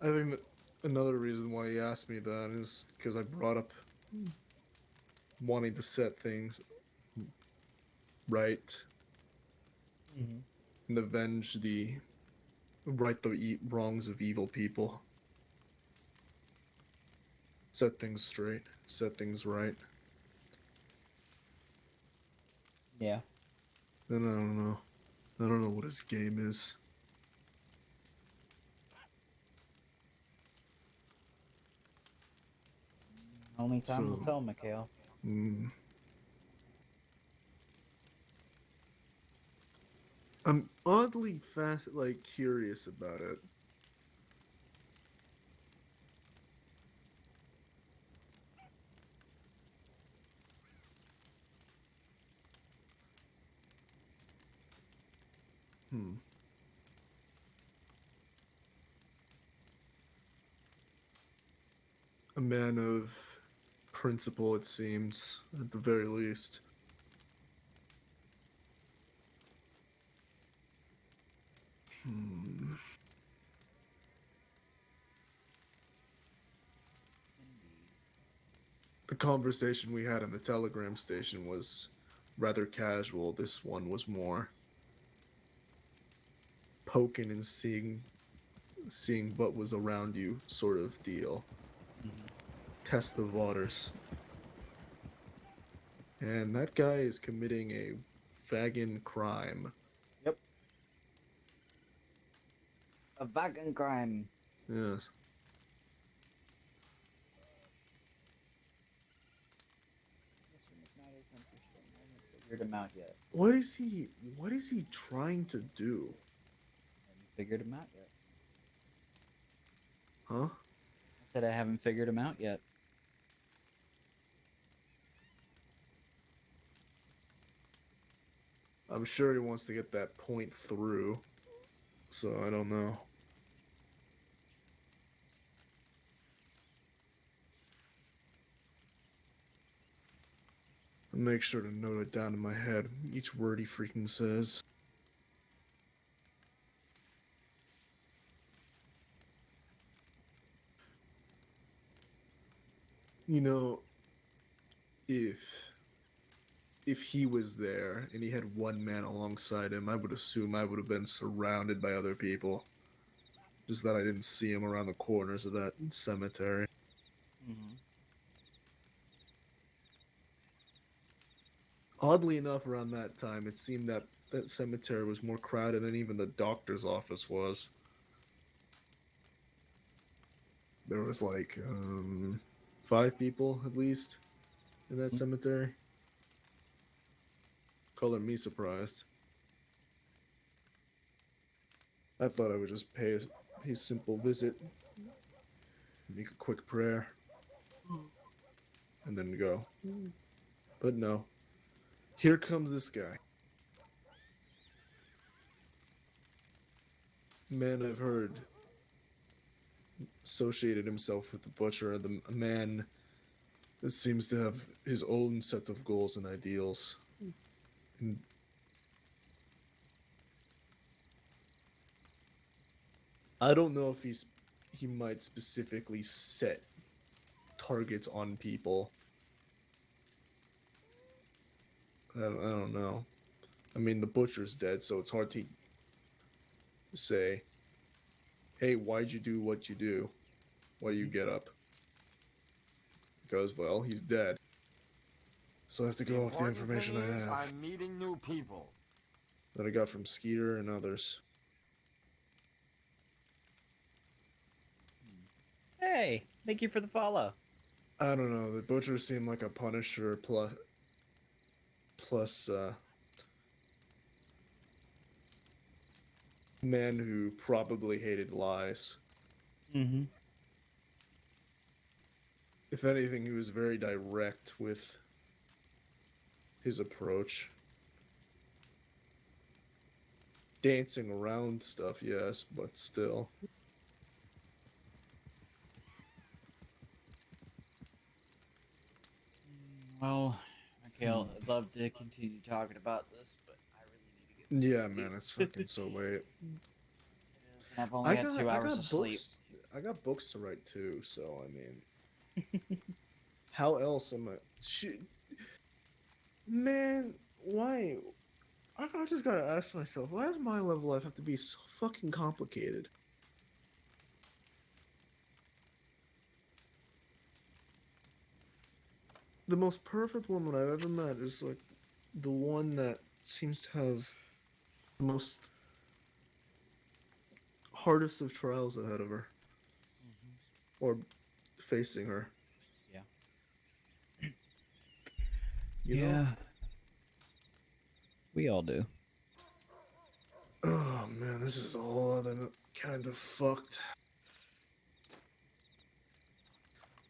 I think another reason why he asked me that is because I brought up wanting to set things right and avenge the wrongs of evil people. Set things straight, set things right. Yeah. Then I don't know. I don't know what his game is. Only time will tell, Mikhail. I'm oddly curious about it. A man of principle, it seems, at the very least. conversation we had in the telegram station was rather casual. This one was more poking and seeing what was around you sort of deal. Test the waters. And that guy is committing a faggin' crime. Yep. A fucking crime. Yes. Mr. McKnight is interesting. I haven't figured him out yet. What is he trying to do? I haven't figured him out yet. Huh? I said I haven't figured him out yet. I'm sure he wants to get that point through. So I don't know. I'll make sure to note it down in my head, each word he freaking says. You know, if he was there and he had one man alongside him, I would assume I would have been surrounded by other people. Just that I didn't see him around the corners of that cemetery. Mm-hmm. Oddly enough, around that time, it seemed that that cemetery was more crowded than even the doctor's office was. There was like 5 people at least in that cemetery. Color me surprised. I thought I would just pay a simple visit, make a quick prayer, and then go. But no. Here comes this guy. Man I've heard associated himself with the butcher, a man that seems to have his own set of goals and ideals. And I don't know if he might specifically set targets on people. I don't know. I mean, the butcher's dead, so it's hard to say, hey, why'd you do what you do? Why do you get up? Because, well, he's dead. So I have to go off the information I have. I'm meeting new people. That I got from Skeeter and others. Hey, thank you for the follow. I don't know. The butcher seemed like a Punisher plus man who probably hated lies. Mm-hmm. If anything, he was very direct with his approach. Dancing around stuff, yes, but still. Well, Mikhail, I'd love to continue talking about this, but I really need to get Yeah, man, it's fucking so late. And I've only had 2 hours of sleep. I got books to write too, so I mean, how else am I? Man, why? I just gotta ask myself, why does my love life have to be so fucking complicated? The most perfect woman I've ever met is like the one that seems to have the most hardest of trials ahead of her, or facing her. Yeah. You yeah. know? We all do. Oh man, this is a whole other kind of fucked.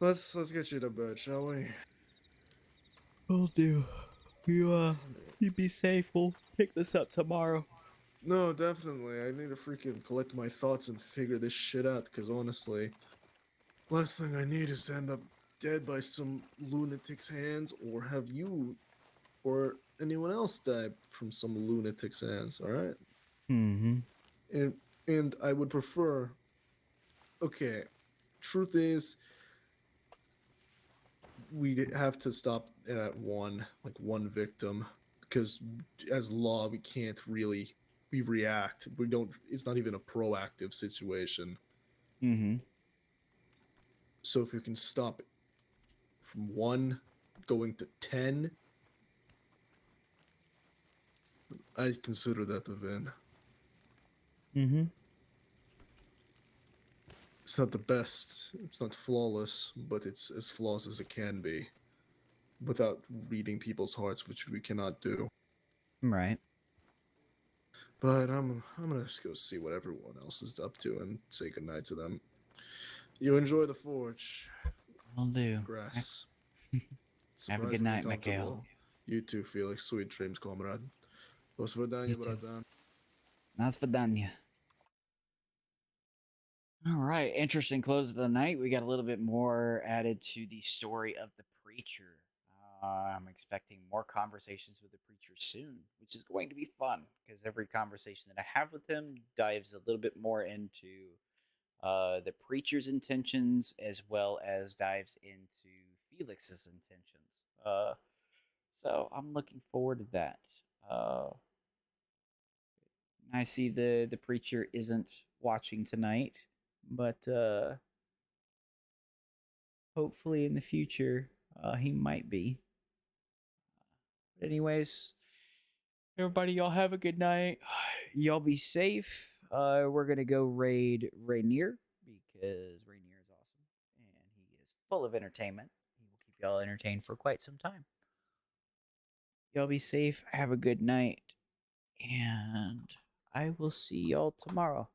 Let's get you to bed, shall we? Will do. You be safe. We'll pick this up tomorrow. No, definitely. I need to freaking collect my thoughts and figure this shit out, because honestly, last thing I need is to end up dead by some lunatic's hands, or have you or anyone else die from some lunatic's hands, alright? Mm-hmm. And I would prefer... Okay, truth is, we have to stop at one victim, because as law we can't really react. We don't. It's not even a proactive situation. Mm-hmm. So if we can stop from 1 going to 10, I consider that a win. Mm-hmm. It's not the best, it's not flawless, but it's as flawless as it can be without reading people's hearts, which we cannot do. Right. But I'm gonna just go see what everyone else is up to and say goodnight to them. You enjoy the forge. Will do. Grass. Have a good Surprisingly night, Mikhail. comfortable. You too, Felix. Sweet dreams, comrade. До свидания, You too. bratan. Na svidanya. All right, interesting close of the night. We got a little bit more added to the story of the preacher. I'm expecting more conversations with the preacher soon, which is going to be fun because every conversation that I have with him dives a little bit more into the preacher's intentions as well as dives into Felix's intentions. So I'm looking forward to that. I see the preacher isn't watching tonight, but hopefully in the future he might be. But anyways, everybody, y'all have a good night. Y'all be safe. We're gonna go raid Rainier because Rainier is awesome and he is full of entertainment. He will keep y'all entertained for quite some time. Y'all be safe. Have a good night, and I will see y'all tomorrow.